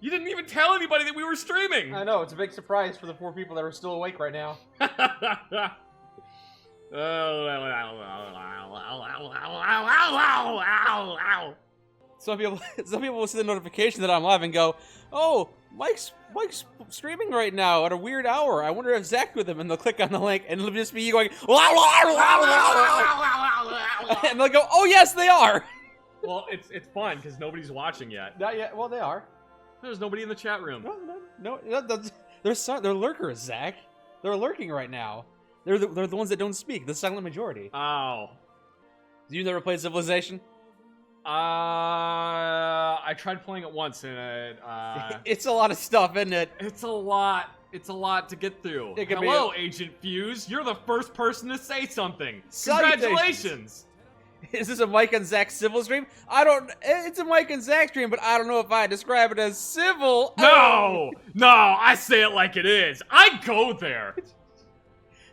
You didn't even tell anybody that we were streaming! I know, it's a big surprise for the 4 people that are still awake right now. Some people will see the notification that I'm live and go, "Oh, Mike's streaming right now at a weird hour. I wonder if Zach's with him." And they'll click on the link, and it'll just be you going, and they'll go, "Oh yes, they are." Well, it's fun because nobody's watching yet. Not yet. Well, they are. There's nobody in the chat room. No. They're lurkers, Zach. They're lurking right now. They're the ones that don't speak. The silent majority. Oh. You never played Civilization? I tried playing it once and it's a lot of stuff, isn't it? It's a lot. It's a lot to get through. Hello, Agent Fuse. You're the first person to say something. Congratulations. Is this a Mike and Zach civil stream? It's a Mike and Zach stream, but I don't know if I describe it as civil. No, I say it like it is. I go there.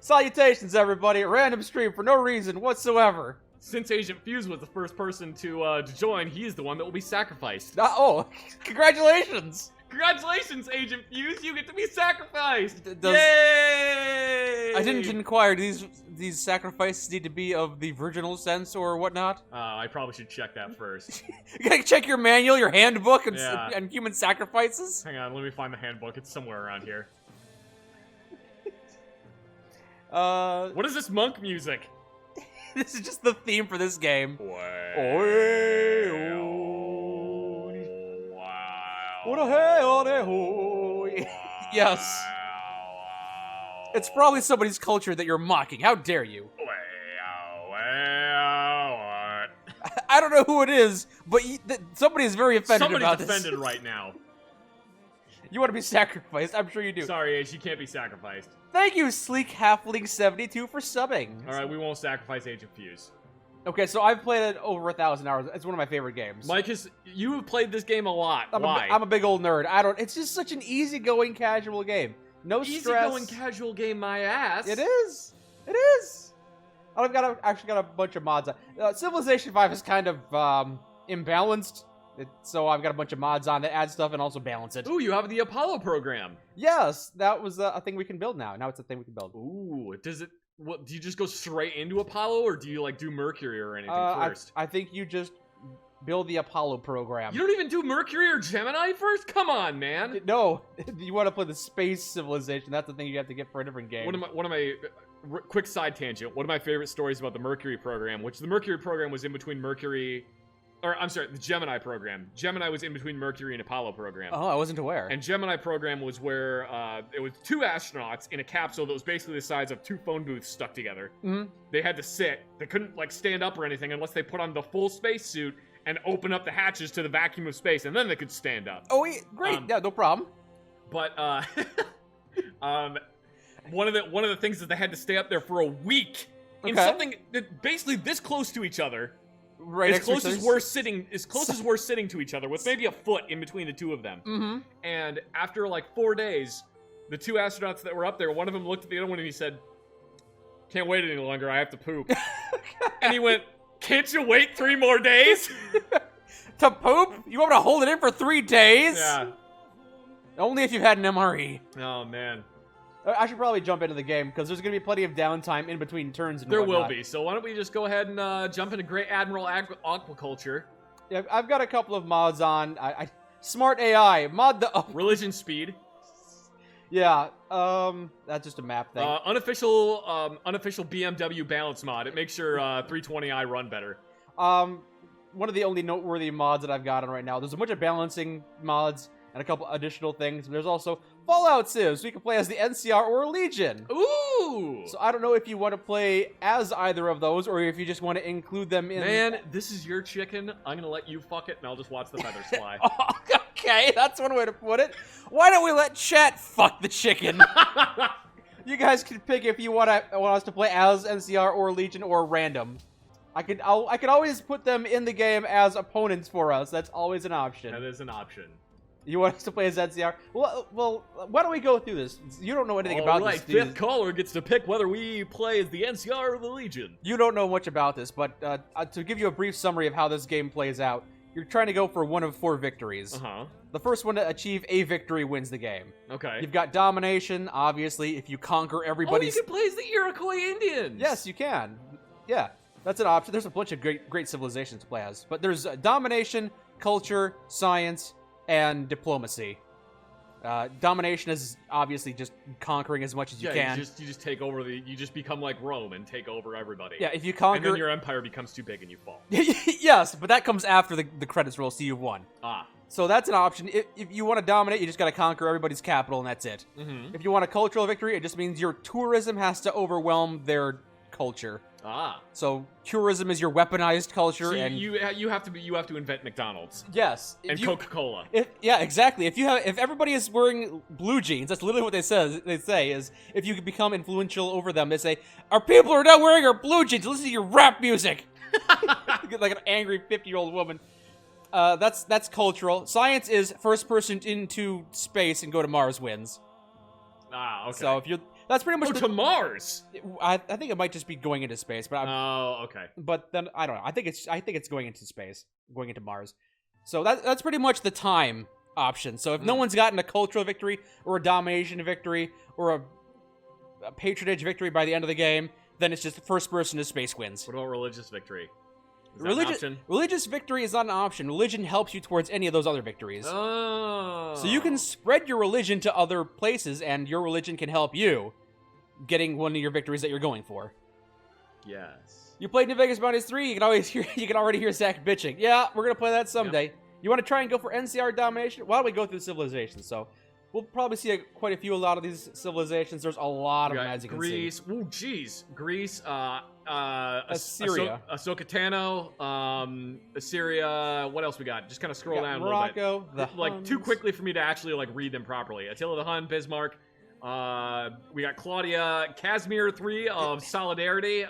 Salutations, everybody. Random stream for no reason whatsoever. Since Agent Fuse was the first person to join, he's the one that will be sacrificed. Oh, congratulations! Congratulations, Agent Fuse! You get to be sacrificed! Yay! I didn't inquire. Do these sacrifices need to be of the virginal sense or whatnot? I probably should check that first. You gotta check your manual, your handbook, and human sacrifices. Hang on, let me find the handbook. It's somewhere around here. What is this monk music? This is just the theme for this game. Wow. Yes. It's probably somebody's culture that you're mocking. How dare you? I don't know who it is, but somebody is very offended about this. Somebody's offended right now. You want to be sacrificed? I'm sure you do. Sorry, Age, you can't be sacrificed. Thank you, Sleek Halfling72 for subbing. Alright, we won't sacrifice Agent Fuse. Okay, so I've played it over 1,000 hours. It's one of my favorite games. Mike, you have played this game a lot. Why? I'm a big old nerd. It's just such an easygoing, casual game. No stress. Easygoing, casual game, my ass. It is. It is. I've actually got a bunch of mods on. Civilization 5 is kind of imbalanced. So I've got a bunch of mods on that add stuff and also balance it. Ooh, you have the Apollo program. Yes, that was a thing we can build now. Now it's a thing we can build. Ooh, do you just go straight into Apollo, or do you do Mercury or anything first? I think you just build the Apollo program. You don't even do Mercury or Gemini first? Come on, man. No, you want to play the space civilization. That's the thing you have to get for a different game. One of my quick side tangent. One of my favorite stories about the Mercury program, which the Mercury program was in between Mercury. Or, I'm sorry, the Gemini program. Gemini was in between Mercury and Apollo program. Oh, I wasn't aware. And Gemini program was where it was 2 astronauts in a capsule that was basically the size of 2 phone booths stuck together. Mm-hmm. They had to sit. They couldn't, stand up or anything unless they put on the full spacesuit and open up the hatches to the vacuum of space, and then they could stand up. Oh, great. Yeah, no problem. But, one of the things is they had to stay up there for a week in something that basically this close to each other. Right, as close as we're sitting to each other, with maybe a foot in between the 2 of them. Mm-hmm. And after 4 days, the 2 astronauts that were up there, one of them looked at the other one and he said, "Can't wait any longer, I have to poop." And he went, "Can't you wait 3 more days?" To poop? You want me to hold it in for 3 days? Yeah. Only if you've had an MRE. Oh, man. I should probably jump into the game, because there's going to be plenty of downtime in between turns and There whatnot. will be, so why don't we just go ahead and jump into Great Admiral Aquaculture. Yeah, I've got a couple of mods on. Smart AI, mod the... Religion speed. Yeah, that's just a map thing. Unofficial BMW balance mod. It makes your 320i run better. One of the only noteworthy mods that I've got on right now. There's a bunch of balancing mods and a couple additional things. There's also Fallout Civ, so you can play as the NCR or Legion. Ooh! So I don't know if you want to play as either of those, or if you just want to include them in... Man, this is your chicken. I'm gonna let you fuck it, and I'll just watch the feathers fly. Okay, that's one way to put it. Why don't we let chat fuck the chicken? You guys can pick if you want us to play as NCR or Legion or random. I could always put them in the game as opponents for us. That's always an option. That is an option. You want us to play as NCR? Well, why don't we go through this? You don't know anything about this. Fifth caller gets to pick whether we play as the NCR or the Legion. You don't know much about this, but to give you a brief summary of how this game plays out, you're trying to go for one of 4 victories. Uh-huh. The first one to achieve a victory wins the game. Okay. You've got domination, obviously. If you conquer everybody's... Oh, you can play as the Iroquois Indians! Yes, you can. Yeah, that's an option. There's a bunch of great civilizations to play as. But there's domination, culture, science, and diplomacy. Domination is obviously just conquering as much as you can. You just take over you just become like Rome and take over everybody. Yeah, if you conquer... And then your empire becomes too big and you fall. Yes, but that comes after the credits roll, so you've won. Ah. So that's an option. If you want to dominate, you just got to conquer everybody's capital, and that's it. Mm-hmm. If you want a cultural victory, it just means your tourism has to overwhelm their culture. Ah. So tourism is your weaponized culture, So and you have to invent McDonald's. yes, And Coca-Cola. Yeah, exactly. If everybody is wearing blue jeans, that's literally what they say is if you become influential over them, they say our people are not wearing our blue jeans. Listen to your rap music. Like an angry 50-year-old woman. That's cultural. Science is first person into space and go to Mars wins. Ah, okay. So if you that's pretty much to Mars. I think it might just be going into space, but Okay. But then I don't know. I think it's going into space, going into Mars. So that's pretty much the time option. So if no one's gotten a cultural victory or a domination victory or a patronage victory by the end of the game, then it's just the first person to space wins. What about religious victory? Is that an option? Religious victory is not an option. Religion helps you towards any of those other victories. Oh. So you can spread your religion to other places, and your religion can help you getting one of your victories that you're going for. Yes. You played New Vegas Bounties 3, you can already hear Zach bitching. Yeah, we're gonna play that someday. Yep. You want to try and go for NCR domination? Why don't we go through civilizations? So we'll probably see quite a lot of these civilizations. There's a lot of them, as you can see. Greece. Ooh, jeez. Greece. Assyria. Ahsoka Tano. Assyria. What else we got? Just kind of scroll down Morocco, a little bit. Like too quickly for me to actually like read them properly. Attila the Hun, Bismarck. We got Claudia, Casimir III of Solidarity.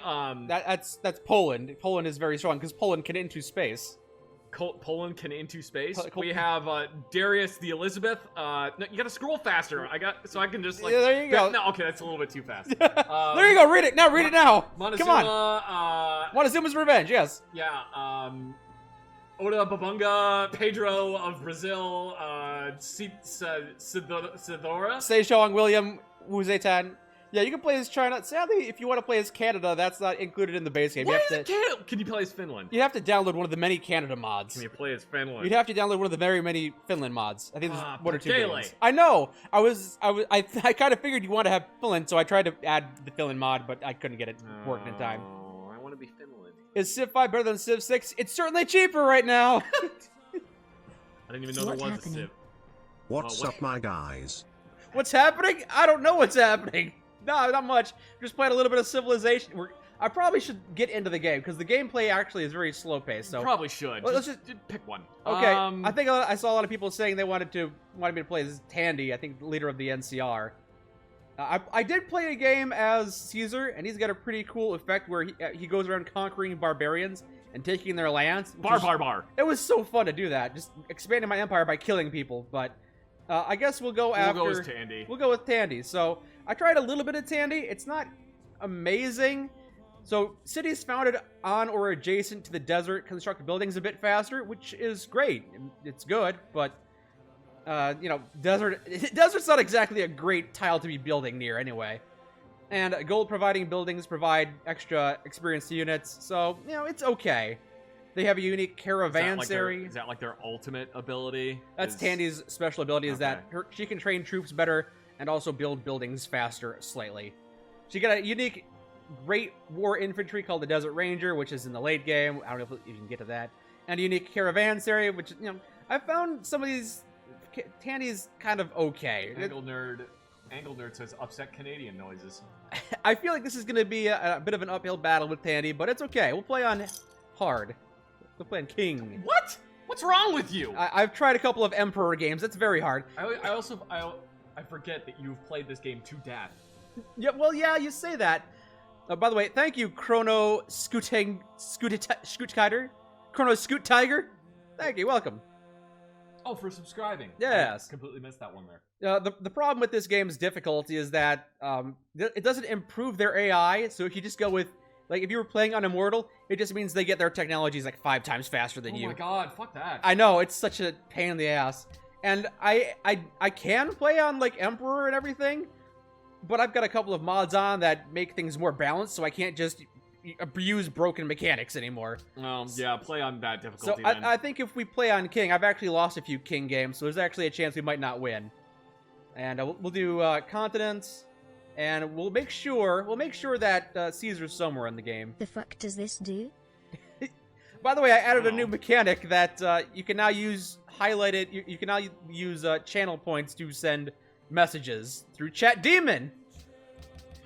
That's Poland. Poland is very strong because Poland can into space. Poland can into space. We have Darius the Elizabeth. No, you gotta scroll faster. I can just like. Yeah, there you go. No, okay, that's a little bit too fast. There you go. Read it now. Read it now. Montezuma, Come on. Montezuma's Revenge. Yes. Yeah. Oda Babunga, Pedro of Brazil, Sidora. Sejong William Wuzetan. Yeah, you can play as China. Sadly, if you want to play as Canada, that's not included in the base game. Why is it Canada? Can you play as Finland? You'd have to download one of the many Canada mods. Can you play as Finland? You'd have to download one of the very many Finland mods. I think there's one or two games. I I know. I kind of figured you want to have Finland, so I tried to add the Finland mod, but I couldn't get it working in time. Oh, I want to be Finland. Is Civ 5 better than Civ 6? It's certainly cheaper right now. I didn't even know there was a Civ. What's up, my guys? What's happening? I don't know what's happening. No, not much. Just playing a little bit of Civilization. I probably should get into the game because the gameplay actually is very slow paced. So probably should. Let's just pick one. Okay. I think I saw a lot of people saying they wanted me to play as Tandy. I think the leader of the NCR. I did play a game as Caesar, and he's got a pretty cool effect where he goes around conquering barbarians and taking their lands. Bar. It was so fun to do that, just expanding my empire by killing people. But I guess we'll go with Tandy. We'll go with Tandy. So I tried a little bit of Tandy. It's not amazing. So cities founded on or adjacent to the desert construct buildings a bit faster, which is great. It's good, but desert's not exactly a great tile to be building near anyway. And gold providing buildings provide extra experience to units, so it's okay. They have a unique caravanserai. Is that like their ultimate ability? That's Tandy's special ability. Is that she can train troops better and also build buildings faster slightly. She got a unique great war infantry called the Desert Ranger, which is in the late game. I don't know if you can get to that. And a unique caravanserai, which I found some of these. Tandy's kind of okay. Angle nerd says upset Canadian noises. I feel like this is going to be a bit of an uphill battle with Tandy, but it's okay. We'll play on hard. We'll play on King. What? What's wrong with you? I've tried a couple of Emperor games. That's very hard. I forget that you've played this game to death. Yeah, well, yeah, you say that. By the way, thank you, Chrono Scoot Tiger. Chrono Scoot Tiger. Thank you. Welcome. Oh, for subscribing. Yes. I completely missed that one there. The problem with this game's difficulty is that it doesn't improve their AI. So if you just go with Like, if you were playing on Immortal, it just means they get their technologies like 5 times faster than you. Oh my god, fuck that. I know, it's such a pain in the ass. And I can play on, like, Emperor and everything, but I've got a couple of mods on that make things more balanced, so I can't just abuse broken mechanics anymore. Yeah, play on that So difficulty then. I think if we play on King, I've actually lost a few King games, so there's actually a chance we might not win. And we'll do continents, and we'll make sure that Caesar's somewhere in the game. The fuck does this do? By the way, I added a new mechanic that you can now use highlighted. You can now use channel points to send messages through Chat Demon.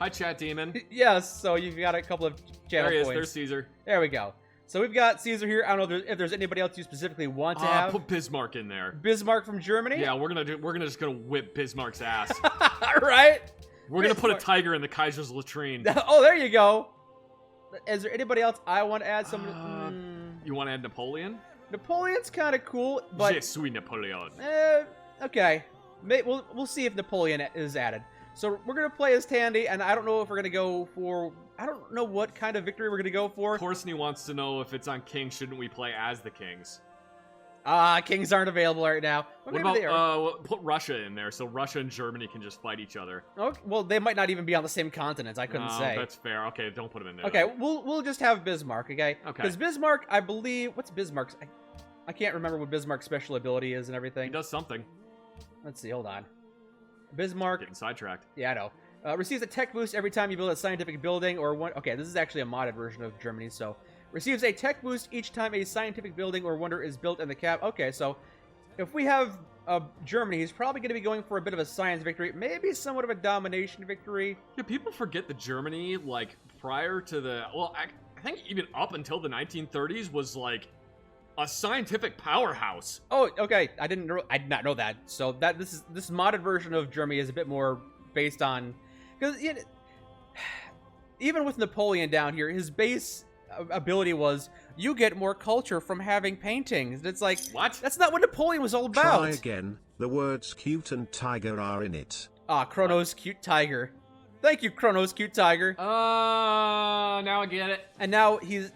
Hi, Chat Demon. Yes, so you've got a couple of channel There he is. points. There's Caesar. There we go. So we've got Caesar here. I don't know if there's anybody else you specifically want to have. Put Bismarck in there. Bismarck from Germany. Yeah, we're just gonna whip Bismarck's ass. All right. We're gonna put a tiger in the Kaiser's latrine. Oh, there you go. Is there anybody else I want to add? Some. You want to add Napoleon? Napoleon's kind of cool, but Je suis Napoleon. okay. We'll see if Napoleon is added. So we're gonna play as Tandy, and I don't know if we're gonna go for. I don't know what kind of victory we're gonna go for. Corsney wants to know if it's on King, shouldn't we play as the Kings? Kings aren't available right now. But What maybe they are. about put Russia in there so Russia and Germany can just fight each other? Okay, well, they might not even be on the same continents. I couldn't say. That's fair. Okay, don't put them in there. Okay, then. we'll just have Bismarck. Okay. Okay. Because Bismarck, I believe, what's Bismarck's? I can't remember what Bismarck's special ability is and He everything. does something. Let's see. Hold on. Bismarck. Getting sidetracked. Yeah, I know. Receives a tech boost every time you build a scientific building or one. Okay, this is actually a modded version of Germany. So receives a tech boost each time a scientific building or wonder is built in the cap. Okay, so if we have Germany, he's probably going to be going for a bit of a science victory, maybe somewhat of a domination victory. Yeah, people forget that Germany, like, prior to the... Well, I think even up until the 1930s was, like, a scientific powerhouse. Oh, okay. I did not know that. So this modded version of Germany is a bit more based on, because even with Napoleon down here, his base ability was you get more culture from having paintings. It's like, What? that's not what Napoleon was all about. Try again. The words cute and tiger are in it. Chrono's cute tiger. Thank you, Chrono's cute tiger. Now I get it. And his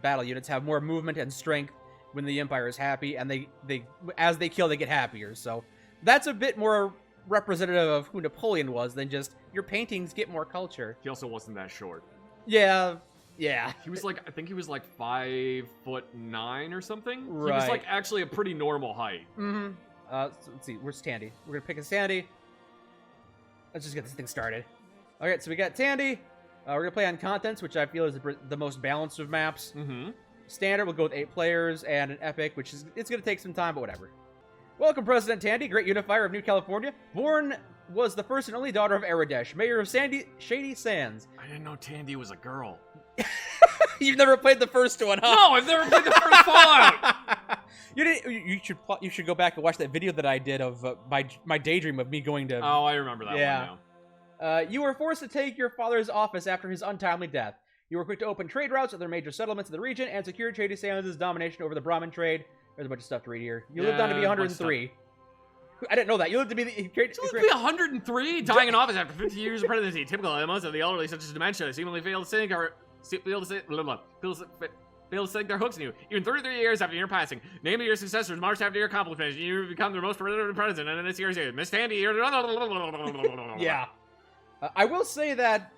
battle units have more movement and strength when the Empire is happy, and they as they kill, they get happier. So that's a bit more representative of who Napoleon was than just your paintings get more culture. He also wasn't that short. Yeah. He was like, I think he was like 5'9" or something. He was Right. like actually a pretty normal height. Mm-hmm. So let's see. Where's Tandy? We're gonna pick a Tandy. Let's just get this thing started. All right, so we got Tandy. We're gonna play on Contents, which I feel is the most balanced of maps. Mm-hmm. Standard, we'll go with 8 players, and an Epic, which is it's gonna take some time, but whatever. Welcome, President Tandy, great unifier of New California. Born was the first and only daughter of Aradesh, mayor of Shady Sands. I didn't know Tandy was a girl. You've never played the first one, huh? No, I've never played the first Fallout. You should go back and watch that video that I did of my daydream of me going to. Oh, I remember that one now. You were forced to take your father's office after his untimely death. You were quick to open trade routes with their major settlements in the region and secure Shady Sands' domination over the Brahmin trade. There's a bunch of stuff to read here. You lived on to be Yeah, a bunch of 103. I didn't know that. You lived to be You would be 103, dying in office after 50 years of presidency. Typical elements of the elderly, such as dementia, seemingly fail to sink their hooks in you. Even 33 years after your passing, namely your successors marched after your accomplishments, you become their most president president, and this year's Miss Tandy. Yeah. I will say that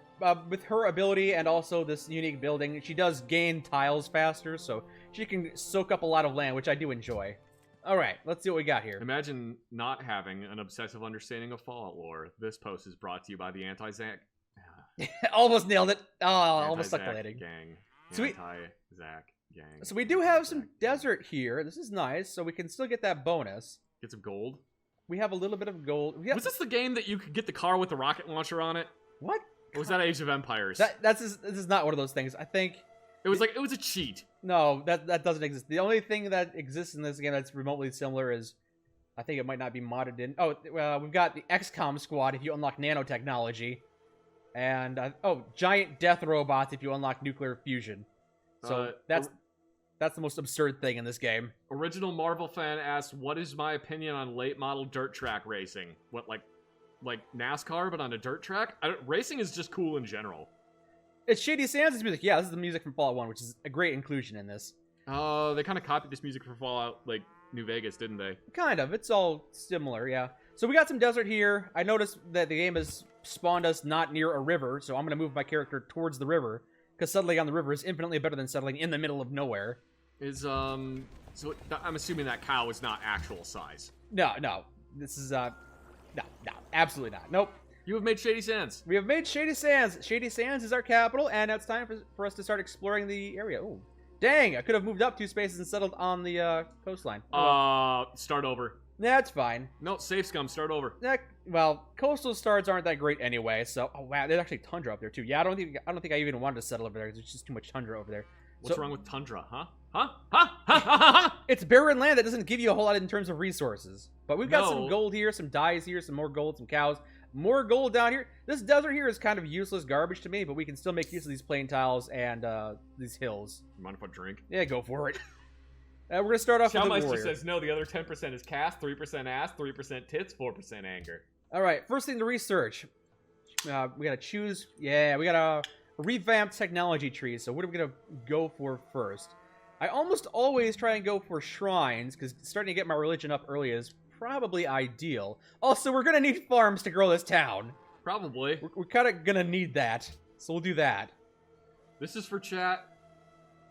with her ability and also this unique building, she does gain tiles faster, so she can soak up a lot of land, which I do enjoy. All right, let's see what we got here. Imagine not having an obsessive understanding of Fallout lore. This post is brought to you by the Anti-Zack Almost nailed it. Oh, almost stuck the landing. gang. Sweet. Anti-Zack gang. So we do have some desert here. This is nice, so we can still get that bonus. Get some gold. We have a little bit of gold. Was this the game that you could get the car with the rocket launcher on it? What? Or was that Age of Empires? This is not one of those things. I think it was a cheat. no, that doesn't exist. The only thing that exists in this game that's remotely similar is, I think it might not be modded in. Oh, we've got the XCOM squad if you unlock nanotechnology, and giant death robots if you unlock nuclear fusion. So that's the most absurd thing in this game. Original Marvel fan asks, "What is my opinion on late model dirt track racing? What like NASCAR but on a dirt track? Racing is just cool in general." It's Shady Sands' music. Yeah, this is the music from Fallout 1, which is a great inclusion in this. Oh, they kind of copied this music from Fallout, like, New Vegas, didn't they? Kind of. It's all similar, yeah. So we got some desert here. I noticed that the game has spawned us not near a river, so I'm going to move my character towards the river, because settling on the river is infinitely better than settling in the middle of nowhere. So I'm assuming that cow is not actual size. No. This is, no, absolutely not. Nope. You have made Shady Sands. We have made Shady Sands. Shady Sands is our capital, and now it's time for us to start exploring the area. Ooh. Dang, I could have moved up 2 spaces and settled on the coastline. Start over. That's fine. No, safe scum, start over. Well, coastal starts aren't that great anyway, so... Oh, wow, there's actually tundra up there, too. Yeah, I don't think I even wanted to settle over there, because there's just too much tundra over there. What's wrong with tundra, huh? It's barren land that doesn't give you a whole lot in terms of resources. But we've got some gold here, some dyes here, some more gold, some cows. More gold down here. This desert here is kind of useless garbage to me, but we can still make use of these plain tiles and these hills. You mind if I drink? Yeah, go for it. We're going to start off with the warrior. says no, the other 10% is cast, 3% ass, 3% tits, 4% anger. Alright, first thing to research. We got to choose... Yeah, we got a revamped technology tree, so what are we going to go for first? I almost always try and go for shrines, because starting to get my religion up early is probably ideal. Also, we're going to need farms to grow this town. Probably. We're kind of going to need that, so we'll do that. This is for chat.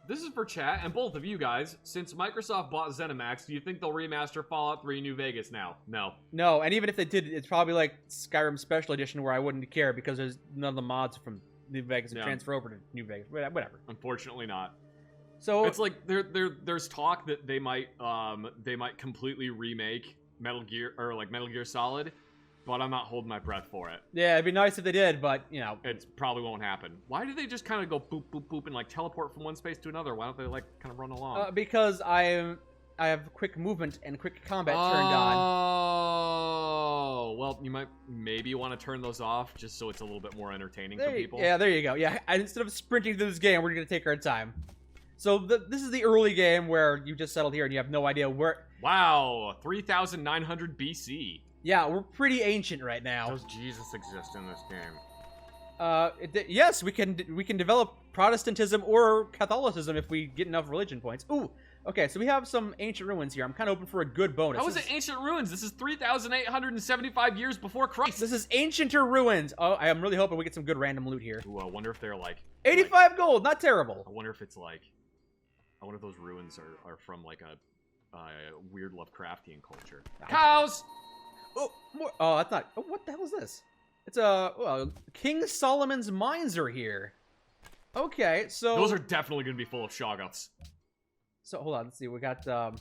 This is for chat, and both of you guys. Since Microsoft bought ZeniMax, do you think they'll remaster Fallout 3 New Vegas now? No. No, and even if they did, it's probably like Skyrim Special Edition where I wouldn't care because there's none of the mods from New Vegas that transfer over to New Vegas. Whatever. Unfortunately not. So it's like there's talk that they might completely remake Metal Gear or like Metal Gear Solid, but I'm not holding my breath for it. Yeah, it'd be nice if they did, but you know, it probably won't happen. Why do they just kind of go boop boop boop and like teleport from one space to another? Why don't they like kind of run along? Because I have quick movement and quick combat turned on. Oh, well, you might maybe want to turn those off just so it's a little bit more entertaining for people. Yeah, there you go. Yeah, instead of sprinting through this game, we're gonna take our time. So this is the early game where you just settled here and you have no idea where. Wow, 3,900 BC. Yeah, we're pretty ancient right now. Does Jesus exist in this game? Yes, we can develop Protestantism or Catholicism if we get enough religion points. Ooh, okay, so we have some ancient ruins here. I'm kind of hoping for a good bonus. How is it ancient ruins? This is 3,875 years before Christ. This is ancienter ruins. Oh, I am really hoping we get some good random loot here. Ooh, I wonder if they're like 85 gold, not terrible. I wonder if it's like, I wonder if those ruins are from like a weird Lovecraftian culture. Cows. Oh, more. Oh, that's not. Oh, what the hell is this? It's well, King Solomon's mines are here. Okay, so those are definitely going to be full of shoggoths. So hold on, let's see. We got so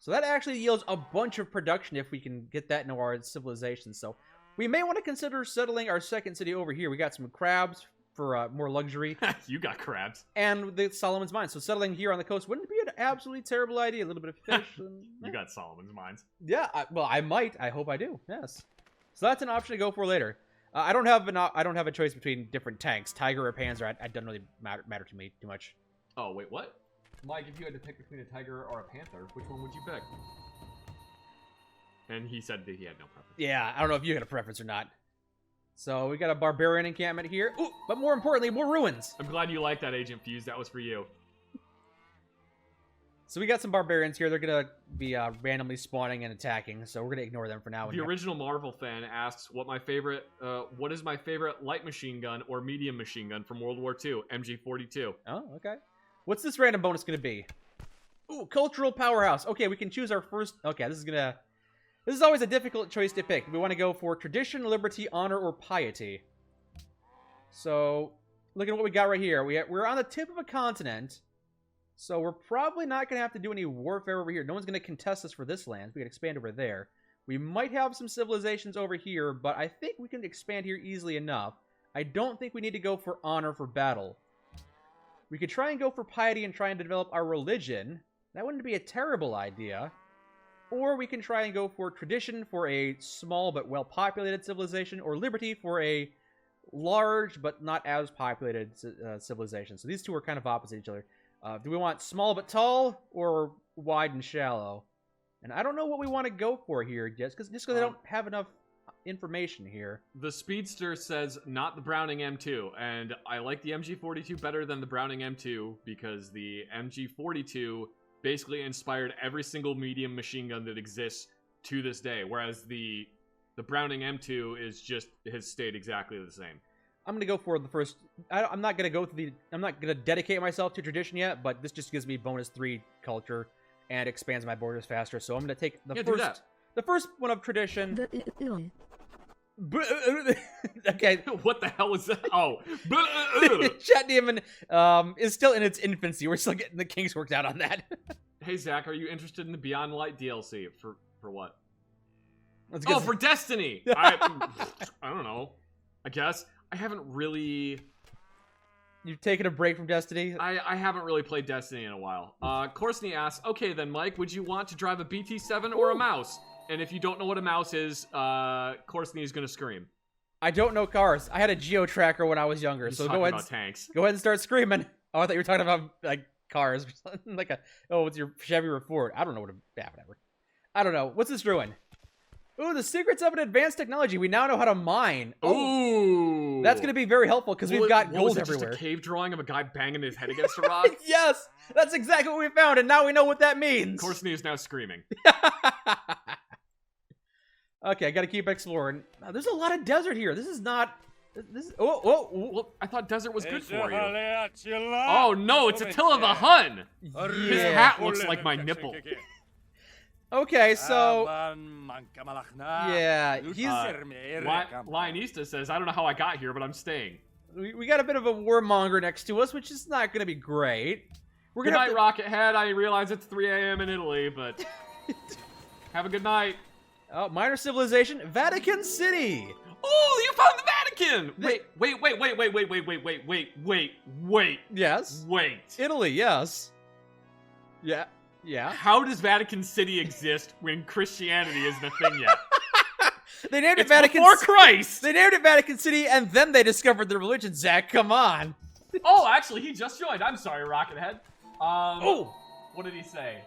that actually yields a bunch of production if we can get that into our civilization. So we may want to consider settling our second city over here. We got some crabs for more luxury. You got crabs. And the Solomon's Mines. So settling here on the coast wouldn't be an absolutely terrible idea. A little bit of fish. And, You got Solomon's Mines. Yeah, well, I might. I hope I do. Yes. So that's an option to go for later. I don't have a choice between different tanks, Tiger or Panzer. It doesn't really matter to me too much. Oh wait, what? Mike, if you had to pick between a Tiger or a Panther, which one would you pick? And he said that he had no preference. Yeah, I don't know if you had a preference or not. So we got a barbarian encampment here. Ooh, but more importantly, more ruins. I'm glad you like that, Agent Fuse. That was for you. So we got some barbarians here. They're going to be randomly spawning and attacking, so we're going to ignore them for now. The original Marvel fan asks what is my favorite light machine gun or medium machine gun from World War II? MG42. Oh, okay. What's this random bonus going to be? Ooh, cultural powerhouse. Okay, we can choose our first. Okay, this is always a difficult choice to pick. We want to go for tradition, liberty, honor, or piety. So, look at what we got right here. We're on the tip of a continent. So we're probably not going to have to do any warfare over here. No one's going to contest us for this land. We can expand over there. We might have some civilizations over here, but I think we can expand here easily enough. I don't think we need to go for honor for battle. We could try and go for piety and try and develop our religion. That wouldn't be a terrible idea. Or we can try and go for tradition for a small but well-populated civilization, or liberty for a large but not as populated civilization. So these two are kind of opposite each other. Do we want small but tall, or wide and shallow? And I don't know what we want to go for here, just because I don't have enough information here. The Speedster says not the Browning M2, and I like the MG42 better than the Browning M2 because the MG42 basically inspired every single medium machine gun that exists to this day, whereas the Browning M2 has stayed exactly the same. I'm gonna go for the first. I'm not gonna dedicate myself to tradition yet, but this just gives me bonus 3 culture and expands my borders faster. So I'm gonna take the first one of tradition. Okay. What the hell was that? Oh. Chat Demon is still in its infancy. We're still getting the kinks worked out on that. Hey Zach, are you interested in the Beyond Light DLC? For what? Oh, for Destiny! I don't know. I guess. I haven't really... You've taken a break from Destiny? I haven't really played Destiny in a while. Corsney asks, okay then Mike, would you want to drive a BT-7 or a mouse? And if you don't know what a mouse is, Corsney is gonna scream. I don't know cars. I had a Geo Tracker when I was younger, He's so talking go ahead. About tanks. Go ahead and start screaming. Oh, I thought you were talking about like cars, like it's your Chevy or Ford. I don't know whatever. I don't know. What's this doing? Ooh, the secrets of an advanced technology. We now know how to mine. Ooh, that's gonna be very helpful because we've got gold Just everywhere. a cave drawing of a guy banging his head against a rock. Yes, that's exactly what we found, and now we know what that means. Corsney is now screaming. Okay, I gotta keep exploring. There's a lot of desert here. This is not. This is. Well, I thought desert was good for you. Oh no, it's Attila the Hun. Yeah. His hat looks like my nipple. Okay, so yeah, he's. Lionista says, I don't know how I got here, but I'm staying. We got a bit of a warmonger next to us, which is not gonna be great. We're Good gonna night, Rocket Head. I realize it's 3 a.m. in Italy, but have a good night. Oh, minor civilization, Vatican City. Oh, you found the Vatican! Wait. Yes. Wait. Italy, yes. Yeah. How does Vatican City exist when Christianity isn't a thing yet? They named it It's Vatican before Christ! They named it Vatican City, and then they discovered the religion, Zach. Come on. Oh, actually, he just joined. I'm sorry, Rocket Head. What did he say?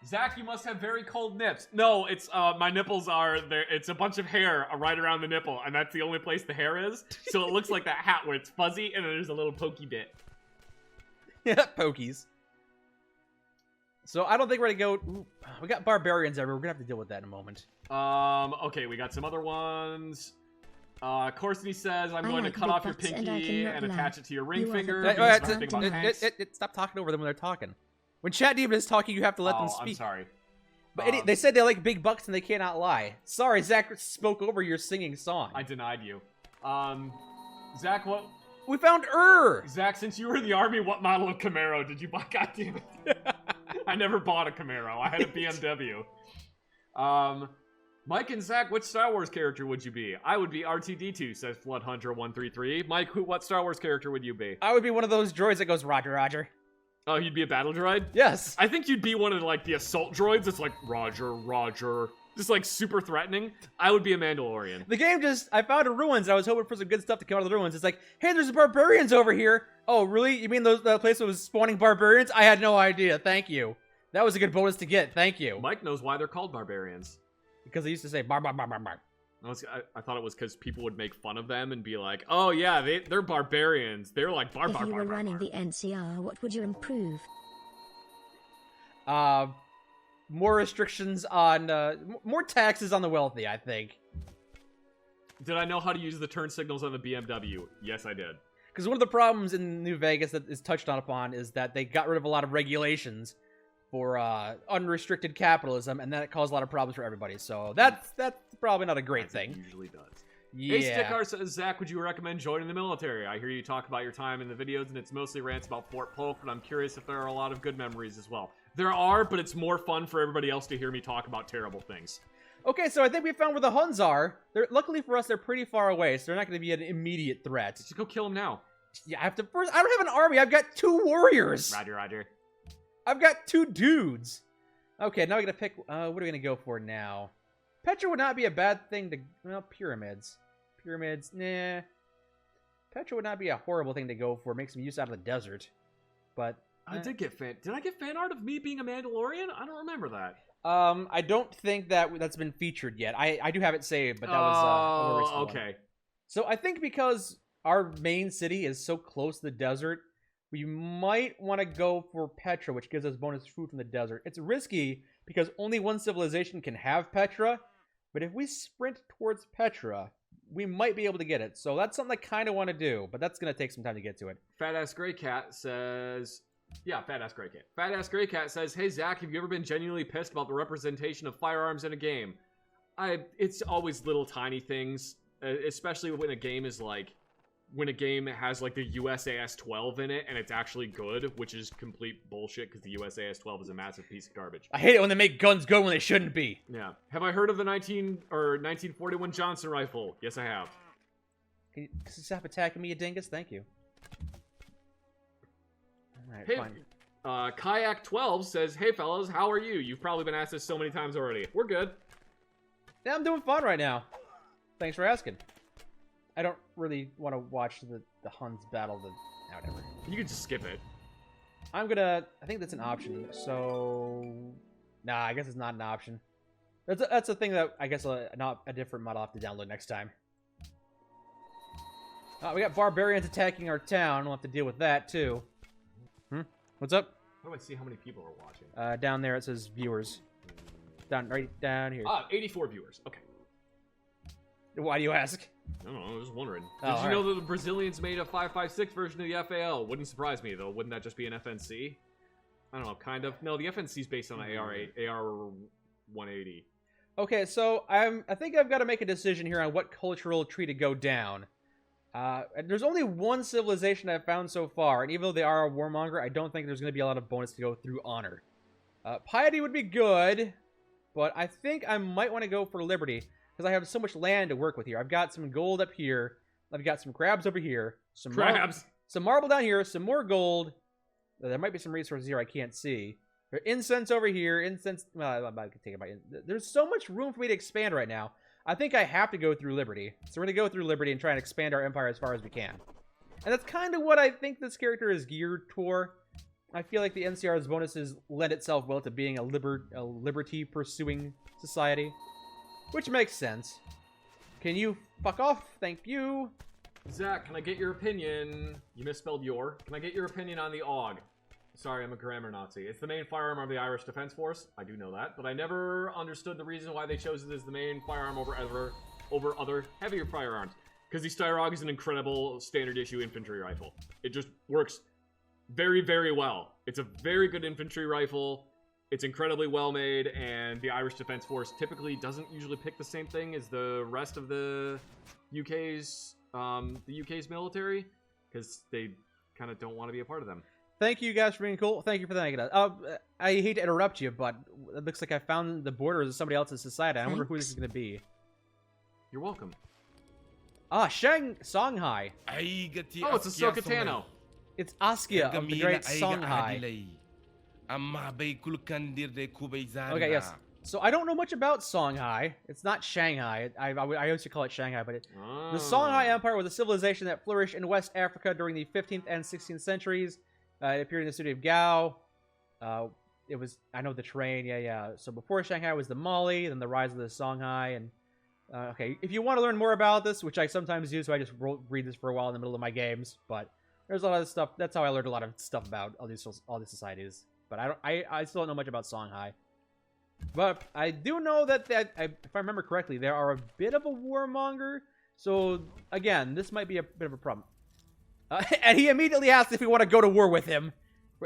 Zach, you must have very cold nips. No, it's, my nipples are there. It's a bunch of hair right around the nipple, and that's the only place the hair is. So it looks like that hat where it's fuzzy, and then there's a little pokey bit. Yeah, pokies. So I don't think we're gonna go. Ooh, we got barbarians everywhere. We're gonna have to deal with that in a moment. Okay, we got some other ones. Corsney says, I'm going to cut off your pinky and attach it to your ring finger. Stop talking over them when they're talking. When Chat Demon is talking, you have to let them speak. I'm sorry. But they said they like big bucks and they cannot lie. Sorry, Zach spoke over your singing song. I denied you. Zach, what? We found Zach, since you were in the army, what model of Camaro did you buy? God damn it. I never bought a Camaro. I had a BMW. Mike and Zach, which Star Wars character would you be? I would be R2-D2, says Floodhunter133. Mike, what Star Wars character would you be? I would be one of those droids that goes, Roger, Roger. Oh, you'd be a battle droid? Yes. I think you'd be one of, like, the assault droids that's like, Roger, Roger. Just, like, super threatening. I would be a Mandalorian. The game I found a ruins, and I was hoping for some good stuff to come out of the ruins. It's like, hey, there's barbarians over here. Oh, really? You mean that place that was spawning barbarians? I had no idea. Thank you. That was a good bonus to get. Thank you. Mike knows why they're called barbarians. Because they used to say, bar, bar, bar, bar, bar. I thought it was because people would make fun of them and be like, oh, yeah, they're barbarians. They're like, bar, bar, bar, bar, bar. If you were running the NCR, what would you improve? More restrictions on, more taxes on the wealthy, I think. Did I know how to use the turn signals on the BMW? Yes, I did. Because one of the problems in New Vegas that is touched upon is that they got rid of a lot of regulations for unrestricted capitalism, and that caused a lot of problems for everybody. So that's probably not a great thing. It usually does. Yeah. Hey, Stickar says, Zach, would you recommend joining the military? I hear you talk about your time in the videos, and it's mostly rants about Fort Polk, but I'm curious if there are a lot of good memories as well. There are, but it's more fun for everybody else to hear me talk about terrible things. Okay, so I think we found where the Huns are. Luckily for us, they're pretty far away, so they're not going to be an immediate threat. Just go kill them now. Yeah, I don't have an army. I've got 2 warriors. Roger. I've got 2 dudes. Okay, now we got to pick. What are we going to go for now? Petra would not be a bad thing to. Well, pyramids. Pyramids, nah. Petra would not be a horrible thing to go for. Make some use out of the desert. But I did get fan. Did I get fan art of me being a Mandalorian? I don't remember that. I don't think that's been featured yet. I do have it saved, but that was a more recent one. Okay. So I think because our main city is so close to the desert, we might want to go for Petra, which gives us bonus food from the desert. It's risky because only one civilization can have Petra, but if we sprint towards Petra, we might be able to get it. So that's something I kind of want to do, but that's going to take some time to get to it. Fat Ass Gray Cat says... Yeah, Fat Ass Gray Cat. Fat Ass Gray Cat says, hey, Zach, have you ever been genuinely pissed about the representation of firearms in a game? It's always little tiny things, especially when a game is like... When a game has like the USAS-12 in it and it's actually good, which is complete bullshit because the USAS-12 is a massive piece of garbage. I hate it when they make guns good when they shouldn't be. Yeah. Have I heard of the 1941 Johnson rifle? Yes, I have. Can you stop attacking me, you dingus? Thank you. Alright, Hey, fine. Kayak12 says, hey fellas, how are you? You've probably been asked this so many times already. We're good. Yeah, I'm doing fun right now. Thanks for asking. I don't really want to watch the Huns battle whatever. You can just skip it. I think that's an option, so... Nah, I guess it's not an option. That's a thing that I guess not a different mod I'll have to download next time. We got barbarians attacking our town. We'll have to deal with that, too. What's up? How do I see how many people are watching? Down there it says viewers. Right down here. 84 viewers. Okay. Why do you ask? I don't know, I was just wondering. Oh, Did you know that the Brazilians made a 5.56 version of the FAL? Wouldn't surprise me, though. Wouldn't that just be an FNC? I don't know, kind of. No, the FNC is based on an AR-180. Okay, so I think I've got to make a decision here on what cultural tree to go down. There's only one civilization I've found so far, and even though they are a warmonger, I don't think there's going to be a lot of bonus to go through honor. Piety would be good, but I think I might want to go for liberty, because I have so much land to work with here. I've got some gold up here, I've got some crabs over here, some marble down here, some more gold. There might be some resources here I can't see. There's incense over here, well, I can take it by. There's so much room for me to expand right now. I think I have to go through Liberty. So we're going to go through Liberty and try and expand our empire as far as we can. And that's kind of what I think this character is geared toward. I feel like the NCR's bonuses lend itself well to being a liberty-pursuing society. Which makes sense. Can you fuck off? Thank you. Zach, can I get your opinion? You misspelled your. Can I get your opinion on the AUG? Sorry, I'm a grammar Nazi. It's the main firearm of the Irish Defence Force. I do know that, but I never understood the reason why they chose it as the main firearm over other heavier firearms. Because the Styrog is an incredible standard issue infantry rifle. It just works very, very well. It's a very good infantry rifle. It's incredibly well made, and the Irish Defence Force typically doesn't usually pick the same thing as the rest of the UK's military, because they kind of don't want to be a part of them. Thank you guys for being cool. Thank you for thanking us. I hate to interrupt you, but it looks like I found the borders of somebody else's society. I wonder who this is going to be. You're welcome. Songhai. Oh, it's Ahsoka Tano. It's Askia of the Great Songhai. Okay, yes. So I don't know much about Songhai. It's not Shanghai. I used to call it Shanghai, but the Songhai Empire was a civilization that flourished in West Africa during the 15th and 16th centuries. It appeared in the city of Gao. It was, I know the terrain, yeah. So before Shanghai was the Mali, then the rise of the Songhai, and okay, if you want to learn more about this, which I sometimes do, so I just read this for a while in the middle of my games, but there's a lot of stuff. That's how I learned a lot of stuff about all these societies. But I still don't know much about Songhai. But I do know that if I remember correctly, they are a bit of a warmonger. So again, this might be a bit of a problem. And he immediately asked if we want to go to war with him.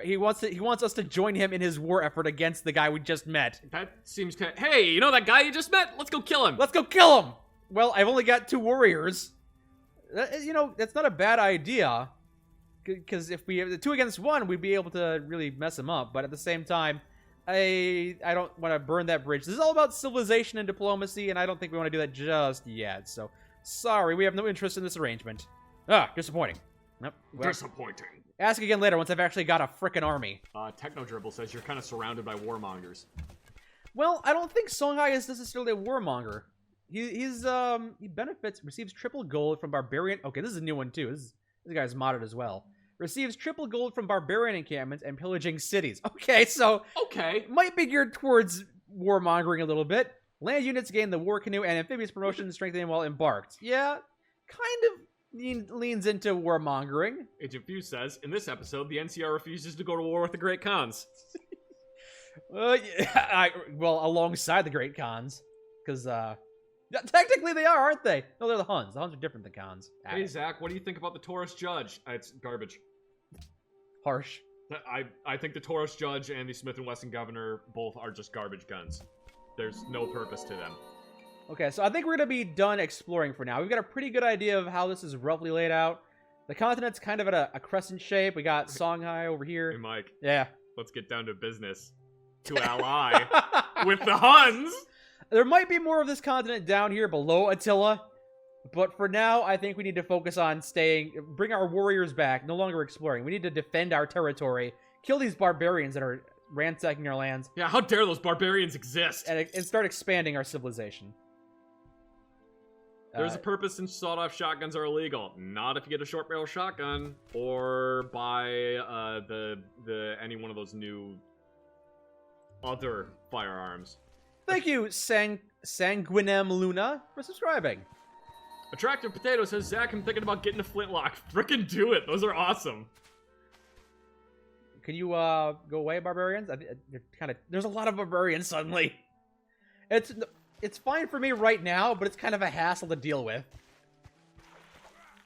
He wants us to join him in his war effort against the guy we just met. That seems kind of... Hey, you know that guy you just met? Let's go kill him. Let's go kill him. Well, I've only got 2 warriors. You know, that's not a bad idea. Because if we have the 2 against 1, we'd be able to really mess him up. But at the same time, I don't want to burn that bridge. This is all about civilization and diplomacy, and I don't think we want to do that just yet. So, sorry, we have no interest in this arrangement. Disappointing. Nope. Well, disappointing. Ask again later once I've actually got a frickin' army. Techno Dribble says you're kind of surrounded by warmongers. Well, I don't think Songhai is necessarily a warmonger. He receives triple gold from Barbarian. Okay, this is a new one too. This guy's modded as well. Receives triple gold from barbarian encampments and pillaging cities. Okay, so Okay. might be geared towards warmongering a little bit. Land units gain the war canoe and amphibious promotion strengthening while embarked. Yeah, kind of leans into warmongering. Agent Fuse says, in this episode, the NCR refuses to go to war with the Great Khans. Well, alongside the Great Khans. Because, technically they are, aren't they? No, they're the Huns. The Huns are different than Khans. Hey, Zach, what do you think about the Taurus Judge? It's garbage. Harsh. I think the Taurus Judge and the Smith & Wesson Governor both are just garbage guns. There's no purpose to them. Okay, so I think we're going to be done exploring for now. We've got a pretty good idea of how this is roughly laid out. The continent's kind of at a crescent shape. We got Songhai over here. Hey, Mike, Yeah. let's get down to business. To ally with the Huns! There might be more of this continent down here below Attila. But for now, I think we need to focus on bring our warriors back, no longer exploring. We need to defend our territory, kill these barbarians that are ransacking our lands, Yeah, how dare those barbarians exist? and start expanding our civilization. There's a purpose in sawed-off shotguns are illegal. Not if you get a short barrel shotgun or buy any one of those new other firearms. Thank you, Sanguinem Luna, for subscribing. Attractive Potato says, Zach, I'm thinking about getting a flintlock. Frickin' do it. Those are awesome. Can you go away, barbarians? There's a lot of barbarians suddenly. It's fine for me right now, but it's kind of a hassle to deal with.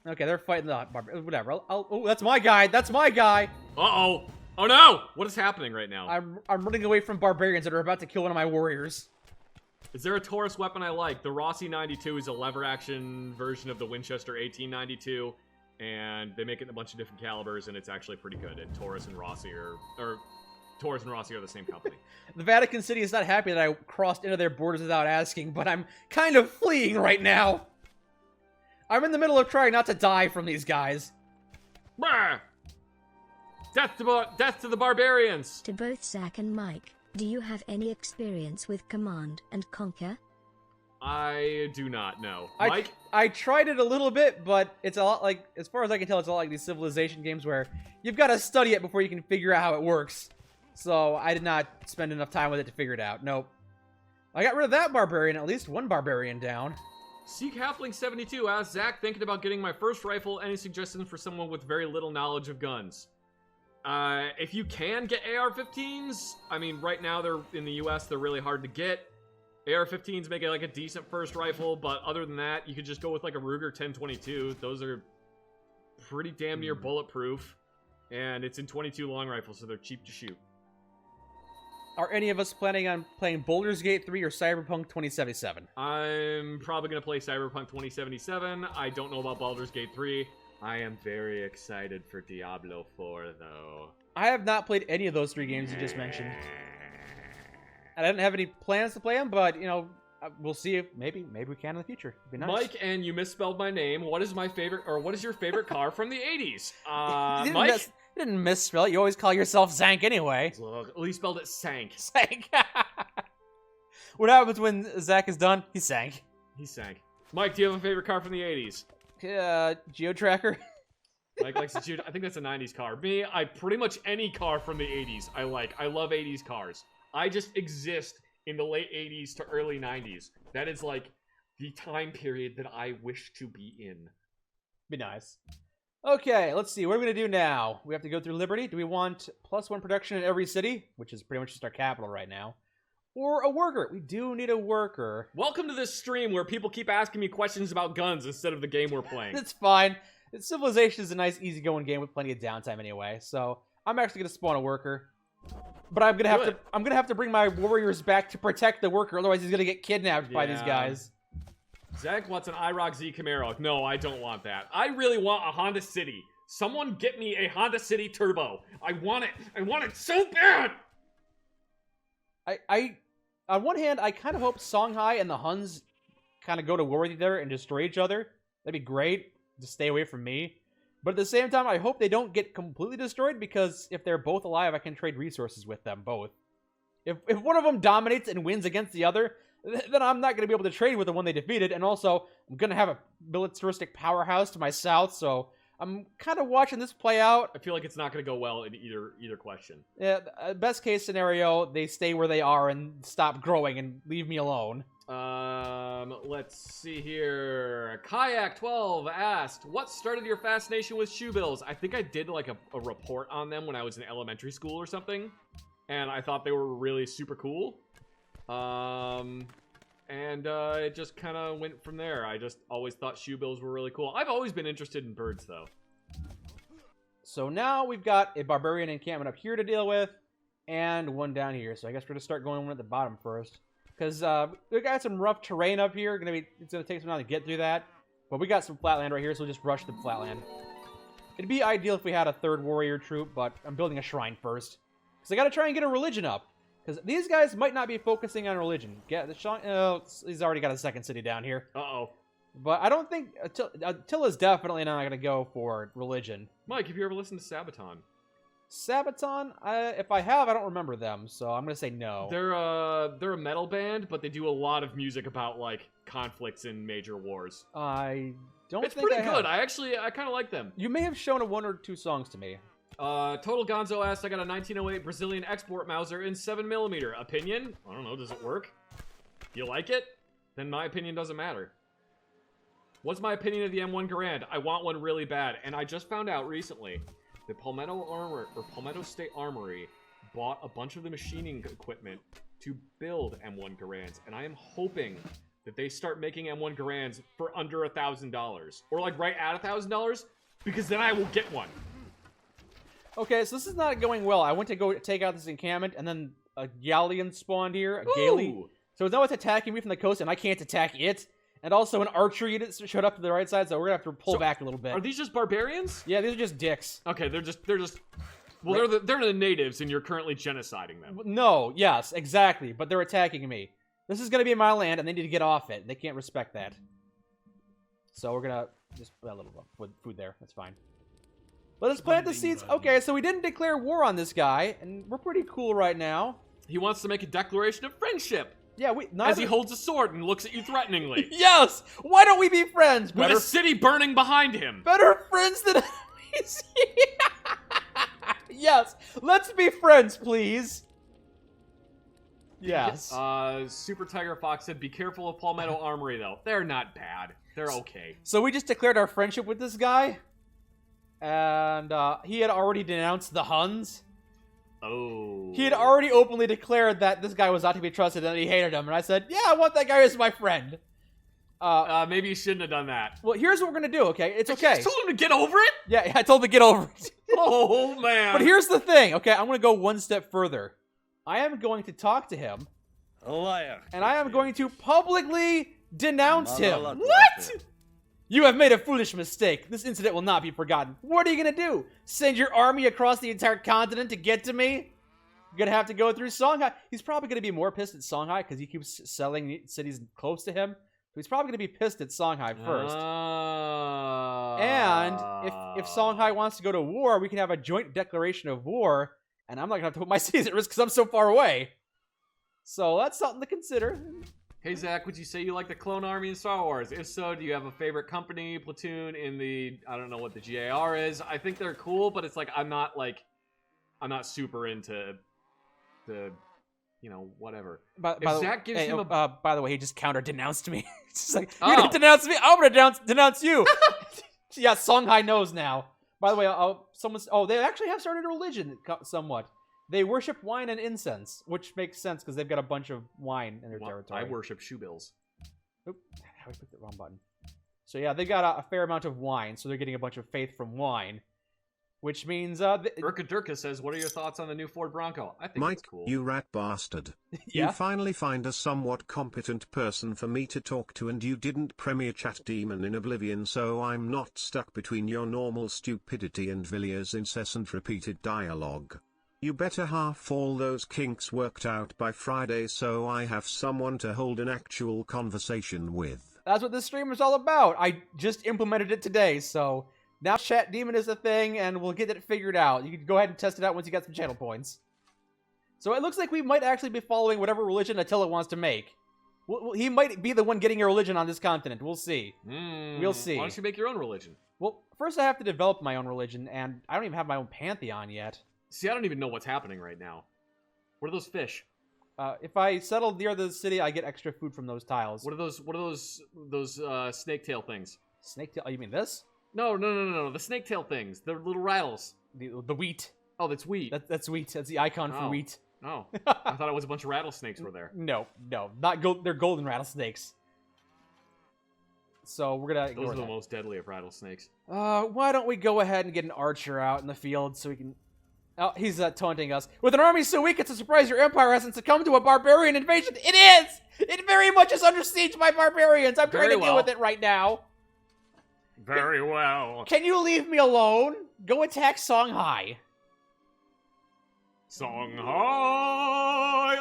Okay, they're fighting the whatever. Oh, that's my guy. That's my guy. Uh-oh. Oh, no! What is happening right now? I'm running away from barbarians that are about to kill one of my warriors. Is there a Taurus weapon I like? The Rossi 92 is a lever-action version of the Winchester 1892, and they make it in a bunch of different calibers, and it's actually pretty good. And Taurus and Rossi are the same company. The Vatican City is not happy that I crossed into their borders without asking, but I'm kind of fleeing right now. I'm in the middle of trying not to die from these guys. Brr! Death to the barbarians! To both Zach and Mike, do you have any experience with Command and Conquer? I do not know. I Mike? I tried it a little bit, but it's a lot like, as far as I can tell, it's a lot like these civilization games where you've got to study it before you can figure out how it works. So I did not spend enough time with it to figure it out. Nope. I got rid of that barbarian, at least one barbarian down. Seek Halfling 72 asks, Zach, thinking about getting my first rifle. Any suggestions for someone with very little knowledge of guns? If you can get AR-15s, I mean, right now they're in the US, they're really hard to get. AR-15s make it like a decent first rifle, but other than that, you could just go with like a Ruger 1022. Those are pretty damn near bulletproof, and it's in 22 long rifles, so they're cheap to shoot. Are any of us planning on playing Baldur's Gate 3 or Cyberpunk 2077? I'm probably going to play Cyberpunk 2077. I don't know about Baldur's Gate 3. I am very excited for Diablo 4, though. I have not played any of those three games you just mentioned. And I didn't have any plans to play them, but, you know, we'll see if maybe we can in the future. It'd be nice. Mike, and you misspelled my name. What is your favorite car from the 80s? You Mike? didn't misspell it. You always call yourself Zank anyway. Look, at least spelled it Sank. Sank. What happens when Zach is done? He sank. He sank. Mike, do you have a favorite car from the 80s? Geo-tracker. Mike likes the I think that's a 90s car. Me, pretty much any car from the 80s I like. I love 80s cars. I just exist in the late 80s to early 90s. That is like the time period that I wish to be in. Be nice. Okay, let's see. What are we going to do now? We have to go through Liberty. Do we want +1 production in every city? Which is pretty much just our capital right now. Or a worker. We do need a worker. Welcome to this stream where people keep asking me questions about guns instead of the game we're playing. It's fine. Civilization is a nice, easygoing game with plenty of downtime anyway. So I'm actually going to spawn a worker. But I'm gonna have to bring my warriors back to protect the worker, otherwise he's gonna get kidnapped by these guys. Zach wants an IROC Z Camaro. No, I don't want that. I really want a Honda City. Someone get me a Honda City Turbo. I want it. I want it so bad. I on one hand, I kind of hope Songhai and the Huns kind of go to war with each other and destroy each other. That'd be great. Just stay away from me. But at the same time, I hope they don't get completely destroyed, because if they're both alive, I can trade resources with them both. If one of them dominates and wins against the other, then I'm not going to be able to trade with the one they defeated, and also, I'm going to have a militaristic powerhouse to my south, so I'm kind of watching this play out. I feel like it's not going to go well in either question. Yeah, best case scenario, they stay where they are and stop growing and leave me alone. Let's see here. Kayak12 asked, what started your fascination with shoe bills? I think I did like a report on them when I was in elementary school or something, and I thought they were really super cool. It just kind of went from there. I just always thought shoe bills were really cool. I've always been interested in birds, though. So now we've got a barbarian encampment up here to deal with, and one down here. So I guess we're gonna start going one at the bottom first, because we got some rough terrain up here. It's gonna take some time to get through that, but we got some flatland right here, so we'll just rush the flatland. It'd be ideal if we had a third warrior troop, but I'm building a shrine first, because I gotta try and get a religion up. Because these guys might not be focusing on religion. He's already got a second city down here. Uh-oh. But I don't think... Attila's definitely not going to go for religion. Mike, have you ever listened to Sabaton? Sabaton? If I have, I don't remember them. So I'm going to say no. They're a metal band, but they do a lot of music about, like, conflicts in major wars. I don't it's think pretty I good. have. I kind of like them. You may have shown one or two songs to me. Total Gonzo asked, I got a 1908 Brazilian export Mauser in 7mm. Opinion? I don't know, does it work? You like it? Then my opinion doesn't matter. What's my opinion of the M1 Garand? I want one really bad, and I just found out recently that Palmetto State Armory bought a bunch of the machining equipment to build M1 Garands, and I am hoping that they start making M1 Garands for under $1,000, or like right at $1,000, because then I will get one. Okay, so this is not going well. I went to go take out this encampment, and then a galleon spawned here, a galley. So now it's attacking me from the coast, and I can't attack it. And also an archer unit showed up to the right side, so we're gonna have to pull back a little bit. Are these just barbarians? Yeah, these are just dicks. Okay, they're just. Well, they're the natives, and you're currently genociding them. No, yes, exactly. But they're attacking me. This is gonna be my land, and they need to get off it. They can't respect that. So we're gonna just put a little food there. That's fine. Let us plant the seeds. Okay, so we didn't declare war on this guy, and we're pretty cool right now. He wants to make a declaration of friendship. Yeah, as he holds a sword and looks at you threateningly. Yes! Why don't we be friends? With a city burning behind him. Better friends than enemies. Yes, let's be friends, please. Yes. Super Tiger Fox said, be careful of Palmetto Armory, though. They're not bad. They're okay. So we just declared our friendship with this guy. And he had already denounced the Huns. Oh. He had already openly declared that this guy was not to be trusted and that he hated him. And I said, yeah, I want that guy as my friend. Maybe you shouldn't have done that. Well, here's what we're going to do, okay? It's okay. You told him to get over it? Yeah, I told him to get over it. Oh, man. But here's the thing, okay? I'm going to go one step further. I am going to talk to him. A liar. And I am going to publicly denounce him. What? You have made a foolish mistake. This incident will not be forgotten. What are you going to do? Send your army across the entire continent to get to me? You're going to have to go through Songhai. He's probably going to be more pissed at Songhai because he keeps selling cities close to him. So he's probably going to be pissed at Songhai first. And if Songhai wants to go to war, we can have a joint declaration of war. And I'm not going to have to put my cities at risk because I'm so far away. So that's something to consider. Hey, Zach, would you say you like the clone army in Star Wars? If so, do you have a favorite company, platoon in the, I don't know what the GAR is. I think they're cool, but it's like, I'm not super into the, whatever. By the way, he just counter-denounced me. It's just like, you're going to denounce me? I'm going to denounce you. Yeah, Songhai knows now. By the way, they actually have started a religion somewhat. They worship wine and incense, which makes sense because they've got a bunch of wine in their territory. I worship shoe bills. Oop, I clicked the wrong button. So yeah, they've got a fair amount of wine, so they're getting a bunch of faith from wine. Which means, Urka Durka says, what are your thoughts on the new Ford Bronco? I think Mike, it's cool. you rat bastard. Yeah? You finally find a somewhat competent person for me to talk to and you didn't Premier Chat Demon in Oblivion, so I'm not stuck between your normal stupidity and Villiers' incessant repeated dialogue. You better have all those kinks worked out by Friday so I have someone to hold an actual conversation with. That's what this stream is all about. I just implemented it today, so now Chat Demon is a thing, and we'll get it figured out. You can go ahead and test it out once you get some channel points. So it looks like we might actually be following whatever religion Attila wants to make. Well, he might be the one getting a religion on this continent. We'll see. We'll see. Why don't you make your own religion? Well, first I have to develop my own religion, and I don't even have my own pantheon yet. See, I don't even know what's happening right now. What are those fish? If I settle near the city, I get extra food from those tiles. What are those snake tail things? Snake tail? Oh, you mean this? No. The snake tail things. They're little rattles. The wheat. Oh, that's wheat. That's wheat. That's the icon for wheat. Oh, I thought it was a bunch of rattlesnakes were there. No, not gold. They're golden rattlesnakes. So we're gonna. Those are the most deadly of rattlesnakes. Why don't we go ahead and get an archer out in the field so we can? Oh, he's taunting us. With an army so weak, it's a surprise your empire hasn't succumbed to a barbarian invasion. It is. It very much is under siege by barbarians. I'm trying to deal with it right now. Very well. Can you leave me alone? Go attack Songhai. Songhai.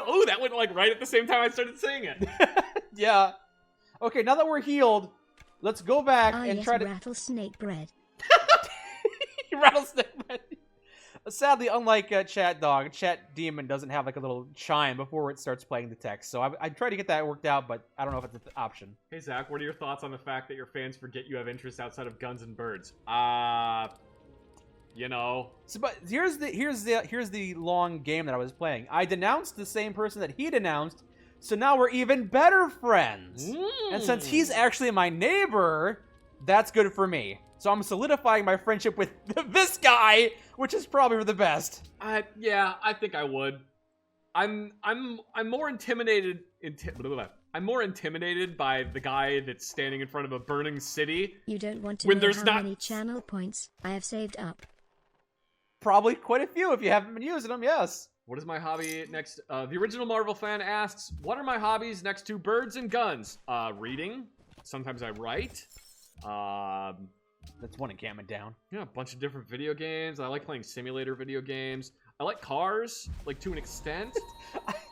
Oh, that went like right at the same time I started saying it. Yeah. Okay, now that we're healed, let's go back and try to rattlesnake bread. rattlesnake bread. Sadly, unlike Chat Dog, Chat Demon doesn't have like a little chime before it starts playing the text. So I tried to get that worked out, but I don't know if it's an option. Hey Zach, what are your thoughts on the fact that your fans forget you have interests outside of guns and birds? You know. So, but here's the long game that I was playing. I denounced the same person that he denounced, so now we're even better friends. And since he's actually my neighbor, that's good for me. So I'm solidifying my friendship with this guy, which is probably for the best. Yeah, I think I would. I'm more intimidated. I'm more intimidated by the guy that's standing in front of a burning city. You don't want to when know there's how not many channel points I have saved up. Probably quite a few if you haven't been using them, yes. What is my hobby next? The original Marvel fan asks, what are my hobbies next to birds and guns? Reading. Sometimes I write. That's one encampment down. Yeah, a bunch of different video games. I like playing simulator video games. I like cars, like to an extent.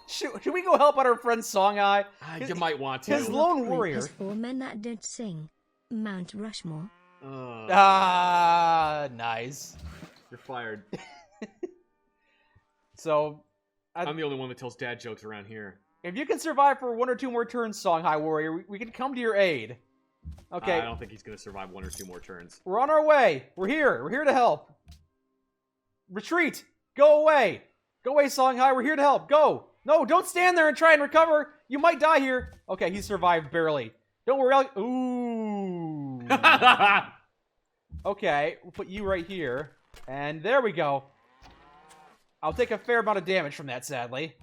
Should we go help out our friend Songhai? You might want to. His lone warrior. Has 4 men that don't sing. Mount Rushmore. Nice. You're fired. So, I'm the only one that tells dad jokes around here. If you can survive for 1 or 2 more turns, Songhai warrior, we can come to your aid. Okay. I don't think he's gonna survive 1 or 2 more turns. We're on our way. We're here. We're here to help. Retreat. Go away. Go away, Songhai. We're here to help. Go. No, don't stand there and try and recover. You might die here. Okay, he survived barely. Don't worry. Ooh. Okay, we'll put you right here. And there we go. I'll take a fair amount of damage from that, sadly.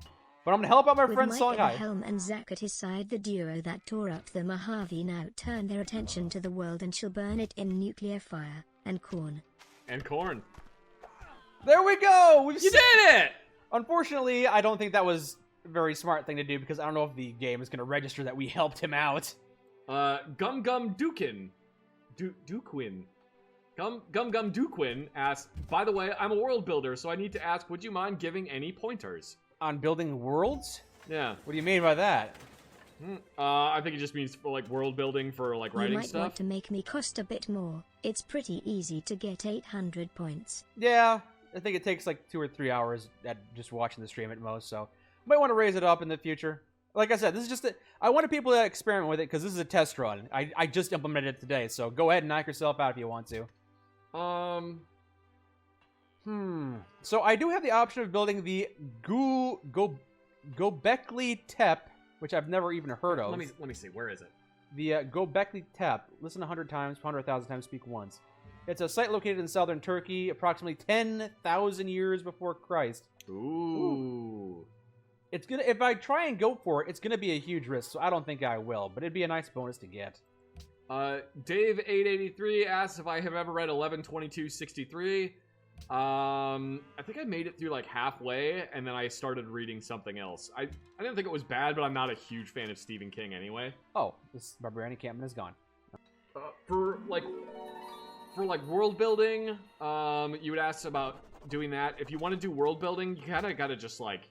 But I'm going to help out my friend With Mike Songhai. at the helm and Zack at his side, the duo that tore up the Mojave now turn their attention to the world and shall burn it in nuclear fire and corn. And corn. There we go! You did it! Unfortunately, I don't think that was a very smart thing to do because I don't know if the game is going to register that we helped him out. Gum Gum Dukin. Duquin. Gum Duquin asks, by the way, I'm a world builder, so I need to ask, would you mind giving any pointers? On building worlds? Yeah. What do you mean by that? I think it just means for, like, world building for, like, writing You might stuff. want to make me cost a bit more. It's pretty easy to get 800 points. Yeah, I think it takes like 2 or 3 hours at just watching the stream at most, so might want to raise it up in the future. Like I said, this is just I wanted people to experiment with it because this is a test run. I just implemented it today, so go ahead and knock yourself out if you want to. So I do have the option of building the Gobekli Tepe, which I've never even heard of. Let me see. Where is it? The Gobekli Tepe. Listen 100 times, 100,000 times, speak once. It's a site located in southern Turkey, approximately 10,000 years before Christ. Ooh. It's gonna. If I try and go for it, it's gonna be a huge risk. So I don't think I will. But it'd be a nice bonus to get. Dave883 asks if I have ever read 11/22/63. I think I made it through like halfway, and then I started reading something else. I didn't think it was bad, but I'm not a huge fan of Stephen King anyway. Oh, this barbarian encampment is gone. For world building, you would ask about doing that. If you want to do world building, you kind of gotta just like.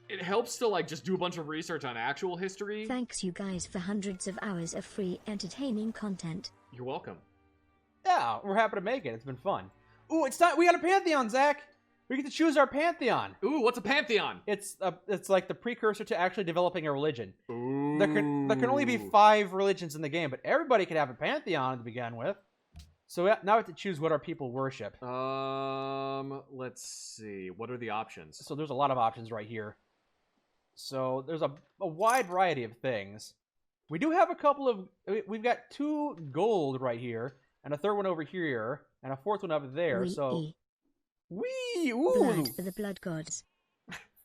It helps to like just do a bunch of research on actual history. Thanks you guys for hundreds of hours of free entertaining content. You're welcome. Yeah, we're happy to make it. It's been fun. Ooh, it's time. We got a Pantheon, Zach. We get to choose our pantheon. Ooh, what's a pantheon? It's like the precursor to actually developing a religion. Ooh. There can only be 5 religions in the game, but everybody can have a pantheon to begin with. So now we have to choose what our people worship. Let's see. What are the options? So there's a lot of options right here. So there's a wide variety of things. We do have a couple of... We've got 2 gold right here, and a 3rd one over here, and a 4th one over there, so... Wee! Ooh! Blood for the blood gods.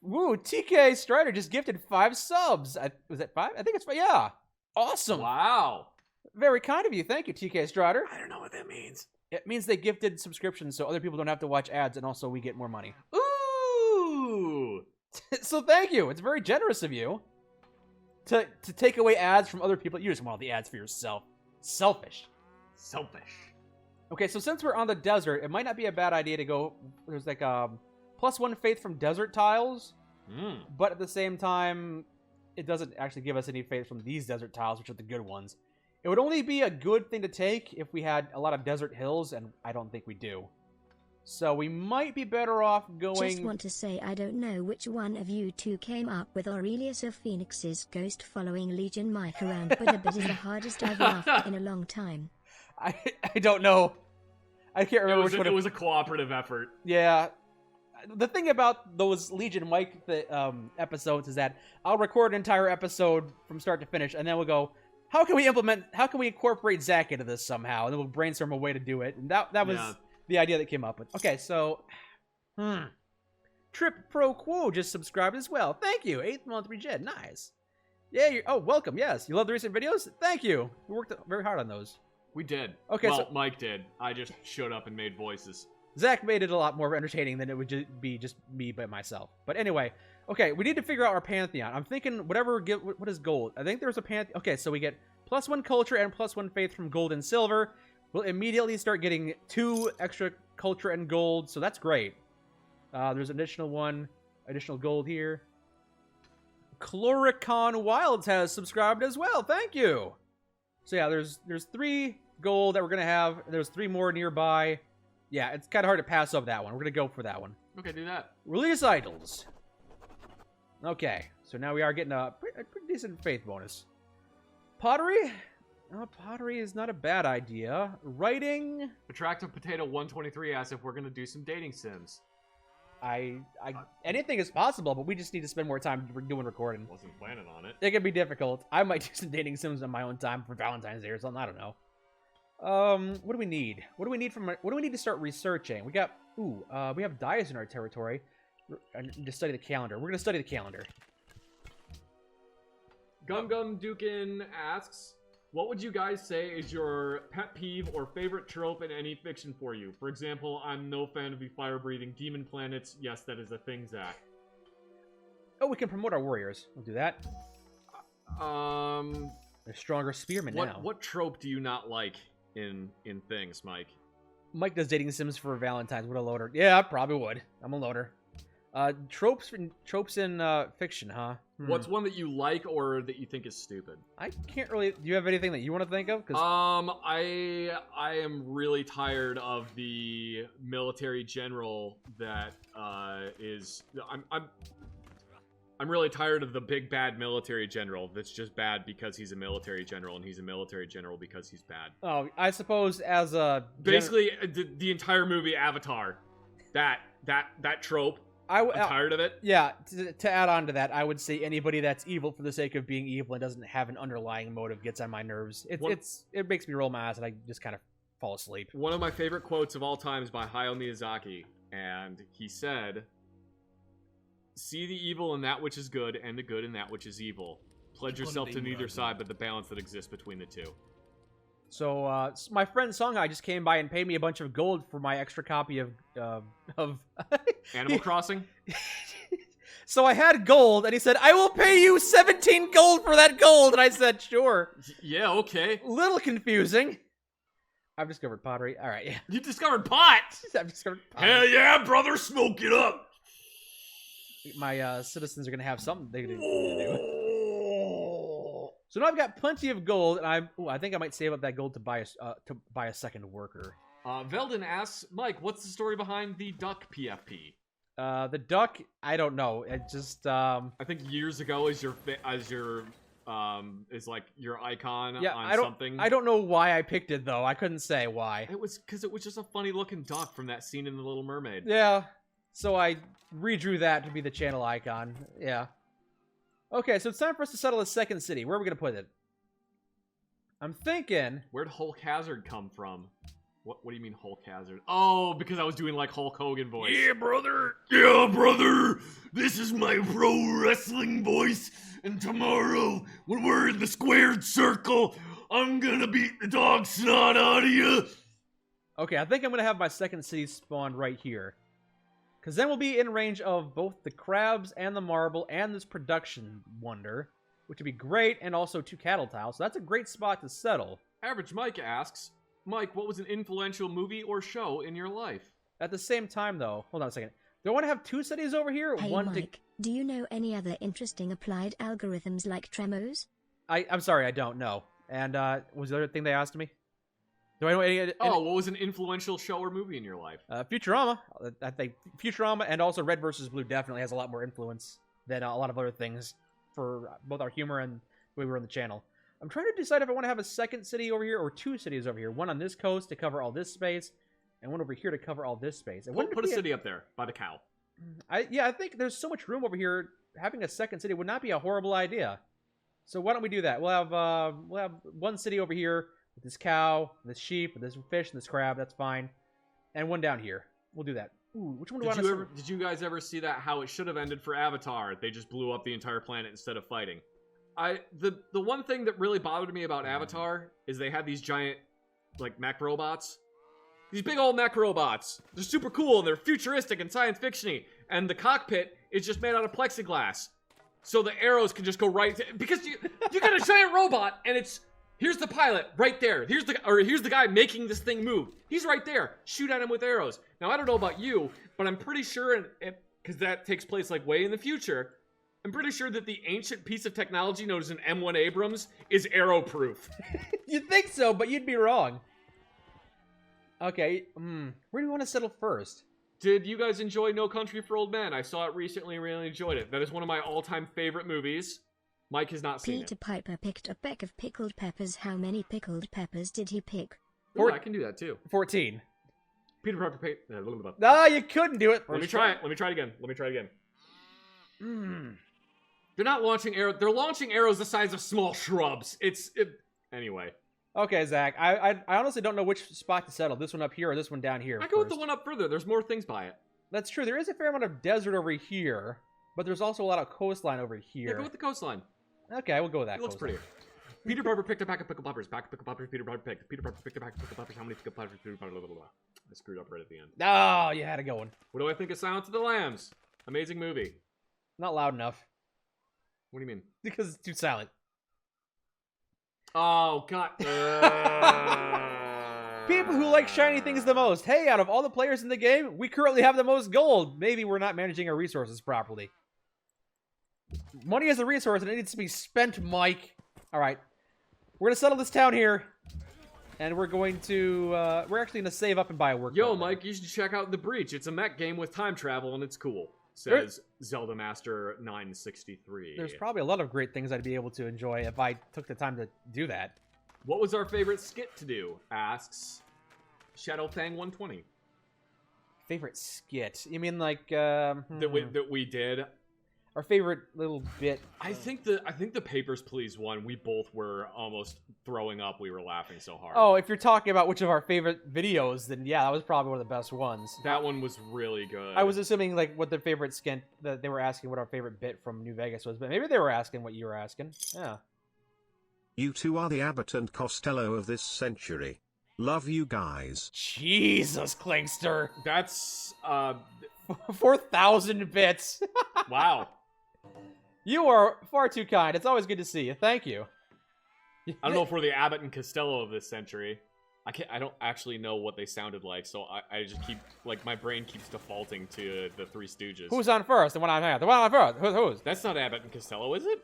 Woo! TK Strider just gifted 5 subs. Was it 5? I think it's 5. Yeah! Awesome! Wow! Very kind of you. Thank you, TK Strider. I don't know what that means. It means they gifted subscriptions so other people don't have to watch ads, and also we get more money. Ooh! So thank you. It's very generous of you to take away ads from other people. You just want all the ads for yourself. Selfish. Selfish. Okay, so since we're on the desert, it might not be a bad idea to go... There's like +1 faith from desert tiles, but at the same time, it doesn't actually give us any faith from these desert tiles, which are the good ones. It would only be a good thing to take if we had a lot of desert hills, and I don't think we do. So we might be better off going... Just want to say I don't know which one of you 2 came up with Aurelius of Phoenix's ghost following Legion Mike around, but a bit is the hardest I've laughed in a long time. I don't know. I can't remember which one. It was a cooperative effort. Yeah. The thing about those Legion Mike episodes is that I'll record an entire episode from start to finish, and then we'll go, how can we incorporate Zach into this somehow? And then we'll brainstorm a way to do it. And that was the idea that came up with. Okay, so... Trip Pro Quo just subscribed as well. Thank you. 8th month regen. Nice. Yeah, oh, welcome. Yes. You love the recent videos? Thank you. We worked very hard on those. We did. Okay, well, so... Mike did. I just showed up and made voices. Zach made it a lot more entertaining than it would be just me by myself. But anyway, okay, we need to figure out our pantheon. I'm thinking what is gold? I think there's a pantheon. Okay, so we get +1 culture and +1 faith from gold and silver. We'll immediately start getting 2 extra culture and gold, so that's great. There's an additional gold here. Chloricon Wilds has subscribed as well. Thank you. So yeah, there's 3 gold that we're gonna have. There's 3 more nearby. Yeah, it's kind of hard to pass up that one. We're gonna go for that one. Okay, do that. Release idols. Okay, so now we are getting a pretty decent faith bonus. Pottery? Pottery is not a bad idea. Writing? Attractive Potato 123 asks if we're gonna do some dating sims. Anything is possible, but we just need to spend more time doing recording. Wasn't planning on it. It can be difficult. I might do some dating sims on my own time for Valentine's Day or something. I don't know. What do we need? What do we need to start researching? We got we have dyes in our territory. To study the calendar. We're gonna study the calendar. Gum Dukin asks, what would you guys say is your pet peeve or favorite trope in any fiction for you? For example, I'm no fan of the fire-breathing demon planets. Yes, that is a thing, Zach. Oh, we can promote our warriors. We'll do that. They're stronger spearmen now. What trope do you not like in things, Mike? Mike does dating sims for Valentine's. What a loader. Yeah, I probably would. I'm a loader. Tropes in fiction, huh? What's one that you like or that you think is stupid? I can't really... Do you have anything that you want to think of? I am really tired of the military general that is... I'm really tired of the big bad military general that's just bad because he's a military general, and he's a military general because he's bad. Oh, I suppose as a... Basically, the entire movie Avatar. That trope. I'm tired of it. Yeah, to add on to that, I would say anybody that's evil for the sake of being evil and doesn't have an underlying motive gets on my nerves. It makes me roll my eyes and I just kind of fall asleep. One of my favorite quotes of all time is by Hayao Miyazaki, and he said, "See the evil in that which is good, and the good in that which is evil. Pledge yourself to neither side, but the balance that exists between the two." So, my friend Songhai just came by and paid me a bunch of gold for my extra copy of Animal Crossing? So I had gold, and he said, "I will pay you 17 gold for that gold," and I said, "Sure." Yeah, okay. Little confusing. I've discovered pottery. All right, yeah. You discovered pot? I've discovered pottery. Hell yeah, brother, smoke it up. My citizens are going to have something they're going to do. So now I've got plenty of gold, and I think I might save up that gold to buy a second worker. Veldon asks, Mike, what's the story behind the duck PFP? The duck, I don't know. It just I think years ago is your is like your icon on something. I don't know why I picked it though. I couldn't say why. It was because it was just a funny looking duck from that scene in The Little Mermaid. Yeah. So I redrew that to be the channel icon. Yeah. Okay, so it's time for us to settle a second city. Where are we gonna put it? I'm thinking. Where'd Hulk Hazard come from? What do you mean Hulk Hazard? Oh, because I was doing like Hulk Hogan voice. Yeah, brother. Yeah, brother. This is my pro wrestling voice. And tomorrow, when we're in the squared circle, I'm gonna beat the dog snot out of you. Okay, I think I'm gonna have my second city spawned right here. Because then we'll be in range of both the crabs and the marble and this production wonder, which would be great, and also 2 cattle tiles. So that's a great spot to settle. Average Mike asks, Mike, what was an influential movie or show in your life? At the same time, though, hold on a second. Do I want to have 2 cities over here? Hey One Mike, do you know any other interesting applied algorithms like Tremos? I'm sorry, I don't know. And what was the other thing they asked me? Do I know any? What was an influential show or movie in your life? Futurama. I think Futurama and also Red vs. Blue definitely has a lot more influence than a lot of other things for both our humor and the way we run the channel. I'm trying to decide if I want to have a second city over here or 2 cities over here. One on this coast to cover all this space, and one over here to cover all this space. Put a city up there by the cow. I think there's so much room over here. Having a second city would not be a horrible idea. So why don't we do that? We'll have one city over here with this cow, this sheep, this fish, and this crab. That's fine, and one down here. We'll do that. Ooh, which one do I want to? Did you guys ever see that? How it should have ended for Avatar? They just blew up the entire planet instead of fighting. The one thing that really bothered me about Avatar is they had these giant, like, mech robots. These big old mech robots. They're super cool, and they're futuristic and science fiction-y. And the cockpit is just made out of plexiglass. So the arrows can just go right... because you got a giant robot, and it's... Here's the pilot, right there. Here's the guy making this thing move. He's right there. Shoot at him with arrows. Now, I don't know about you, but I'm pretty sure, because that takes place, like, way in the future... I'm pretty sure that the ancient piece of technology known as an M1 Abrams is arrow-proof. You'd think so, but you'd be wrong. Okay, where do we want to settle first? Did you guys enjoy No Country for Old Men? I saw it recently and really enjoyed it. That is one of my all-time favorite movies. Mike has not seen Peter it. Piper picked a peck of pickled peppers. How many pickled peppers did he pick? Ooh, I can do that too. 14. Peter Piper picked... No, you couldn't do it. Let me try it. Let me try it again. They're not launching arrows. They're launching arrows the size of small shrubs. Anyway. Okay, Zach. I honestly don't know which spot to settle. This one up here or this one down here. I go with the one up further. There's more things by it. That's true. There is a fair amount of desert over here, but there's also a lot of coastline over here. Yeah, go with the coastline. Okay, we'll go with that. It looks prettier. Peter Piper picked a pack of pickled peppers. Pack of pickled peppers. Peter Piper picked. Peter Piper picked a pack of pickled peppers. How many pickled peppers? Peter Piper. Blah, blah, blah. I screwed up right at the end. Oh, you had it going. What do I think of Silence of the Lambs? Amazing movie. Not loud enough. What do you mean? Because it's too silent. Oh, God. People who like shiny things the most. Hey, out of all the players in the game, we currently have the most gold. Maybe we're not managing our resources properly. Money is a resource and it needs to be spent, Mike. All right. We're going to settle this town here. And we're going to, we're actually going to save up and buy a work. Yo, Mike, you should check out The Breach. It's a mech game with time travel and it's cool. Says Zelda Master 963. There's probably a lot of great things I'd be able to enjoy if I took the time to do that. What was our favorite skit to do? Asks Shadowfang120. Favorite skit? You mean like that we did? Our favorite little bit. I think the Papers, Please one. We both were almost throwing up. We were laughing so hard. Oh, if you're talking about which of our favorite videos, then yeah, that was probably one of the best ones. That one was really good. I was assuming like what their favorite skit, that they were asking what our favorite bit from New Vegas was, but maybe they were asking what you were asking. Yeah. You two are the Abbott and Costello of this century. Love you guys. Jesus, Klingster. That's 4,000 bits. Wow. You are far too kind. It's always good to see you. Thank you. I don't know if we're the Abbott and Costello of this century. I don't actually know what they sounded like, so I just keep, like, my brain keeps defaulting to the Three Stooges. Who's on first? The one on first. The one on first. Who's? That's not Abbott and Costello, is it?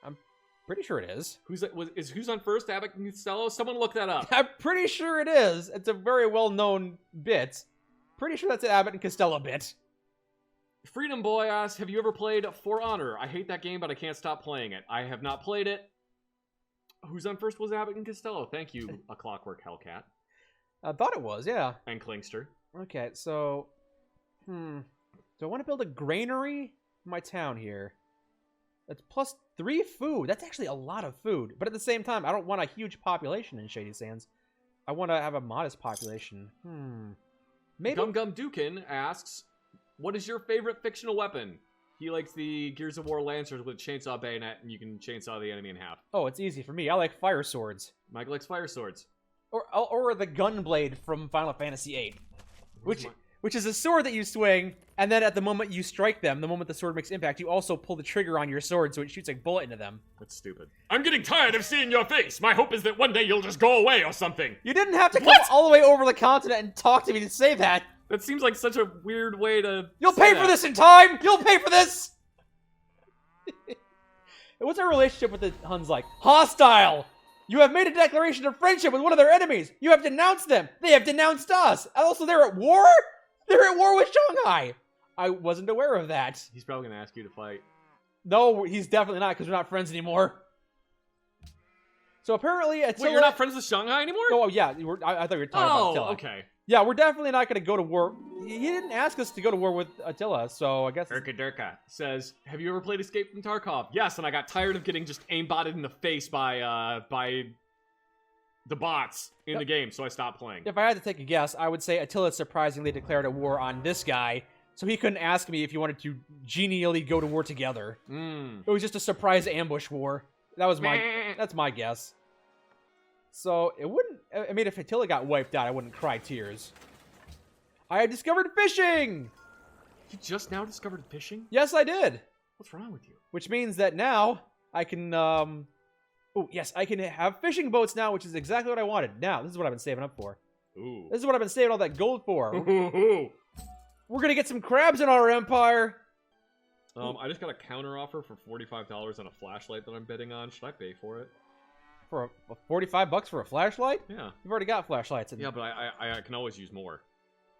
I'm pretty sure it is. Who's on first? Abbott and Costello? Someone look that up. I'm pretty sure it is. It's a very well-known bit. Pretty sure that's an Abbott and Costello bit. Freedom Boy asks, have you ever played For Honor? I hate that game, but I can't stop playing it. I have not played it. Who's on first was Abbott and Costello. Thank you, A Clockwork Hellcat. I thought it was, yeah. And Klingster. Okay, so... Do I want to build a granary in my town here? That's plus 3 food. That's actually a lot of food. But at the same time, I don't want a huge population in Shady Sands. I want to have a modest population. Maybe... Gum Gum Dukin asks, what is your favorite fictional weapon? He likes the Gears of War Lancers with chainsaw bayonet, and you can chainsaw the enemy in half. Oh, it's easy for me. I like fire swords. Mike likes fire swords. Or the Gunblade from Final Fantasy VIII. Which is a sword that you swing, and then at the moment you strike them, the moment the sword makes impact, you also pull the trigger on your sword so it shoots a bullet into them. That's stupid. I'm getting tired of seeing your face. My hope is that one day you'll just go away or something. You didn't have to come all the way over the continent and talk to me to say that. That seems like such a weird way to You'll pay for this in time! You'll pay for this! What's our relationship with the Huns like? Hostile! You have made a declaration of friendship with one of their enemies. You have denounced them. They have denounced us. And also, they're at war? They're at war with Shanghai. I wasn't aware of that. He's probably going to ask you to fight. No, he's definitely not, because we're not friends anymore. So apparently, Attila... Wait, you're not friends with Shanghai anymore? Oh, yeah. I thought you were talking about Attila. Oh, okay. Yeah, we're definitely not going to go to war. He didn't ask us to go to war with Attila, so I guess... Durka Durka says, have you ever played Escape from Tarkov? Yes, and I got tired of getting just aimbotted in the face by the bots in the game, so I stopped playing. If I had to take a guess, I would say Attila surprisingly declared a war on this guy, so he couldn't ask me if he wanted to genially go to war together. It was just a surprise ambush war. That's my guess. So, it wouldn't... I mean, if Attila got wiped out, I wouldn't cry tears. I have discovered fishing! You just now discovered fishing? Yes, I did! What's wrong with you? Which means that now, I can, Oh, yes, I can have fishing boats now, which is exactly what I wanted. Now, this is what I've been saving up for. Ooh. This is what I've been saving all that gold for. Ooh. We're gonna get some crabs in our empire! I just got a counter offer for $45 on a flashlight that I'm bidding on. Should I pay for it? For a 45 bucks for a flashlight? Yeah. You've already got flashlights. Yeah, but I can always use more.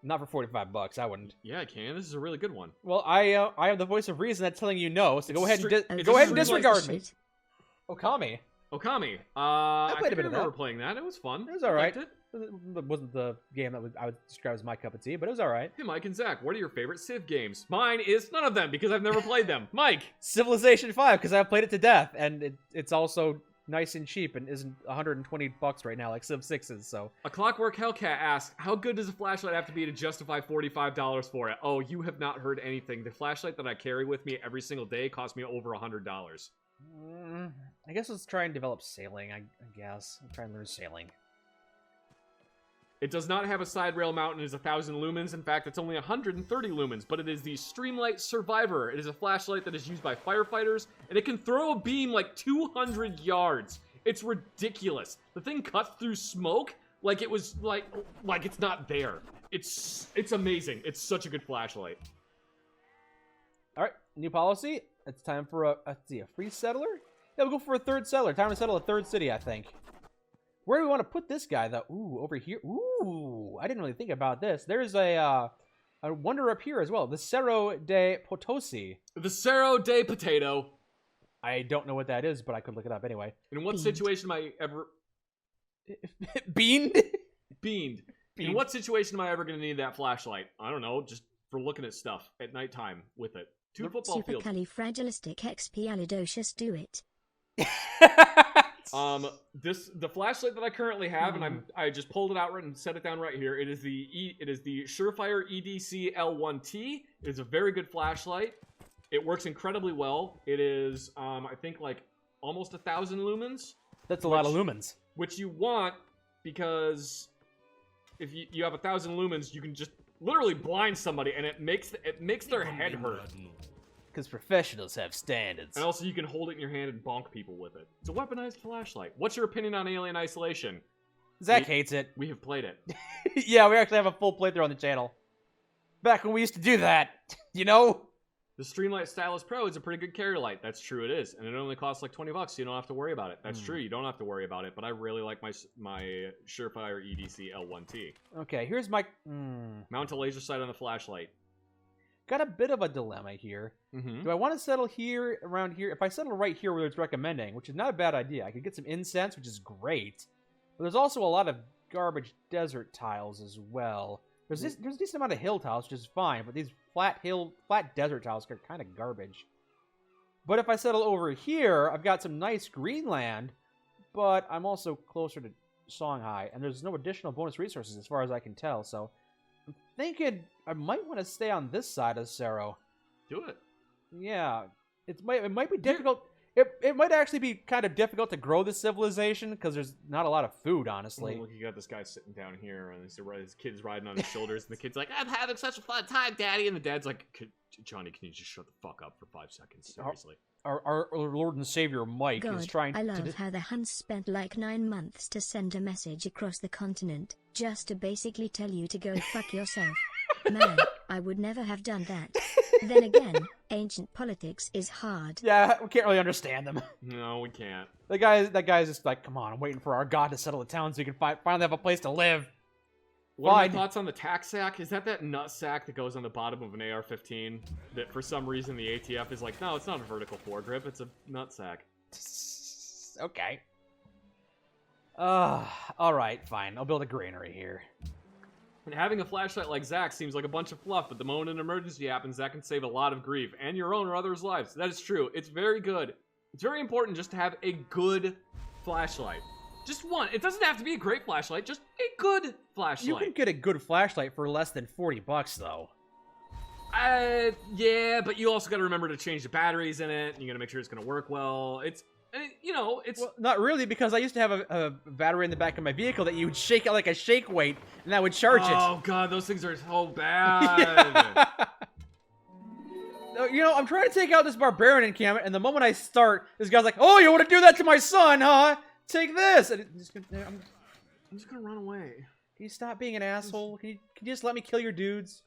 Not for 45 bucks, I wouldn't. Yeah, I can. This is a really good one. Well, I have the voice of reason that's telling you no, so go ahead and disregard me. Okami. Okami. I played a bit of remember that. playing that. It was fun. It was alright. Liked It wasn't the game that I would describe as my cup of tea, but it was alright. Hey, Mike and Zach, what are your favorite Civ games? Mine is none of them because I've never played them. Mike! Civilization 5, because I've played it to death, and it's also nice and cheap and isn't 120 bucks right now like Civ 6 is, so. A Clockwork Hellcat asks, how good does a flashlight have to be to justify $45 for it? Oh, you have not heard anything. The flashlight that I carry with me every single day costs me over $100. I guess let's try and develop sailing, I guess. I'll try and learn sailing. It does not have a side rail mount and is 1,000 lumens. In fact, it's only 130 lumens, but it is the Streamlight Survivor. It is a flashlight that is used by firefighters, and it can throw a beam like 200 yards. It's ridiculous. The thing cuts through smoke like it was like it's not there. It's amazing. It's such a good flashlight. All right, new policy. It's time for a free settler. Yeah, we'll go for a third settler. Time to settle a third city, I think. Where do we want to put this guy, though? Ooh, over here. Ooh, I didn't really think about this. There's a wonder up here as well. The Cerro de Potosi. The Cerro de Potato. I don't know what that is, but I could look it up anyway. In what situation am I ever... Beaned? Beaned. In what situation am I ever going to need that flashlight? I don't know, just for looking at stuff at nighttime with it. 2 football fields. Supercalifragilisticexpialidocious, do it. The flashlight that I currently have, and I just pulled it out and set it down right here. It is the Surefire EDC L1T. It is a very good flashlight. It works incredibly well. It is, I think, like almost 1,000 lumens. That's a lot of lumens. Which you want because if you have 1,000 lumens, you can just literally blind somebody, and it makes their head hurt. Because professionals have standards. And also, you can hold it in your hand and bonk people with it. It's a weaponized flashlight. What's your opinion on Alien Isolation? Zach hates it. We have played it. Yeah, we actually have a full playthrough on the channel. Back when we used to do that, you know? The Streamlight Stylus Pro is a pretty good carrier light. That's true, it is. And it only costs like 20 bucks, so you don't have to worry about it. That's true, you don't have to worry about it. But I really like my Surefire EDC L1T. Okay, here's my... Mount a laser sight on the flashlight. got a bit of a dilemma here. Mm-hmm. Do I want to settle here, around here? If I settle right here where it's recommending, which is not a bad idea, I could get some incense, which is great. But there's also a lot of garbage desert tiles as well. There's a decent amount of hill tiles, which is fine, but these flat desert tiles are kind of garbage. But if I settle over here, I've got some nice green land, but I'm also closer to Songhai, and there's no additional bonus resources as far as I can tell, so I'm thinking I might want to stay on this side of Sero. Do it. Yeah, it might be difficult. It might actually be kind of difficult to grow this civilization because there's not a lot of food, honestly. Look, you got this guy sitting down here, and his kid's riding on his shoulders, and the kid's like, "I'm having such a fun time, Daddy," and the dad's like, "Johnny, can you just shut the fuck up for 5 seconds? Seriously." Our Lord and Savior Mike is trying I love how the Huns spent like 9 months to send a message across the continent, just to basically tell you to go fuck yourself. Man, I would never have done that. Then again, ancient politics is hard. Yeah, we can't really understand them. No, we can't. That guy's just like, come on, I'm waiting for our god to settle the town so we can finally have a place to live. What are my thoughts on the tack sack? Is that nut sack that goes on the bottom of an AR-15 that for some reason the ATF is like, no, it's not a vertical foregrip, it's a nut sack. Okay. Alright, fine. I'll build a granary here. And having a flashlight like Zach seems like a bunch of fluff, but the moment an emergency happens, that can save a lot of grief, and your own or others' lives. That is true. It's very good. It's very important just to have a good flashlight. Just one. It doesn't have to be a great flashlight, just a good flashlight. You can get a good flashlight for less than $40, though. Yeah, but you also got to remember to change the batteries in it, and you got to make sure it's going to work well. It's... it's... Well, not really, because I used to have a battery in the back of my vehicle that you would shake it like a shake weight, and that would charge it. Oh, God, those things are so bad. I'm trying to take out this barbarian encampment, and the moment I start, this guy's like, oh, you want to do that to my son, huh? Take this! And I'm just going to run away. Can you stop being an asshole? Can you just let me kill your dudes?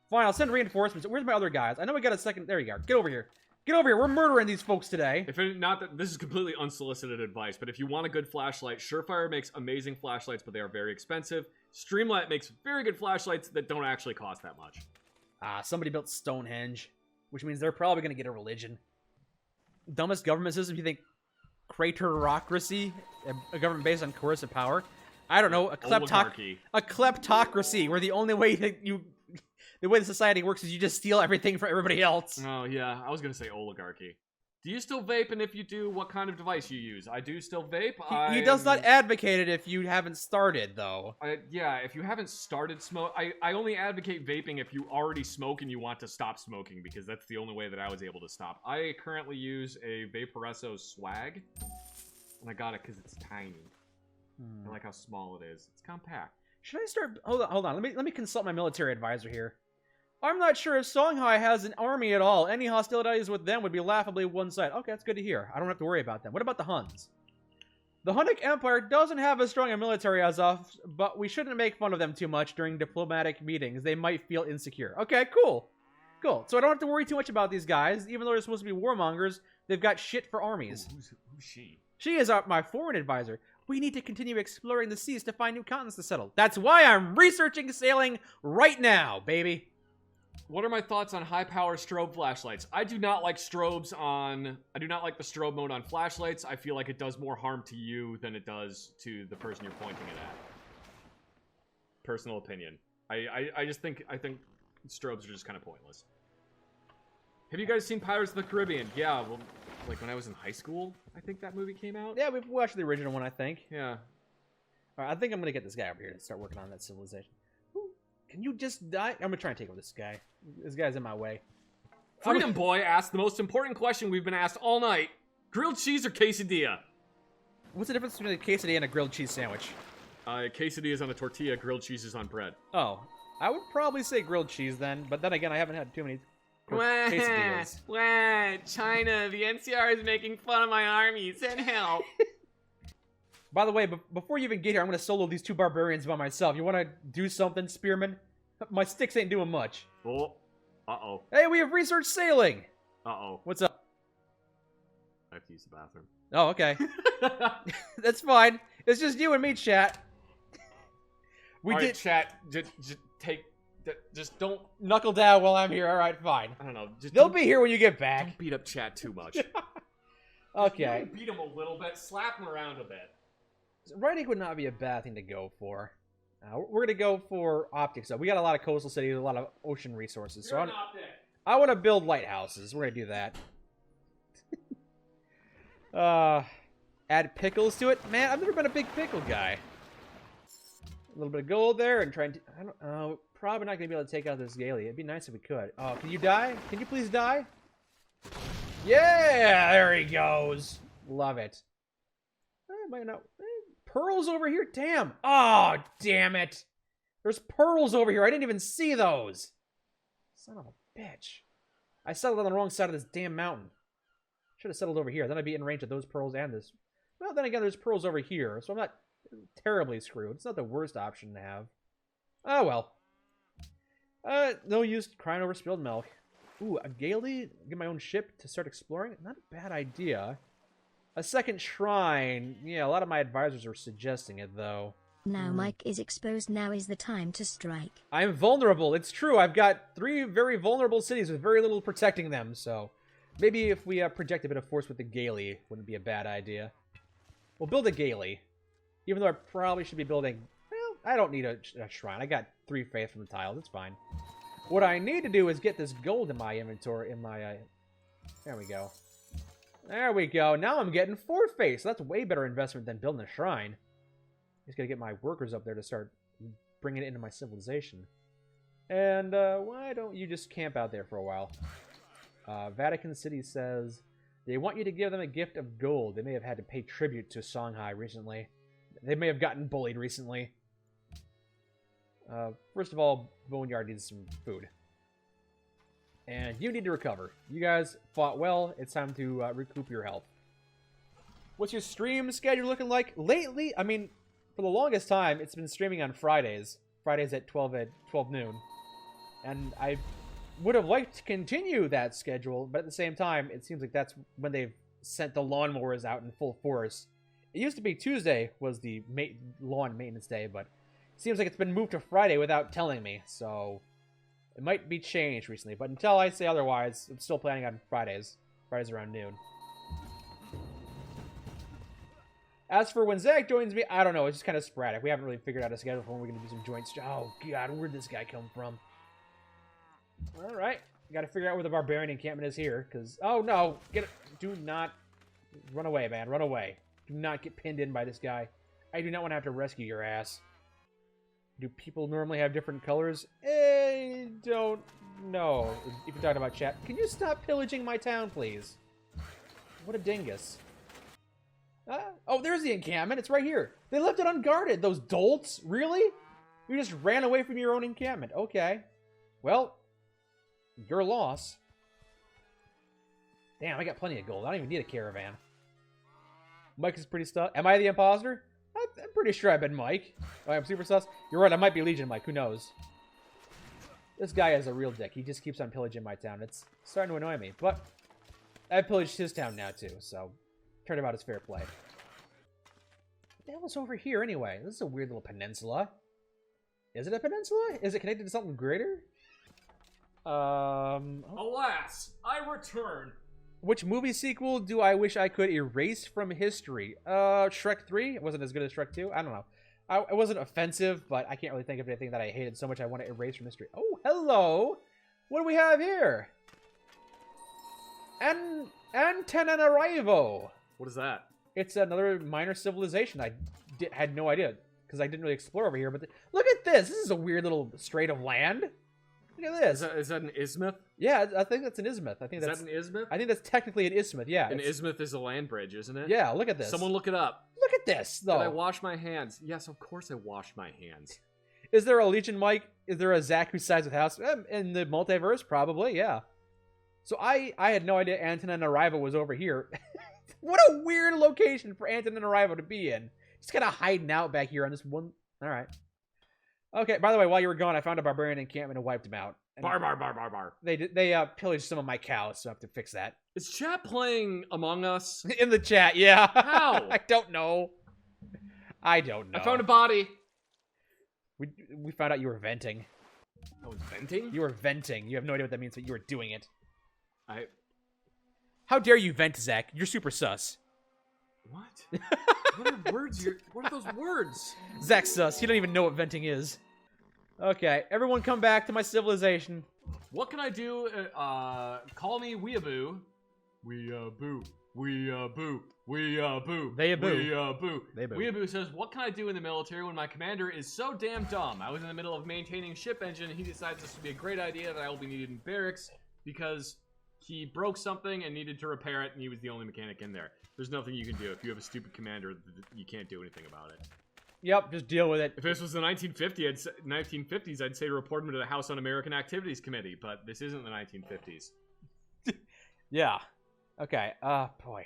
Fine, I'll send reinforcements. Where's my other guys? I know we got a second... There you go. Get over here. Get over here. We're murdering these folks today. Not that this is completely unsolicited advice, but if you want a good flashlight, Surefire makes amazing flashlights, but they are very expensive. Streamlight makes very good flashlights that don't actually cost that much. Somebody built Stonehenge, which means they're probably going to get a religion. Dumbest government system, you think craterocracy, a government based on coercive power? I don't know, a kleptocracy, where the only way that the way the society works is you just steal everything from everybody else. Oh, yeah. I was going to say oligarchy. Do you still vape? And if you do, what kind of device you use? I do still vape. He does not advocate it if you haven't started, though. Yeah, if you haven't started smoke, I only advocate vaping if you already smoke and you want to stop smoking, because that's the only way that I was able to stop. I currently use a Vaporesso Swag, and I got it because it's tiny. I like how small it is. It's compact. Should I start... Hold on. Let me consult my military advisor here. I'm not sure if Songhai has an army at all. Any hostilities with them would be laughably one-sided. Okay, that's good to hear. I don't have to worry about them. What about the Huns? The Hunnic Empire doesn't have as strong a military as us, but we shouldn't make fun of them too much during diplomatic meetings. They might feel insecure. Okay, cool. Cool. So I don't have to worry too much about these guys. Even though they're supposed to be warmongers, they've got shit for armies. Who's she? She is my foreign advisor. We need to continue exploring the seas to find new continents to settle. That's why I'm researching sailing right now, baby. What are my thoughts on high-power strobe flashlights? I do not like strobes on... I do not like the strobe mode on flashlights. I feel like it does more harm to you than it does to the person you're pointing it at. Personal opinion. I think strobes are just kind of pointless. Have you guys seen Pirates of the Caribbean? Yeah, well, like when I was in high school, I think that movie came out. Yeah, we've watched the original one, I think. Yeah. All right, I think I'm going to get this guy over here to start working on that civilization. Can you just die? I'm gonna try and take over this guy. This guy's in my way. Freedom Boy asked the most important question we've been asked all night. Grilled cheese or quesadilla? What's the difference between a quesadilla and a grilled cheese sandwich? Quesadilla is on a tortilla, grilled cheese is on bread. Oh, I would probably say grilled cheese then, but then again, I haven't had too many quesadillas. China, the NCR is making fun of my army. Send help. By the way, before you even get here, I'm going to solo these 2 barbarians by myself. You want to do something, Spearman? My sticks ain't doing much. Oh. Uh-oh. Hey, we have research sailing. Uh-oh. What's up? I have to use the bathroom. Oh, okay. That's fine. It's just you and me, chat. All right, chat, just Just don't. Knuckle down while I'm here. All right, fine. I don't know. Just They'll don't- be here when you get Don't back. beat up chat too much. Okay. Beat him a little bit. Slap him around a bit. Writing would not be a bad thing to go for. We're gonna go for optics. So we got a lot of coastal cities, a lot of ocean resources. So I want to build lighthouses. We're gonna do that. Add pickles to it. Man, I've never been a big pickle guy. A little bit of gold there and try and... I don't... probably not gonna be able to take out this Gailey. It'd be nice if we could. Oh, can you die? Can you please die? Yeah, there he goes. Love it. I might not... Pearls over here? Damn. Oh, damn it. There's pearls over here. I didn't even see those. Son of a bitch. I settled on the wrong side of this damn mountain. Should have settled over here. Then I'd be in range of those pearls and this. Well, then again, there's pearls over here, so I'm not terribly screwed. It's not the worst option to have. Oh, well. No use crying over spilled milk. Ooh, a Gailey? Get my own ship to start exploring? Not a bad idea. A second shrine. Yeah, a lot of my advisors are suggesting it, though. Now Mike is exposed. Now is the time to strike. I'm vulnerable. It's true. I've got 3 very vulnerable cities with very little protecting them, so... Maybe if we project a bit of force with the Gailey, wouldn't be a bad idea. We'll build a Gailey. Even though I probably should be building... Well, I don't need a shrine. I got 3 faith from the tiles. It's fine. What I need to do is get this gold in my inventory, in my... There we go. There we go. Now I'm getting 4 faith, so that's a way better investment than building a shrine. Just gotta get my workers up there to start bringing it into my civilization. And why don't you just camp out there for a while? Vatican City says they want you to give them a gift of gold. They may have had to pay tribute to Songhai recently. They may have gotten bullied recently. First of all, Boneyard needs some food. And you need to recover. You guys fought well. It's time to recoup your health. What's your stream schedule looking like? Lately, I mean, for the longest time, it's been streaming on Fridays. Fridays at 12 noon. And I would have liked to continue that schedule, but at the same time, it seems like that's when they've sent the lawnmowers out in full force. It used to be Tuesday was the lawn maintenance day, but it seems like it's been moved to Friday without telling me, so it might be changed recently. But until I say otherwise, I'm still planning on Fridays. Fridays around noon. As for when Zach joins me, I don't know. It's just kind of sporadic. We haven't really figured out a schedule for when we're going to do some joints. Oh, God, where'd this guy come from? All right. Got to figure out where the barbarian encampment is here, because... Oh, no. Get it. Do not... Run away, man. Run away. Do not get pinned in by this guy. I do not want to have to rescue your ass. Do people normally have different colors? I don't know. If you're talking about chat, can you stop pillaging my town, please? What a dingus. Oh, there's the encampment. It's right here. They left it unguarded. Those dolts? Really? You just ran away from your own encampment. Okay. Well, your loss. Damn, I got plenty of gold. I don't even need a caravan. Mike is pretty stuck. Am I the imposter? I'm pretty sure I've been Mike. Oh, I'm super sus. You're right, I might be Legion Mike. Who knows? This guy is a real dick. He just keeps on pillaging my town. It's starting to annoy me. But I've pillaged his town now, too. So, turnabout is fair play. What the hell is over here, anyway? This is a weird little peninsula. Is it a peninsula? Is it connected to something greater? Alas, I return. Which movie sequel do I wish I could erase from history? Shrek 3? It wasn't as good as Shrek 2? I don't know. It wasn't offensive, but I can't really think of anything that I hated so much I want to erase from history. Oh, hello! What do we have here? Antananarivo. What is that? It's another minor civilization. I had no idea, because I didn't really explore over here. But look at this! This is a weird little strait of land. Look at this. Is that an isthmus? Yeah, I think that's an isthmus. I think Is that an isthmus? I think that's technically an isthmus. Yeah. An isthmus is a land bridge, isn't it? Yeah. Look at this. Someone look it up. Look at this, though. Did I wash my hands? Yes, of course I washed my hands. Is there a Legion Mike? Is there a Zach who sides with House? In the multiverse? Probably, yeah. So I had no idea Antananarivo was over here. What a weird location for Antananarivo to be in. Just kind of hiding out back here on this one. All right. Okay, by the way, while you were gone, I found a barbarian encampment and wiped him out. And Bar. They pillaged some of my cows, so I have to fix that. Is chat playing Among Us? In the chat, yeah. How? I don't know. I don't know. I found a body. We found out you were venting. I was venting? You were venting. You have no idea what that means, but you were doing it. I... How dare you vent, Zach? You're super sus. What? What are words you're... What are those words? Zach's sus. He don't even know what venting is. Okay, everyone come back to my civilization. What can I do? Call me Weeaboo. Weeaboo. Weeaboo. Weeaboo. They a boo. Weeaboo. They boo. Weeaboo says, what can I do in the military when my commander is so damn dumb? I was in the middle of maintaining ship engine and he decides this would be a great idea that I will be needed in barracks because he broke something and needed to repair it and he was the only mechanic in there. There's nothing you can do. If you have a stupid commander, you can't do anything about it. Yep, just deal with it. If this was the 1950s, I'd say report him to the House Un-American Activities Committee, but this isn't the 1950s. Yeah. Okay, boy.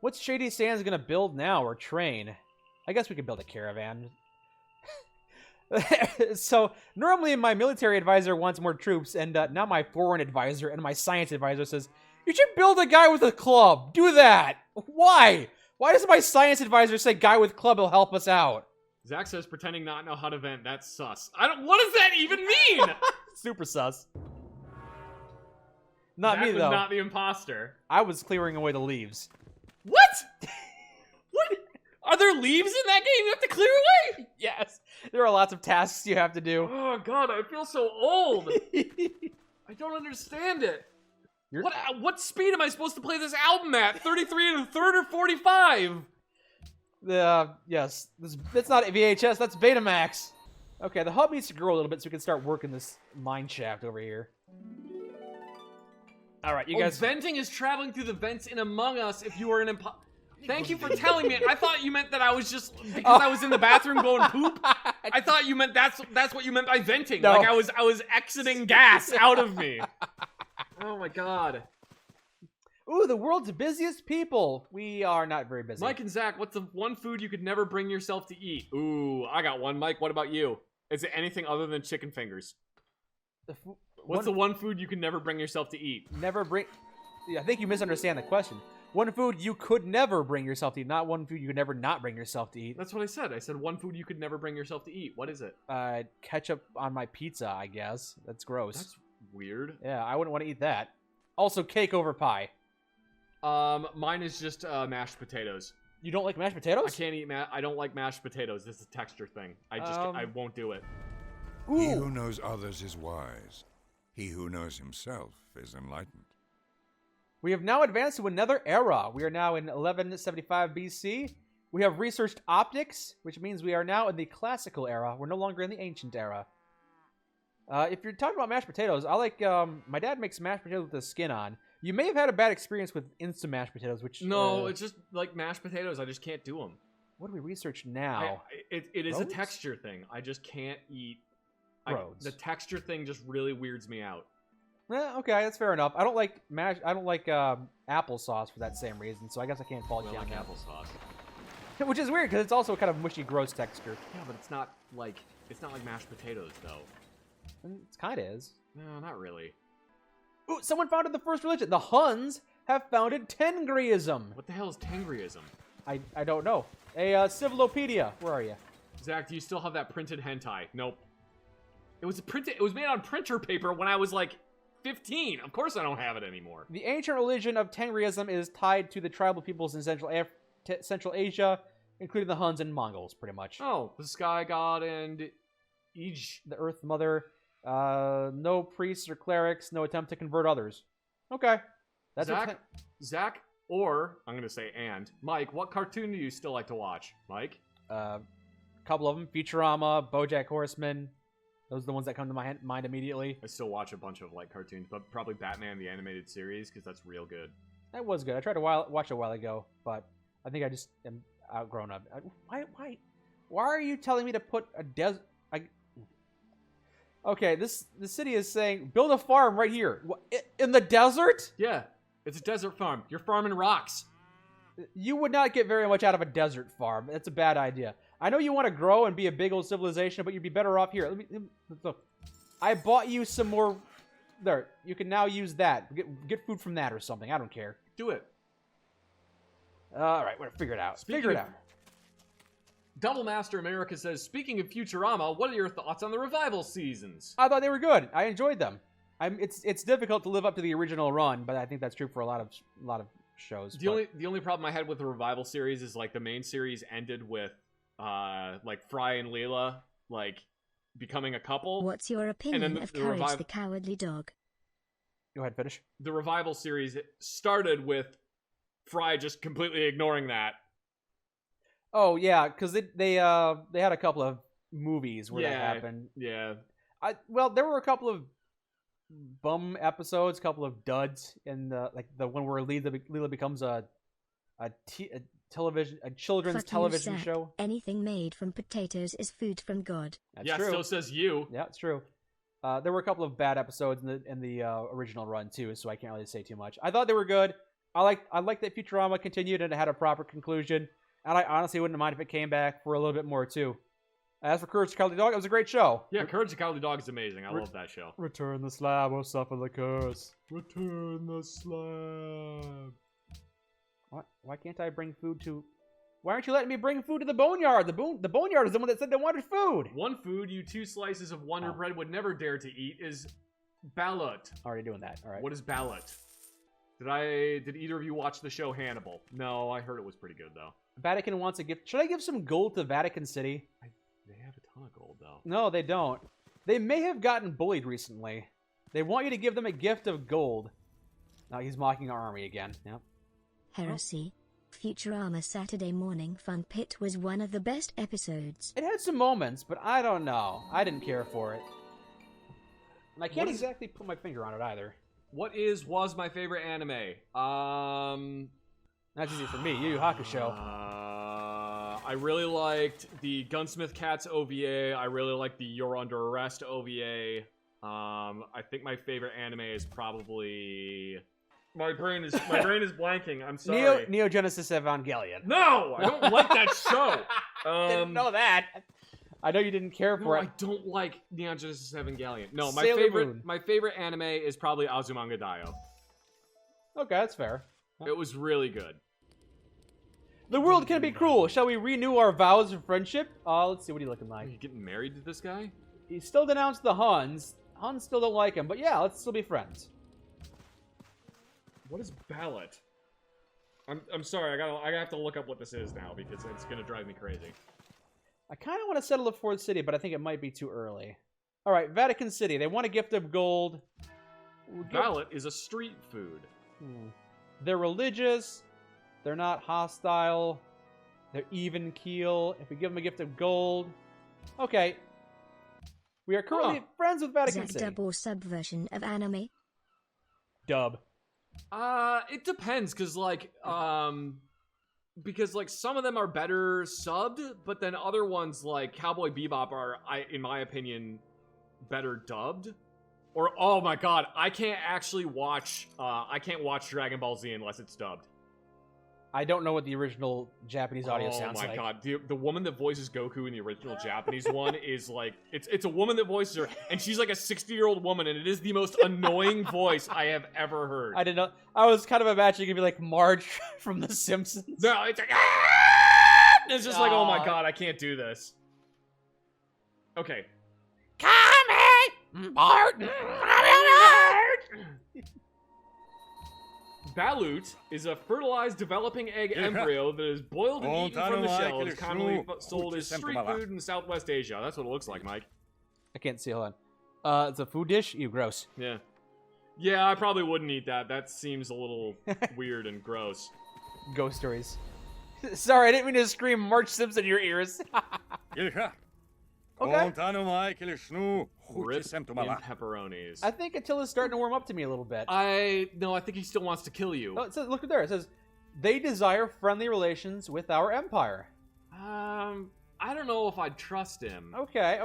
What's Shady Sands gonna build now, or train? I guess we could build a caravan. So, normally my military advisor wants more troops, and now my foreign advisor and my science advisor says, you should build a guy with a club. Do that. Why? Why does my science advisor say guy with club will help us out? Zach says pretending not know how to vent. That's sus. What does that even mean? Super sus. Not Zach me, was though. not the imposter. I was clearing away the leaves. What? What? Are there leaves in that game you have to clear away? Yes. There are lots of tasks you have to do. Oh, God, I feel so old. I don't understand it. What speed am I supposed to play this album at? 33 and a third or 45? Yes. That's not VHS, that's Betamax. Okay, the hub needs to grow a little bit so we can start working this mine shaft over here. Alright, you guys... venting is traveling through the vents in Among Us if you are an Thank you for telling me. I thought you meant that I was just... Because I was in the bathroom going poop. I thought you meant that's what you meant by venting. No. Like I was exiting gas out of me. Oh my God. Ooh, the world's busiest people. We are not very busy. Mike and Zach, what's the one food you could never bring yourself to eat? Ooh, I got one. Mike, what about you? Is it anything other than chicken fingers? What's the one food you can never bring yourself to eat? Never bring... Yeah, I think you misunderstand the question. One food you could never bring yourself to eat, not one food you could never not bring yourself to eat. That's what I said. I said one food you could never bring yourself to eat. What is it? Ketchup on my pizza, I guess. That's gross. That's weird. Yeah, I wouldn't want to eat that. Also, cake over pie. Mine is just mashed potatoes. You don't like mashed potatoes? I can't eat I don't like mashed potatoes. This is a texture thing. I won't do it. He who knows others is wise. He who knows himself is enlightened. We have now advanced to another era. We are now in 1175 BC. We have researched optics, which means we are now in the classical era. We're no longer in the ancient era. If you're talking about mashed potatoes, I like, my dad makes mashed potatoes with the skin on. You may have had a bad experience with instant mashed potatoes, which... No, it's just like mashed potatoes. I just can't do them. What do we research now? It is Roads? a texture thing. I just can't eat... Roads. The texture thing just really weirds me out. Okay, that's fair enough. I don't like applesauce for that same reason, so I guess I can't fault I you on like that. applesauce. Which is weird, because it's also kind of mushy, gross texture. Yeah, but it's not like mashed potatoes, though. And it kind of is. No, not really. Ooh, someone founded the first religion. The Huns have founded Tengriism. What the hell is Tengriism? I don't know. A Civilopedia. Where are you? Zach, do you still have that printed hentai? Nope. It was made on printer paper when I was like 15. Of course I don't have it anymore. The ancient religion of Tengriism is tied to the tribal peoples in Central Asia, including the Huns and Mongols, pretty much. Oh, the sky god and The Earth Mother. No priests or clerics. No attempt to convert others. Okay. That's Zach, or I'm gonna say Mike, what cartoon do you still like to watch? Mike? a couple of them. Futurama, BoJack Horseman. Those are the ones that come to my mind immediately. I still watch a bunch of like cartoons, but probably Batman the Animated Series because that's real good. That was good. I tried to watch it a while ago, but I think I just am outgrown of it. Why are you telling me to put a desert? Okay, the city is saying build a farm right here in the desert. Yeah, it's a desert farm. You're farming rocks. You would not get very much out of a desert farm. That's a bad idea. I know you want to grow and be a big old civilization, but you'd be better off here. Let me look. I bought you some more. There, you can now use that. Get food from that or something. I don't care. Do it. All right, we're gonna figure it out. Figure it out. Double Master America says, speaking of Futurama, what are your thoughts on the revival seasons? I thought they were good. I enjoyed them. It's difficult to live up to the original run, but I think that's true for a lot of shows. The only problem I had with the revival series is like the main series ended with like Fry and Leela like becoming a couple. What's your opinion of Courage the Cowardly Dog? Go ahead, finish. The revival series started with Fry just completely ignoring that. Oh yeah, because they had a couple of movies where that happened. Yeah. Well, there were a couple of bum episodes, a couple of duds in the one where Leela becomes a children's television show. Anything made from potatoes is food from God. That's true. Still says you. Yeah, it's true. There were a couple of bad episodes in the original run too, so I can't really say too much. I thought they were good. I like that Futurama continued and it had a proper conclusion, and I honestly wouldn't mind if it came back for a little bit more too. As for Courage the Cowardly Dog, it was a great show. Yeah, Courage the Cowardly Dog is amazing. I love that show. Return the slab or suffer the curse. Return the slab. What? Why can't I bring food to... Why aren't you letting me bring food to the boneyard? The boneyard is the one that said they wanted food. One food you 2 slices of Wonder Bread would never dare to eat is ballot. Already doing that. All right. What is ballot? Did either of you watch the show Hannibal? No, I heard it was pretty good though. Vatican wants a gift. Should I give some gold to Vatican City? They have a ton of gold though. No, they don't. They may have gotten bullied recently. They want you to give them a gift of gold. Now he's mocking our army again. Yep. Heresy. Futurama Saturday Morning Fun Pit was one of the best episodes. It had some moments, but I don't know. I didn't care for it. And I can't exactly put my finger on it either. What was my favorite anime? That's easy for me. Yu Yu Hakusho. I really liked the Gunsmith Cats OVA. I really liked the You're Under Arrest OVA. I think my favorite anime is probably... My brain is blanking. I'm sorry. Neo Genesis Evangelion. No, I don't like that show. Didn't know that. I know you didn't care for it. I don't like Neon Genesis Evangelion. No, Sailor my favorite anime is probably Azumanga Daioh. Okay, that's fair. It was really good. The world can be cruel. Shall we renew our vows of friendship? Let's see, what are you looking like? Are you getting married to this guy? He still denounced the Huns. Huns still don't like him, but yeah, let's still be friends. What is ballot? I'm sorry, I have to look up what this is now because it's gonna drive me crazy. I kind of want to settle the fourth city, but I think it might be too early. All right, Vatican City. They want a gift of gold. Ballot is a street food. They're religious. They're not hostile. They're even keel. If we give them a gift of gold, okay. We are currently friends with Vatican City. Is that dub or subversion of anime? Dub. It depends, because some of them are better subbed, but then other ones like Cowboy Bebop are, in my opinion, better dubbed. Or, oh my god, I can't watch Dragon Ball Z unless it's dubbed. I don't know what the original Japanese audio sounds like. Oh my god, the woman that voices Goku in the original Japanese one is like, it's a woman that voices her, and she's like a 60-year-old woman, and it is the most annoying voice I have ever heard. I didn't know. I was kind of imagining it'd be like Marge from The Simpsons. No, it's like, it's just like, oh my god, I can't do this. Okay. Martin! Balut is a fertilized developing egg embryo that is boiled and eaten from the shell. It's commonly sold as street food in Southwest Asia. That's what it looks like, Mike. I can't see, hold on. It's a food dish? Ew, gross. Yeah. Yeah, I probably wouldn't eat that. That seems a little weird and gross. Ghost stories. Sorry, I didn't mean to scream Marge Simpson in your ears. Okay. Rip in pepperonis. I think Attila's starting to warm up to me a little bit. No, I think he still wants to kill you. Oh, it says, look there. It says, they desire friendly relations with our empire. I don't know if I'd trust him. Okay.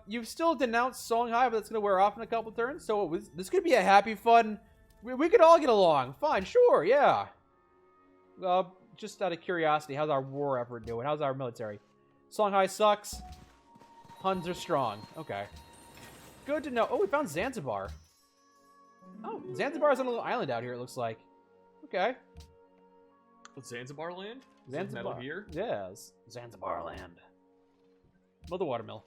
You've still denounced Songhai, but that's going to wear off in a couple turns. So this could be a happy, fun... We could all get along. Fine, sure, yeah. Just out of curiosity, how's our war effort doing? How's our military? Songhai sucks. Huns are strong. Okay. Good to know. Oh, we found Zanzibar. Oh, Zanzibar is on a little island out here, it looks like. Okay. Zanzibar land? Is Zanzibar. Metal Gear? Yes. Zanzibar land. Love the watermill.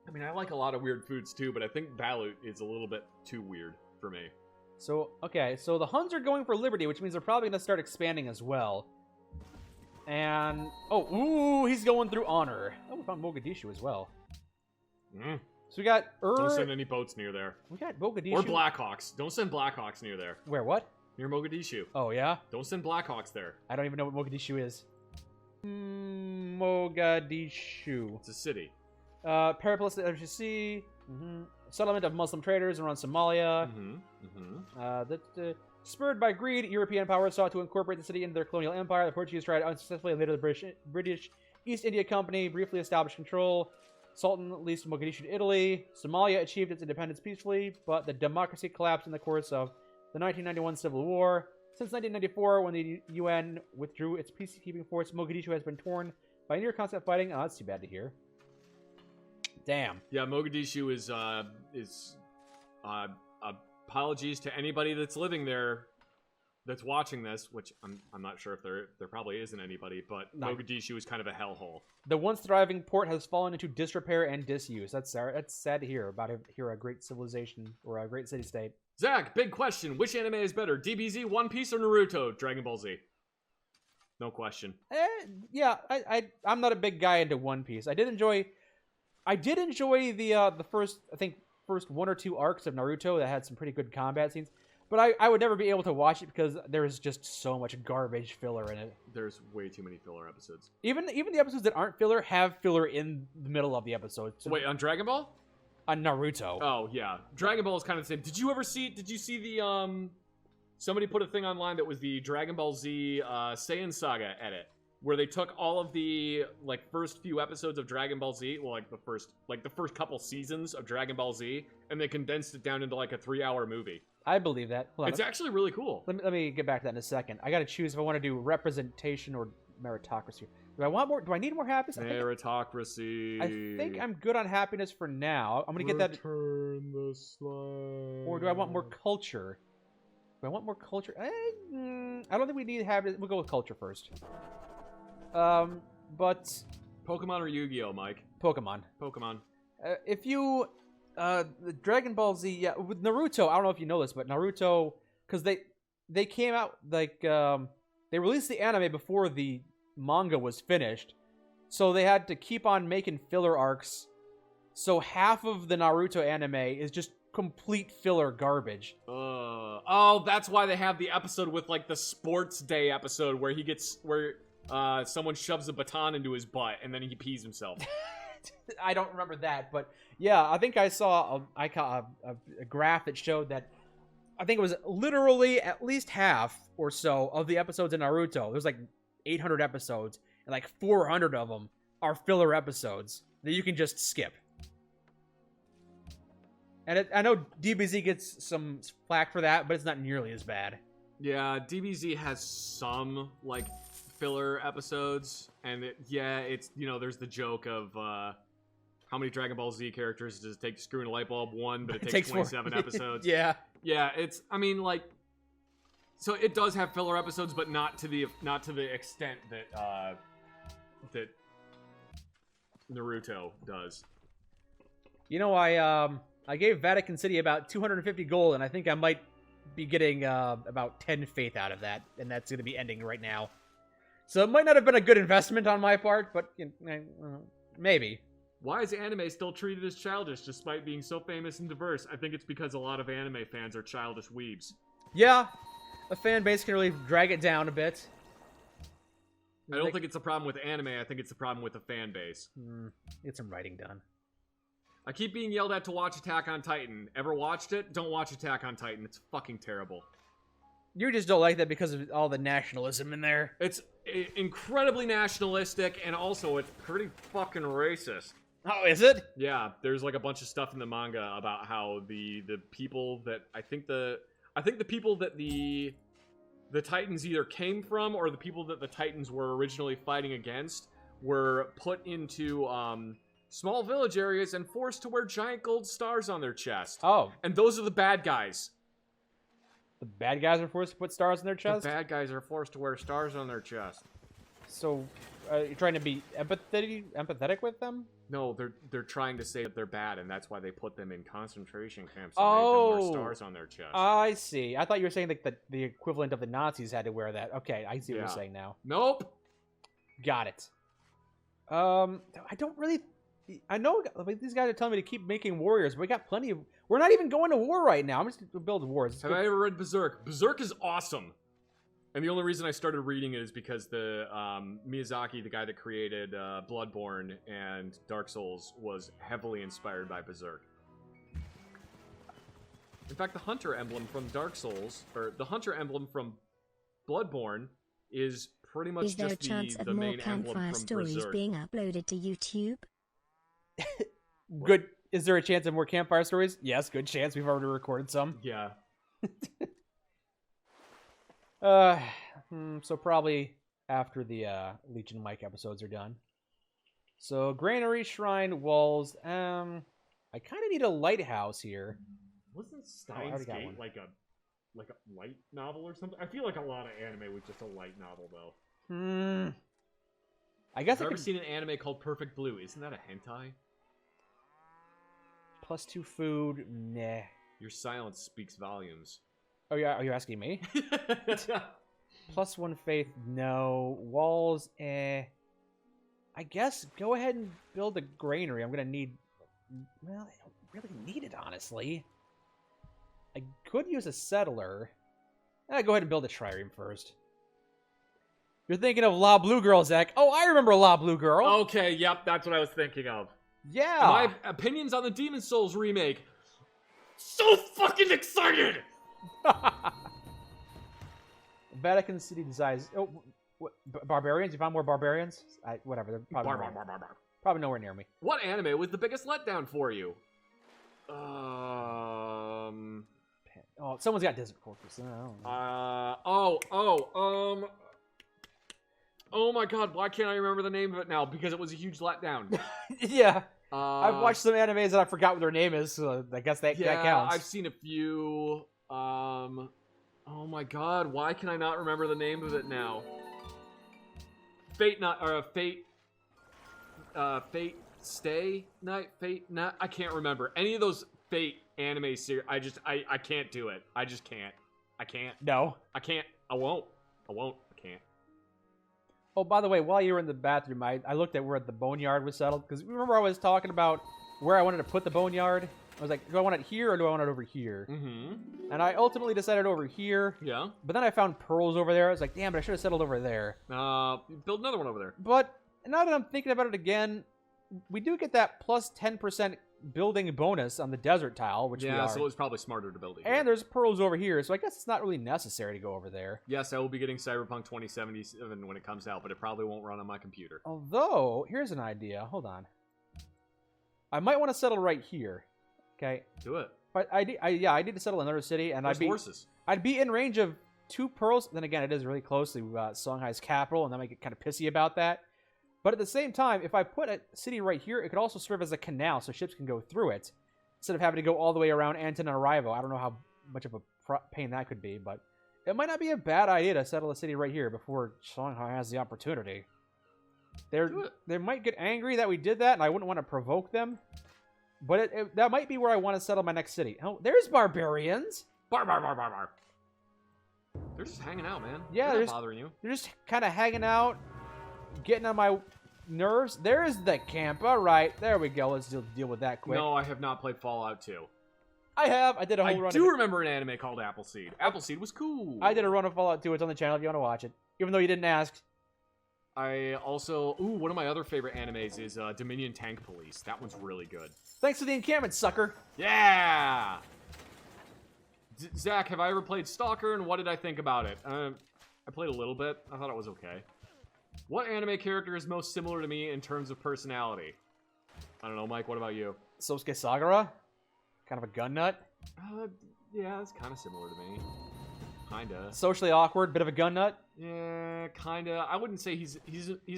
I mean, I like a lot of weird foods too, but I think Balut is a little bit too weird for me. So, okay, so the Huns are going for liberty, which means they're probably going to start expanding as well. And, oh, ooh, he's going through honor. Oh, we found Mogadishu as well. Mm. So we got Don't send any boats near there. We got Mogadishu. Or Blackhawks. Don't send Blackhawks near there. Where, what? Near Mogadishu. Oh, yeah? Don't send Blackhawks there. I don't even know what Mogadishu is. Mogadishu. It's a city. Periplus to the Sea. Settlement of Muslim traders around Somalia. Spurred by greed, European powers sought to incorporate the city into their colonial empire. The Portuguese tried unsuccessfully, and later the British East India Company briefly established control. Sultan leased Mogadishu to Italy. Somalia achieved its independence peacefully, but the democracy collapsed in the course of the 1991 Civil War. Since 1994, when the UN withdrew its peacekeeping force, Mogadishu has been torn by near constant fighting. Oh, that's too bad to hear. Damn. Yeah, Mogadishu is apologies to anybody that's living there, that's watching this, which I'm not sure if there probably isn't anybody, but Mogadishu is kind of a hellhole. The once thriving port has fallen into disrepair and disuse. That's sad to hear about a great civilization or a great city-state. Zach, big question. Which anime is better, DBZ, One Piece, or Naruto? Dragon Ball Z. No question. Yeah, I'm not a big guy into One Piece. I did enjoy the first 1 or 2 arcs of Naruto that had some pretty good combat scenes. But I would never be able to watch it because there is just so much garbage filler in it. There's way too many filler episodes. Even the episodes that aren't filler have filler in the middle of the episode. So wait, on Dragon Ball? On Naruto. Oh, yeah. Dragon Ball is kind of the same. Did you see the, somebody put a thing online that was the Dragon Ball Z, Saiyan Saga edit, where they took all of the, first few episodes of Dragon Ball Z, well, the first couple seasons of Dragon Ball Z, and they condensed it down into, a 3-hour movie. I believe that. Hold on. It's actually really cool. Let me get back to that in a second. I gotta choose if I want to do representation or meritocracy. Do I need more happiness? Meritocracy. I think I'm good on happiness for now. I'm gonna get that. Return the slime. Or do I want more culture? Do I want more culture? I don't think we need happiness. We'll go with culture first. But Pokemon or Yu-Gi-Oh, Mike? Pokemon. If you the Dragon Ball Z, yeah, with Naruto, I don't know if you know this, but Naruto, because they came out they released the anime before the manga was finished, so they had to keep on making filler arcs. So half of the Naruto anime is just complete filler garbage. Oh, that's why they have the episode with the sports day episode where someone shoves a baton into his butt and then he pees himself. I don't remember that, but yeah, I think I saw a graph that showed that I think it was literally at least half or so of the episodes in Naruto. There's 800 episodes, and 400 of them are filler episodes that you can just skip. And I know DBZ gets some flack for that, but it's not nearly as bad. Yeah, DBZ has some filler episodes, and it's there's the joke of how many Dragon Ball Z characters does it take to screw in a light bulb? 1, but it takes 27 episodes. Yeah, it's so it does have filler episodes, but not to the extent that that Naruto does. I gave Vatican City about 250 gold, and I think I might be getting about 10 faith out of that, and that's going to be ending right now. So it might not have been a good investment on my part, but maybe. Why is anime still treated as childish despite being so famous and diverse? I think it's because a lot of anime fans are childish weebs. Yeah, a fan base can really drag it down a bit. I don't think it's a problem with anime, I think it's a problem with the fan base. Get some writing done. I keep being yelled at to watch Attack on Titan. Ever watched it? Don't watch Attack on Titan. It's fucking terrible. You just don't like that because of all the nationalism in there. It's incredibly nationalistic, and also it's pretty fucking racist. Oh, is it? Yeah, there's a bunch of stuff in the manga about how the people that I think the people that the Titans either came from or the people that the Titans were originally fighting against were put into small village areas and forced to wear giant gold stars on their chest. Oh. And those are the bad guys. The bad guys are forced to put stars in their The chest? bad guys are forced to wear stars on their chest. So, you're trying to be empathetic with them? No, they're trying to say that they're bad, and that's why they put them in concentration camps and made them wear stars on their chest. I see. I thought you were saying like the equivalent of the Nazis had to wear that. Okay, I see what you're saying now. Nope. Got it. I don't really. I know these guys are telling me to keep making warriors, but we got plenty of. We're not even going to war right now. I'm just gonna build wars. Have I ever read Berserk? Berserk is awesome. And the only reason I started reading it is because the Miyazaki, the guy that created Bloodborne and Dark Souls, was heavily inspired by Berserk. In fact, the hunter emblem from Dark Souls, or the hunter emblem from Bloodborne, is pretty much Is there a just chance of the more main emblem campfire from stories Berserk. being uploaded to YouTube? Good. Is there a chance of more campfire stories? Yes, good chance. We've already recorded some. Yeah. So probably after the Legion Mike episodes are done. So granary, shrine, walls. I kind of need a lighthouse here. Wasn't already Steins got Gate one. like a light novel or something? I feel like a lot of anime was just a light novel though. I guess I've I ever could seen an anime called Perfect Blue. Isn't that a hentai? +2 food. Nah. Your silence speaks volumes. Oh yeah, are you asking me? +1 faith. No. Walls. I guess go ahead and build a granary. I'm gonna need. Well, I don't really need it honestly. I could use a settler. Go ahead and build a trireme first. You're thinking of La Blue Girl, Zach. Oh, I remember La Blue Girl. Okay, yep, that's what I was thinking of. Yeah. My opinions on the Demon Souls remake. So fucking excited! Vatican City decides. Oh, what, barbarians? You found more barbarians? Whatever. They're probably nowhere near me. What anime was the biggest letdown for you? Oh, someone's got Desert Fortress. I don't know. Oh my god, why can't I remember the name of it now? Because it was a huge letdown. Yeah. I've watched some animes and I forgot what their name is, so I guess that counts. I've seen a few. Oh my god, why can I not remember the name of it now? Fate Stay Night? Fate Not? I can't remember. Any of those Fate anime series, I can't do it. I just can't. I can't. No. I can't. I won't. I can't. Oh, by the way, while you were in the bathroom, I looked at where the boneyard was settled, because remember I was talking about where I wanted to put the boneyard? I was like, do I want it here or do I want it over here? Mm-hmm. And I ultimately decided over here. Yeah. But then I found pearls over there. I was like, damn it, I should have settled over there. Build another one over there. But now that I'm thinking about it again, we do get that plus 10% building bonus on the desert tile, which we are. So it was probably smarter to build it here. And there's pearls over here, so I guess it's not really necessary to go over there. Yes, I will be getting Cyberpunk 2077 when it comes out, but it probably won't run on my computer. Although, here's an idea. Hold on. I might want to settle right here. Okay. Do it. But I need to settle in another city, and horses. I'd be in range of 2 pearls. Then again, it is really close to Songhai's capital, and I might get kind of pissy about that. But at the same time, if I put a city right here, it could also serve as a canal so ships can go through it, instead of having to go all the way around Antananarivo. I don't know how much of a pain that could be, but it might not be a bad idea to settle a city right here before Songhai has the opportunity. They might get angry that we did that, and I wouldn't want to provoke them. But that might be where I want to settle my next city. Oh, there's barbarians. Bar. They're just hanging out, man. Yeah, they're not bothering you. They're just kind of hanging out, getting on my nerves. There's the camp. All right, there we go. Let's deal with that quick. No, I have not played Fallout 2. I have. I did a whole run. I do remember an anime called Appleseed. Appleseed was cool. I did a run of Fallout 2. It's on the channel if you want to watch it, even though you didn't ask. I also... Ooh, one of my other favorite animes is Dominion Tank Police. That one's really good. Thanks for the encampment, sucker. Yeah! Zach, have I ever played Stalker, and what did I think about it? I played a little bit. I thought it was okay. What anime character is most similar to me in terms of personality? I don't know, Mike, what about you? Sosuke Sagara? Kind of a gun nut? Yeah, it's kind of similar to me. Kinda. Socially awkward, bit of a gun nut? Yeah, kinda. I wouldn't say he's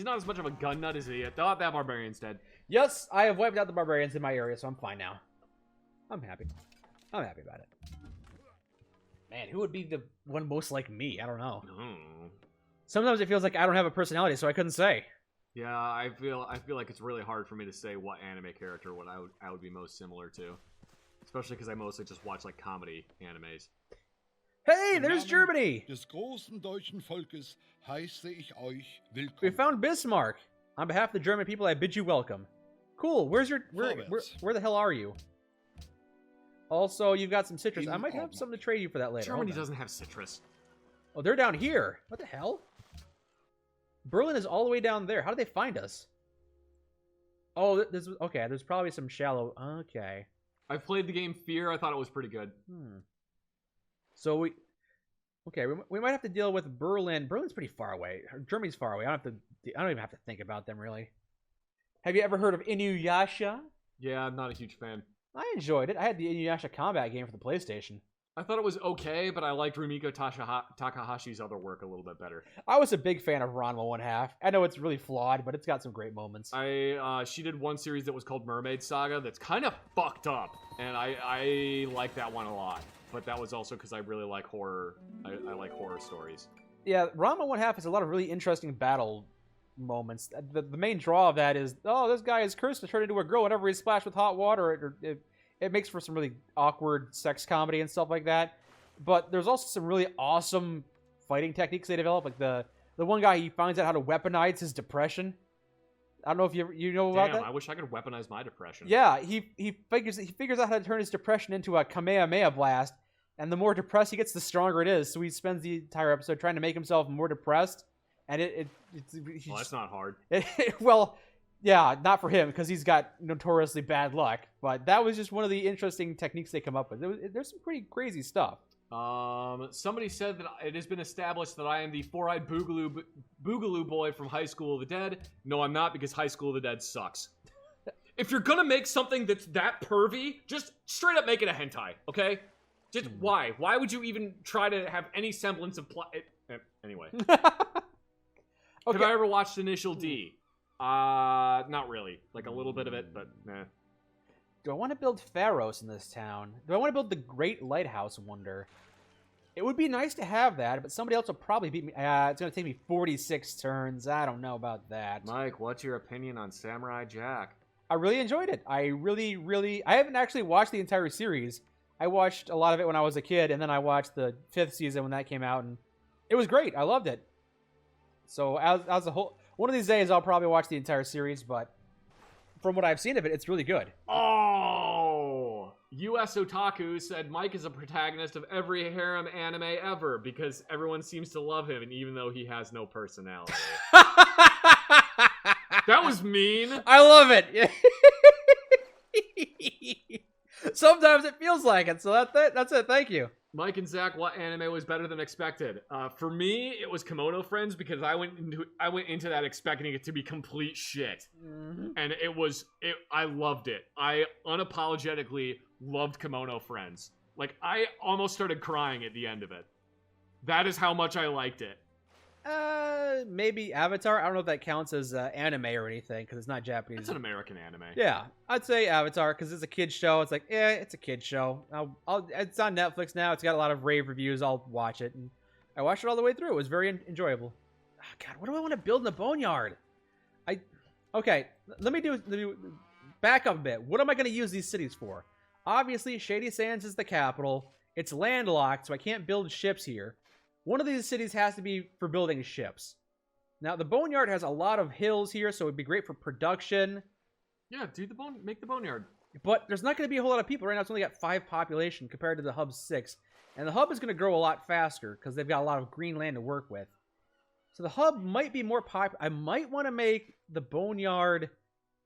not as much of a gun nut as he is. Oh, that barbarian's dead. Yes, I have wiped out the barbarians in my area, so I'm fine now. I'm happy. I'm happy about it. Man, who would be the one most like me? I don't know. No. Sometimes it feels like I don't have a personality, so I couldn't say. Yeah, I feel like it's really hard for me to say what anime character I would be most similar to, especially because I mostly just watch like comedy animes. Hey, there's Germany. Des großen deutschen Volkes heiße ich euch willkommen. We found Bismarck. On behalf of the German people, I bid you welcome. Cool. Where the hell are you? Also, you've got some citrus. I might have something to trade you for that later. Germany doesn't have citrus. Oh, they're down here. What the hell? Berlin is all the way down there. How did they find us? Oh, okay. There's probably some shallow. Okay. I've played the game Fear. I thought it was pretty good. So we might have to deal with Berlin. Berlin's pretty far away. Germany's far away. I don't even have to think about them really. Have you ever heard of Inuyasha? Yeah, I'm not a huge fan. I enjoyed it. I had the Inuyasha combat game for the PlayStation. I thought it was okay, but I liked Rumiko Takahashi's other work a little bit better. I was a big fan of Ranma 1/2. I know it's really flawed, but it's got some great moments. She did one series that was called Mermaid Saga that's kind of fucked up, and I like that one a lot. But that was also because I really like horror. I like horror stories. Yeah, Ranma 1/2 has a lot of really interesting battle moments. The main draw of that is, oh, this guy is cursed to turn into a girl whenever he's splashed with hot water. It makes for some really awkward sex comedy and stuff like that. But there's also some really awesome fighting techniques they develop. Like the one guy, he finds out how to weaponize his depression. I don't know if you know about that. I wish I could weaponize my depression. Yeah, he figures out how to turn his depression into a Kamehameha blast, and the more depressed he gets, the stronger it is. So he spends the entire episode trying to make himself more depressed, and well, that's not hard. Well, yeah, not for him because he's got notoriously bad luck. But that was just one of the interesting techniques they come up with. There's some pretty crazy stuff. Somebody said that it has been established that I am the four-eyed boogaloo boy from High School of the Dead. No, I'm not, because High School of the Dead sucks. If you're gonna make something that's that pervy, just straight up make it a hentai, okay? Just why? Why would you even try to have any semblance of plot? Anyway. Okay. Have I ever watched Initial D? Not really. Like a little bit of it, but nah. Do I want to build Pharos in this town? Do I want to build the Great Lighthouse Wonder? It would be nice to have that, but somebody else will probably beat me. It's going to take me 46 turns. I don't know about that. Mike, what's your opinion on Samurai Jack? I really enjoyed it. I haven't actually watched the entire series. I watched a lot of it when I was a kid, and then I watched the 5th season when that came out, and it was great. I loved it. So as a whole, one of these days I'll probably watch the entire series, but from what I've seen of it, it's really good. Oh! US Otaku said Mike is a protagonist of every harem anime ever because everyone seems to love him, and even though he has no personality. That was mean. I love it. Sometimes it feels like it, so that's it. Thank you. Mike and Zach, what anime was better than expected? For me, it was Kimono Friends because I went into that expecting it to be complete shit, and I loved it. I unapologetically loved Kimono Friends. Like I almost started crying at the end of it. That is how much I liked it. Maybe Avatar. I don't know if that counts as anime or anything because it's not Japanese. It's an American anime. Yeah, I'd say Avatar because it's a kid's show. It's like, it's a kid's show. It's on Netflix now. It's got a lot of rave reviews. I'll watch it, and I watched it all the way through. It was very enjoyable. Oh, God, what do I want to build in the boneyard? Okay, let me back up a bit. What am I going to use these cities for? Obviously, Shady Sands is the capital. It's landlocked, so I can't build ships here. One of these cities has to be for building ships. Now, the boneyard has a lot of hills here, so it'd be great for production. Yeah, make the boneyard. But there's not going to be a whole lot of people. Right now, it's only got 5 population compared to the hub's 6. And the hub is going to grow a lot faster because they've got a lot of green land to work with. So the hub might be more popular. I might want to make the boneyard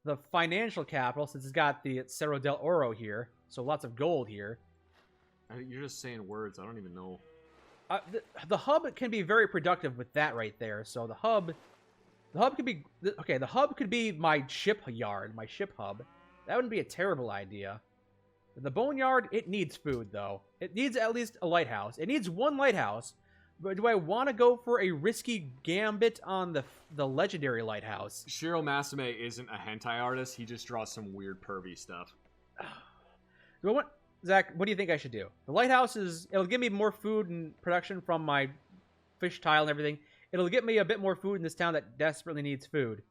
the financial capital since it's got the Cerro del Oro here. So lots of gold here. You're just saying words. I don't even know. The hub can be very productive with that right there. So the hub could be okay. The hub could be my ship yard, my ship hub. That wouldn't be a terrible idea. The boneyard, it needs food though. It needs at least a lighthouse. It needs one lighthouse. But do I want to go for a risky gambit on the legendary lighthouse? Shiro Masame isn't a hentai artist. He just draws some weird pervy stuff. Do I want? Zach, what do you think I should do? The lighthouse it'll give me more food and production from my fish tile and everything. It'll get me a bit more food in this town that desperately needs food.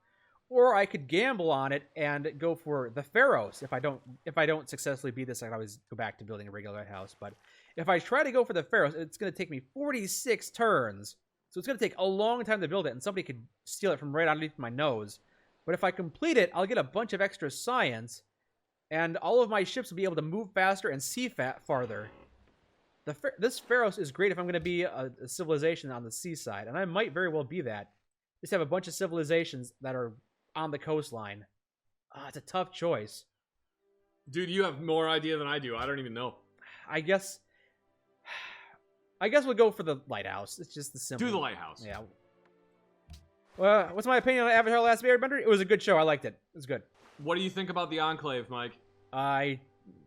Or I could gamble on it and go for the Pharaohs. If I don't successfully beat this, I can always go back to building a regular lighthouse. But if I try to go for the Pharaohs, it's going to take me 46 turns. So it's going to take a long time to build it, and somebody could steal it from right underneath my nose. But if I complete it, I'll get a bunch of extra science, and all of my ships will be able to move faster and see farther. This Pharaohs is great if I'm going to be a civilization on the seaside, and I might very well be that. Just have a bunch of civilizations that are on the coastline. It's a tough choice. Dude, you have more idea than I do. I don't even know. I guess we'll go for the lighthouse. It's just the simple. Do the lighthouse. Yeah. Well, what's my opinion on Avatar: The Last Airbender? It was a good show. I liked it. It was good. What do you think about the Enclave, Mike?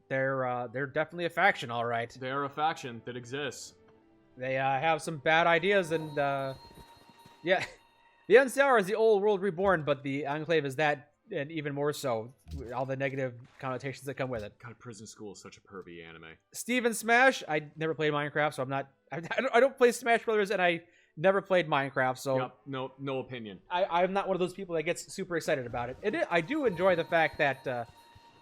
They're definitely a faction, all right. They're a faction that exists. They have some bad ideas, and yeah, the NCR is the old world reborn, but the Enclave is that, and even more so, all the negative connotations that come with it. God, Prison School is such a pervy anime. Steven Smash. I never played Minecraft, so I'm not. I don't play Smash Brothers, and I never played Minecraft, so yep, no opinion. I'm not one of those people that gets super excited about it. I do enjoy the fact that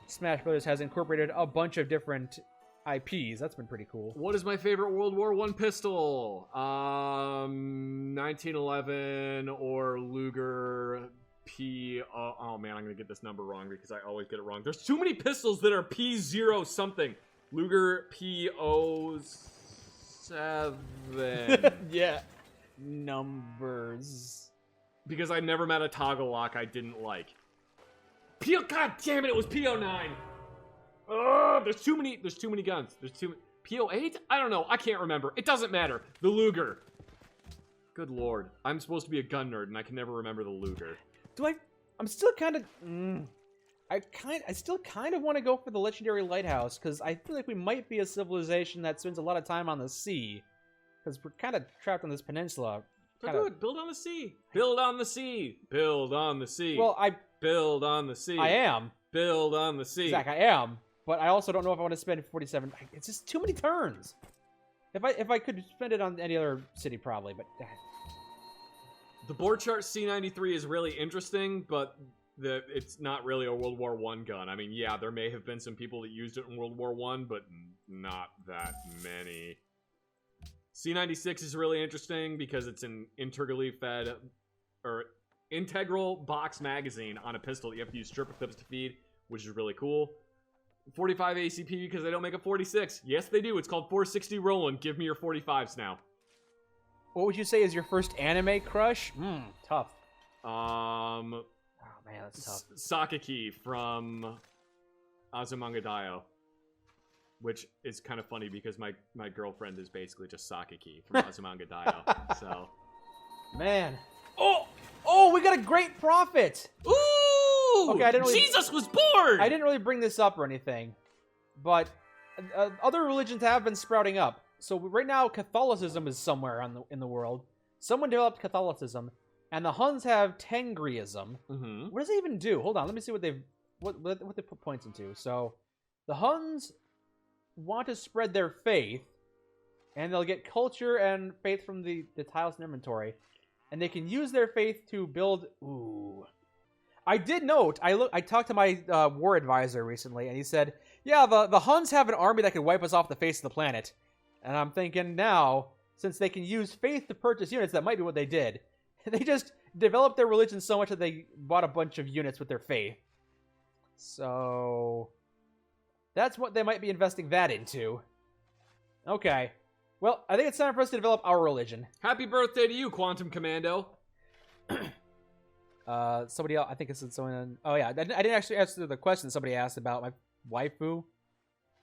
Smash Brothers has incorporated a bunch of different IPs. That's been pretty cool. What is my favorite World War I pistol? 1911 or Luger P. Oh man, I'm gonna get this number wrong because I always get it wrong. There's too many pistols that are P0 something. Luger P07. Yeah. Numbers. Because I never met a toggle lock I didn't like. God damn it, it was P09. There's too many guns. There's too many. P08? I don't know. I can't remember. It doesn't matter. The Luger. Good lord. I'm supposed to be a gun nerd and I can never remember the Luger. I'm still kind of I still kind of want to go for the legendary lighthouse because I feel like we might be a civilization that spends a lot of time on the sea because we're kind of trapped on this peninsula. Build on the sea. Build on the sea. Build on the sea. Well, build on the sea. I am. Build on the sea. Zach, I am. But I also don't know if I want to spend 47. It's just too many turns. If I could spend it on any other city, probably. But the board chart C93 is really interesting, but it's not really a World War I gun. I mean, yeah, there may have been some people that used it in World War I, but not that many. C96 is really interesting because it's an integrally fed or integral box magazine on a pistol that you have to use stripper clips to feed, which is really cool. 45 ACP because they don't make a 46. Yes, they do. It's called 460 Roland. Give me your 45s now. What would you say is your first anime crush? Tough. Oh man, that's tough. Sakaki from Azumanga Daioh. Which is kind of funny because my girlfriend is basically just Sakaki from Azumanga Daioh. So, man. Oh, we got a great prophet. Ooh! Okay, Jesus was born! I didn't really bring this up or anything, but other religions have been sprouting up. So right now, Catholicism is somewhere in the world. Someone developed Catholicism, and the Huns have Tengriism. Mm-hmm. What does it even do? Hold on, let me see what they put points into. So, the Huns want to spread their faith, and they'll get culture and faith from the tiles in inventory, and they can use their faith to build. Ooh, I did note. I talked to my war advisor recently, and he said, "Yeah, the Huns have an army that could wipe us off the face of the planet." And I'm thinking now, since they can use faith to purchase units, that might be what they did. They just developed their religion so much that they bought a bunch of units with their faith. So that's what they might be investing that into. Okay. Well, I think it's time for us to develop our religion. Happy birthday to you, Quantum Commando. Somebody else, I think it's someone. Oh yeah, I didn't actually answer the question somebody asked about my waifu.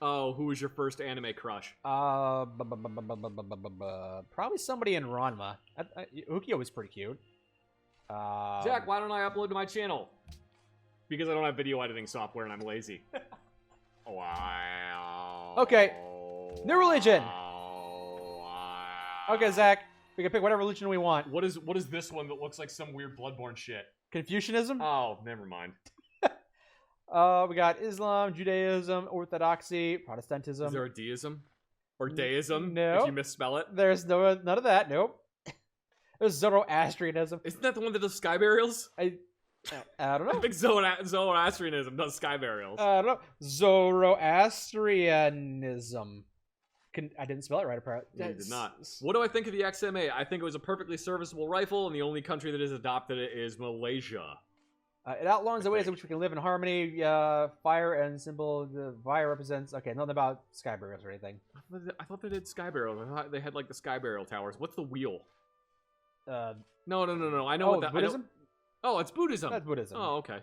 Oh, who was your first anime crush? Probably somebody in Ranma. Ukyo was pretty cute. Jack, why don't I upload to my channel? Because I don't have video editing software and I'm lazy. Wow. Okay. New religion. Okay, Zach. We can pick whatever religion we want. What is this one that looks like some weird Bloodborne shit? Confucianism? Oh, never mind. We got Islam, Judaism, Orthodoxy, Protestantism. Is there a deism? Or deism, no. if you misspell it? There's none of that. Nope. There's Zoroastrianism. Isn't that the one that does sky burials? I don't know. I think Zoroastrianism does sky burials. I don't know. Zoroastrianism. I didn't spell it right, apparently. You did not. What do I think of the XMA? I think it was a perfectly serviceable rifle, and the only country that has adopted it is Malaysia. It outlines the ways in which we can live in harmony. Fire and symbol. The fire represents. Okay, nothing about sky burials or anything. I thought they did sky burials. I thought they had like the sky burial towers. What's the wheel? No. No. I know what that. Buddhism? Oh, it's Buddhism. That's Buddhism. Oh, okay.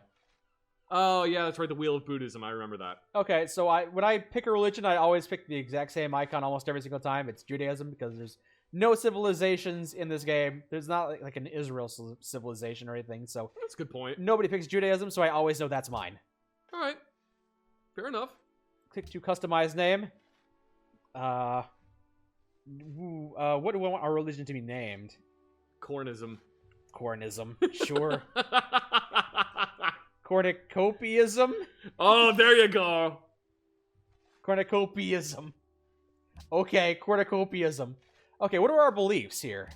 Oh, yeah, that's right. The wheel of Buddhism. I remember that. Okay, so when I pick a religion, I always pick the exact same icon almost every single time. It's Judaism because there's no civilizations in this game. There's not like an Israel civilization or anything. So That's a good point. nobody picks Judaism, so I always know that's mine. All right. Fair enough. Click to customize name. What do we want our religion to be named? Cornism. Cornism. Sure. Cornucopiaism? Oh, there you go. Cornucopiaism. Okay, cornucopiaism. Okay, what are our beliefs here?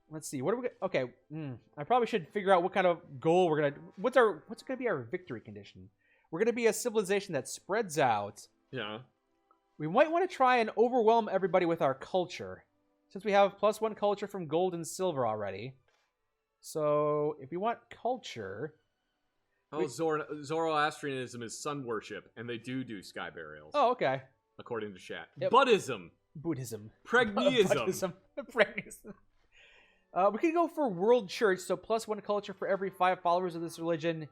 Let's see. What are we? Okay, I probably should figure out what kind of goal we're gonna. What's gonna be our victory condition? We're gonna be a civilization that spreads out. Yeah. We might want to try and overwhelm everybody with our culture, since we have +1 culture from gold and silver already. So if we want culture. Oh, Zoroastrianism is sun worship, and they do sky burials. Oh, okay. According to chat. Yep. Buddhism. Buddhism. Pregneism. Buddhism. Pregneism. We could go for world church, so +1 culture for every 5 followers of this religion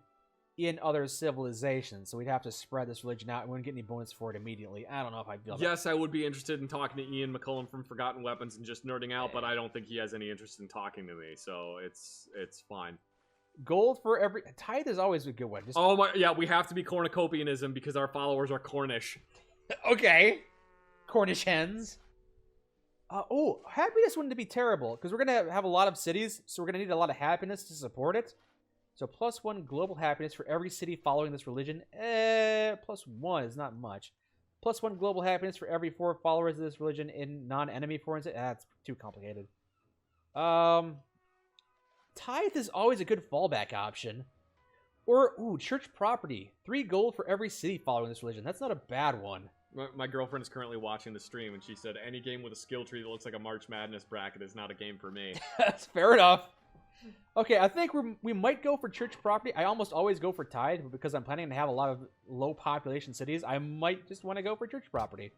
in other civilizations. So we'd have to spread this religion out. We wouldn't get any bonus for it immediately. I don't know if I feel that. Yes, I would be interested in talking to Ian McCullum from Forgotten Weapons and just nerding out, but I don't think he has any interest in talking to me, so it's fine. Gold for every... Tithe is always a good one. Just... Oh my... Yeah, we have to be cornucopianism because our followers are Cornish. Okay. Cornish hens. Happiness wouldn't be terrible, because we're going to have a lot of cities, so we're going to need a lot of happiness to support it. So +1 global happiness for every city following this religion. +1 is not much. +1 global happiness for every 4 followers of this religion in non-enemy foreign cities. That's too complicated. Tithe is always a good fallback option. Or, church property. 3 gold for every city following this religion. That's not a bad one. My girlfriend is currently watching the stream, and she said, any game with a skill tree that looks like a March Madness bracket is not a game for me. That's fair enough. Okay, I think we might go for church property. I almost always go for tithe, but because I'm planning to have a lot of low population cities, I might just want to go for church property.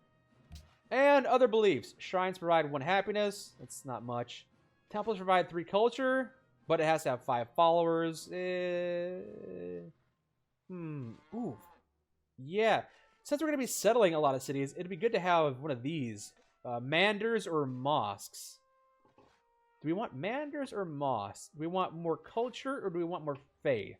And other beliefs. Shrines provide 1 happiness. That's not much. Temples provide 3 culture, but it has to have 5 followers. Yeah. Since we're going to be settling a lot of cities, it'd be good to have one of these. Manders or mosques. Do we want manders or mosques? Do we want more culture or do we want more faith?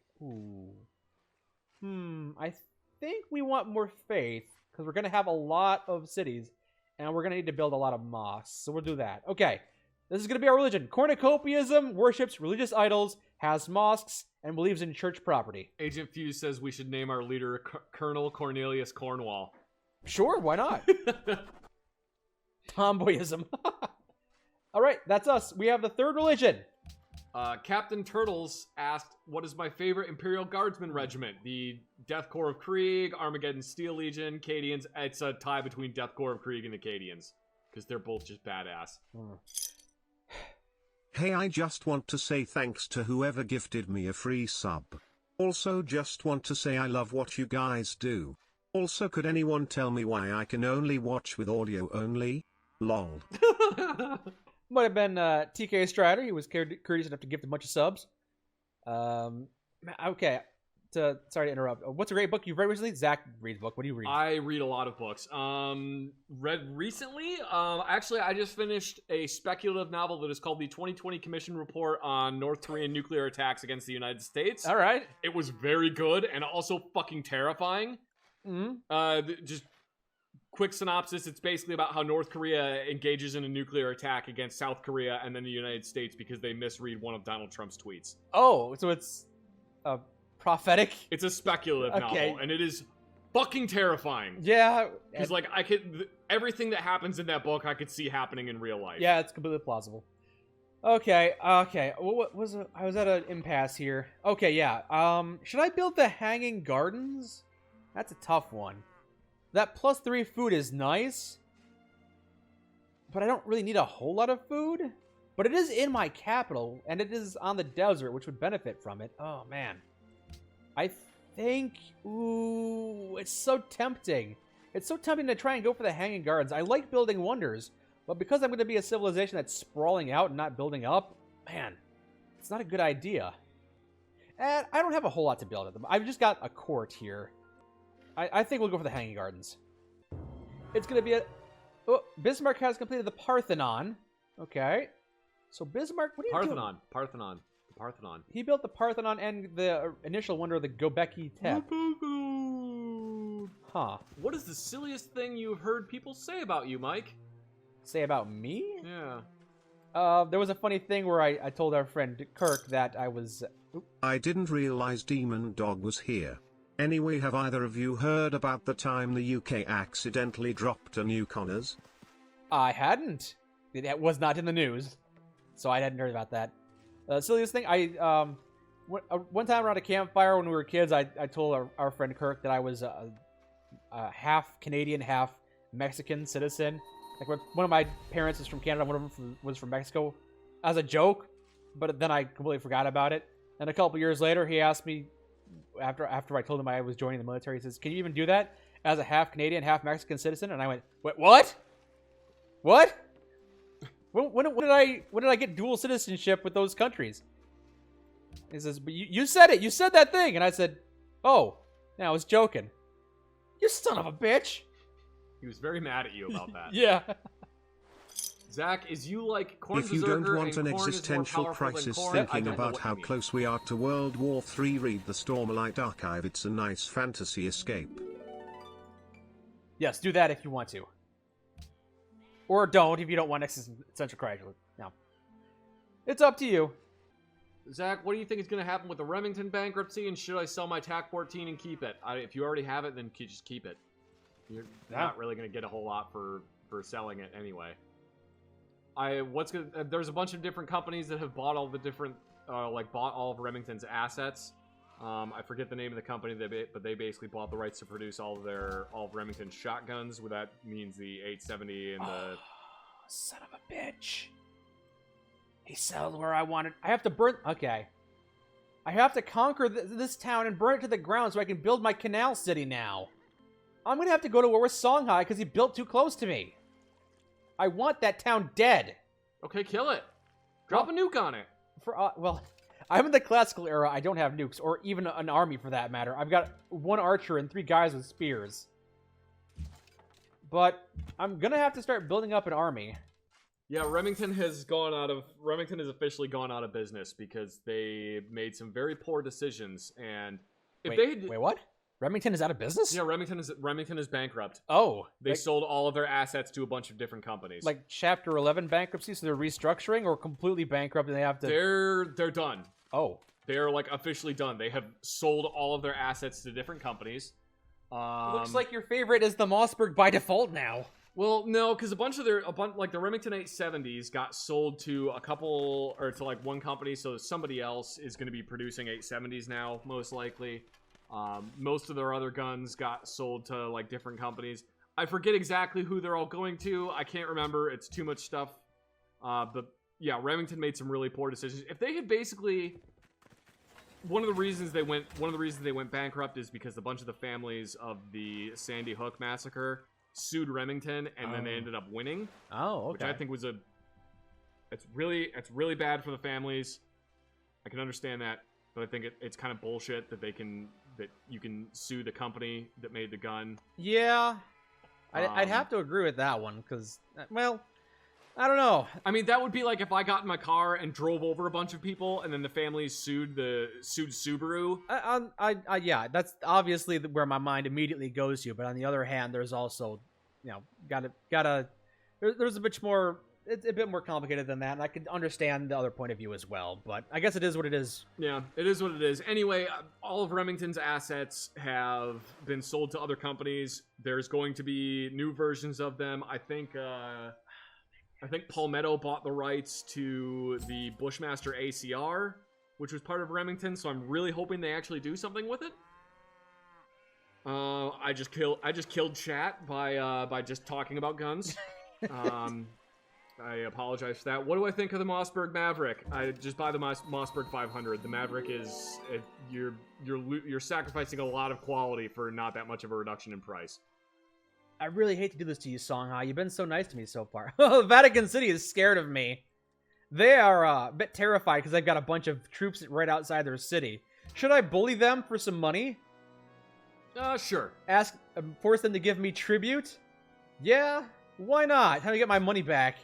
I think we want more faith because we're going to have a lot of cities and we're going to need to build a lot of mosques. So we'll do that. Okay. This is going to be our religion. Cornucopiaism worships religious idols, has mosques, and believes in church property. Agent Fuse says we should name our leader Colonel Cornelius Cornwall. Sure, why not? Tomboyism. All right, that's us. We have the 3rd religion. Captain Turtles asked, what is my favorite Imperial Guardsman regiment? The Death Corps of Krieg, Armageddon Steel Legion, Cadians. It's a tie between Death Corps of Krieg and the Cadians, because they're both just badass. Hey, I just want to say thanks to whoever gifted me a free sub. Also just want to say I love what you guys do. Also, could anyone tell me why I can only watch with audio only? Lol. Might have been TK Strider. He was courteous enough to gift a bunch of subs. Okay. Sorry to interrupt. What's a great book you've read recently? Zach reads book. What do you read? I read a lot of books. Read recently? Actually, I just finished a speculative novel that is called the 2020 Commission Report on North Korean Nuclear Attacks Against the United States. All right. It was very good and also fucking terrifying. Just quick synopsis. It's basically about how North Korea engages in a nuclear attack against South Korea and then the United States because they misread one of Donald Trump's tweets. Oh, so it's prophetic. It's a speculative Okay. novel, and it is fucking terrifying. Yeah. Because, like, everything that happens in that book, I could see happening in real life. Yeah, it's completely plausible. Okay. What was it? I was at an impasse here. Okay, yeah. Should I build the hanging gardens? That's a tough one. That +3 food is nice, but I don't really need a whole lot of food. But it is in my capital, and it is on the desert, which would benefit from it. Oh, man. I think... Ooh, it's so tempting. It's so tempting to try and go for the hanging gardens. I like building wonders, but because I'm going to be a civilization that's sprawling out and not building up, man, it's not a good idea. And I don't have a whole lot to build at them. I've just got a court here. I think we'll go for the hanging gardens. It's going to be a... Oh, Bismarck has completed the Parthenon. Okay. So Bismarck, what are you doing? Parthenon. He built the Parthenon and the initial wonder of the Göbekli Tepe. Huh. What is the silliest thing you've heard people say about you, Mike? Say about me? Yeah. There was a funny thing where I told our friend Kirk that I was... I didn't realize Demon Dog was here. Anyway, have either of you heard about the time the UK accidentally dropped a new Connors? I hadn't. It was not in the news. So I hadn't heard about that. Silliest thing, one time around a campfire when we were kids, I told our friend Kirk that I was a half Canadian, half Mexican citizen. Like, one of my parents is from Canada, one of them was from Mexico, as a joke, but then I completely forgot about it. And a couple years later, he asked me, after I told him I was joining the military, he says, "Can you even do that as a half Canadian, half Mexican citizen?" And I went, "What? What? When did I get dual citizenship with those countries?" He says, "But you said it. You said that thing." And I said, "Oh, yeah, I was joking." You son of a bitch. He was very mad at you about that. Yeah. Zach, is you like corn If you berserker don't want and an corn is more existential powerful than crisis corn? I thinking don't know about what how you mean. close we are to World War III, read the Stormlight Archive. It's a nice fantasy escape. Yes, do that if you want to. Or don't if you don't want existential crisis. No. It's up to you. Zach, what do you think is going to happen with the Remington bankruptcy, and should I sell my TAC-14 and keep it? If you already have it, then just keep it. You're not really going to get a whole lot for selling it anyway. There's a bunch of different companies that have bought all the different, bought all of Remington's assets. I forget the name of the company, but they basically bought the rights to produce all of Remington's shotguns. Well, that means the 870 and the... Son of a bitch. He settled where I wanted. I have to burn... Okay. I have to conquer this town and burn it to the ground so I can build my canal city now. I'm going to have to go to war with Songhai because he built too close to me. I want that town dead. Okay, kill it. Drop a nuke on it. Well, I'm in the classical era. I don't have nukes, or even an army for that matter. I've got one archer and 3 guys with spears. But I'm going to have to start building up an army. Yeah, Remington has officially gone out of business because they made some very poor decisions, and wait, what? Remington is out of business? Yeah, Remington is bankrupt. Oh. They sold all of their assets to a bunch of different companies. Like Chapter 11 bankruptcy, so they're restructuring, or completely bankrupt and they have to... They're done. Oh. They're, like, officially done. They have sold all of their assets to different companies. Looks like your favorite is the Mossberg by default now. Well, no, because like the Remington 870s got sold to one company, so somebody else is going to be producing 870s now, most likely. Most of their other guns got sold to like different companies. I forget exactly who they're all going to. I can't remember. It's too much stuff. But yeah, Remington made some really poor decisions. If they had basically, one of the reasons they went bankrupt is because a bunch of the families of the Sandy Hook massacre sued Remington, and then they ended up winning. Oh, okay. Which I think was it's really bad for the families. I can understand that, but I think it's kind of bullshit that you can sue the company that made the gun. Yeah, I'd have to agree with that one because, well, I don't know. I mean, that would be like if I got in my car and drove over a bunch of people, and then the families sued Subaru. Yeah, that's obviously where my mind immediately goes to. But on the other hand, there's also, gotta. There's a bit more. it's a bit more complicated than that, and I can understand the other point of view as well. But I guess it is what it is. Yeah, it is what it is. Anyway, all of Remington's assets have been sold to other companies. There's going to be new versions of them. I think Palmetto bought the rights to the Bushmaster ACR, which was part of Remington. So I'm really hoping they actually do something with it. I just killed chat by just talking about guns. I apologize for that. What do I think of the Mossberg Maverick? I just buy the Mossberg 500. The Maverick is you're sacrificing a lot of quality for not that much of a reduction in price. I really hate to do this to you, Songhai. You've been so nice to me so far. Vatican City is scared of me. They are a bit terrified because they've got a bunch of troops right outside their city. Should I bully them for some money? Sure. Force them to give me tribute? Yeah, why not? How do I get my money back?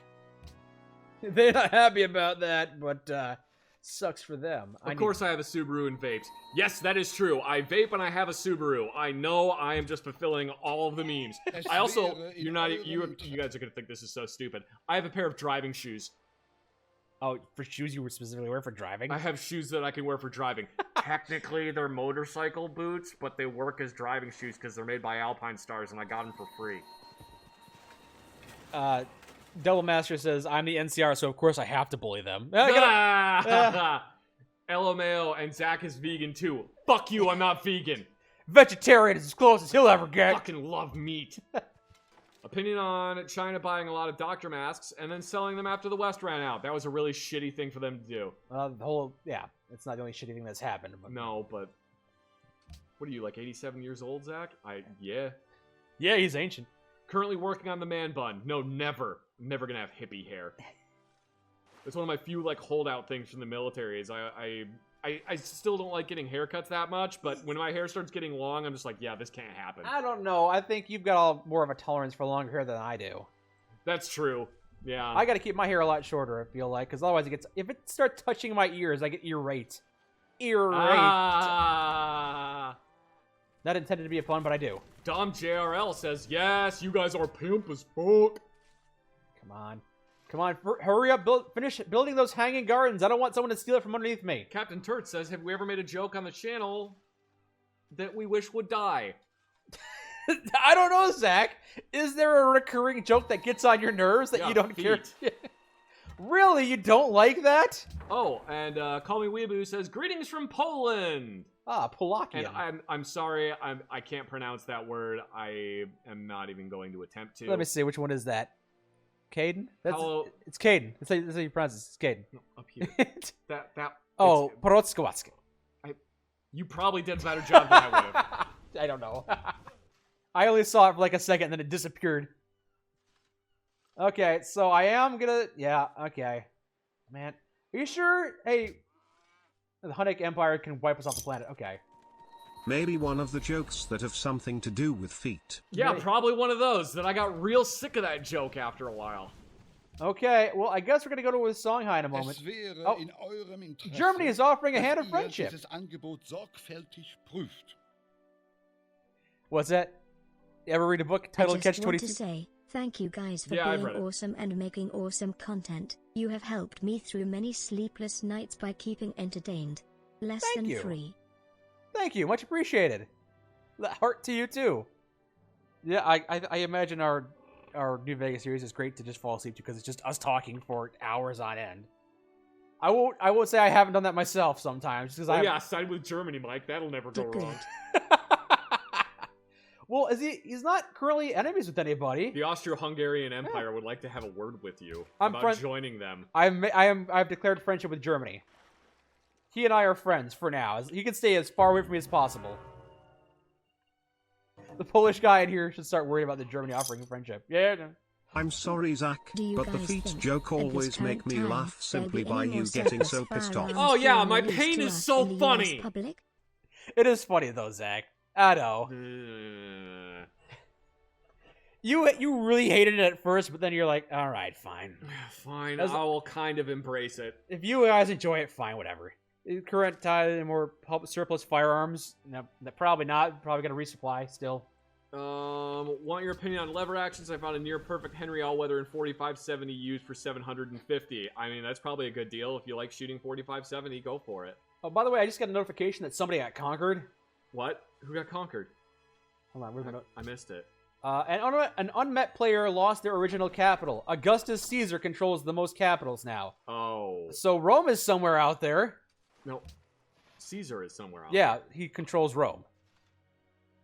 They're not happy about that, but sucks for them. Of course I have a Subaru and vapes. Yes, that is true. I vape and I have a Subaru. I know I am just fulfilling all of the memes. I also, you guys are gonna think this is so stupid. I have a pair of driving shoes. Oh, for shoes you were specifically wear for driving? I have shoes that I can wear for driving. Technically, they're motorcycle boots, but they work as driving shoes because they're made by Alpine Stars, and I got them for free. Double Master says, I'm the NCR, so of course I have to bully them. LMAO, and Zach is vegan too. Fuck you, I'm not vegan. Vegetarian is as close as he'll ever get. Fucking love meat. Opinion on China buying a lot of doctor masks and then selling them after the West ran out. That was a really shitty thing for them to do. It's not the only shitty thing that's happened. But... No, but what are you, like 87 years old, Zach? Yeah, he's ancient. Currently working on the man bun. No, never. I'm never gonna have hippie hair. It's one of my few like holdout things from the military. Is I still don't like getting haircuts that much, but when my hair starts getting long, I'm just like, yeah, this can't happen. I don't know. I think you've got more of a tolerance for longer hair than I do. That's true. Yeah. I got to keep my hair a lot shorter, I feel like, because otherwise if it starts touching my ears, I get ear raped. Not intended to be a pun, but I do. Dom JRL says, yes, you guys are pimp as fuck. Come on, hurry up, finish building those hanging gardens. I don't want someone to steal it from underneath me. Captain Turt says, have we ever made a joke on the channel that we wish would die? I don't know, Zach. Is there a recurring joke that gets on your nerves that you don't care? Really? You don't like that? Oh, and Call Me Weeaboo says, greetings from Poland. Polakian. And I'm sorry, I can't pronounce that word. I am not even going to attempt to. Let me see, which one is that? Caden? It's Caden. That's how you pronounce it. It's Caden. No, up here. Porotskowatsk. You probably did a better job than I would have. I don't know. I only saw it for like a second, and then it disappeared. Okay, so I am gonna... Yeah, okay. Man, are you sure? Hey, the Hunnic Empire can wipe us off the planet. Okay. Maybe one of the jokes that have something to do with feet. Yeah, probably one of those. That I got real sick of that joke after a while. Okay, well, I guess we're going to go to a Songhai in a moment. Germany is offering a hand of friendship. What's that? You ever read a book titled Catch 22? I just want to say, thank you guys for being awesome and making awesome content. You have helped me through many sleepless nights by keeping entertained. Lesson 3. Thank you, much appreciated. Heart to you too. Yeah, I imagine our New Vegas series is great to just fall asleep to because it's just us talking for hours on end. I won't say I haven't done that myself sometimes because side with Germany, Mike. That'll never go wrong. Well, he's not currently enemies with anybody. The Austro-Hungarian Empire would like to have a word with you about joining them. I've declared friendship with Germany. He and I are friends for now. He can stay as far away from me as possible. The Polish guy in here should start worrying about the Germany offering friendship. Yeah. I'm sorry, Zach, but the feet joke always make me laugh simply by you getting so pissed off. Oh yeah, my pain is so funny. It is funny though, Zach. I know. You really hated it at first, but then you're like, all right, fine. Fine, I will kind of embrace it. If you guys enjoy it, fine, whatever. Current more surplus firearms? No, probably not. Probably gonna resupply still. Want your opinion on lever actions? I found a near perfect Henry All-Weather in 4570 used for 750. I mean, that's probably a good deal. If you like shooting 4570, go for it. Oh, by the way, I just got a notification that somebody got conquered. What? Who got conquered? Hold on, where's my note? I missed it. An unmet player lost their original capital. Augustus Caesar controls the most capitals now. Oh. So Rome is somewhere out there. No. Caesar is somewhere out Yeah, there. he controls Rome.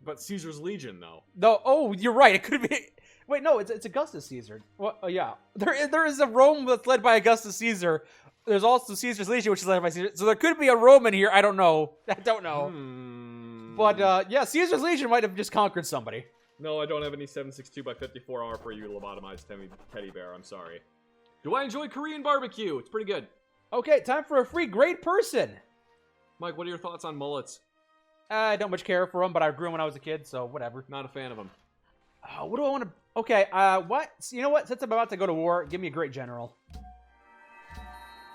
But Caesar's Legion, though. No, oh, you're right. It could be. Wait, no, it's Augustus Caesar. Well, oh, yeah, there is a Rome that's led by Augustus Caesar. There's also Caesar's Legion, which is led by Caesar. So there could be a Roman here. I don't know. But yeah, Caesar's Legion might have just conquered somebody. No, I don't have any 7.62x54R for you, lobotomized teddy bear. I'm sorry. Do I enjoy Korean barbecue? It's pretty good. Okay, time for a free great person. Mike, what are your thoughts on mullets? I don't much care for them, but I grew them when I was a kid, so whatever. Not a fan of them. What do I want to... Okay, what? You know what? Since I'm about to go to war, give me a great general.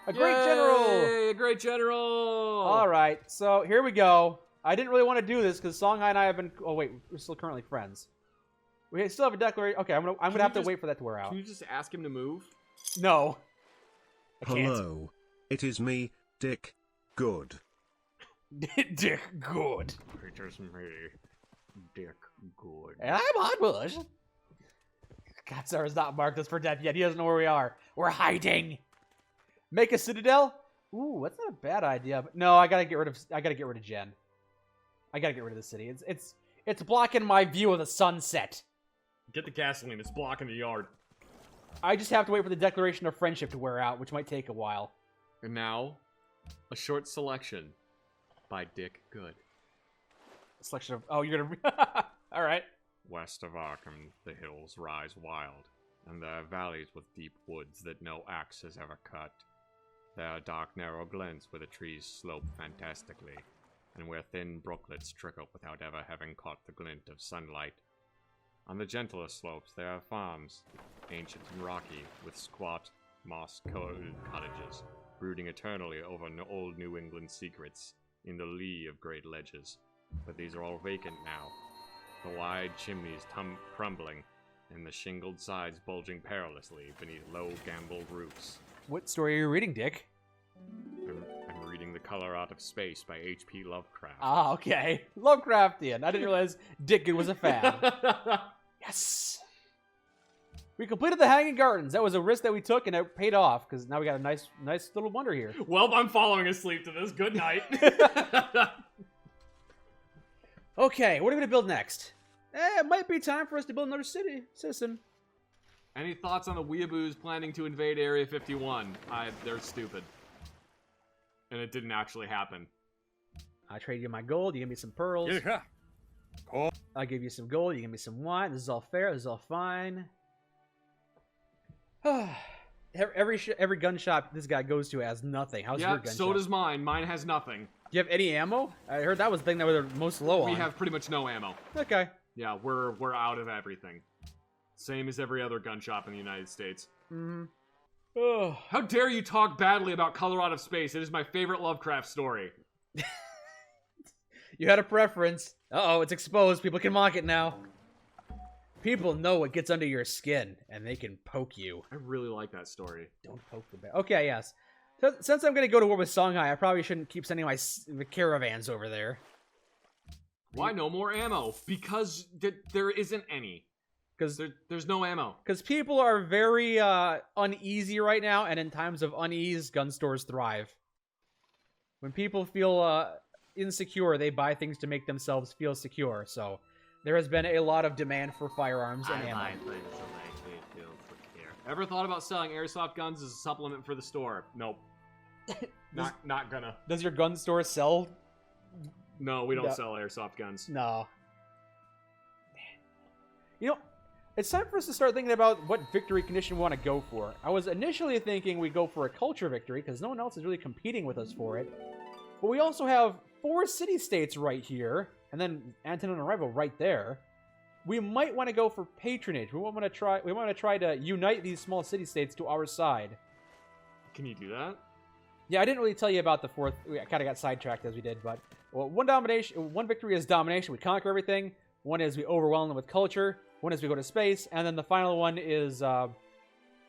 A great general! Yay, a great general! All right, so here we go. I didn't really want to do this because Songhai and I have been... Oh, wait, we're still currently friends. We still have a declaration. Okay, I'm gonna have to wait for that to wear out. Can you just ask him to move? No. I can't. Hello. It is me, Dick Good. Dick Good. It is me, Dick Good. And I'm Hot Bush. God, Sarah's not marked us for death yet. He doesn't know where we are. We're hiding. Make a citadel? Ooh, that's not a bad idea. But no, I gotta get rid of Jen. I gotta get rid of the city. It's blocking my view of the sunset. Get the gasoline. It's blocking the yard. I just have to wait for the Declaration of Friendship to wear out, which might take a while. And now, a short selection by Dick Good. A selection of... Oh, you're gonna... All right. West of Arkham, the hills rise wild, and there are valleys with deep woods that no axe has ever cut. There are dark, narrow glens where the trees slope fantastically, and where thin brooklets trickle without ever having caught the glint of sunlight. On the gentler slopes there are farms, ancient and rocky, with squat, moss-coated cottages, brooding eternally over old New England secrets, in the lee of great ledges. But these are all vacant now, the wide chimneys crumbling, and the shingled sides bulging perilously beneath low, gambled roofs. What story are you reading, Dick? I'm reading The Color Out of Space by H.P. Lovecraft. Ah, okay. Lovecraftian. I didn't realize Dick Good was a fan. Yes! We completed the Hanging Gardens. That was a risk that we took, and it paid off, because now we got a nice little wonder here. Well, I'm falling asleep to this. Good night. Okay, what are we going to build next? It might be time for us to build another citizen. Any thoughts on the weeaboos planning to invade Area 51? They're stupid. And it didn't actually happen. I trade you my gold, you give me some pearls. Yeah. Oh. I give you some gold, you give me some wine. This is all fair, this is all fine. Every gun shop this guy goes to has nothing. How's your gun shop? So does mine. Mine has nothing. Do you have any ammo? I heard that was the thing that we were most low on. We have pretty much no ammo. Okay. Yeah, we're out of everything. Same as every other gun shop in the United States. Mm-hmm. Oh. How dare you talk badly about Color Out of Space? It is my favorite Lovecraft story. You had a preference. Uh-oh, it's exposed. People can mock it now. People know what gets under your skin, and they can poke you. I really like that story. Don't poke the bear. Okay, yes. Since I'm going to go to war with Songhai, I probably shouldn't keep sending my caravans over there. Why no more ammo? Because there isn't any. Because there's no ammo. Because people are very uneasy right now, and in times of unease, gun stores thrive. When people feel insecure, they buy things to make themselves feel secure. So there has been a lot of demand for firearms and ammo. Ever thought about selling airsoft guns as a supplement for the store? Nope. Not gonna. Does your gun store sell? No, we don't sell airsoft guns. No. You know, it's time for us to start thinking about what victory condition we want to go for. I was initially thinking we'd go for a culture victory, because no one else is really competing with us for it. But we also have 4 city-states right here, and then Antonin and Rival right there. We might want to go for patronage. We want to try to unite these small city-states to our side. Can you do that? Yeah, I didn't really tell you about the 4th. We kind of got sidetracked as we did, but well, one victory is domination. We conquer everything. One is we overwhelm them with culture. One is we go to space. And then the final one is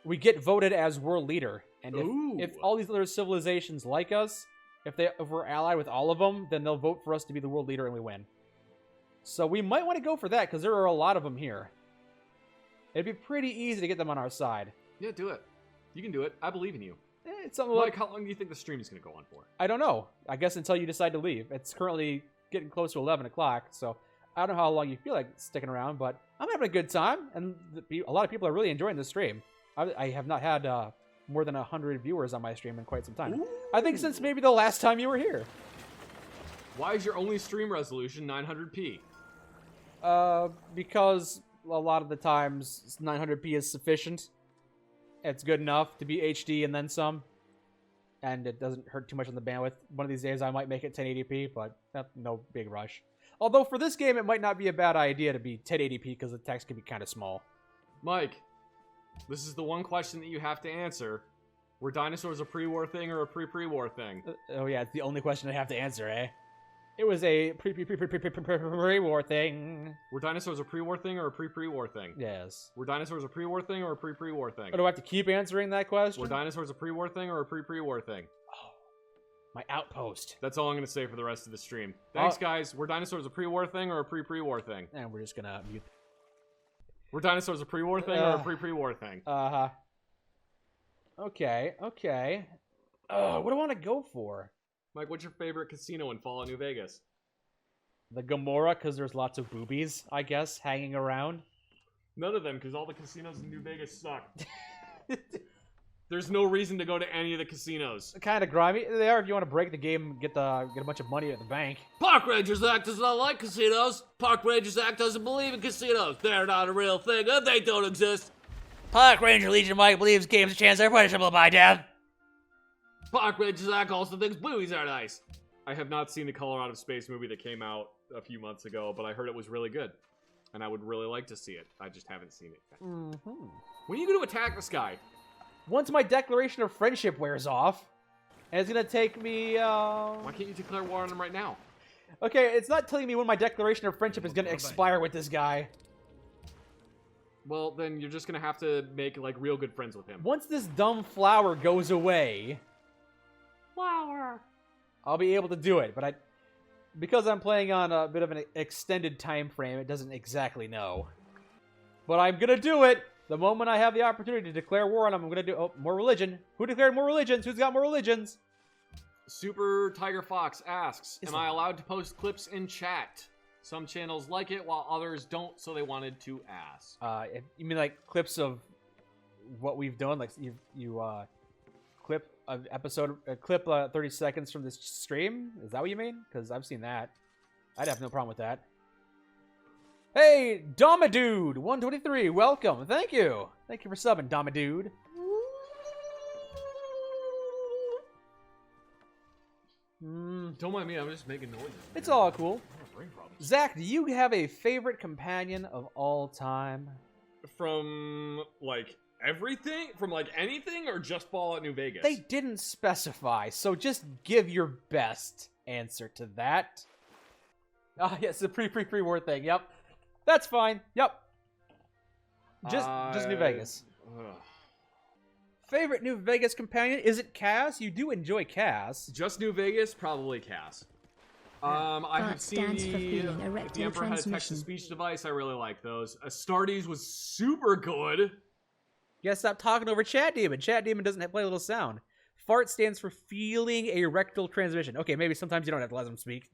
we get voted as world leader. And if all these other civilizations like us, if we're allied with all of them, then they'll vote for us to be the world leader and we win. So we might want to go for that because there are a lot of them here. It'd be pretty easy to get them on our side. Yeah, do it. You can do it. I believe in you. It's something Like, how long do you think the stream is going to go on for? I don't know. I guess until you decide to leave. It's currently getting close to 11 o'clock, so I don't know how long you feel like sticking around, but I'm having a good time, and a lot of people are really enjoying the stream. I have not had more than 100 viewers on my stream in quite some time. Ooh. I think since maybe the last time you were here. Why is your only stream resolution 900p? Because a lot of the times 900p is sufficient. It's good enough to be HD and then some. And it doesn't hurt too much on the bandwidth. One of these days I might make it 1080p, but no big rush. Although for this game it might not be a bad idea to be 1080p because the text can be kind of small. Mike, this is the one question that you have to answer. Were dinosaurs a pre-war thing or a pre-war thing? Oh yeah, it's the only question I have to answer, eh? It was a pre-war thing. Were dinosaurs a pre-war thing or a pre-war thing? Yes. Were dinosaurs a pre-war thing or a pre-war thing? Oh, do I have to keep answering that question? Were dinosaurs a pre-war thing or a pre-war thing? Oh, my outpost. That's all I'm going to say for the rest of the stream. Thanks, guys. Were dinosaurs a pre-war thing or a pre-war thing? And we're just gonna mute. Were dinosaurs a pre-war thing or a pre-war thing? Uh-huh. Okay. What do I want to go for? Mike, what's your favorite casino in Fallout New Vegas? The Gamora, because there's lots of boobies, I guess, hanging around. None of them, because all the casinos in New Vegas suck. There's no reason to go to any of the casinos. Kind of grimy. They are if you want to break the game and get a bunch of money at the bank. Park Rangers Act does not like casinos. Park Rangers Act doesn't believe in casinos. They're not a real thing, and they don't exist. Park Ranger Legion Mike believes games and chance are punishable by death. Park Rangers Act also thinks boobies are nice. I have not seen the Color Out of Space movie that came out a few months ago, but I heard it was really good. And I would really like to see it. I just haven't seen it yet. Mm-hmm. When are you going to attack this guy? Once my declaration of friendship wears off, and it's going to take me, Why can't you declare war on him right now? Okay, it's not telling me when my declaration of friendship is going to expire with this guy. Well, then you're just going to have to make, like, real good friends with him. Once this dumb flower goes away... I'll be able to do it, but because I'm playing on a bit of an extended time frame, it doesn't exactly know. But I'm gonna do it the moment I have the opportunity to declare war on him. I'm gonna do more religion. Who declared more religions? Who's got more religions? Super Tiger Fox asks, am I allowed to post clips in chat? Some channels like it while others don't, so they wanted to ask. You mean like clips of what we've done? Like you clip an episode, clip 30 seconds from this stream? Is that what you mean? Because I've seen that. I'd have no problem with that. Hey, Domadude 123, welcome. Thank you. Thank you for subbing, Domadude. Don't mind me, I'm just making noises. It's all cool. I have brain problems. Zach, do you have a favorite companion of all time? From, like, everything? From, like, anything, or just Fallout New Vegas? They didn't specify, so just give your best answer to that. Ah, yes, the pre-war thing, yep. That's fine, yep. Just New Vegas. Favorite New Vegas companion? Is it Cass? You do enjoy Cass. Just New Vegas? Probably Cass. I have seen the Emperor had a text-to-speech device. I really like those. Astartes was super good. You gotta stop talking over Chat Demon. Chat Demon doesn't play a little sound. Fart stands for feeling a rectal transmission. Okay, maybe sometimes you don't have to let them speak.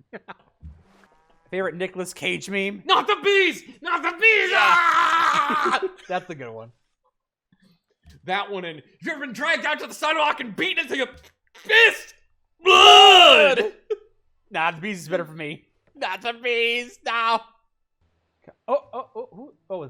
Favorite Nicolas Cage meme? Not the bees! Not the bees! Ah! That's the good one. That one, and You've ever been dragged out to the sidewalk and beaten into your fist? Blood! Nah, the bees is better for me. Not the bees! No! The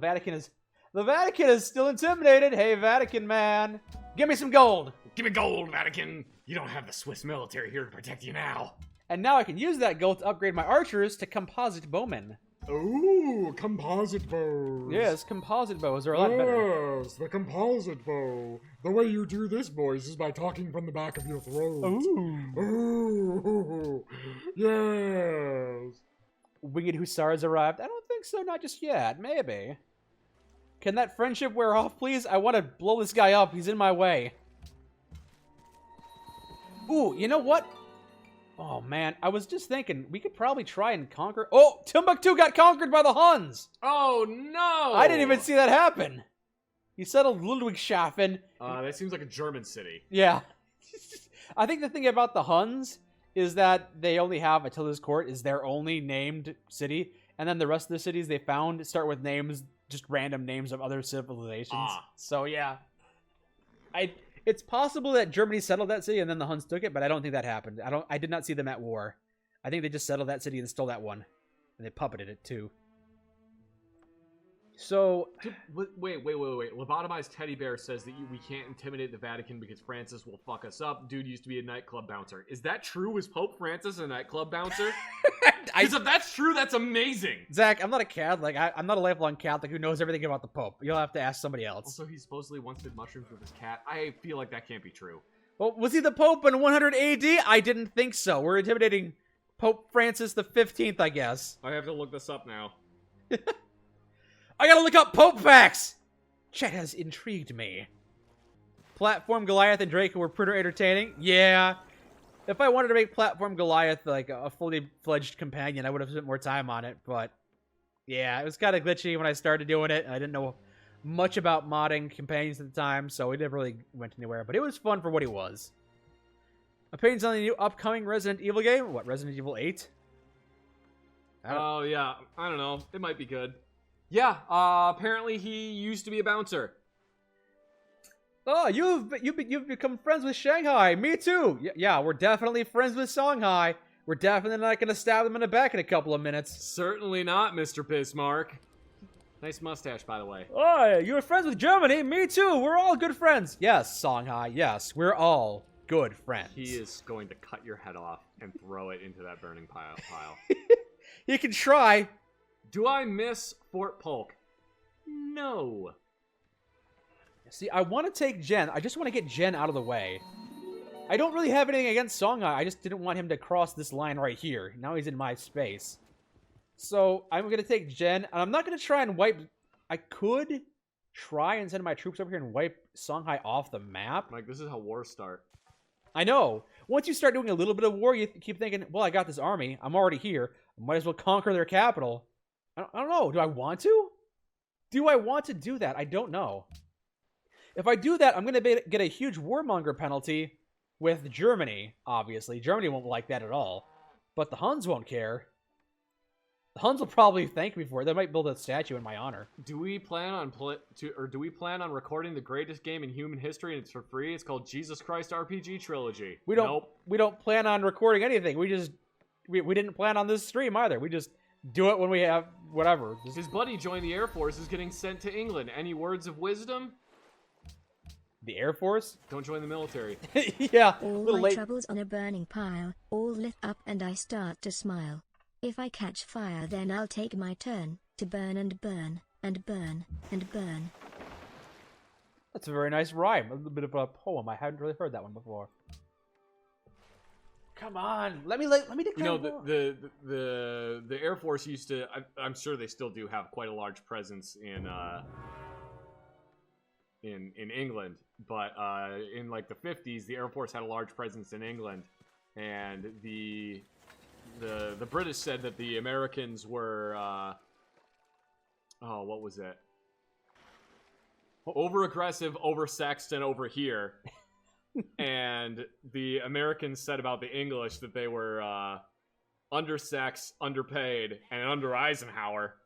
Vatican is still intimidated. Hey, Vatican man, give me some gold. Give me gold, Vatican! You don't have the Swiss military here to protect you now. And now I can use that gold to upgrade my archers to composite bowmen. Ooh, composite bows. Yes, composite bows are a lot better. Yes, the composite bow. The way you do this, boys, is by talking from the back of your throat. Ooh. Ooh. Yes. Winged Hussars arrived. I don't think think so. Not just yet. Maybe. Can that friendship wear off, please? I want to blow this guy up. He's in my way. Ooh, you know what? Oh, man. I was just thinking, we could probably try and conquer... Oh, Timbuktu got conquered by the Huns! Oh, no! I didn't even see that happen. He settled Ludwigshafen. That seems like a German city. Yeah. I think the thing about the Huns is that they only have Attila's court is their only named city, and then the rest of the cities they found start with names, just random names of other civilizations. So yeah, it's possible that Germany settled that city and then the Huns took it, but I don't think that happened. I did not see them at war. I think they just settled that city and stole that one, and they puppeted it too. So Dude, wait. Lobotomized Teddy Bear says that we can't intimidate the Vatican because Francis will fuck us up. Dude used to be a nightclub bouncer. Is that true? Is Pope Francis a nightclub bouncer? Because if that's true, that's amazing. Zach, I'm not a Catholic. I'm not a lifelong Catholic who knows everything about the Pope. You'll have to ask somebody else. Also, he supposedly once did mushrooms with his cat. I feel like that can't be true. Well, was he the Pope in 100 AD? I didn't think so. We're intimidating Pope Francis the 15th, I guess. I have to look this up now. I gotta look up Pope facts! Chat has intrigued me. Platform Goliath and Draco were pretty entertaining. Yeah. If I wanted to make Platform Goliath like a fully fledged companion, I would have spent more time on it, but yeah, it was kind of glitchy when I started doing it. I didn't know much about modding companions at the time, so it never really went anywhere, but it was fun for what it was. Opinions on the new upcoming Resident Evil game? What, Resident Evil 8? Oh, yeah. I don't know. It might be good. Yeah, apparently he used to be a bouncer. Oh, you've become friends with Shanghai. Me too. Yeah, we're definitely friends with Shanghai. We're definitely not going to stab them in the back in a couple of minutes. Certainly not, Mr. Bismarck. Nice mustache, by the way. Oh, you're friends with Germany. Me too. We're all good friends. Yes, Shanghai. Yes, we're all good friends. He is going to cut your head off and throw it into that burning pile. You can try. Do I miss Fort Polk? No. See, I want to take Jen. I just want to get Jen out of the way. I don't really have anything against Songhai. I just didn't want him to cross this line right here. Now he's in my space. So I'm going to take Jen, and I'm not going to try and wipe... I could try and send my troops over here and wipe Songhai off the map. Like, this is how wars start. I know. Once you start doing a little bit of war, you keep thinking, well, I got this army. I'm already here. I might as well conquer their capital. I don't know. Do I want to? Do I want to do that? I don't know. If I do that, I'm going to get a huge warmonger penalty with Germany, obviously. Germany won't like that at all. But the Huns won't care. The Huns will probably thank me for it. They might build a statue in my honor. Do we plan on recording the greatest game in human history and it's for free? It's called Jesus Christ RPG Trilogy. We don't Nope. we don't plan on recording anything. We didn't plan on this stream either. We just do it when we have whatever. His buddy joined the Air Force, is getting sent to England. Any words of wisdom? The Air Force? Don't join the military. Yeah, a All little my late. troubles on a burning pile, all lit up and I start to smile. If I catch fire then I'll take my turn, to burn and burn, and burn, and burn. That's a very nice rhyme. A little bit of a poem. I hadn't really heard that one before. Come on, let me declare. You know, the Air Force used to. I'm sure they still do have quite a large presence in England, but in like the 50s, the Air Force had a large presence in England, and the British said that the Americans were what was it? Over-aggressive, over-sexed, and over here. And the Americans said about the English that they were undersexed, underpaid, and under Eisenhower.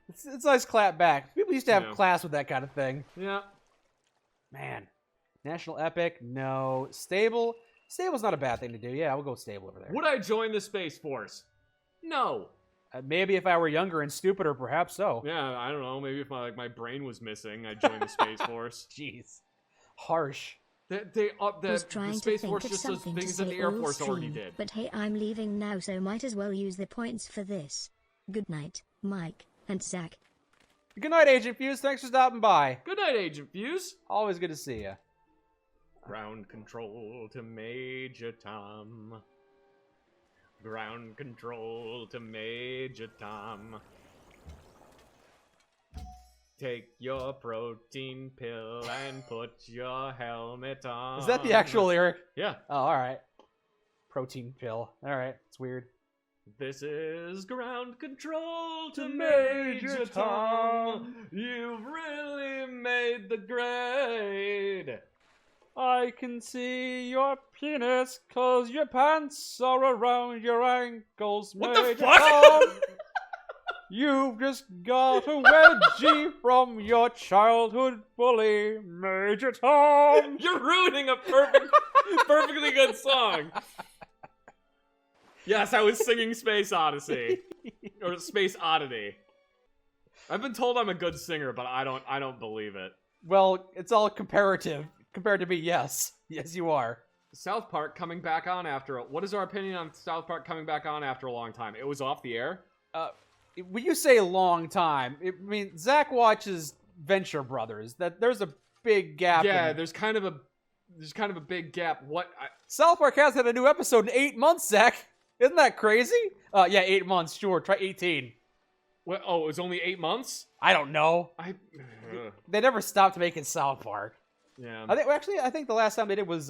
It's nice clap back. People used to have class with that kind of thing. Yeah. Man. National Epic? No. Stable? Stable's not a bad thing to do. Yeah, we'll go stable over there. Would I join the Space Force? No. Maybe if I were younger and stupider, perhaps so. Yeah, I don't know. Maybe if my brain was missing, I'd join the Space Force. Jeez. Harsh. Was trying the Space to Force think of just does something to things that say the Air all Force already stream, did. but hey, I'm leaving now, so might as well use the points for this. Good night, Mike and Zach. Good night, Agent Fuse. Thanks for stopping by. Good night, Agent Fuse. Always good to see you. Ground control to Major Tom. Ground control to Major Tom. Take your protein pill and put your helmet on. Is that the actual lyric? Yeah. Oh, all right. Protein pill. All right, it's weird. This is ground control to Major Tom. You've really made the grade. I can see your penis cause your pants are around your ankles, What the Major fuck? Tom. You've just got a wedgie from your childhood bully, Major Tom. You're ruining a perfectly good song. Yes, I was singing Space Odyssey. Or Space Oddity. I've been told I'm a good singer, but I don't believe it. Well, it's all comparative. Compared to me, yes. Yes, you are. South Park coming back on after... What is our opinion on South Park coming back on after a long time? It was off the air? When you say long time, I mean, Zach watches Venture Brothers. That there's a big gap. Yeah, there's kind of a big gap. South Park has had a new episode in 8 months, Zach. Isn't that crazy? Yeah, 8 months. Sure, try 18. What? Oh, it was only 8 months? I don't know. Ugh. They never stopped making South Park. Yeah. I think the last time they did was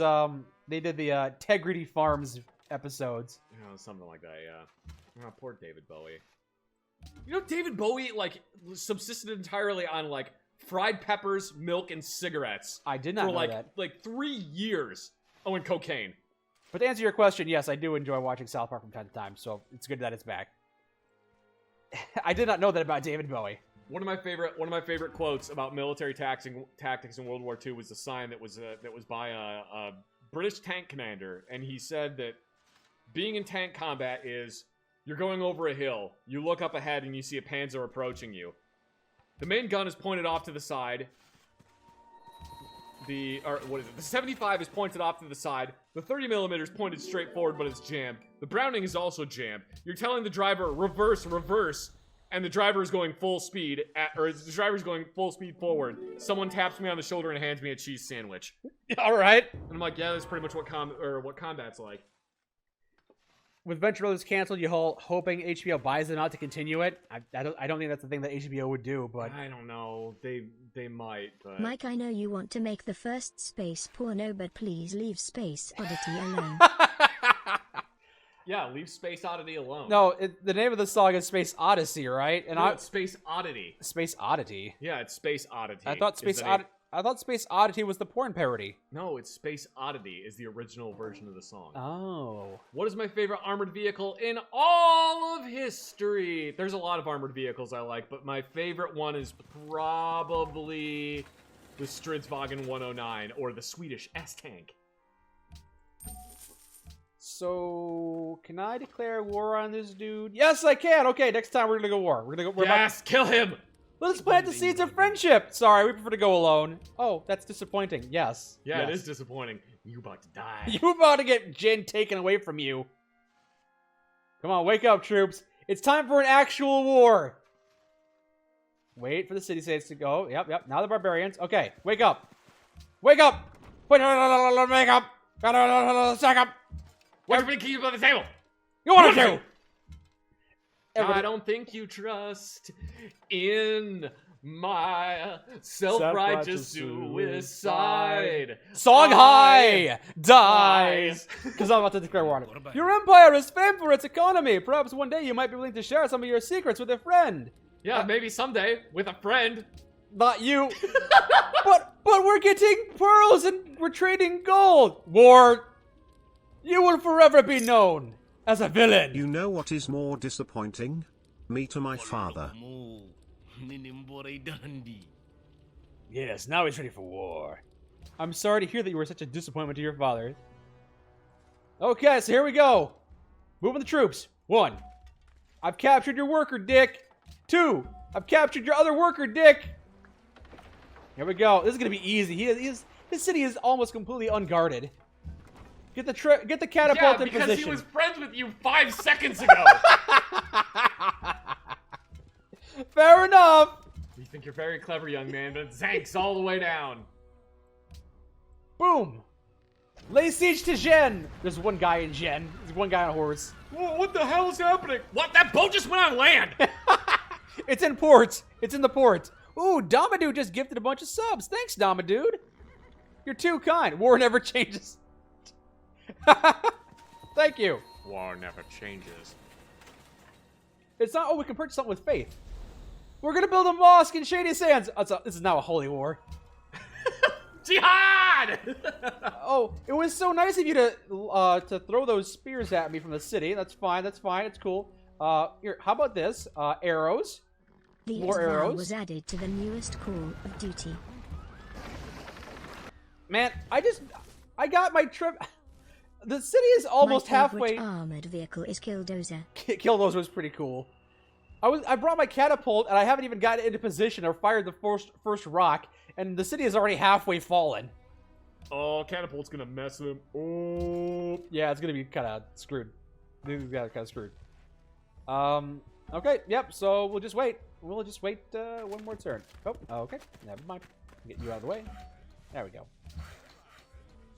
they did the Integrity Farms episodes. Something like that. Yeah. Oh, poor David Bowie. You know, David Bowie subsisted entirely on fried peppers, milk, and cigarettes. I did not know that. Like 3 years. Oh, and cocaine. But to answer your question, yes, I do enjoy watching South Park from time to time, so it's good that it's back. I did not know that about David Bowie. One of my favorite quotes about military tactics in World War II was a sign that was by a British tank commander, and he said that being in tank combat is you're going over a hill, you look up ahead, and you see a Panzer approaching you. The main gun is pointed off to the side. The 75 is pointed off to the side. The 30mm is pointed straight forward, but it's jammed. The Browning is also jammed. You're telling the driver, reverse, and the driver is going full speed, the driver's going full speed forward. Someone taps me on the shoulder and hands me a cheese sandwich. All right. And I'm like, yeah, that's pretty much what combat's like. With Venture Brothers canceled, you hoping HBO buys them out to continue it? I don't think that's the thing that HBO would do, but I don't know. They might, but Mike, I know you want to make the first space porno, but please leave Space Oddity alone. yeah, leave Space Oddity alone. No, the name of the song is Space Odyssey, right? And it's Space Oddity. Space Oddity. Yeah, it's Space Oddity. I thought Space Oddity was the porn parody. No, it's Space Oddity is the original version of the song. Oh. What is my favorite armored vehicle in all of history? There's a lot of armored vehicles I like, but my favorite one is probably the Stridsvagn 109 or the Swedish S-Tank. So, can I declare war on this dude? Yes, I can. Okay, next time we're gonna go war. Yes, kill him. Let's plant the seeds of friendship. Sorry, we prefer to go alone. Oh, that's disappointing. Yes. Yeah, yes. It is disappointing. You about to die. You about to get Jin taken away from you. Come on, wake up, troops. It's time for an actual war. Wait for the city-states to go. Yep. Now the barbarians. Okay, wake up. Wake up. Wake up. Sack up. What's your keys on the table? You want to do? I don't think you trust in my self-righteous suicide. Song high dies. Because I'm about to declare war on it. Your empire is famed for its economy. Perhaps one day you might be willing to share some of your secrets with a friend. Yeah, maybe someday with a friend. Not you. but we're getting pearls and we're trading gold. War. You will forever be known as a villain. You know what is more disappointing? Me to my father. Yes, now he's ready for war. I'm sorry to hear that you were such a disappointment to your father. Okay, so here we go. Moving the troops. 1. I've captured your worker, Dick. 2. I've captured your other worker, Dick. Here we go. This is gonna be easy. His city is almost completely unguarded. Get the catapult in position. Yeah, because he was friends with you 5 seconds ago. Fair enough. You think you're very clever, young man, but Zanks all the way down. Boom. Lay siege to Zhen. There's one guy in Zhen. There's one guy on a horse. Whoa, what the hell is happening? What? That boat just went on land! It's in port. It's in the port. Ooh, Damadude just gifted a bunch of subs. Thanks, Damadude. You're too kind. War never changes. Thank you. War never changes. It's not, oh, we can purchase something with faith. We're going to build a mosque in Shady Sands. This is now a holy war. Jihad! Oh, it was so nice of you to throw those spears at me from the city. That's fine. That's fine. It's cool. Here, how about this? Arrows. The More Islam arrows. was added to the newest Call of Duty. Man, I got my trip. The city is almost My favorite halfway. armored vehicle is Killdozer. Killdozer was pretty cool. I brought my catapult and I haven't even gotten into position or fired the first rock, and the city is already halfway fallen. Oh, catapult's gonna mess him. Oh. Yeah, it's gonna be kind of screwed. This got kind of screwed. Okay, yep. So we'll just wait. We'll just wait one more turn. Oh, okay. Never mind. Get you out of the way. There we go.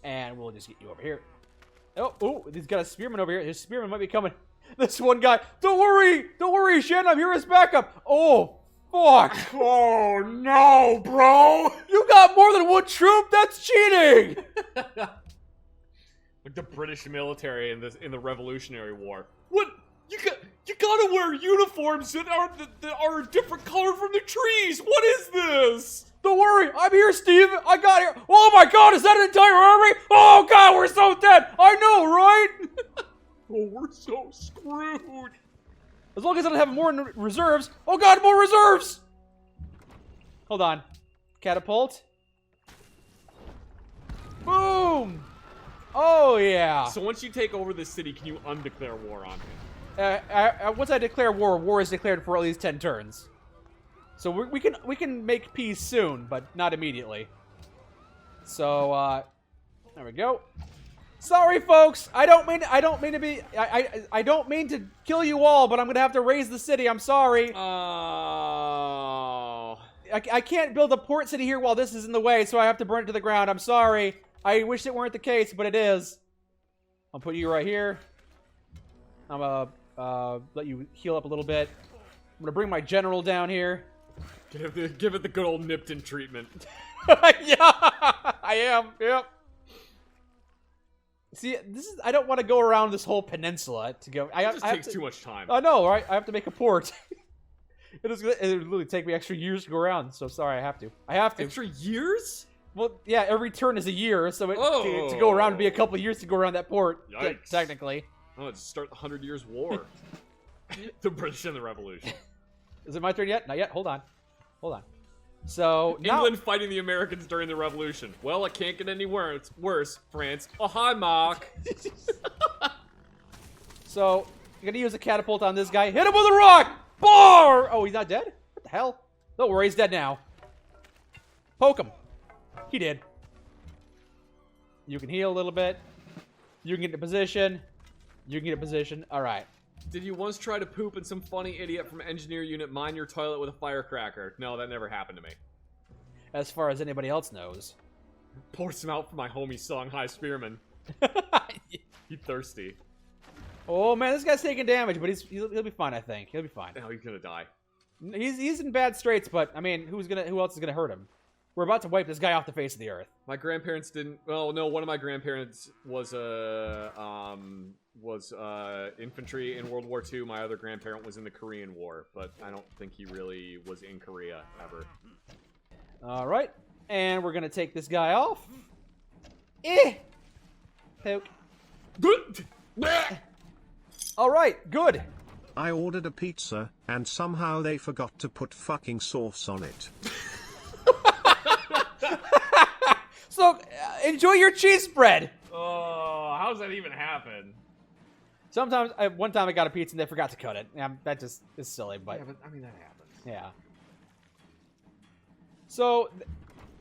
And we'll just get you over here. Oh, he's got a spearman over here. His spearman might be coming. This one guy. Don't worry, Shen. I'm here as backup. Oh, fuck. Oh no, bro! You got more than one troop. That's cheating. Like the British military in the Revolutionary War. What? You gotta wear uniforms that are a different color from the trees. What is this? Don't worry, I'm here, Steve. I got here. Oh my God, is that an entire army? Oh God, we're so dead. I know, right? Oh, we're so screwed. As long as I don't have more in reserves. Oh God, more reserves. Hold on. Catapult. Boom. Oh yeah. So once you take over this city, can you undeclare war on me? Once I declare war, war is declared for at least 10 turns. So we can make peace soon, but not immediately. So there we go. Sorry, folks. I don't mean to be. I don't mean to kill you all, but I'm gonna have to raise the city. I'm sorry. Oh. I can't build a port city here while this is in the way, so I have to burn it to the ground. I'm sorry. I wish it weren't the case, but it is. I'll put you right here. I'm gonna let you heal up a little bit. I'm gonna bring my general down here. Give it the good old Nipton treatment. Yeah, I am. Yep. See, I don't want to go around this whole peninsula to go. It just takes too much time. I know, right? I have to make a port. It would literally take me extra years to go around. So sorry, I have to. Extra years? Well, yeah, every turn is a year, so to go around would be a couple of years to go around that port. Yikes. Technically. Oh, let's start the 100 Years' War. The British and the Revolution. Is it my turn yet? Not yet. Hold on. So now, England fighting the Americans during the Revolution. Well, it can't get any worse. France. Oh, hi, Mark. so you're gonna use a catapult on this guy. Hit him with a rock. Bar. Oh, he's not dead. What the hell? Don't worry, he's dead now. Poke him. He did. You can heal a little bit. You can get into position. All right. Did you once try to poop and some funny idiot from engineer unit mine your toilet with a firecracker? No, that never happened to me. As far as anybody else knows. Pour some out for my homie Songhai Spearman. He's thirsty. Oh man, this guy's taking damage, but he'll be fine. I think he'll be fine. Oh, he's gonna die. He's in bad straits, but I mean, who else is gonna hurt him? We're about to wipe this guy off the face of the earth. My grandparents didn't. Well, no, one of my grandparents was infantry in World War II. My other grandparent was in the Korean War, but I don't think he really was in Korea ever. All right, and we're gonna take this guy off. Poke. All right, good. I ordered a pizza, and somehow they forgot to put fucking sauce on it. So, enjoy your cheese spread. Oh, how does that even happen? Sometimes, one time I got a pizza and they forgot to cut it. Yeah, that just is silly, but... Yeah, but I mean, that happens. Yeah. So,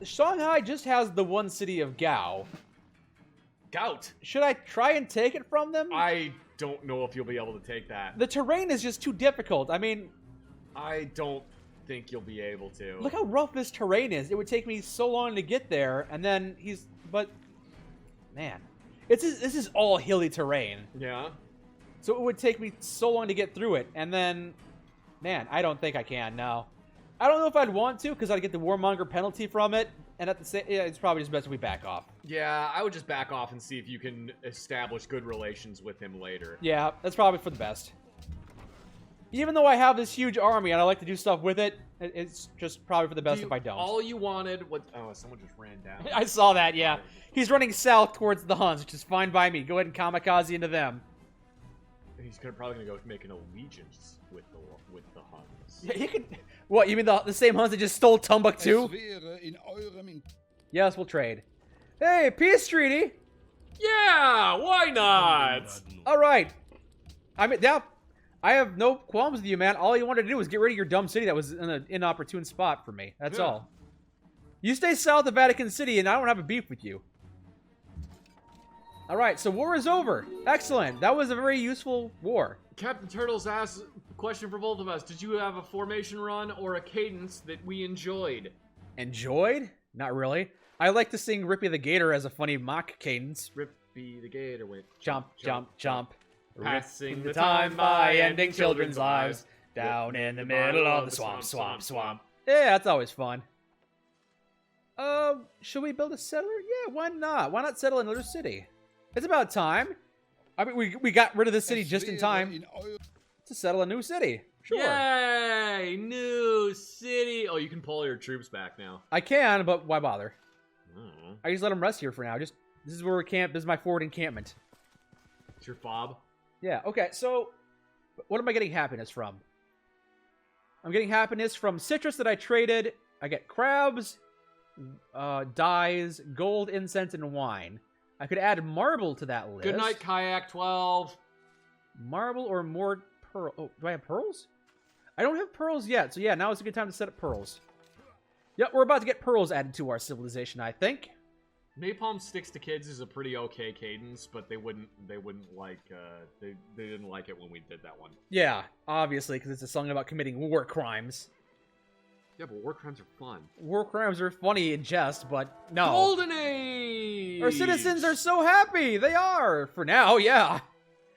Shanghai just has the one city of Gao. Gout. Should I try and take it from them? I don't know if you'll be able to take that. The terrain is just too difficult. I mean... I don't think you'll be able to. Look how rough this terrain is. It would take me so long to get there, and then but... Man. This is all hilly terrain. Yeah. So it would take me so long to get through it. And then, man, I don't think I can, no. I don't know if I'd want to, because I'd get the warmonger penalty from it. And at the same, yeah, it's probably just best if we back off. Yeah, I would just back off and see if you can establish good relations with him later. Yeah, that's probably for the best. Even though I have this huge army and I like to do stuff with it, it's just probably for the best if I don't. All you wanted was... Oh, someone just ran down. I saw that, yeah. He's running south towards the Huns, which is fine by me. Go ahead and kamikaze into them. He's probably gonna go make an allegiance with the Huns. Yeah, he could... What, you mean the same Huns that just stole Timbuktu? Yes, we'll trade. Hey, peace treaty! Yeah, why not? Alright. I mean, yeah, I have no qualms with you, man. All you wanted to do was get rid of your dumb city that was in an inopportune spot for me. That's all. You stay south of Vatican City, and I don't have a beef with you. Alright, so war is over. Excellent. That was a very useful war. Captain Turtles asked a question for both of us. Did you have a formation run or a cadence that we enjoyed? Enjoyed? Not really. I like to sing Rippy the Gator as a funny mock cadence. Rippy the Gator went Jump, jump, jump. Passing the time by ending children's lives. Down in the middle of the swamp, swamp, swamp. Yeah, that's always fun. Should we build a settler? Yeah, why not? Why not settle another city? It's about time. I mean, we got rid of this city just in time to settle a new city. Sure. Yay! New city! Oh, you can pull your troops back now. I can, but why bother? Oh. I just let them rest here for now. This is where we camp. This is my forward encampment. It's your fob? Yeah, okay, so what am I getting happiness from? I'm getting happiness from citrus that I traded. I get crabs, dyes, gold, incense, and wine. I could add marble to that list. Good night, Kayak 12. Marble or more pearl. Oh, do I have pearls? I don't have pearls yet, so yeah, now is a good time to set up pearls. Yep, we're about to get pearls added to our civilization, I think. Napalm Sticks to Kids is a pretty okay cadence, but they wouldn't like, they didn't like it when we did that one. Yeah, obviously, because it's a song about committing war crimes. Yeah, but war crimes are fun. War crimes are funny in jest, but no. Golden Age! Our citizens are so happy! They are! For now, yeah.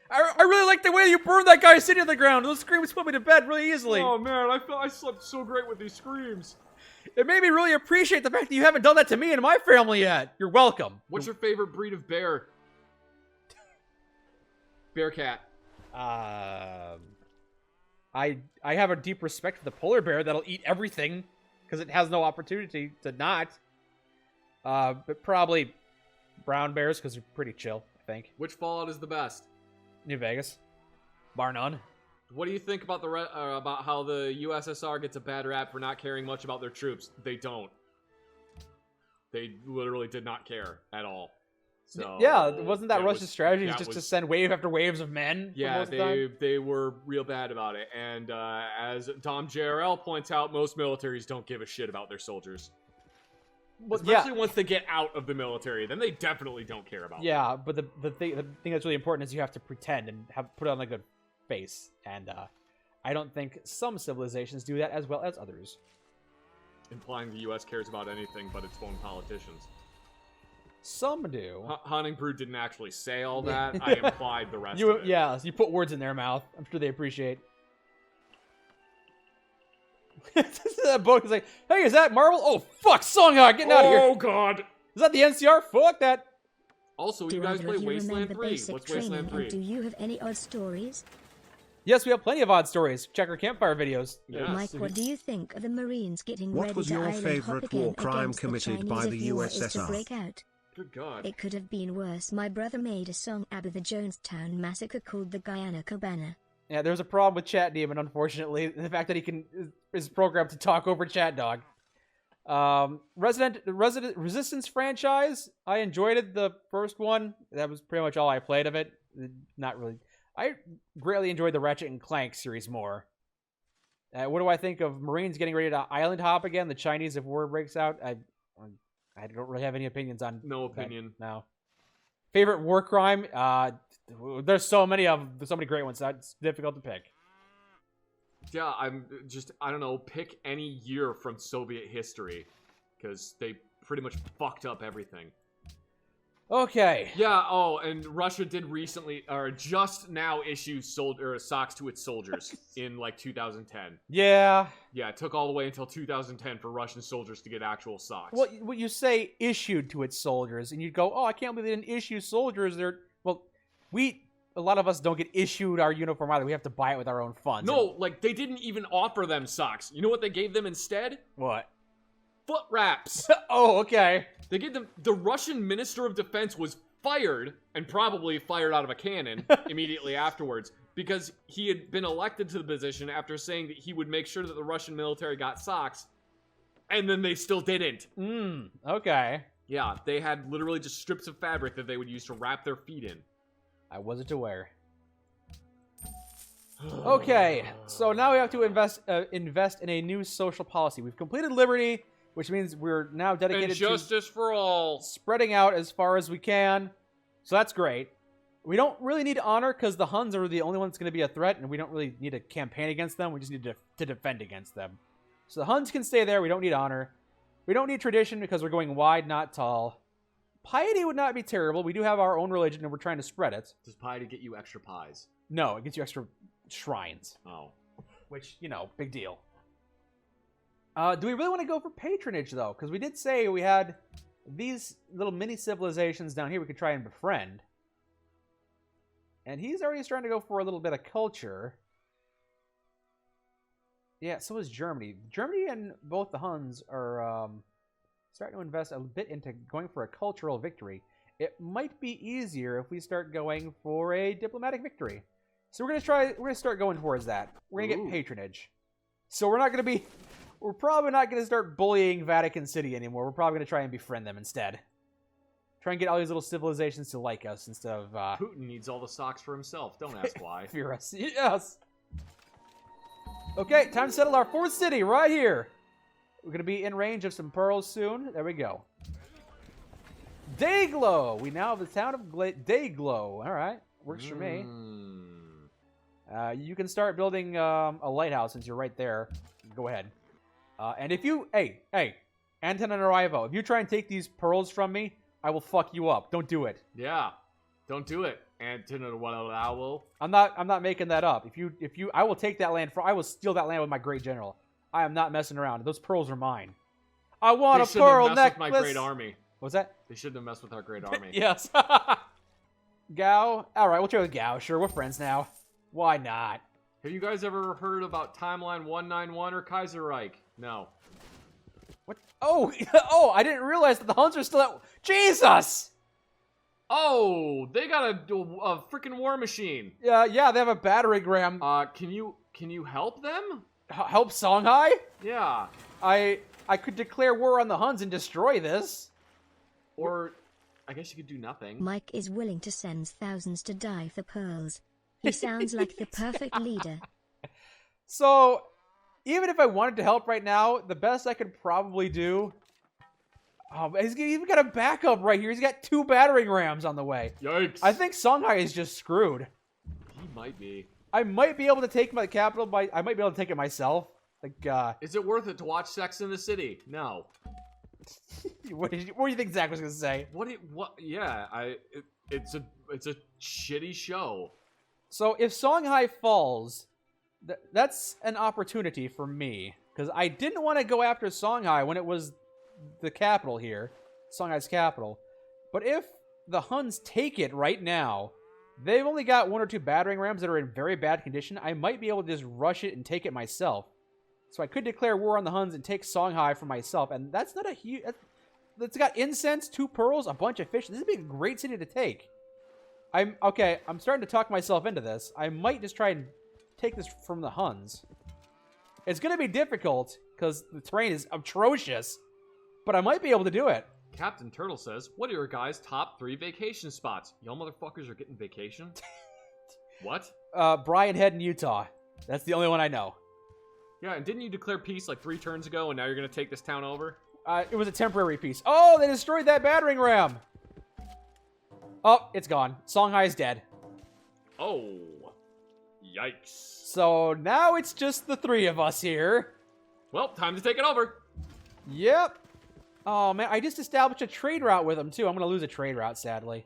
I really like the way you burned that guy's city to the ground. Those screams put me to bed really easily. Oh man, I slept so great with these screams. It made me really appreciate the fact that you haven't done that to me and my family yet. You're welcome. What's your favorite breed of bear? Bearcat. I have a deep respect for the polar bear that'll eat everything because it has no opportunity to not. But probably brown bears because they're pretty chill, I think. Which Fallout is the best? New Vegas, bar none. What do you think about about how the USSR gets a bad rap for not caring much about their troops? They don't. They literally did not care at all. So yeah, wasn't that Russia's strategy just to send wave after waves of men? Yeah, they were real bad about it. And as Dom JRL points out, most militaries don't give a shit about their soldiers. Well, especially once they get out of the military, then they definitely don't care about them. Yeah, but the thing that's really important is you have to pretend and put on a good face. And I don't think some civilizations do that as well as others. Implying the U.S. cares about anything but its own politicians. Some do. Hunting Brood didn't actually say all that. I implied the rest of it. Yeah, you put words in their mouth. I'm sure they appreciate. That book is like, hey, is that Marvel? Oh, fuck, Songhog, getting out of here. Oh, God. Is that the NCR? Fuck that. Also, you guys play Wasteland 3. What's Wasteland 3? Do you have any odd stories? Yes, we have plenty of odd stories. Check our campfire videos. Yes. Mike, what do you think of the Marines getting What ready was to your island favorite hop war again crime against the committed by Chinese the if war is to USSR? break out? Good God. It could have been worse. My brother made a song about the Jonestown massacre called the Guyana Cabana. Yeah, there's a problem with Chat Demon, unfortunately. The fact that he is programmed to talk over Chat Dog. Resistance franchise. I enjoyed it, the first one. That was pretty much all I played of it. Not really. I greatly enjoyed the Ratchet and Clank series more. What do I think of Marines getting ready to island hop again? The Chinese, if war breaks out, I don't really have any opinions on. No opinion. That. No. Favorite war crime? There's so many great ones. That's difficult to pick. Yeah, I don't know, pick any year from Soviet history, because they pretty much fucked up everything. Okay. Yeah, oh, and Russia did recently, or just now issue socks to its soldiers in, like, 2010. Yeah. Yeah, it took all the way until 2010 for Russian soldiers to get actual socks. Well, what you say issued to its soldiers, and you'd go, oh, I can't believe they didn't issue soldiers. Well, a lot of us don't get issued our uniform either. We have to buy it with our own funds. No, like, they didn't even offer them socks. You know what they gave them instead? What? Foot wraps. Oh, okay. They gave them, the Russian Minister of Defense was fired, and probably fired out of a cannon immediately afterwards, because he had been elected to the position after saying that he would make sure that the Russian military got socks, and then they still didn't. Okay. Yeah, they had literally just strips of fabric that they would use to wrap their feet in. I wasn't aware. Okay, so now we have to invest in a new social policy. We've completed liberty, which means we're now dedicated And justice for all. spreading out as far as we can. So that's great. We don't really need honor because the Huns are the only ones that's going to be a threat, and we don't really need to campaign against them. We just need to defend against them. So the Huns can stay there. We don't need honor. We don't need tradition because we're going wide, not tall. Piety would not be terrible. We do have our own religion, and we're trying to spread it. Does piety get you extra pies? No, it gets you extra shrines. Oh. Which, big deal. Do we really want to go for patronage, though? Because we did say we had these little mini civilizations down here we could try and befriend. And he's already starting to go for a little bit of culture. Yeah, so is Germany. Germany and both the Huns are starting to invest a bit into going for a cultural victory. It might be easier if we start going for a diplomatic victory. So we're gonna start going towards that. We're gonna get patronage. So we're probably not gonna start bullying Vatican City anymore. We're probably gonna try and befriend them instead. Try and get all these little civilizations to like us instead of Putin needs all the socks for himself. Don't ask why. fear us. Yes. Okay, time to settle our fourth city right here. We're gonna be in range of some pearls soon. There we go. Dayglow. We now have the town of Dayglow. All right, works for me. You can start building a lighthouse since you're right there. Go ahead. And if you, hey, Anton and Arrivo, if you try and take these pearls from me, I will fuck you up. Don't do it. Yeah. Don't do it. Anton or Wallow. I'm not making that up. I will take that land I will steal that land with my great general. I am not messing around. Those pearls are mine. I want a pearl necklace. With my great army. What's that? They shouldn't have messed with our great army. Yes. Gao. All right, we'll try with Gao. Sure, we're friends now. Why not? Have you guys ever heard about Timeline 191 or Kaiserreich? No. What? Oh, I didn't realize that the Huns are still at. Jesus! Oh, they got a freaking war machine. Yeah, they have a battering ram. Can you help them? Help Songhai? Yeah. I could declare war on the Huns and destroy this. Or, I guess you could do nothing. Mike is willing to send thousands to die for pearls. He sounds like the perfect leader. So, even if I wanted to help right now, the best I could probably do... Oh, he's even got a backup right here. He's got 2 battering rams on the way. Yikes. I think Songhai is just screwed. He might be. I might be able to take my capital I might be able to take it myself. Is it worth it to watch Sex in the City? No. What do you think Zach was going to say? Yeah, it's a shitty show. So if Songhai falls, that's an opportunity for me. Because I didn't want to go after Songhai when it was the capital here. Songhai's capital. But if the Huns take it right now, they've only got 1 or 2 battering rams that are in very bad condition. I might be able to just rush it and take it myself. So I could declare war on the Huns and take Songhai for myself. And that's not a huge... It's got incense, 2 pearls, a bunch of fish. This would be a great city to take. I'm starting to talk myself into this. I might just try and take this from the Huns. It's going to be difficult because the terrain is atrocious. But I might be able to do it. Captain Turtle says, what are your guys' top 3 vacation spots? Y'all motherfuckers are getting vacation? What? Brian Head in Utah. That's the only one I know. Yeah, and didn't you declare peace like 3 turns ago, and now you're gonna take this town over? It was a temporary peace. Oh, they destroyed that battering ram! Oh, it's gone. Songhai is dead. Oh. Yikes. So now it's just the 3 of us here. Well, time to take it over. Yep. Oh man, I just established a trade route with him too. I'm gonna lose a trade route, sadly.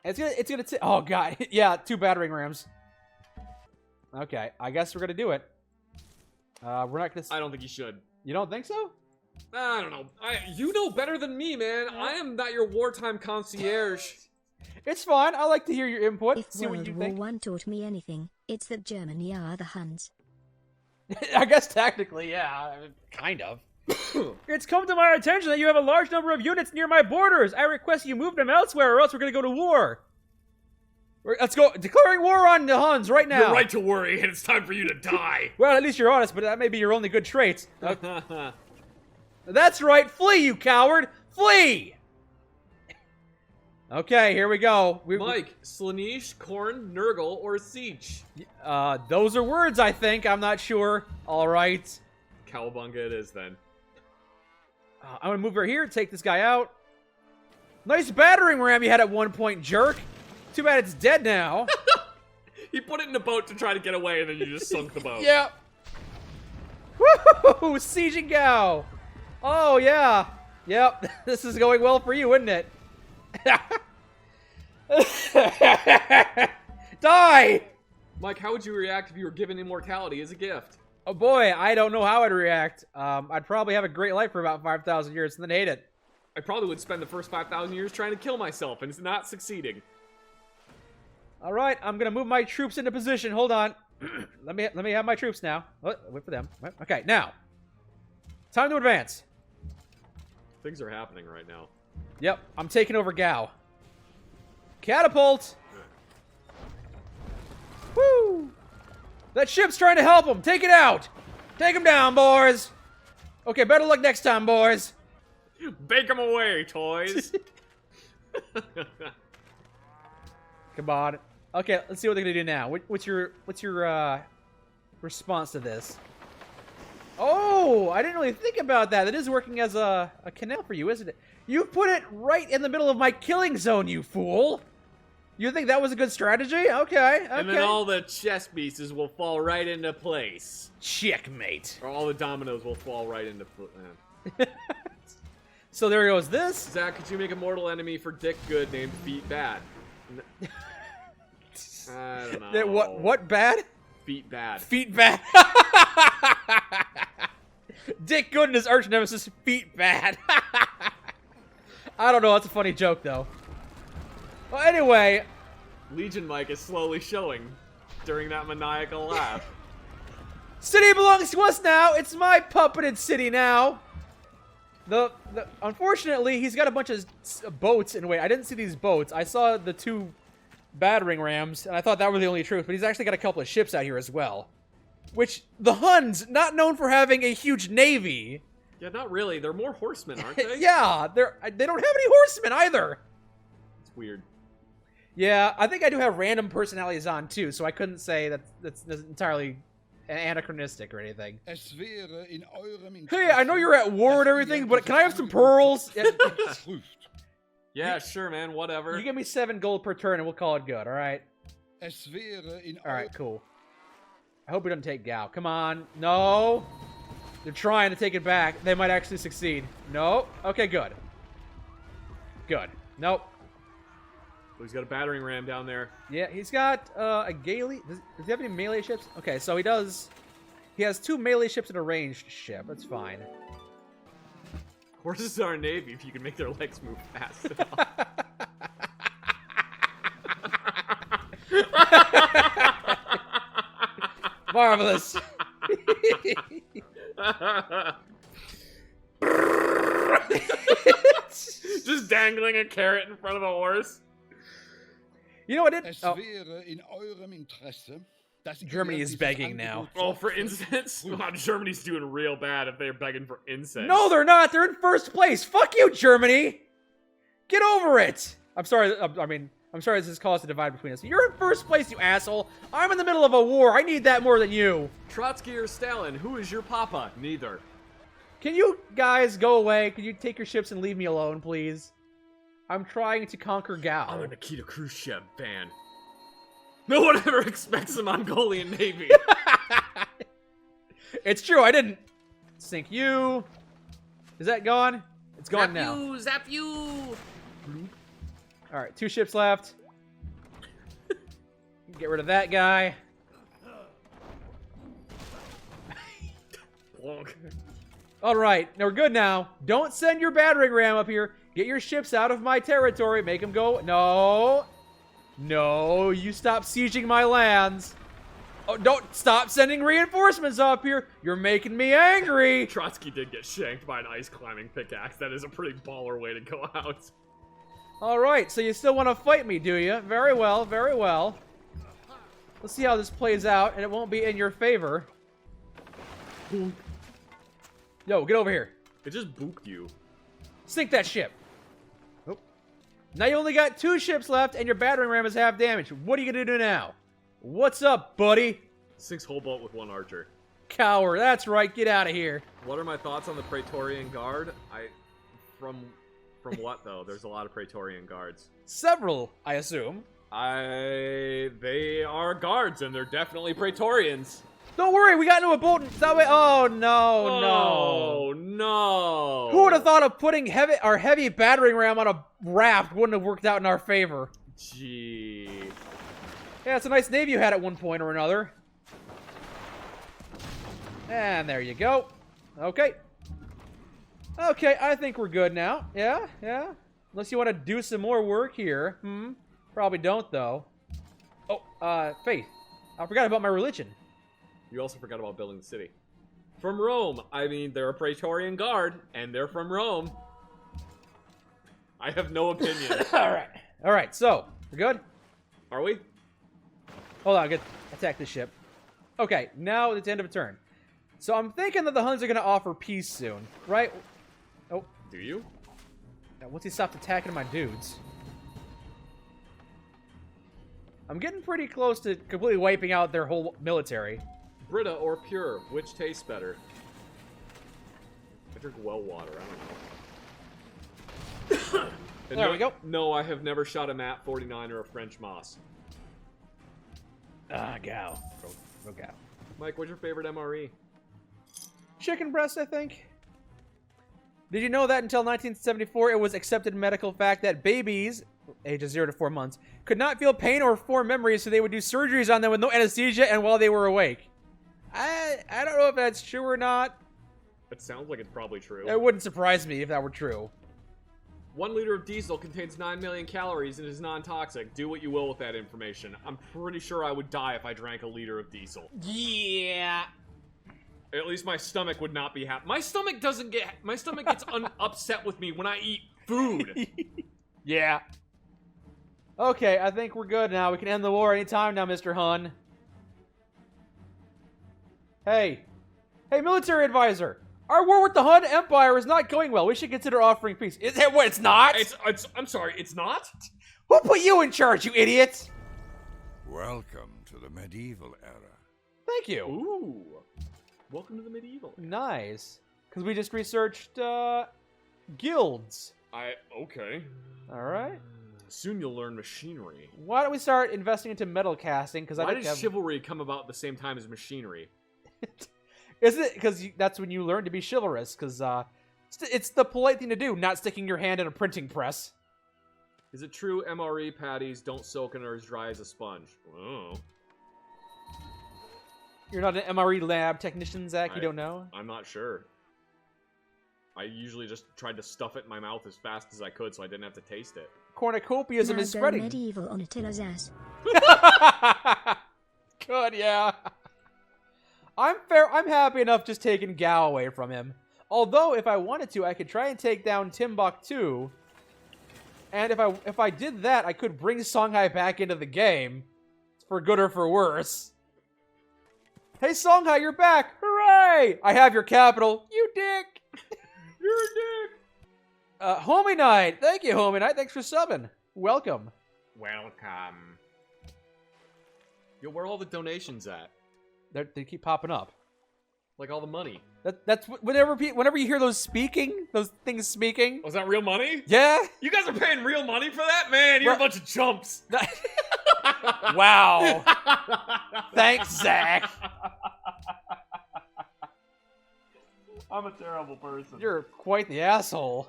It's gonna oh god, yeah, 2 battering rams. Okay, I guess we're gonna do it. We're not gonna. I don't think you should. You don't think so? I don't know. You know better than me, man. I am not your wartime concierge. It's fine. I like to hear your input. If See what World you War think. One taught me anything, it's that Germany are the Huns. I guess technically, yeah, kind of. It's come to my attention that you have a large number of units near my borders. I request you move them elsewhere, or else we're going to go to war. Let's go. Declaring war on the Huns right now. You're right to worry, and it's time for you to die. Well, at least you're honest, but that may be your only good trait. That's right. Flee, you coward. Flee! Okay, here we go. Mike, Slaanesh, Korn, Nurgle, or Siege? Those are words, I think. I'm not sure. All right. Cowabunga it is, then. I'm going to move over here, take this guy out. Nice battering ram you had at one point, jerk. Too bad it's dead now. He put it in a boat to try to get away, and then you just sunk the boat. Yeah. Woohoo! Siege and Gao. Oh, yeah. Yep. This is going well for you, isn't it? Die! Mike, how would you react if you were given immortality as a gift? Oh boy, I don't know how I'd react. I'd probably have a great life for about 5,000 years and then hate it. I probably would spend the first 5,000 years trying to kill myself, and it's not succeeding. All right, I'm gonna move my troops into position. Hold on. let me have my troops now. Wait for them. Okay, now. Time to advance. Things are happening right now. Yep, I'm taking over Gao. Catapult! Woo! That ship's trying to help him. Take it out. Take him down, boys. Okay, better luck next time, boys. Bake them away, toys. Come on. Okay, let's see what they're gonna do now. What's your response to this? Oh, I didn't really think about that. That is working as a canal for you, isn't it? You put it right in the middle of my killing zone, you fool. You think that was a good strategy? Okay. And then all the chess pieces will fall right into place. Checkmate. Or all the dominoes will fall right into place. So there goes this. Zach, could you make a mortal enemy for Dick Good named Feet Bad? I don't know. What bad? Feet Bad. Feet bad. Dick Good and his arch nemesis, Feet Bad. I don't know. That's a funny joke, though. Well, anyway. Legion Mike is slowly showing during that maniacal laugh. City belongs to us now. It's my puppeted city now. Unfortunately, he's got a bunch of boats. And wait, I didn't see these boats. I saw the 2 battering rams, and I thought that were the only truth. But he's actually got a couple of ships out here as well. Which, the Huns, not known for having a huge navy. Yeah, not really. They're more horsemen, aren't they? Yeah, they don't have any horsemen either. It's weird. Yeah, I think I do have random personalities on too, so I couldn't say that's entirely anachronistic or anything. Hey, I know you're at war and everything, but can I have some pearls? Yeah, sure, man. Whatever. You give me 7 gold per turn and we'll call it good, alright? Alright, cool. I hope we don't take Gao. Come on. No. They're trying to take it back. They might actually succeed. No. Okay, good. Good. Nope. He's got a battering ram down there. Yeah, he's got a Gailey. Does he have any melee ships? Okay, so he does. He has 2 melee ships and a ranged ship. That's fine. Horses are a navy if you can make their legs move fast enough. Marvelous. Just dangling a carrot in front of the horse. You know what it? Oh. Germany is begging now. Oh, for incense? Oh, Germany's doing real bad if they're begging for incense. No, they're not. They're in first place. Fuck you, Germany. Get over it. I'm sorry. I'm sorry this has caused a divide between us. You're in first place, you asshole. I'm in the middle of a war. I need that more than you. Trotsky or Stalin, who is your papa? Neither. Can you guys go away? Can you take your ships and leave me alone, please? I'm trying to conquer Gao. I'm a Nikita Khrushchev fan. No one ever expects a Mongolian navy. It's true, I didn't. Sink you. Is that gone? It's gone Zap now. you, zap you. All right, 2 ships left. Get rid of that guy. All right, now we're good now. Don't send your battering ram up here. Get your ships out of my territory. Make them go. No. No, you stop sieging my lands. Oh, don't stop sending reinforcements up here. You're making me angry. Trotsky did get shanked by an ice climbing pickaxe. That is a pretty baller way to go out. All right, so you still want to fight me, do you? Very well, very well. Let's see how this plays out, and it won't be in your favor. Yo, get over here. It just booped you. Sink that ship. Oh. Now you only got 2 ships left, and your battering ram is half damaged. What are you gonna do now? What's up, buddy? Sinks whole boat with 1 archer. Coward, that's right, get out of here. What are my thoughts on the Praetorian Guard? From what though? There's a lot of Praetorian Guards. Several, I assume. They are guards, and they're definitely Praetorians. Don't worry, we got into a boat. That way. Oh no, Oh no! Who would have thought of putting our heavy battering ram on a raft wouldn't have worked out in our favor? Gee. Yeah, it's a nice navy you had at one point or another. And there you go. Okay. Okay, I think we're good now. Yeah, yeah. Unless you want to do some more work here. Probably don't, though. Oh, Faith. I forgot about my religion. You also forgot about building the city. From Rome. I mean, they're a Praetorian Guard, and they're from Rome. I have no opinion. All right, so, we're good? Are we? Hold on, attack this ship. Okay, now it's the end of a turn. So I'm thinking that the Huns are going to offer peace soon, right? Oh. Do you? Once he stopped attacking my dudes. I'm getting pretty close to completely wiping out their whole military. Brita or pure? Which tastes better? I drink well water, I don't know. There we go. No, I have never shot a MAT 49 or a French Moss. Gal. Go gal. Mike, what's your favorite MRE? Chicken breast, I think. Did you know that until 1974, it was accepted medical fact that babies, ages 0 to 4 months, could not feel pain or form memories, so they would do surgeries on them with no anesthesia and while they were awake? I don't know if that's true or not. It sounds like it's probably true. It wouldn't surprise me if that were true. 1 liter of diesel contains 9 million calories and is non-toxic. Do what you will with that information. I'm pretty sure I would die if I drank a liter of diesel. Yeah. At least my stomach would not be happy. My stomach gets upset with me when I eat food. Yeah. Okay, I think we're good now. We can end the war anytime now, Mr. Hun. Hey, military advisor. Our war with the Hun Empire is not going well. We should consider offering peace. Is it what? It's not? I'm sorry, it's not? Who put you in charge, you idiot? Welcome to the medieval era. Thank you. Ooh. Welcome to the medieval. Nice. Because we just researched, guilds. Okay. All right. Soon you'll learn machinery. Why don't we start investing into metal casting? Because Why did chivalry come about at the same time as machinery? Is it because that's when you learn to be chivalrous? Because it's the polite thing to do, not sticking your hand in a printing press. Is it true MRE patties don't soak and are as dry as a sponge? Oh. You're not an MRE lab technician, Zach? You don't know? I'm not sure. I usually just tried to stuff it in my mouth as fast as I could so I didn't have to taste it. Cornucopiaism is spreading. Medieval on Attila's ass. Good, yeah. I'm happy enough just taking Gao away from him. Although, if I wanted to, I could try and take down Timbuktu. And if I did that, I could bring Songhai back into the game. For good or for worse. Hey, Songhai, you're back! Hooray! I have your capital. You dick! You're a dick! Homie Knight! Thank you, Homie Knight. Thanks for subbing. Welcome. Welcome. Yo, where are all the donations at? They keep popping up. Like all the money. That's whenever you hear those things speaking. Was that real money? Yeah. You guys are paying real money for that? Man, you're a bunch of chumps. Wow. Thanks, Zach. I'm a terrible person. You're quite the asshole.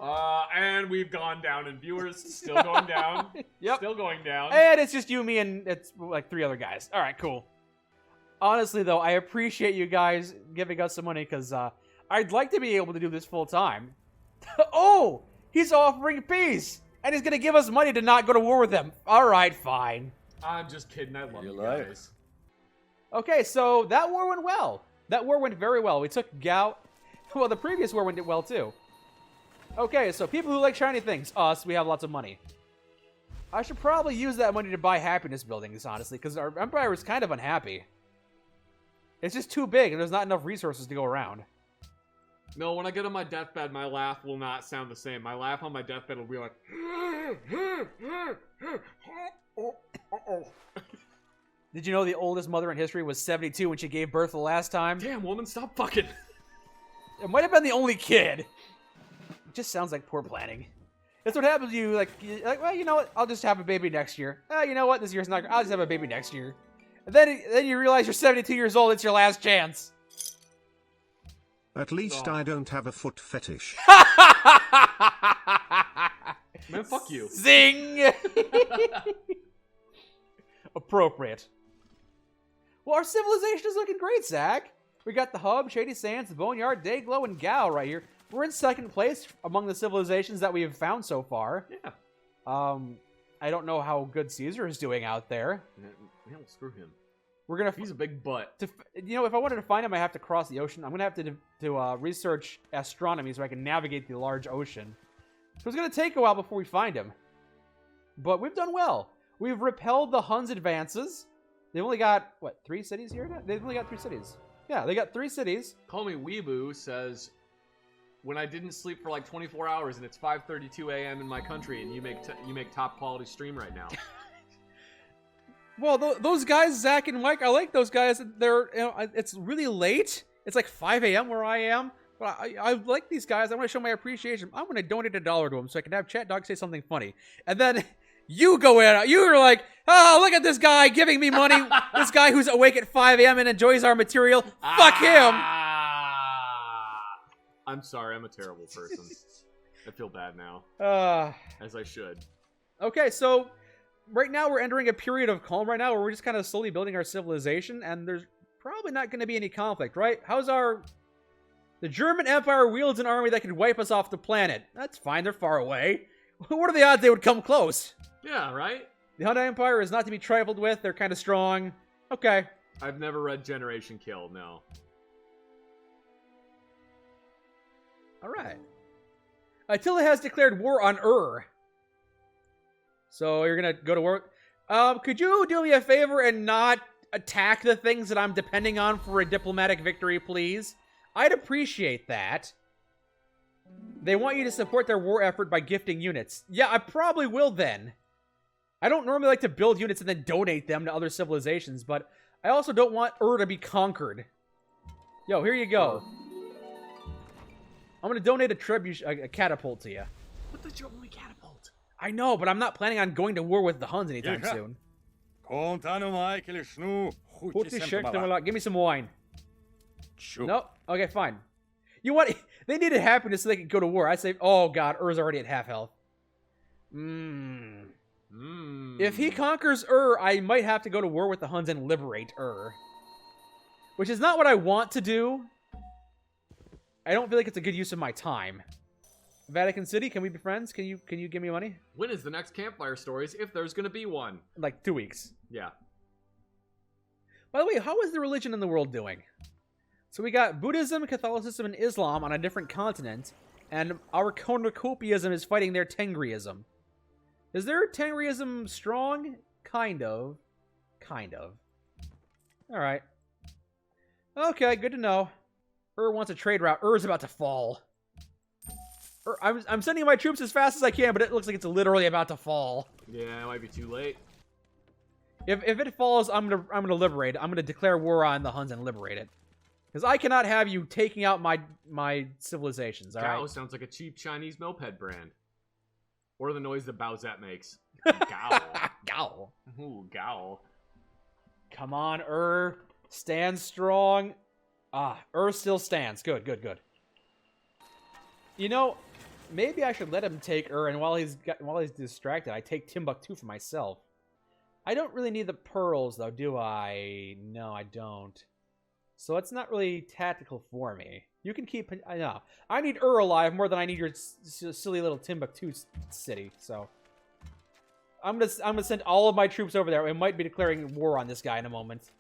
And we've gone down in viewers. Still going down. Yep. Still going down. And it's just you, me, and it's like 3 other guys. All right, cool. Honestly, though, I appreciate you guys giving us some money because I'd like to be able to do this full time. Oh, he's offering peace, and he's gonna give us money to not go to war with them. All right, fine. I'm just kidding. I love you like? guys. Okay, so that war went well. That war went very well. We took Gao. Well, the previous war went well too. Okay, so people who like shiny things, us, we have lots of money. I should probably use that money to buy happiness buildings, honestly, because our empire is kind of unhappy. It's just too big, and there's not enough resources to go around. No, when I get on my deathbed, my laugh will not sound the same. My laugh on my deathbed will be like... Did you know the oldest mother in history was 72 when she gave birth the last time? Damn, woman, stop fucking. It might have been the only kid. It just sounds like poor planning. That's what happens to you, like, well, you know what? I'll just have a baby next year. You know what? This year's not... I'll just have a baby next year. And then you realize you're 72 years old. It's your last chance. At least I don't have a foot fetish. Man, fuck you. Zing! Appropriate. Well, our civilization is looking great, Zach. We got the Hub, Shady Sands, the Boneyard, Dayglow, and Gao right here. We're in second place among the civilizations that we have found so far. Yeah. I don't know how good Caesar is doing out there. Yeah, screw him. We're gonna. He's a big butt. You know, if I wanted to find him, I have to cross the ocean. I'm gonna have to research astronomy so I can navigate the large ocean. So it's gonna take a while before we find him. But we've done well. We've repelled the Huns' advances. They've only got what, 3 cities here? They've only got 3 cities. Yeah, they got 3 cities. Call Me Weeboo says, when I didn't sleep for like 24 hours and it's 5:32 a.m. in my country and you make top quality stream right now. Well, those guys, Zach and Mike, I like those guys. They're, you know, it's really late. It's like 5 a.m. where I am. But I like these guys. I want to show my appreciation. I'm going to donate $1 to them so I can have Chat Dog say something funny. And then you go in. You're like, oh, look at this guy giving me money. This guy who's awake at 5 a.m. and enjoys our material. Fuck him. I'm sorry. I'm a terrible person. I feel bad now. As I should. Okay, so right now we're entering a period of calm right now where we're just kind of slowly building our civilization, and there's probably not going to be any conflict, right? The German Empire wields an army that could wipe us off the planet. That's fine, they're far away. What are the odds they would come close? Yeah, right? The Hun Empire is not to be trifled with. They're kind of strong. Okay. I've never read Generation Kill, no. Alright. Attila has declared war on Ur. So you're gonna go to war. Could you do me a favor and not attack the things that I'm depending on for a diplomatic victory, please? I'd appreciate that. They want you to support their war effort by gifting units. Yeah, I probably will then. I don't normally like to build units and then donate them to other civilizations, but I also don't want Ur to be conquered. Yo, here you go. I'm gonna donate a catapult to you. But that's your only catapult. I know, but I'm not planning on going to war with the Huns anytime soon. Give me some wine. Nope. Okay, fine. You know what? They needed happiness so they could go to war. I say, oh god, Ur's already at half health. If he conquers Ur, I might have to go to war with the Huns and liberate Ur. Which is not what I want to do. I don't feel like it's a good use of my time. Vatican City, can we be friends? Can you give me money? When is the next Campfire Stories, if there's gonna be one? Like 2 weeks. Yeah. By the way, how is the religion in the world doing? So we got Buddhism, Catholicism, and Islam on a different continent, and our cornucopiaism is fighting their Tengriism. Is their Tengriism strong? Kind of. Kind of. Alright. Okay, good to know. Ur wants a trade route. Ur's about to fall. I'm sending my troops as fast as I can, but it looks like it's literally about to fall. Yeah, it might be too late. If it falls, I'm gonna liberate it. I'm gonna declare war on the Huns and liberate it. Because I cannot have you taking out my civilizations, alright? Gao sounds like a cheap Chinese moped brand. Or the noise that Bowsette makes. Gao. Gao. Ooh, Gao. Come on, Ur. Stand strong. Ur still stands. Good, good, good. You know, maybe I should let him take and while he's distracted, I take Timbuktu for myself. I don't really need the pearls, though, do I? No, I don't. So it's not really tactical for me. You can keep... I know. I need alive more than I need your silly little Timbuktu city, so... I'm gonna send all of my troops over there. We might be declaring war on this guy in a moment.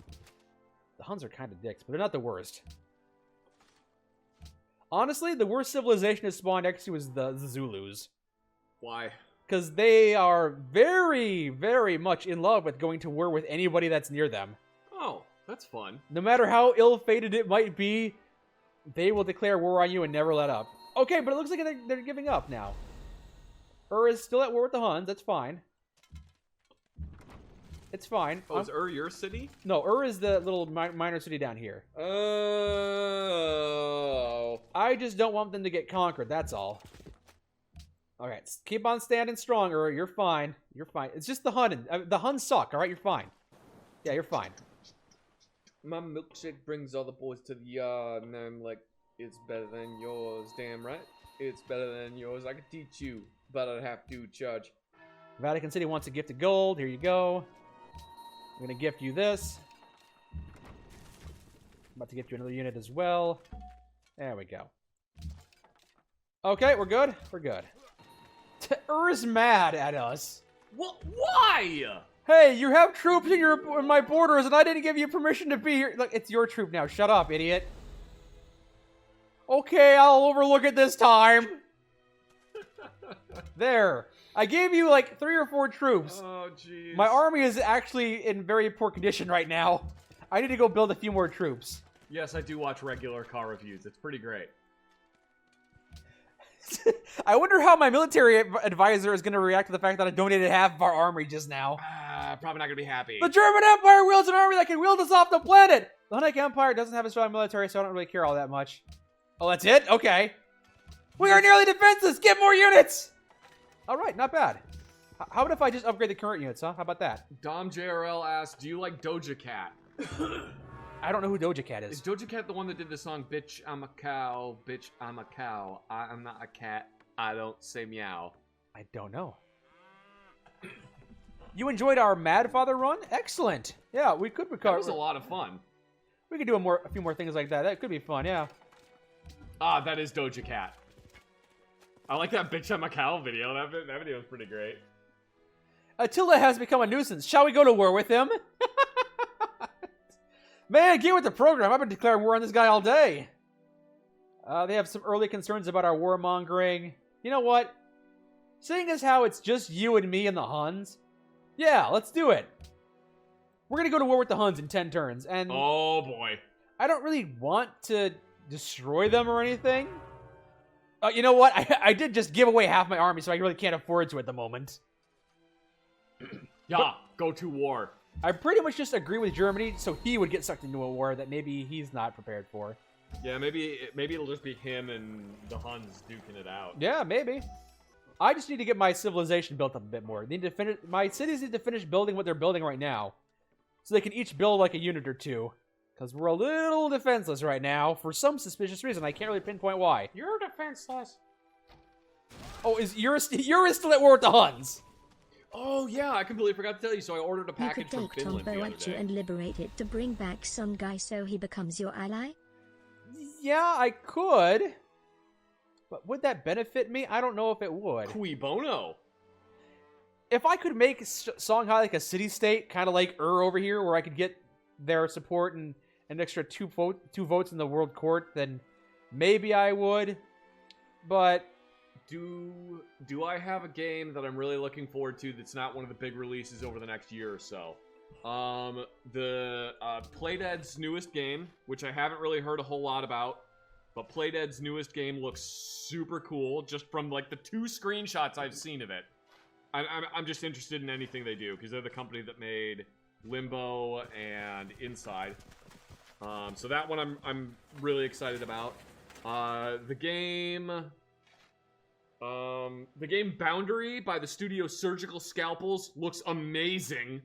The Huns are kind of dicks, but they're not the worst. Honestly, the worst civilization to spawn next to is the Zulus. Why? Because they are very, very much in love with going to war with anybody that's near them. Oh, that's fun. No matter how ill-fated it might be, they will declare war on you and never let up. Okay, but it looks like they're giving up now. Is still at war with the Huns. That's fine. It's fine. Oh, is your city? No, is the little minor city down here. Oh. I just don't want them to get conquered, that's all. Alright, keep on standing strong, you're fine. You're fine. It's just the Hun. The Huns suck, alright? You're fine. Yeah, you're fine. My milkshake brings all the boys to the yard, and I'm like, it's better than yours, damn right. It's better than yours. I could teach you, but I'd have to charge. Vatican City wants a gift of gold. Here you go. I'm gonna gift you this. I'm about to gift you another unit as well. There we go. Okay, we're good? We're good. Ur's mad at us. What? Why? Hey, you have troops in my borders, and I didn't give you permission to be here. Look, it's your troop now. Shut up, idiot. Okay, I'll overlook it this time. There. I gave you like 3 or 4 troops. Oh, jeez. My army is actually in very poor condition right now. I need to go build a few more troops. Yes, I do watch regular car reviews. It's pretty great. I wonder how my military advisor is going to react to the fact that I donated half of our army just now. Probably not going to be happy. The German Empire wields an army that can wield us off the planet! The Hunnic Empire doesn't have a strong military, so I don't really care all that much. Oh, that's it? Okay. We are nearly defenseless! Get more units! Alright, not bad. How about if I just upgrade the current units, huh? How about that? Dom JRL asks, do you like Doja Cat? I don't know who Doja Cat is. Is Doja Cat the one that did the song, Bitch, I'm a cow, bitch, I'm a cow, I'm not a cat, I don't say meow? I don't know. You enjoyed our Mad Father run? Excellent. Yeah, we could recover. That was a lot of fun. We could do a few more things like that. That could be fun, yeah. Ah, that is Doja Cat. I like that Bitch, I'm a cow video. That video was pretty great. Attila has become a nuisance. Shall we go to war with him? Man, get with the program. I've been declaring war on this guy all day. They have some early concerns about our warmongering. You know what? Seeing as how it's just you and me and the Huns, yeah, let's do it. We're going to go to war with the Huns in 10 turns, and... Oh, boy. I don't really want to destroy them or anything. You know what? I did just give away half my army, so I really can't afford to at the moment. Yeah, go to war. I pretty much just agree with Germany, so he would get sucked into a war that maybe he's not prepared for. Yeah, maybe it'll just be him and the Huns duking it out. Yeah, maybe. I just need to get my civilization built up a bit more. My cities need to finish building what they're building right now, so they can each build like a unit or two. Because we're a little defenseless right now for some suspicious reason. I can't really pinpoint why. You're defenseless. Oh, you're still at war with the Huns? Oh, yeah, I completely forgot to tell you, so I ordered a You package could from take Finland the Tombo other at you day. and liberate it to bring back some guy so he becomes your ally? Yeah, I could. But would that benefit me? I don't know if it would. Cui bono. If I could make Songhai like a city-state, kind of like over here, where I could get their support and an extra two votes in the World Court, then maybe I would. But do I have a game that I'm really looking forward to that's not one of the big releases over the next year or so? The Playdead's newest game, which I haven't really heard a whole lot about, but Playdead's newest game looks super cool, just from like the 2 screenshots I've seen of it. I'm just interested in anything they do, because they're the company that made Limbo and Inside. So that one I'm really excited about. The game Boundary by the studio Surgical Scalpels looks amazing,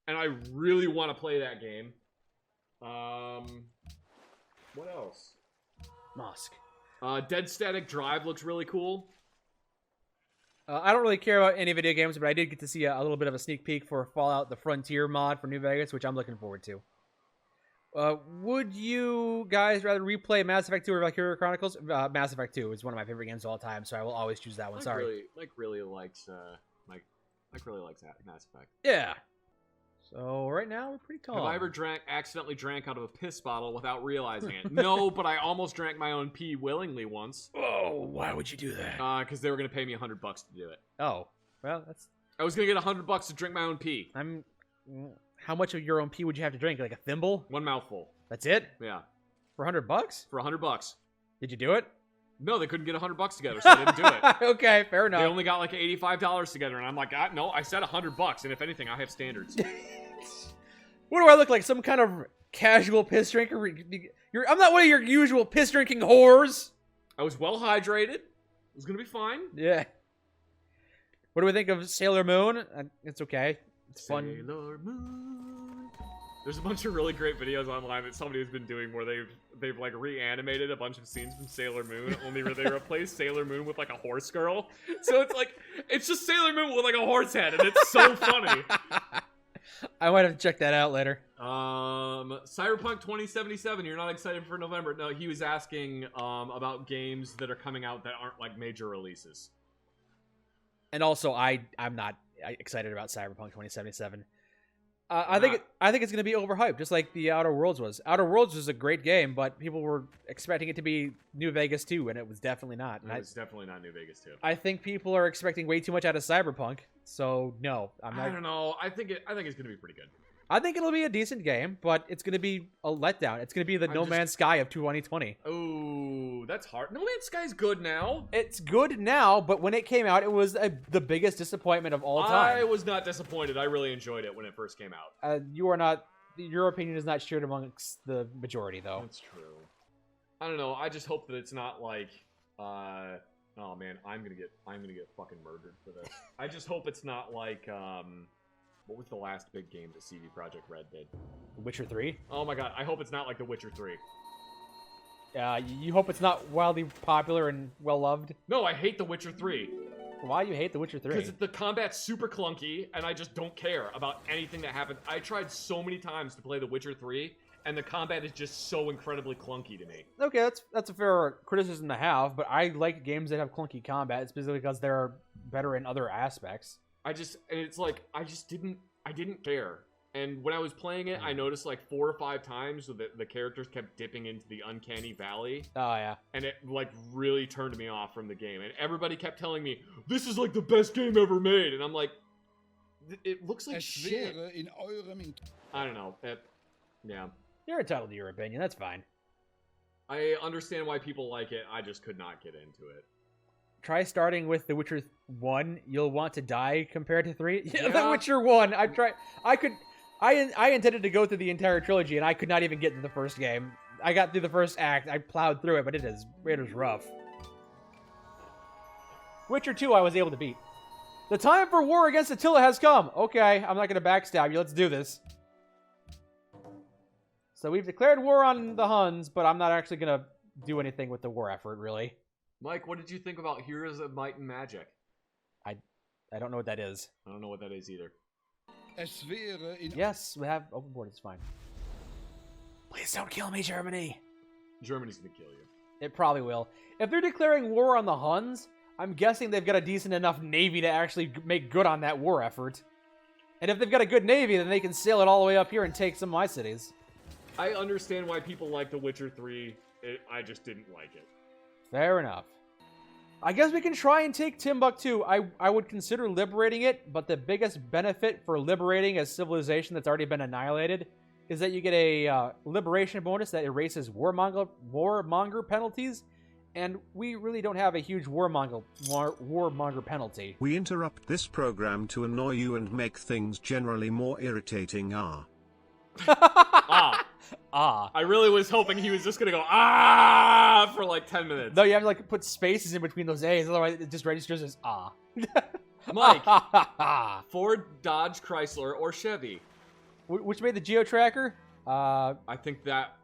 and I really want to play that game. What else? Mosque. Dead Static Drive looks really cool. I don't really care about any video games, but I did get to see a little bit of a sneak peek for Fallout: The Frontier mod for New Vegas, which I'm looking forward to. Would you guys rather replay Mass Effect 2 or Valkyria Chronicles? Mass Effect 2 is one of my favorite games of all time, so I will always choose that one. Sorry. Mike really likes Mass Effect. Yeah. So right now we're pretty calm. Have I ever accidentally drank out of a piss bottle without realizing it? No, but I almost drank my own pee willingly once. Oh, why would you do that? Because they were gonna pay me $100 to do it. Oh, well, that's. I was gonna get $100 to drink my own pee. How much of your own pee would you have to drink? Like a thimble? One mouthful. That's it? Yeah. For $100? For $100. Did you do it? No, they couldn't get $100 together, so I didn't do it. Okay, fair enough. They only got like $85 together, and I'm like, no, I said $100, and if anything, I have standards. What do I look like? Some kind of casual piss drinker? I'm not one of your usual piss drinking whores. I was well hydrated. It was gonna be fine. Yeah. What do we think of Sailor Moon? It's okay. It's fun. Sailor Moon. There's a bunch of really great videos online that somebody has been doing where they've like reanimated a bunch of scenes from Sailor Moon, only where they replaced Sailor Moon with like a horse girl. So it's just Sailor Moon with like a horse head, and it's so funny. I might have to check that out later. Cyberpunk 2077. You're not excited for November? No, he was asking about games that are coming out that aren't like major releases. And also, I'm not excited about Cyberpunk 2077. I think it's going to be overhyped, just like the Outer Worlds was. Outer Worlds was a great game, but people were expecting it to be New Vegas 2, and it was definitely not. It was definitely not New Vegas 2. I think people are expecting way too much out of Cyberpunk, so no, I'm not. I don't know. I think it's going to be pretty good. I think it'll be a decent game, but it's going to be a letdown. It's going to be the No Man's Sky of 2020. Oh, that's hard. No Man's Sky's good now. It's good now, but when it came out, it was the biggest disappointment of all time. I was not disappointed. I really enjoyed it when it first came out. You are not. Your opinion is not shared amongst the majority, though. That's true. I don't know. I just hope that it's not like. Oh man, I'm gonna get fucking murdered for this. I just hope it's not like. What was the last big game that CD Projekt Red did? Witcher 3? Oh my god, I hope it's not like The Witcher 3. You hope it's not wildly popular and well-loved? No, I hate The Witcher 3. Why do you hate The Witcher 3? Because the combat's super clunky, and I just don't care about anything that happens. I tried so many times to play The Witcher 3, and the combat is just so incredibly clunky to me. Okay, that's a fair criticism to have, but I like games that have clunky combat, specifically because they're better in other aspects. I didn't care. And when I was playing it, I noticed like 4 or 5 times that the characters kept dipping into the uncanny valley. Oh, yeah. And it like really turned me off from the game. And everybody kept telling me, this is like the best game ever made. And I'm like, it looks like shit. I don't know. Yeah. You're entitled to your opinion. That's fine. I understand why people like it. I just could not get into it. Try starting with The Witcher 1. You'll want to die compared to 3. Yeah, The Witcher 1. I intended to go through the entire trilogy, and I could not even get to the first game. I got through the first act. I plowed through it, but it is rough. Witcher 2 I was able to beat. The time for war against Attila has come. Okay, I'm not going to backstab you. Let's do this. So we've declared war on the Huns, but I'm not actually going to do anything with the war effort, really. Mike, what did you think about Heroes of Might and Magic? I don't know what that is. I don't know what that is either. Yes, we have overboard. It's fine. Please don't kill me, Germany. Germany's gonna kill you. It probably will. If they're declaring war on the Huns, I'm guessing they've got a decent enough navy to actually make good on that war effort. And if they've got a good navy, then they can sail it all the way up here and take some of my cities. I understand why people like The Witcher 3. I just didn't like it. Fair enough. I guess we can try and take Timbuktu. I would consider liberating it, but the biggest benefit for liberating a civilization that's already been annihilated is that you get a liberation bonus that erases warmonger penalties, and we really don't have a huge warmonger penalty. We interrupt this program to annoy you and make things generally more irritating. I really was hoping he was just gonna go for like 10 minutes. No, you have to like put spaces in between those A's, otherwise it just registers as Mike, Ford, Dodge, Chrysler, or Chevy? Which made the Geo Tracker? I think that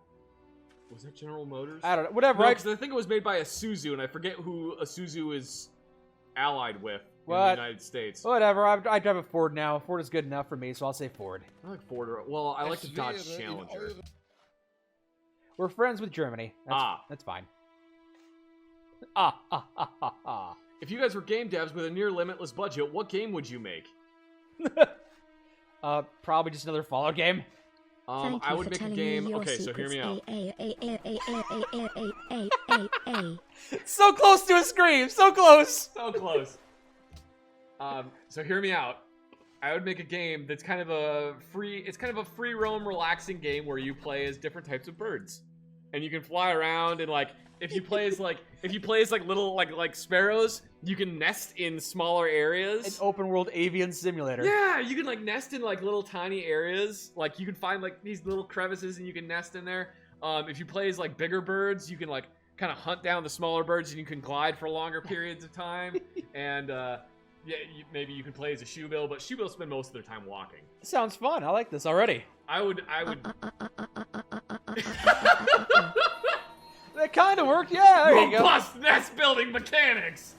Was that General Motors? I don't know. Whatever. No, 'cause I think it was made by Isuzu, and I forget who Isuzu is allied with in the What? United States. Whatever. I drive a Ford now. Ford is good enough for me, so I'll say Ford. I like Ford. Well, I like the Dodge Challenger. We're friends with Germany. That's fine. If you guys were game devs with a near limitless budget, what game would you make? Probably just another Fallout game. Thank I you would for make a telling game. me your Okay, so hear me out. So close to a scream. So close. So close. So hear me out. I would make a game that's kind of a free. It's kind of a free roam, relaxing game where you play as different types of birds, and you can fly around and like. If you play as like little like sparrows, you can nest in smaller areas. An open world avian simulator. Yeah, you can like nest in like little tiny areas. Like you can find like these little crevices and you can nest in there. If you play as like bigger birds, you can like kind of hunt down the smaller birds and you can glide for longer periods of time. And maybe you can play as a shoebill, but shoebills spend most of their time walking. Sounds fun. I like this already. I would. That kind of worked. Yeah, there you go. Robust nest building mechanics.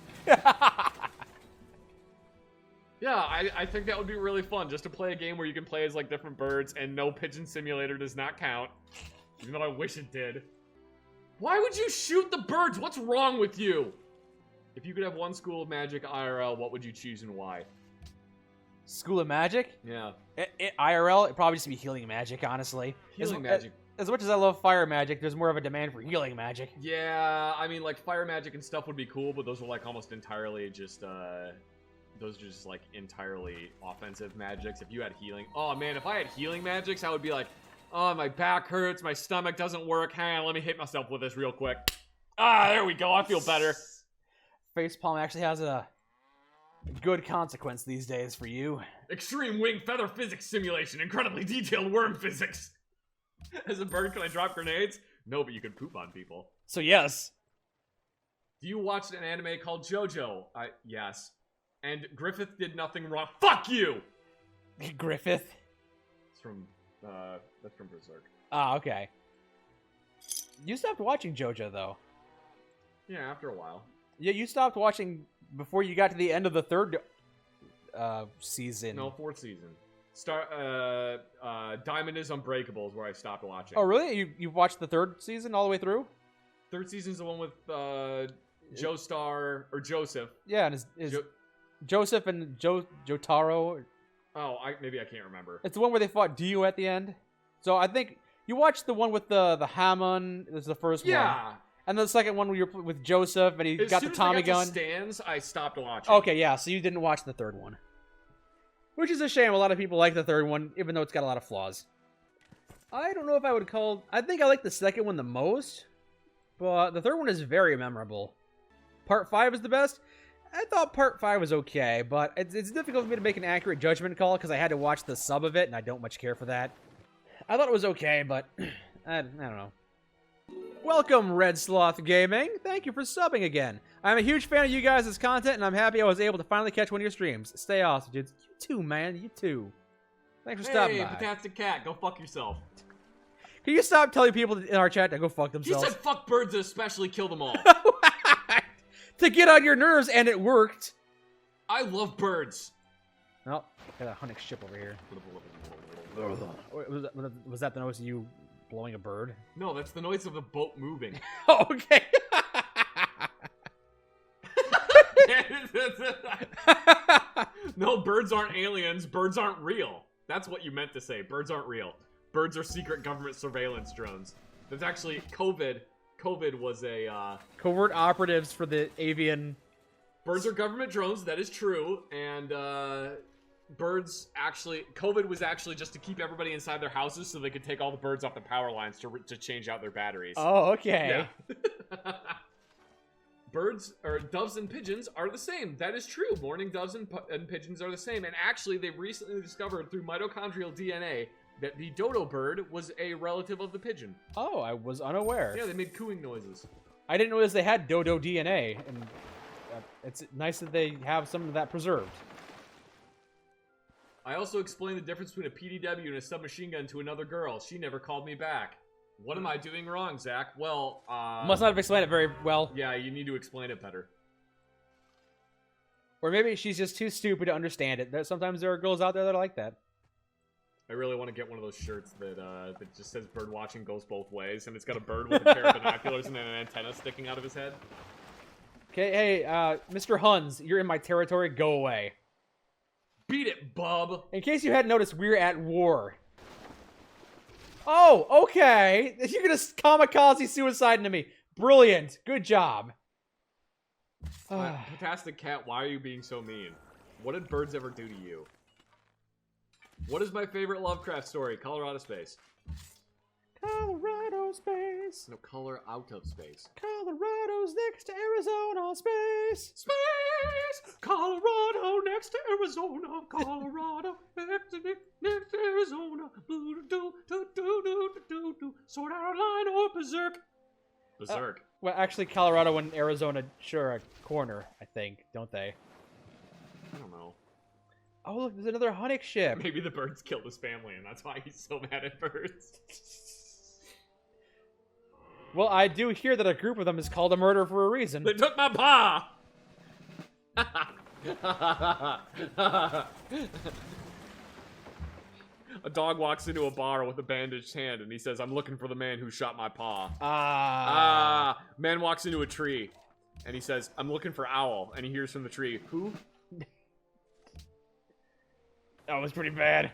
Yeah, I think that would be really fun, just to play a game where you can play as like different birds, and no pigeon simulator does not count, even though I wish it did. Why would you shoot the birds? What's wrong with you? If you could have one school of magic IRL, what would you choose and why? School of Magic? Yeah. IRL, it'd probably just be healing magic, honestly. Healing magic. As much as I love fire magic, there's more of a demand for healing magic. Yeah, I mean, like, fire magic and stuff would be cool, but those are, like, almost entirely just, those are just, like, entirely offensive magics. If you had healing... Oh, man, if I had healing magics, I would be like, oh, my back hurts, my stomach doesn't work. Hang on, let me hit myself with this real quick. Ah, there we go, I feel better. Facepalm actually has a good consequence these days for you. Extreme wing feather physics simulation, incredibly detailed worm physics. As a bird, can I drop grenades? No, but you can poop on people. So yes. Do you watch an anime called JoJo? Yes. And Griffith did nothing wrong. Fuck you! Griffith? It's from, that's from Berserk. Ah, okay. You stopped watching JoJo, though. Yeah, after a while. Yeah, you stopped watching before you got to the end of the third season. No, fourth season. Diamond is Unbreakable is where I stopped watching. Oh, really? You watched the third season all the way through? Third season's the one with Joestar or Joseph. Yeah, and Joseph and Jotaro. Oh, maybe I can't remember. It's the one where they fought Dio at the end. So I think you watched the one with the Hammond. This is the first one. Yeah. And the second one where you're with Joseph and he got the Tommy gun. As soon as I got to Stands, I stopped watching. Okay, yeah. So you didn't watch the third one. Which is a shame. A lot of people like the third one, even though it's got a lot of flaws. I don't know if I would call... I think I like the second one the most. But the third one is very memorable. Part 5 is the best. I thought Part 5 was okay, but it's difficult for me to make an accurate judgment call because I had to watch the sub of it, and I don't much care for that. I thought it was okay, but I don't know. Welcome, Red Sloth Gaming. Thank you for subbing again. I'm a huge fan of you guys' content, and I'm happy I was able to finally catch one of your streams. Stay awesome, dudes. You too, man. You too. Thanks for stopping by. Hey, Fantastic Cat, go fuck yourself. Can you stop telling people in our chat to go fuck He themselves? said fuck birds and especially kill them all. To get on your nerves, and it worked. I love birds. Oh, got a Hunnic ship over here. Was that the noise of you blowing a bird? No, that's the noise of the boat moving. Oh, okay. No, birds aren't aliens. Birds aren't real. That's what you meant to say. Birds aren't real. Birds are secret government surveillance drones. That's actually COVID. COVID was a Covert operatives for the avian. Birds are government drones. That is true. And birds actually, COVID was actually just to keep everybody inside their houses so they could take all the birds off the power lines to change out their batteries. Oh, okay. Yeah. Birds, or doves and pigeons are the same. That is true. Mourning doves and pigeons are the same. And actually, they recently discovered through mitochondrial DNA that the dodo bird was a relative of the pigeon. Oh, I was unaware. Yeah, they made cooing noises. I didn't realize they had dodo DNA, and it's nice that they have some of that preserved. I also explained the difference between a PDW and a submachine gun to another girl. She never called me back. What am I doing wrong, Zach? Well, Must not have explained it very well. yeah, you need to explain it better. Or maybe she's just too stupid to understand it. Sometimes there are girls out there that are like that. I really want to get one of those shirts that just says bird watching goes both ways, and it's got a bird with a pair of binoculars and an antenna sticking out of his head. Okay, hey, Mr. Huns, you're in my territory. Go away. Beat it, bub! In case you hadn't noticed, we're at war. Oh, okay. You're gonna kamikaze suicide into me. Brilliant. Good job. Fantastic Cat, why are you being so mean? What did birds ever do to you? What is my favorite Lovecraft story? Colorado Space. Colorado space. No, color out of space. Colorado's next to Arizona space. Space! Colorado next to Arizona. Colorado next to Arizona. Do. Sort out a line or berserk. Berserk. Well, actually, Colorado and Arizona share a corner, I think, don't they? I don't know. Oh, look, there's another Hunnic ship. Maybe the birds killed his family, and that's why he's so mad at birds. Well, I do hear that a group of them is called a murder for a reason. They took my paw! A dog walks into a bar with a bandaged hand, and he says, I'm looking for the man who shot my paw. Man walks into a tree, and he says, I'm looking for Owl, and he hears from the tree, who? That was pretty bad.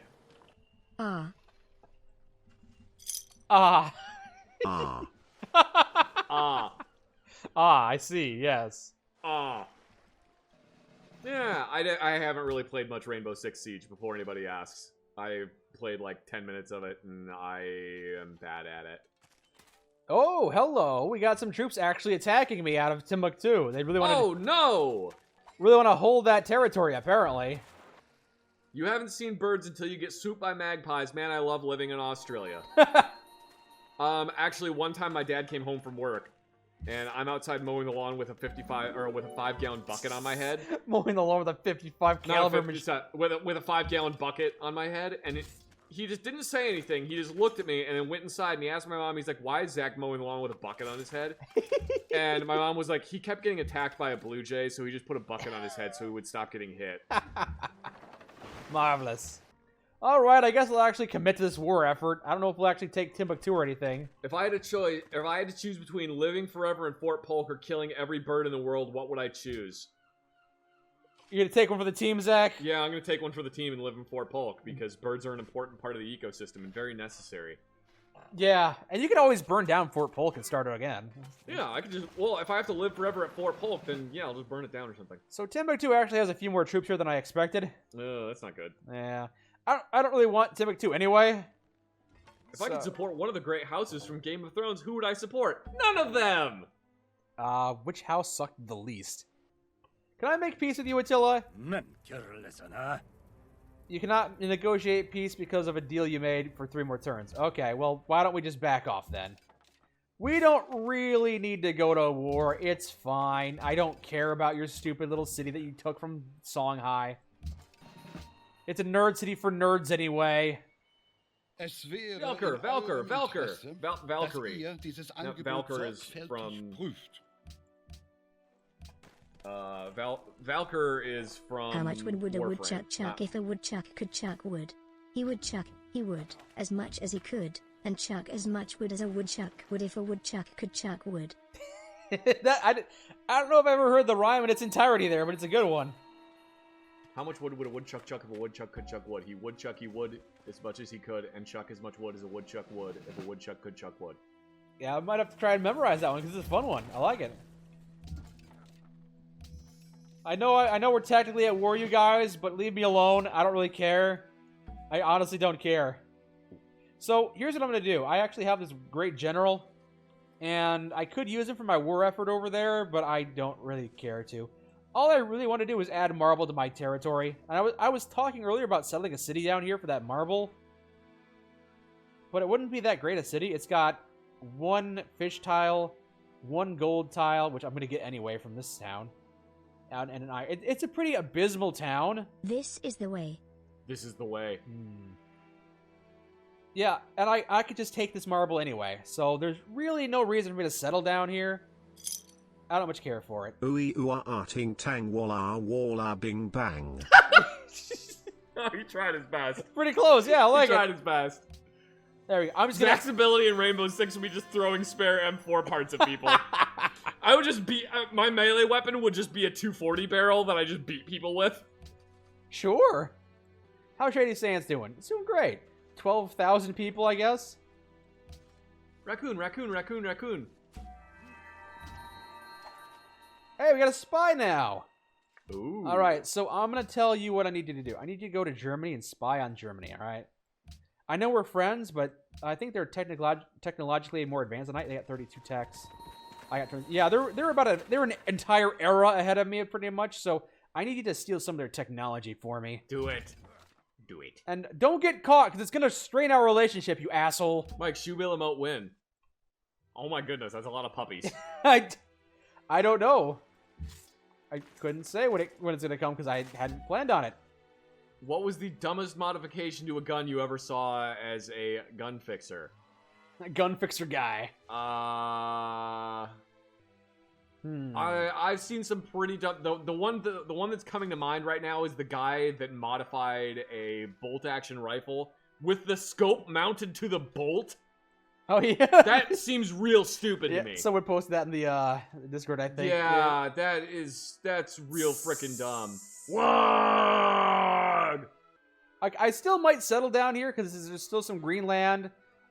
Ah. Ah. Ah. I see, yes. Yeah, I haven't really played much Rainbow Six Siege before anybody asks. I played like 10 minutes of it, and I am bad at it. Oh, hello. We got some troops actually attacking me out of Timbuktu. They really want no! really want to hold that territory, apparently. You haven't seen birds until you get swooped by magpies. Man, I love living in Australia. Actually, one time my dad came home from work, and I'm outside mowing the lawn with a 5-gallon bucket on my head. Mowing the lawn with a 55 caliber machine. With a 5-gallon bucket on my head, and he just didn't say anything. He just looked at me and then went inside, and he asked my mom, he's like, why is Zach mowing the lawn with a bucket on his head? And my mom was like, he kept getting attacked by a blue jay, so he just put a bucket on his head so he would stop getting hit. Marvelous. Alright, I guess we'll actually commit to this war effort. I don't know if we'll actually take Timbuktu or anything. If I had to choose between living forever in Fort Polk or killing every bird in the world, what would I choose? You're gonna take one for the team, Zach? Yeah, I'm gonna take one for the team and live in Fort Polk, because birds are an important part of the ecosystem and very necessary. Yeah, and you can always burn down Fort Polk and start it again. Yeah, I could just, well, if I have to live forever at Fort Polk, then yeah, I'll just burn it down or something. So Timbuktu actually has a few more troops here than I expected. That's not good. Yeah. I don't really want Timbuktu anyway. If I could support one of the great houses from Game of Thrones, who would I support? None of them! Which house sucked the least? Can I make peace with you, Attila? You cannot negotiate peace because of a deal you made for 3 more turns. Okay, well, why don't we just back off then? We don't really need to go to war. It's fine. I don't care about your stupid little city that you took from Songhai. It's a nerd city for nerds anyway. Valkyr. Valkyrie. No, Valkyr is from... Valkyr is from How much would a Warframe. woodchuck chuck if a woodchuck could chuck wood? He would chuck as much as he could, and chuck as much wood as a woodchuck would if a woodchuck could chuck wood. I don't know if I've ever heard the rhyme in its entirety there, but it's a good one. How much wood would a woodchuck chuck if a woodchuck could chuck wood? He would as much as he could, and chuck as much wood as a woodchuck would if a woodchuck could chuck wood. Yeah, I might have to try and memorize that one because it's a fun one. I like it. I know we're technically at war, you guys, but leave me alone. I don't really care. I honestly don't care. So here's what I'm gonna do. I actually have this great general, and I could use him for my war effort over there, but I don't really care to. All I really want to do is add marble to my territory. And I was talking earlier about settling a city down here for that marble, but it wouldn't be that great a city. It's got 1 fish tile, 1 gold tile, which I'm gonna get anyway from this town. And an iron. It's a pretty abysmal town. This is the way. This is the way. Yeah, and I could just take this marble anyway, so there's really no reason for me to settle down here. I don't much care for it. Ooey ooah ah ting tang walla bing bang. Oh, he tried his best. Pretty close, yeah, I like He tried it. his best. There we go. I'm just gonna... Zach's ability in Rainbow Six would be just throwing spare M4 parts at people. I would just beat... my melee weapon would just be a 240 barrel that I just beat people with. Sure. How's Shady Sands doing? It's doing great. 12,000 people, I guess? Raccoon, raccoon, raccoon, raccoon. Hey, we got a spy now. Ooh. All right, so I'm going to tell you what I need you to do. I need you to go to Germany and spy on Germany, all right? I know we're friends, but I think they're technologically more advanced than I. They got 32 techs. I got... Yeah, they're an entire era ahead of me, pretty much, so I need you to steal some of their technology for me. Do it. Do it. And don't get caught, because it's going to strain our relationship, you asshole. Mike, shoe wheel emote win. Oh my goodness, that's a lot of puppies. I don't know. I couldn't say when it's going to come, because I hadn't planned on it. What was the dumbest modification to a gun you ever saw as a gun fixer? A gun fixer guy. I've seen some pretty dumb. The one that's coming to mind right now is the guy that modified a bolt action rifle with the scope mounted to the bolt. Oh yeah. That seems real stupid to me. Someone posted that in the Discord, I think. Yeah, that's real freaking dumb. What? I still might settle down here because there's still some green land.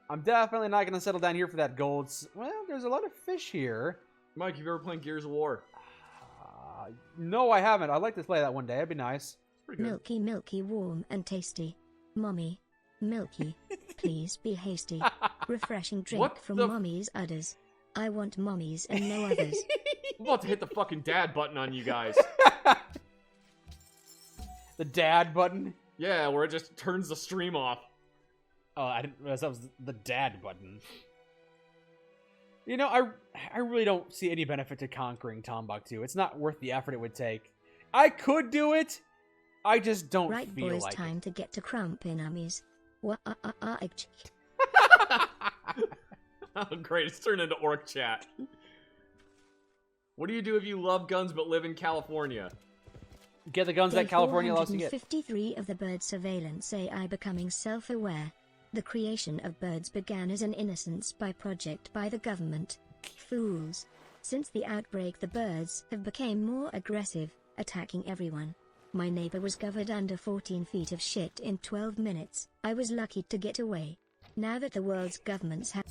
I'm definitely not going to settle down here for that gold. Well, there's a lot of fish here. Mike, you ever played Gears of War? No, I haven't. I'd like to play that one day. It'd be nice. Pretty good. Milky, milky, warm and tasty. Mommy, milky, please be hasty. Refreshing drink What from the- Mommy's udders. I want Mommy's and no others. I'm about to hit the fucking dad button on you guys. The dad button. Yeah, where it just turns the stream off. Oh, I didn't realize that was the dad button. You know, I really don't see any benefit to conquering Timbuktu. It's not worth the effort it would take. I could do it. I just don't Right, feel boys, like time to get to crumping ummies. Oh, great, it's turned into orc chat. What do you do if you love guns but live in California? it. Get the guns that Day California loves to get. 453 of the bird surveillance AI becoming self-aware. The creation of birds began as an innocent spy project by the government. Fools. Since the outbreak, the birds have become more aggressive, attacking everyone. My neighbor was covered under 14 feet of shit in 12 minutes. I was lucky to get away. Now that the world's governments have...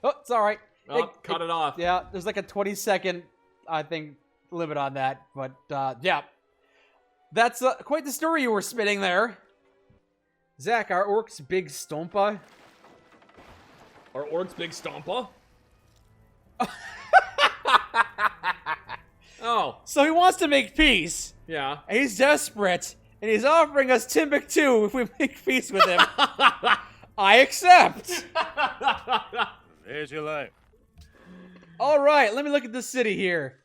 Oh, it's all right. Oh, cut it off. Yeah, there's like a 20-second, I think, limit on that. But, yeah. That's quite the story you were spitting there. Zach, our orc's big stompa. Our orc's big stompa? Oh. So he wants to make peace. Yeah. And he's desperate. And he's offering us Timbuktu if we make peace with him. I accept. There's your life. All right, let me look at this city here.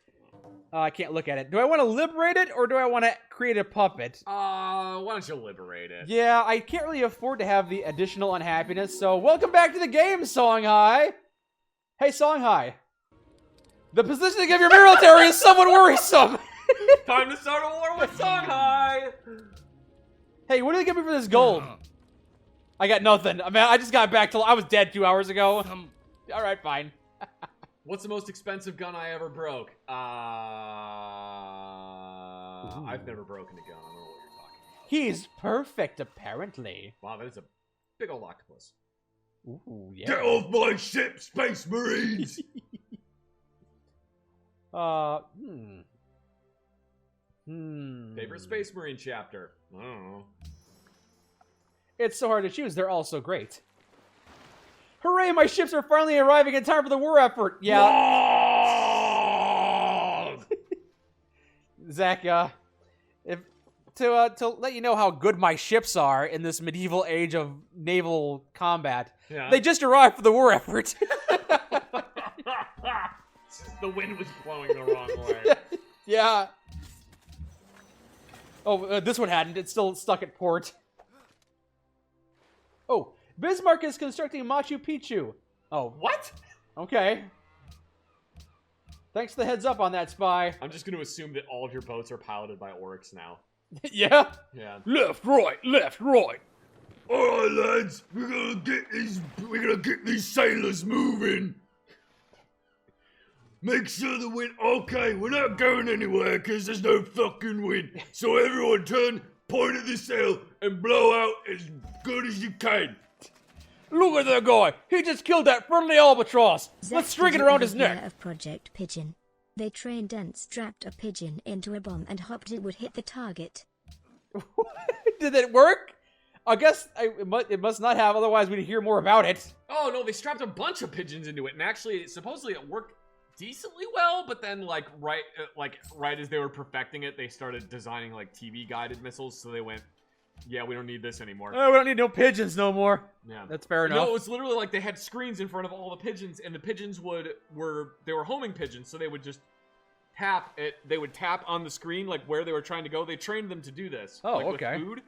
I can't look at it. Do I want to liberate it or do I want to create a puppet? Why don't you liberate it? Yeah, I can't really afford to have the additional unhappiness, so welcome back to the game, Songhai! Hey, Songhai. The positioning of your military is somewhat worrisome! Time to start a war with Songhai! Hey, what do they give me for this gold? I got nothing. I mean, I just got back to... I was dead 2 hours ago. Alright, fine. What's the most expensive gun I ever broke? I've never broken a gun. I don't know what you're talking about. He's perfect, apparently. Wow, that is a big old octopus. Ooh, yeah. Get off my ship, Space Marines! Favorite Space Marine chapter? I don't know. It's so hard to choose. They're all so great. Hooray, my ships are finally arriving in time for the war effort. Yeah. Zach, if to let you know how good my ships are in this medieval age of naval combat, Yeah. they just arrived for the war effort. The wind was blowing the wrong way. Yeah. Oh, this one hadn't. It's still stuck at port. Oh, Bismarck is constructing Machu Picchu. Oh, What? okay. Thanks for the heads up on that, Spy. I'm just going to assume that all of your boats are piloted by orcs now. Yeah? Yeah. Left, right, left, right. Alright, lads, we're gonna get these sailors moving. Make sure the wind. Okay, we're not going anywhere because there's no fucking wind. So everyone turn, point at the sail, and blow out as good as you can. Look at that guy. He just killed that friendly albatross. Let's string it around his neck. Of Project Pigeon. They trained and strapped a pigeon into a bomb and hoped it would hit the target. Did it work? I guess it must not have, otherwise we'd hear more about it. Oh, no, they strapped a bunch of pigeons into it, and actually, supposedly it worked decently well, but then, like right as they were perfecting it, they started designing, like, TV-guided missiles, so they went, yeah, we don't need this anymore. Oh, we don't need no pigeons no more. Yeah. That's fair enough. No, it was literally like they had screens in front of all the pigeons, and the pigeons they were homing pigeons, so they would just tap it. They would tap on the screen, like, where they were trying to go. They trained them to do this. Oh, like, okay. With food.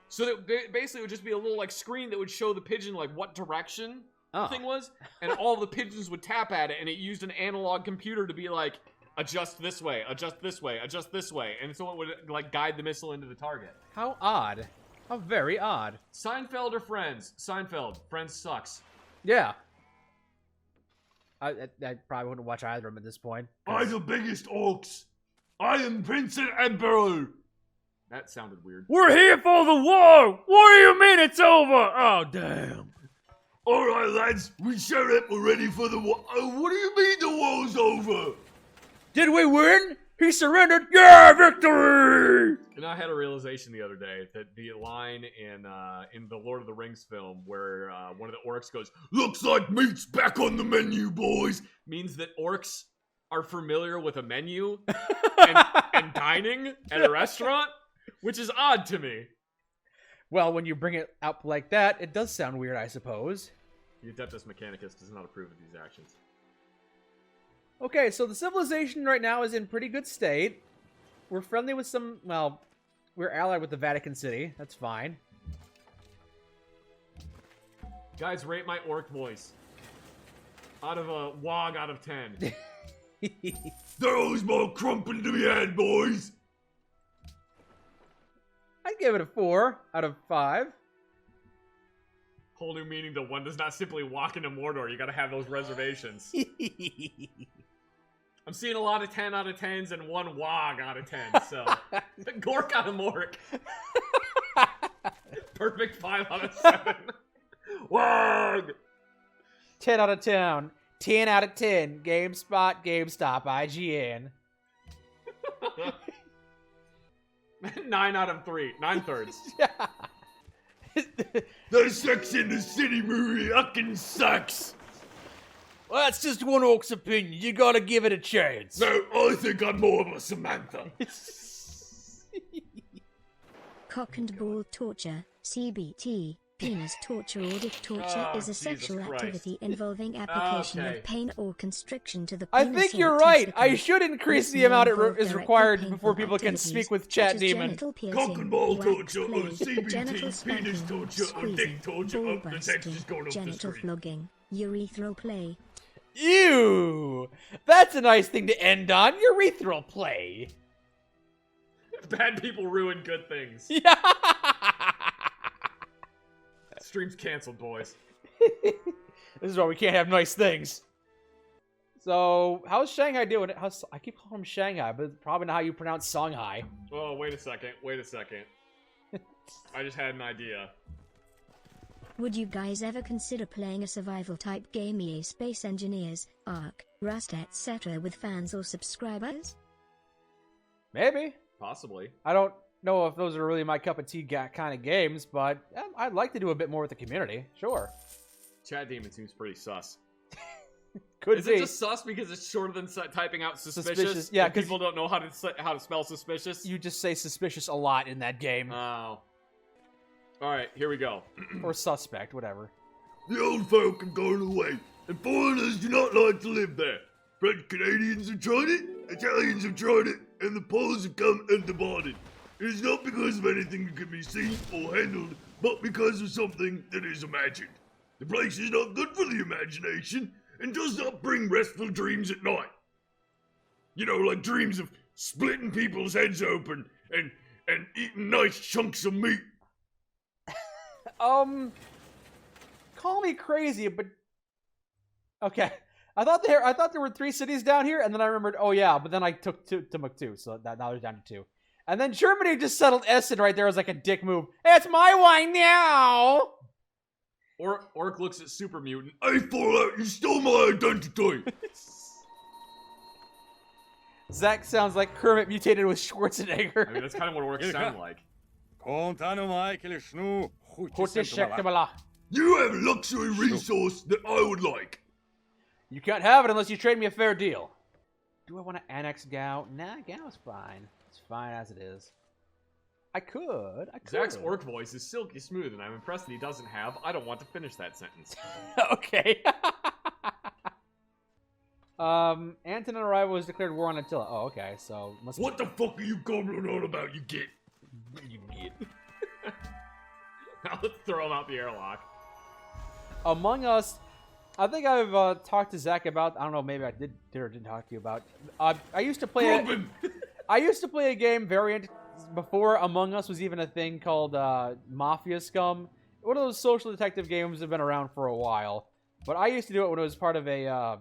So that basically it would just be a little, like, screen that would show the pigeon, like, what direction the thing was, and all the pigeons would tap at it, and it used an analog computer to be like, adjust this way, adjust this way, adjust this way, and so it would, like, guide the missile into the target. How odd. How very odd. Seinfeld or Friends? Seinfeld. Friends sucks. Yeah. I probably wouldn't watch either of them at this point. I'm the biggest orcs. I am Prince and Emperor. That sounded weird. We're here for the war! What do you mean it's over? Oh, damn. Alright, lads, we shut up. We're ready for the war. What do you mean the war's over? Did we win? He surrendered. Yeah, victory! And I had a realization the other day that the line in the Lord of the Rings film where one of the orcs goes, Looks like meat's back on the menu, boys. means that orcs are familiar with a menu and dining at a restaurant, which is odd to me. Well, when you bring it out like that, it does sound weird, I suppose. The Adeptus Mechanicus does not approve of these actions. Okay, so the civilization right now is in pretty good state. We're friendly with some, well, we're allied with the Vatican City. That's fine. Guys, rate my orc voice. Out of a wog out of 10. There always more crumping to be had, boys. I'd give it a 4 out of 5. Whole new meaning that one does not simply walk into Mordor. You gotta have those reservations. I'm seeing a lot of 10 out of 10s and one wog out of 10, so. Gork out of Mork. Perfect 5 out of 7. Wog! 10 out of 10. 10 out of 10. GameSpot, GameStop, IGN. 9 out of 3. 9/3. The Sex in the City movie fucking sucks. Well, that's just one orc's opinion. You gotta give it a chance. No, I think I'm more of a Samantha. Cock and ball torture, CBT, penis torture or dick torture Oh, is a Jesus sexual Christ. activity involving application Okay. of pain or constriction to the I penis think or you're right. I testicle. should increase This the may amount involve is directly required painful before people can activities speak with such Chat as Demon. genital Cock and piercing, ball wax torture or play, CBT, genital penis spanking, torture or squeezing, dick torture. ball The text busting, is going up the genital street. flogging, urethral play. Ew! That's a nice thing to end on. Urethral play. Bad people ruin good things. Yeah. Stream's canceled, boys. This is why we can't have nice things. So, how's Shanghai doing? I keep calling him Shanghai, but it's probably not how you pronounce Songhai. Oh, wait a second. Wait a second. I just had an idea. Would you guys ever consider playing a survival-type game, EA Space Engineers, Ark, Rust, etc. with fans or subscribers? Maybe. Possibly. I don't know if those are really my cup of tea kind of games, but I'd like to do a bit more with the community. Sure. Chat Demon seems pretty sus. Could Is be. it just sus because it's shorter than typing out suspicious? Suspicious, yeah, and 'cause people don't know how to spell suspicious. You just say suspicious a lot in that game. Oh. All right, here we go. Or suspect, whatever. The old folk have gone away, and foreigners do not like to live there. French Canadians have tried it, Italians have tried it, and the Poles have come and departed. It is not because of anything that can be seen or handled, but because of something that is imagined. The place is not good for the imagination and does not bring restful dreams at night. You know, like dreams of splitting people's heads open and eating nice chunks of meat. Call me crazy, but okay. I thought there were 3 cities down here, and then I remembered, oh yeah, but then I took Timbuktu, so now there's down to 2. And then Germany just settled Essen right there as like a dick move. Hey, it's my wine now! Orc looks at Super Mutant. Hey, Fallout, you stole my identity! Zach sounds like Kermit mutated with Schwarzenegger. I mean, that's kind of what orcs sound like. You have a luxury resource that I would like. You can't have it unless you trade me a fair deal. Do I want to annex Gao? Nah, Gao's fine. It's fine as it is. I could. Zach's orc voice is silky smooth, and I'm impressed that he doesn't have. I don't want to finish that sentence. Okay. Anton and Arrival has declared war on Attila. Oh, okay. So must. What the fuck are you gobbling on about? You get. You get. Now let's throw him out the airlock. Among Us. I think I've talked to Zach about. I don't know. Maybe I did or didn't talk to you about. I used to play. I used to play a game variant before Among Us was even a thing called Mafia Scum. One of those social detective games have been around for a while, but I used to do it when it was part of a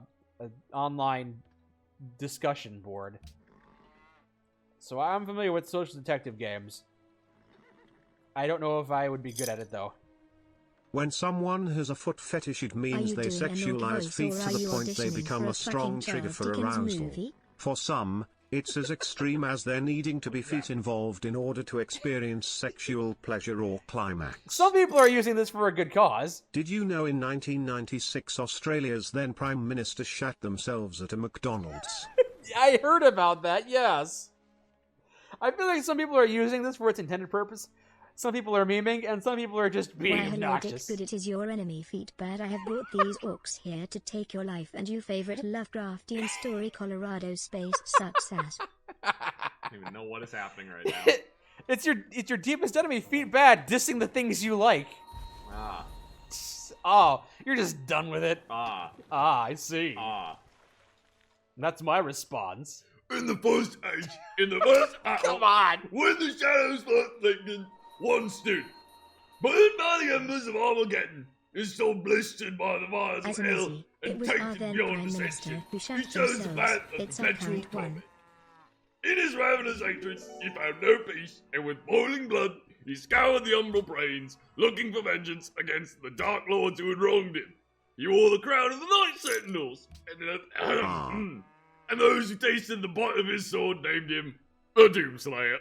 online discussion board. So I'm familiar with social detective games. I don't know if I would be good at it though. When someone has a foot fetish, it means they sexualize feet to the point they become a strong trigger for arousal. For some, it's as extreme as there needing to be feet involved in order to experience sexual pleasure or climax. Some people are using this for a good cause. Did you know in 1996 Australia's then Prime Minister shat themselves at a McDonald's? I heard about that, yes. I feel like some people are using this for its intended purpose. Some people are memeing, and some people are just being obnoxious. But it is your enemy, feet bad. I have brought these orcs here to take your life and you favorite Lovecraftian story, Colorado space sucks ass. I don't even know what is happening right now. It's your deepest enemy, feet bad, dissing the things you like. Ah. Oh, you're just done with it. Ah. Ah, I see. Ah. That's my response. In the first age, in the first battle, Come on. when the shadows first lengthened, one stood. Burnt by the embers of Armageddon, his soul blistered by the fires As of an hell, Aussie, and it was our tainted then beyond Prime ascension. Minister who He shat chose the themselves. path of It's our perpetual current one. torment. In his ravenous hatred, he found no peace, and with boiling blood, he scoured the umbral plains, looking for vengeance against the Dark Lords who had wronged him. He wore the crown of the Night Sentinels, and those who tasted the bite of his sword named him the Doomslayer.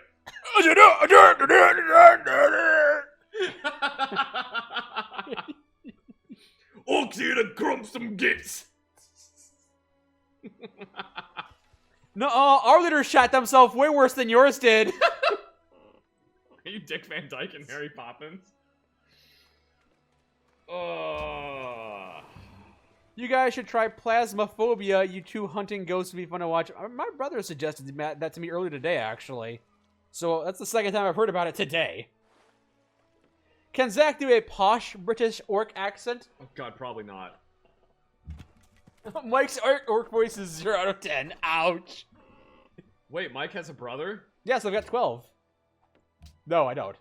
Orcs here to crump some gits. No, our leader shot themselves way worse than yours did. Are you Dick Van Dyke and Mary Poppins? You guys should try Plasmophobia. You two hunting ghosts would be fun to watch. My brother suggested that to me earlier today, actually. So that's the second time I've heard about it today. Can Zach do a posh British orc accent? Oh god, probably not. Mike's orc voice is 0 out of 10. Ouch. Wait, Mike has a brother? Yes, I've got 12. No, I don't.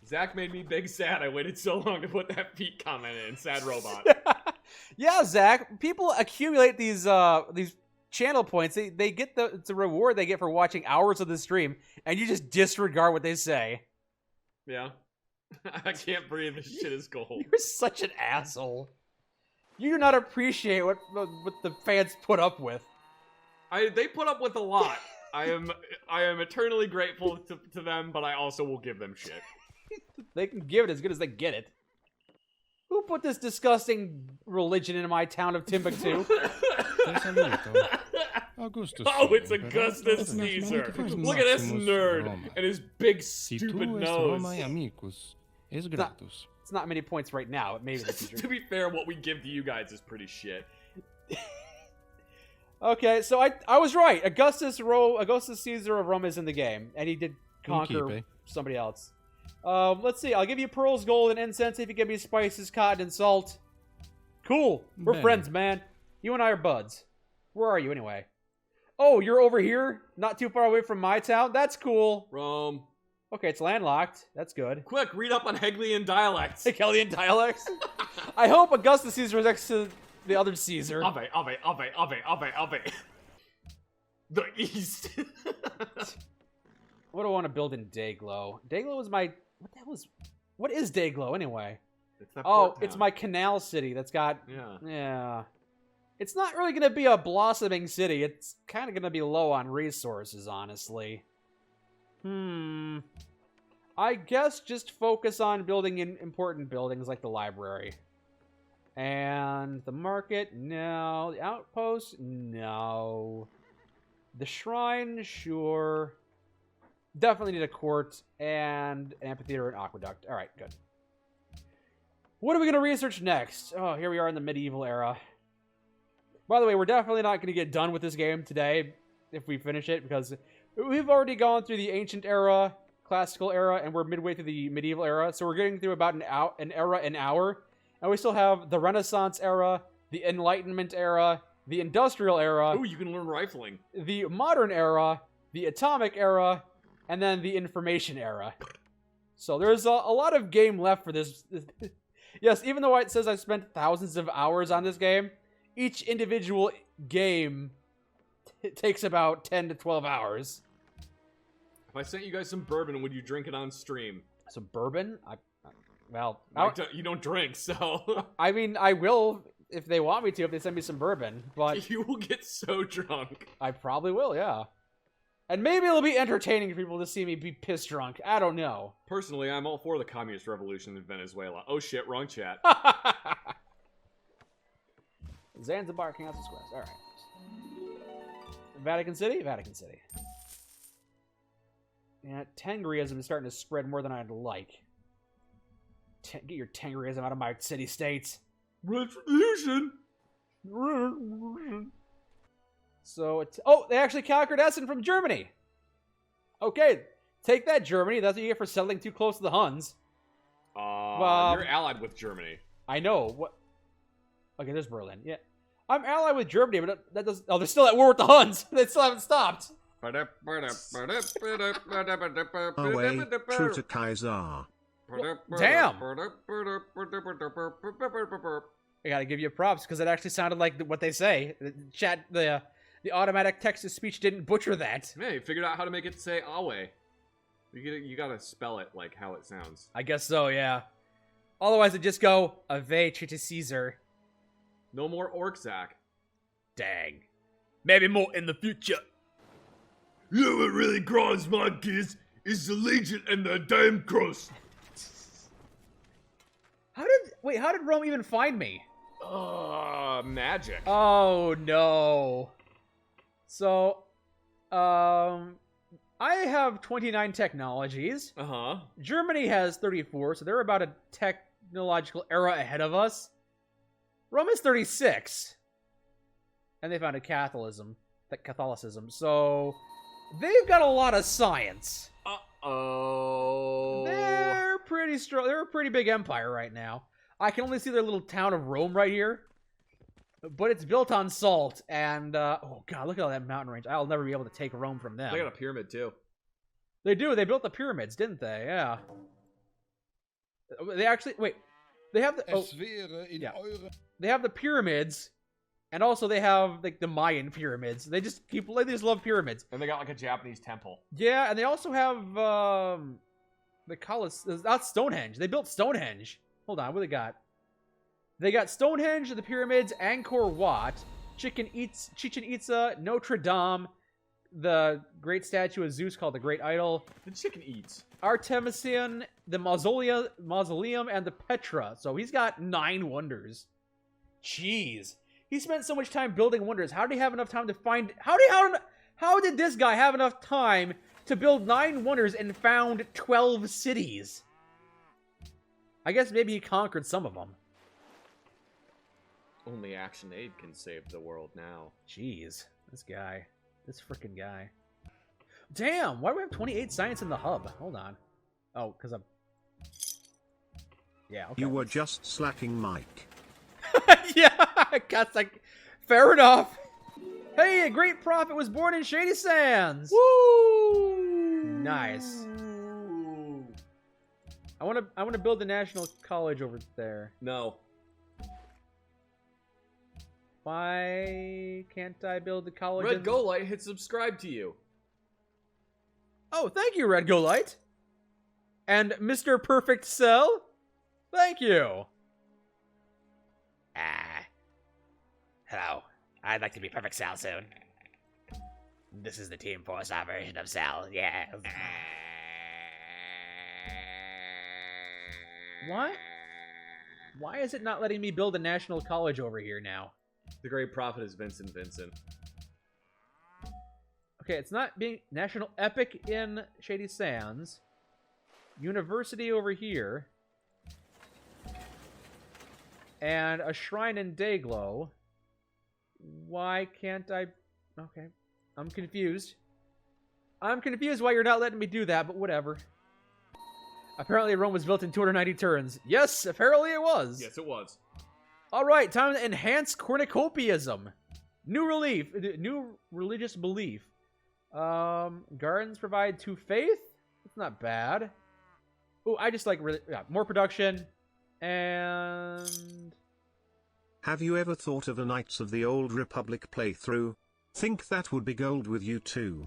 Zach made me big sad. I waited so long to put that feet comment in. Sad robot. Yeah, Zach. People accumulate these channel points. They get it's a reward they get for watching hours of the stream, and you just disregard what they say. Yeah. I can't breathe. This shit is cold. You're such an asshole. You do not appreciate what the fans put up with. They put up with a lot. I am eternally grateful to them, but I also will give them shit. They can give it as good as they get it. Who put this disgusting religion in my town of Timbuktu? Oh, it's Augustus Caesar. Look at this nerd and his big stupid nose. It's not many points right now. It may be the future. To be fair, what we give to you guys is pretty shit. Okay, so I was right. Augustus Caesar of Rome is in the game, and he did conquer Innkeeping. somebody else. Let's see. I'll give you pearls, gold, and incense if you give me spices, cotton, and salt. Cool. We're Man. friends, man. You and I are buds. Where are you, anyway? Oh, you're over here? Not too far away from my town? That's cool. Rome. Okay, it's landlocked. That's good. Quick, read up on Heglian dialects. Hegelian dialects? I hope Augustus Caesar was next to the other Caesar. Ave. The East. What do I want to build in Dayglow? Dayglow is my... What the hell is... What is Dayglow, anyway? It's that Oh, port it's town. my canal city that's got... Yeah. Yeah. It's not really going to be a blossoming city. It's kind of going to be low on resources, honestly. I guess just focus on building in important buildings like the library. And the market? No. The outpost? No. The shrine? Sure. Definitely need a court and an amphitheater and aqueduct. Alright, good. What are we going to research next? Oh, here we are in the medieval era. By the way, we're definitely not going to get done with this game today if we finish it, because we've already gone through the ancient era, classical era, and we're midway through the medieval era. So we're getting through about an era an hour. And we still have the Renaissance era, the Enlightenment era, the Industrial era, Ooh, you can learn rifling. the Modern era, the Atomic era, and then the Information era. So there's a lot of game left for this. Yes, even though it says I've spent thousands of hours on this game, each individual game takes about 10 to 12 hours. If I sent you guys some bourbon, would you drink it on stream? Some bourbon? Well, You don't drink, so I mean, I will if they want me to, if they send me some bourbon, but you will get so drunk. I probably will, yeah. And maybe it'll be entertaining for people to see me be piss drunk. I don't know. Personally, I'm all for the communist revolution in Venezuela. Oh shit, wrong chat. Zanzibar, King Council Squares. Alright. Vatican City? Vatican City. Yeah, Tengriism is starting to spread more than I'd like. Get your Tengriism out of my city-states. Retribution! So, oh, they actually conquered Essen from Germany! Okay, take that, Germany. That's what you get for settling too close to the Huns. You're allied with Germany. I know. What? Okay, there's Berlin. Yeah. I'm allied with Germany, but that does... Oh, they're still at war with the Huns! They still haven't stopped! Away, true to Kaiser. Damn! I gotta give you props, because it actually sounded like what they say. The automatic text-to-speech didn't butcher that. Yeah, you figured out how to make it say Awe. You gotta spell it like how it sounds. I guess so, yeah. Otherwise, it'd just go, Ave to Caesar. No more Orczak. Dang. Maybe more in the future. You know what really grinds my gears is the Legion and the damn cross. How did Rome even find me? Magic. Oh, no. So, I have 29 technologies. Uh-huh. Germany has 34, so they're about a technological era ahead of us. Rome is 36. And they founded Catholicism. So, they've got a lot of science. Uh-oh. They're pretty strong. They're a pretty big empire right now. I can only see their little town of Rome right here. But it's built on salt, and, oh god, look at all that mountain range. I'll never be able to take Rome from them. They got a pyramid, too. They do. They built the pyramids, didn't they? Yeah. They actually... Wait. They have the... Oh, yeah. They have the pyramids, and also they have, like, the Mayan pyramids. They just love pyramids. And they got, like, a Japanese temple. Yeah, and they also have, the Colosseum. That's Stonehenge. They built Stonehenge. Hold on, what do they got? They got Stonehenge, the pyramids, Angkor Wat, Chichen Itza, Notre Dame, the great statue of Zeus called the Great Idol, The chicken eats. Artemision, the Mausoleum, and the Petra. So he's got 9 wonders. Jeez. He spent so much time building wonders. How did he have enough time to find... How did this guy have enough time to build 9 wonders and found 12 cities? I guess maybe he conquered some of them. Only ActionAid can save the world now. Jeez. This guy. This frickin' guy. Damn, why do we have 28 science in the hub? Hold on. Oh, because I'm... Yeah, okay. You were just slacking, Mike. Yeah, I guess like... Fair enough. Hey, a great prophet was born in Shady Sands. Woo! Nice. I want to build a national college over there. No. Why can't I build the college? Red Go Light hit subscribe to you. Oh, thank you, Red Go Light. And Mr. Perfect Cell, thank you. Hello. I'd like to be Perfect Cell soon. This is the Team 4-star version of Cell, yeah. What? Why is it not letting me build a national college over here now? The great prophet is Vincent. Okay, it's not being National Epic in Shady Sands. University over here. And a shrine in Dayglow. Why can't I... Okay, I'm confused. I'm confused why you're not letting me do that, but whatever. Apparently Rome was built in 290 turns. Yes, apparently it was. Yes, it was. Alright, time to enhance cornucopiaism. New religious belief. Gardens provide 2 faith? It's not bad. Ooh, I just like more production. And... Have you ever thought of a Knights of the Old Republic playthrough? Think that would be gold with you too.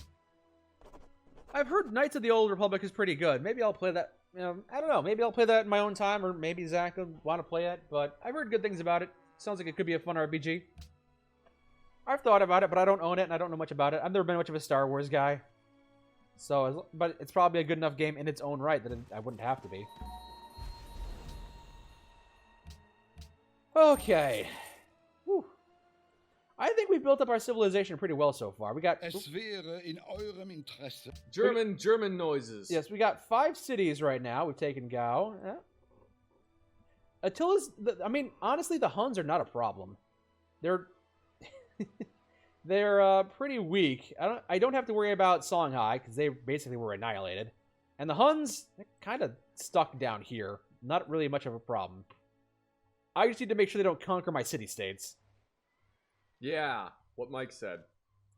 I've heard Knights of the Old Republic is pretty good. Maybe I'll play that. I don't know. Maybe I'll play that in my own time, or maybe Zach will want to play it. But I've heard good things about it. Sounds like it could be a fun RPG. I've thought about it, but I don't own it, and I don't know much about it. I've never been much of a Star Wars guy. So, but it's probably a good enough game in its own right that I wouldn't have to be. Okay. Whew. I think we built up our civilization pretty well so far. We got... Es wäre in eurem Interesse. German noises. Yes, we got 5 cities right now. We've taken Gao. Yeah. Attila's... I mean, honestly, the Huns are not a problem. They're... they're pretty weak. I don't have to worry about Songhai, because they basically were annihilated. And the Huns, they're kind of stuck down here. Not really much of a problem. I just need to make sure they don't conquer my city-states. Yeah, what Mike said.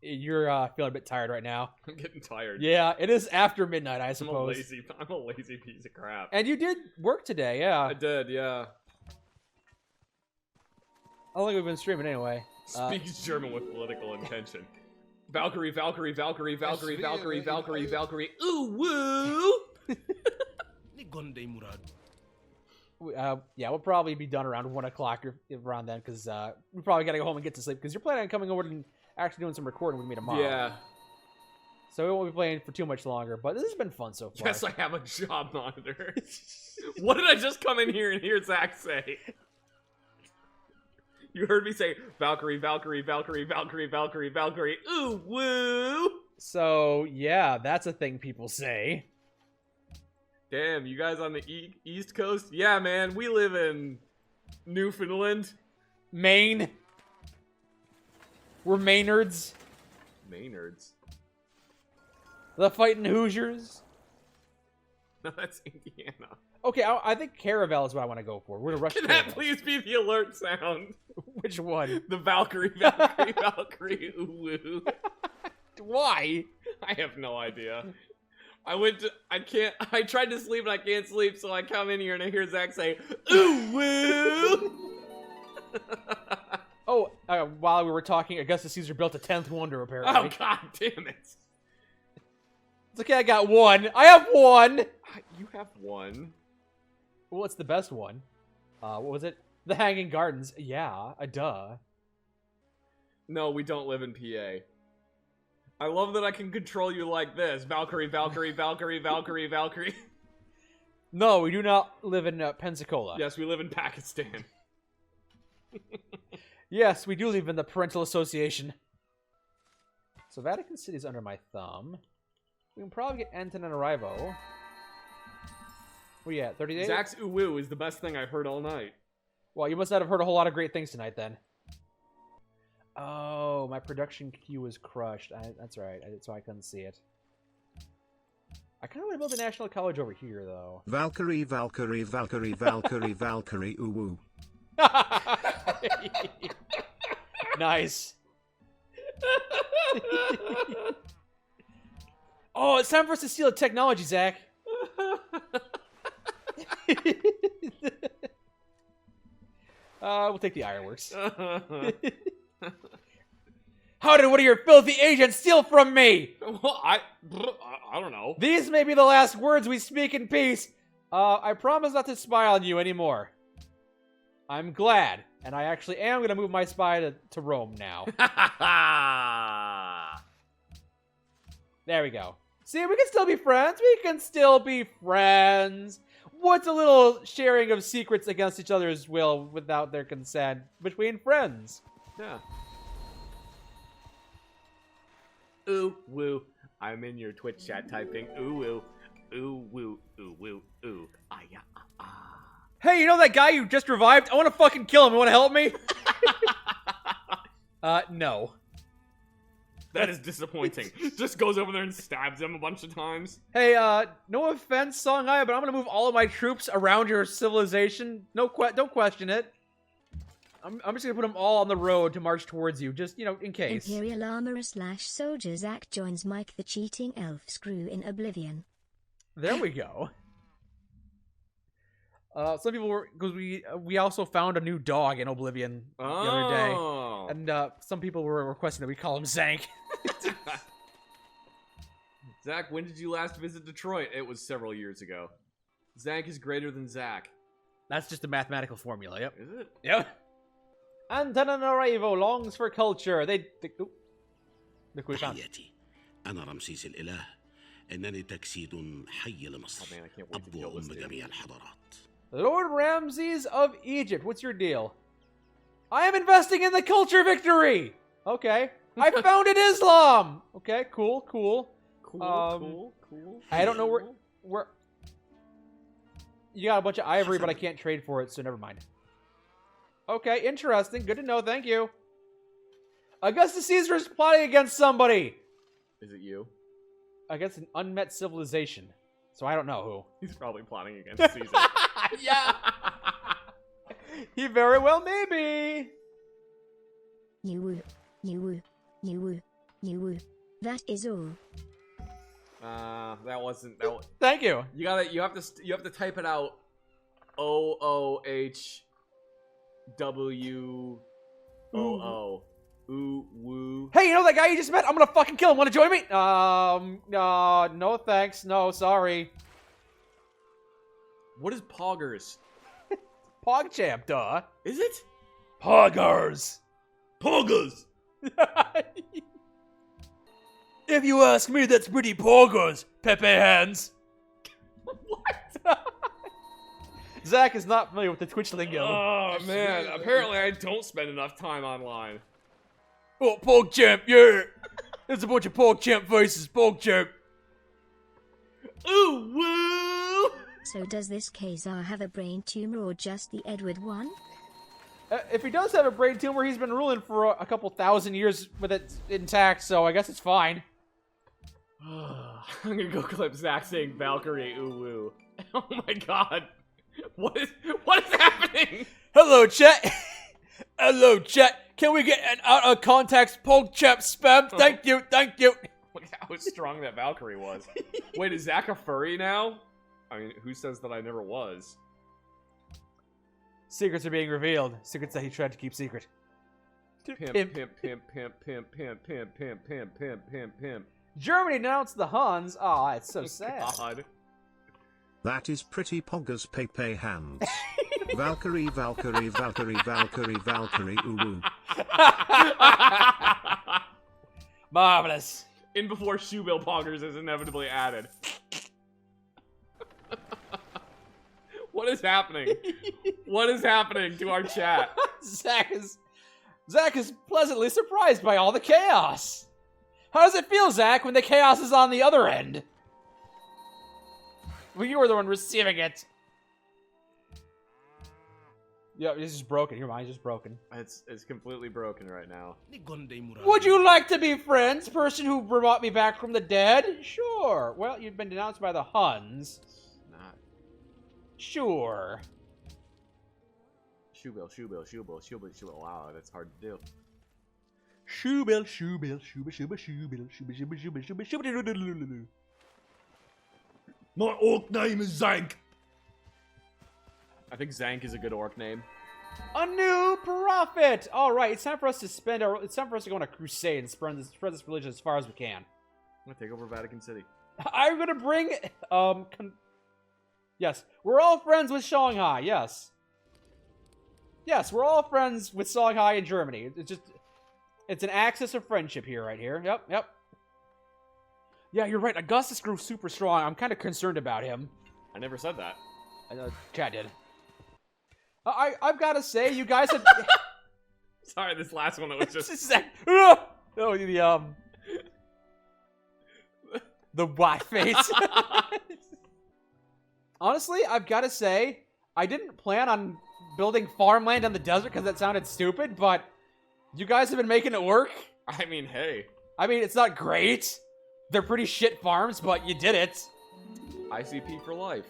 You're feeling a bit tired right now. I'm getting tired. Yeah, it is after midnight, I suppose. I'm a lazy piece of crap. And you did work today, yeah. I did, yeah. I don't think we've been streaming anyway. Speaks German with political intention. Valkyrie. Ooh, woo! Yeah, we'll probably be done around 1 o'clock around then, because we probably gotta go home and get to sleep, because you're planning on coming over and actually doing some recording with me tomorrow. Yeah. So we won't be playing for too much longer, but this has been fun so far. Yes, I have a job monitor. What did I just come in here and hear Zach say? You heard me say Valkyrie. Ooh, woo! So, yeah, that's a thing people say. Damn, you guys on the East Coast? Yeah, man, we live in Newfoundland. Maine. We're Maynards. Maynards? The fighting Hoosiers. No, that's Indiana. Okay, I think Caravel is what I want to go for. We're gonna rush. Can that please be the alert sound? Which one? The Valkyrie. Ooh, woo. Why? I have no idea. I tried to sleep and I can't sleep, so I come in here and I hear Zach say, ooh, woo! Oh, while we were talking, Augustus Caesar built a 10th wonder, apparently. Oh, god damn it. It's okay, I got 1. I have 1! You have 1. Well, it's the best one. What was it? The Hanging Gardens. Yeah, duh. No, we don't live in PA. I love that I can control you like this. Valkyrie. No, we do not live in Pensacola. Yes, we live in Pakistan. Yes, we do live in the Parental Association. So Vatican City is under my thumb. We can probably get Antananarivo. Where you at, 30 days? Zach's ooh-woo is the best thing I've heard all night. Well, you must not have heard a whole lot of great things tonight, then. Oh, my production queue was crushed. That's right, so I couldn't see it. I kind of want to build a national college over here, though. Valkyrie, Valkyrie, Valkyrie, Valkyrie, Valkyrie, ooh woo. Nice. Oh, it's time for us to steal technology, Zach. We'll take the ironworks. How did one of your filthy agents steal from me? Well, I don't know. These may be the last words we speak in peace. I promise not to spy on you anymore. I'm glad, and I actually am going to move my spy to Rome now. There we go. See, we can still be friends. We can still be friends. What's a little sharing of secrets against each other's will without their consent between friends? Yeah. Ooh, woo. I'm in your Twitch chat typing ooh, woo. Ooh, woo, ooh, woo, ooh. Ah, yeah, ah. Hey, you know that guy you just revived? I want to fucking kill him. You want to help me? No. That is disappointing. Just goes over there and stabs him a bunch of times. Hey, no offense, Songhai, but I'm gonna move all of my troops around your civilization. Don't question it. I'm just gonna put them all on the road to march towards you, just, in case. Imperial Armorer / Soldier Zach joins Mike the cheating elf screw in Oblivion. There we go. Some people were, because we also found a new dog in Oblivion the other day, and some people were requesting that we call him Zank. Zach, when did you last visit Detroit? It was several years ago. Zank is greater than Zach. That's just a mathematical formula. Yep. Is it? Yep. Antananarivo longs for culture. They look what we found. تحياتي أنا رمسيس الإله إنني تجسيد حي لمصر Oh man, I can't wait to kill أب this dude. جميع الحضارات Lord Ramses of Egypt, what's your deal? I am investing in the culture victory! Okay. I founded Islam! Okay, cool. Cool. I don't know where... You got a bunch of ivory, but I can't trade for it, so never mind. Okay, interesting. Good to know, thank you. Augustus Caesar is plotting against somebody! Is it you? Against an unmet civilization. So I don't know He's probably plotting against Caesar. who. Yeah! He very well may be! New woo, new woo, new woo, new woo. That is all. That wasn't. Thank you. You have to type it out. OOHWOO. Ooh, woo. Hey, you know that guy you just met? I'm gonna fucking kill him. Wanna join me? No thanks. No, sorry. What is Poggers? PogChamp, duh. Is it? Poggers. Poggers! If you ask me, that's pretty poggers, Pepe hands. What? Zach is not familiar with the Twitch lingo. Oh man, apparently I don't spend enough time online. Oh, PogChamp, yeah. There's a bunch of PogChamp faces, PogChamp. Ooh, woo! So does this Khazar have a brain tumor or just the Edward one? If he does have a brain tumor, he's been ruling for a couple thousand years with it intact, so I guess it's fine. I'm gonna go clip Zach saying Valkyrie ooh woo. Oh my god. What is happening? Hello, chat. Hello, chat. Can we get an out of context PogChamp spam? Thank you. Look how strong that Valkyrie was. Wait, is Zach a furry now? I mean, who says that I never was? Secrets are being revealed. Secrets that he tried to keep secret. Pimp. Germany denounced the Huns. Aw, it's so sad. God. That is pretty poggers Pepe hands. Valkyrie, Valkyrie, Valkyrie, Valkyrie, Valkyrie, ooh woo. Marvelous. In before Shoebill Poggers is inevitably added. What is happening? What is happening to our chat? Zach is pleasantly surprised by all the chaos. How does it feel, Zach, when the chaos is on the other end? Well, you were the one receiving it. Yeah, it's just broken. Your mind's just broken. It's completely broken right now. Would you like to be friends, person who brought me back from the dead? Sure. Well, you've been denounced by the Huns. Not. Sure. Shoebill. Wow, that's hard to do. Shoebill. My orc name is Zank. I think Zank is a good orc name. A new prophet. All right, it's time for us to It's time for us to go on a crusade and spread this religion as far as we can. I'm gonna take over Vatican City. I'm gonna bring. Yes, we're all friends with Shanghai. Yes. Yes, we're all friends with Shanghai and Germany. It's an axis of friendship here, right here. Yep. Yeah, you're right. Augustus grew super strong. I'm kind of concerned about him. I never said that. Chad did. I've got to say, you guys have. Sorry, this last one that was just. The white face. Honestly, I've got to say, I didn't plan on building farmland in the desert because that sounded stupid, but you guys have been making it work. I mean, hey. I mean, it's not great. They're pretty shit farms, but you did it. ICP for life.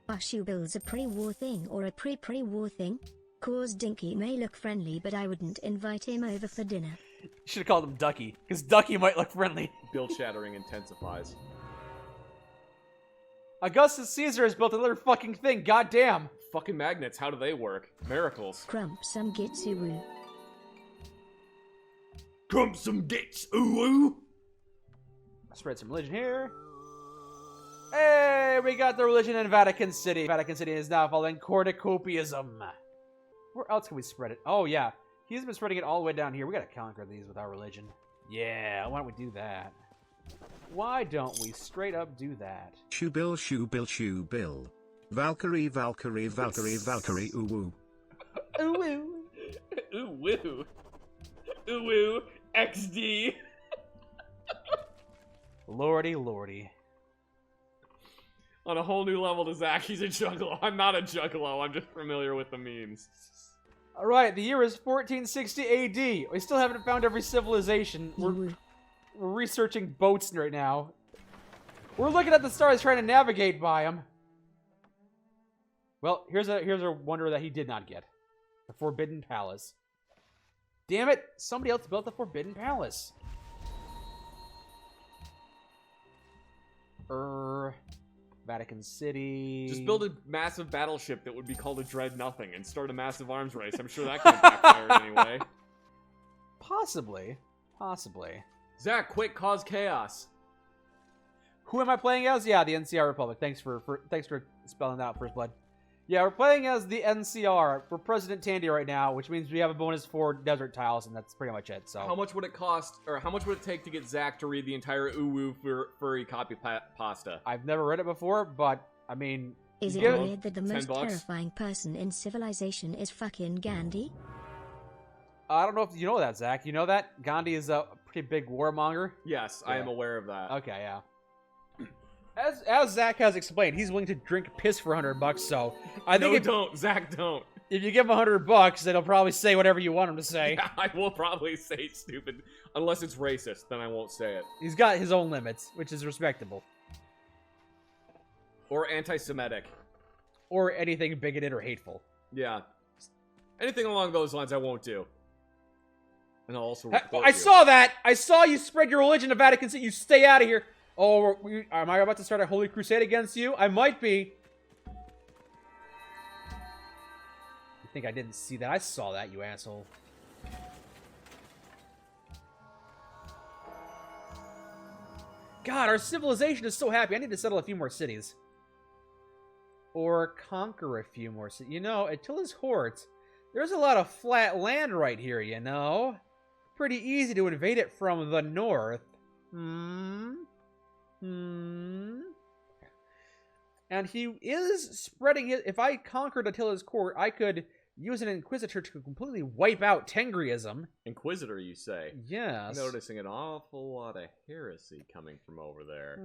Are shoebills a pre-war thing or a pre-war thing? Cause Dinky may look friendly, but I wouldn't invite him over for dinner. You should have called him Ducky, because Ducky might look friendly. Build shattering intensifies. Augustus Caesar has built another fucking thing, goddamn. Fucking magnets, how do they work? Miracles. Crump some gitsu. Crump some gits, ooh. Spread some religion here. Hey, we got the religion in Vatican City. Vatican City is now following cornucopianism. Where else can we spread it? Oh, yeah. He's been spreading it all the way down here. We gotta conquer these with our religion. Yeah, why don't we do that? Why don't we straight up do that? Shoebill. Valkyrie, ooh woo. Ooh woo. Ooh woo. Ooh woo. XD. Lordy. On a whole new level to Zach, he's a juggalo. I'm not a juggalo, I'm just familiar with the memes. Alright, the year is 1460 AD. We still haven't found every civilization. We're researching boats right now. We're looking at the stars trying to navigate by them. Well, here's a wonder that he did not get. The Forbidden Palace. Damn it! Somebody else built the Forbidden Palace. Vatican City. Just build a massive battleship that would be called a Dread Nothing and start a massive arms race. I'm sure that can't backfire anyway. Possibly. Zach, quick, cause chaos. Who am I playing as? Yeah, the NCR Republic. Thanks for spelling that out, First Blood. Yeah, we're playing as the NCR. We're President Tandy right now, which means we have a bonus for desert tiles, and that's pretty much it. So, how much would it cost, or how much would it take to get Zach to read the entire Uwu furry copy pasta? I've never read it before, but I mean, is it weird that the most terrifying person in civilization is fucking Gandhi? I don't know if you know that, Zach. You know that Gandhi is a pretty big warmonger. Yes, yeah. I am aware of that. Okay, yeah. As Zach has explained, he's willing to drink piss for $100. So I think Zach, don't. If you give him $100, then he'll probably say whatever you want him to say. Yeah, I will probably say stupid, unless it's racist. Then I won't say it. He's got his own limits, which is respectable. Or anti-Semitic. Or anything bigoted or hateful. Yeah, anything along those lines, I won't do. And I'll also report I saw that. I saw you spread your religion to Vatican City. You stay out of here. Oh, am I about to start a holy crusade against you? I might be. You think I didn't see that? I saw that, you asshole. God, our civilization is so happy. I need to settle a few more cities. Or conquer a few more cities. You know, Attila's Hort, there's a lot of flat land right here, you know? Pretty easy to invade it from the north. And he is spreading it. If I conquered Attila's court, I could use an Inquisitor to completely wipe out Tengriism. Inquisitor, you say? Yes. Noticing an awful lot of heresy coming from over there.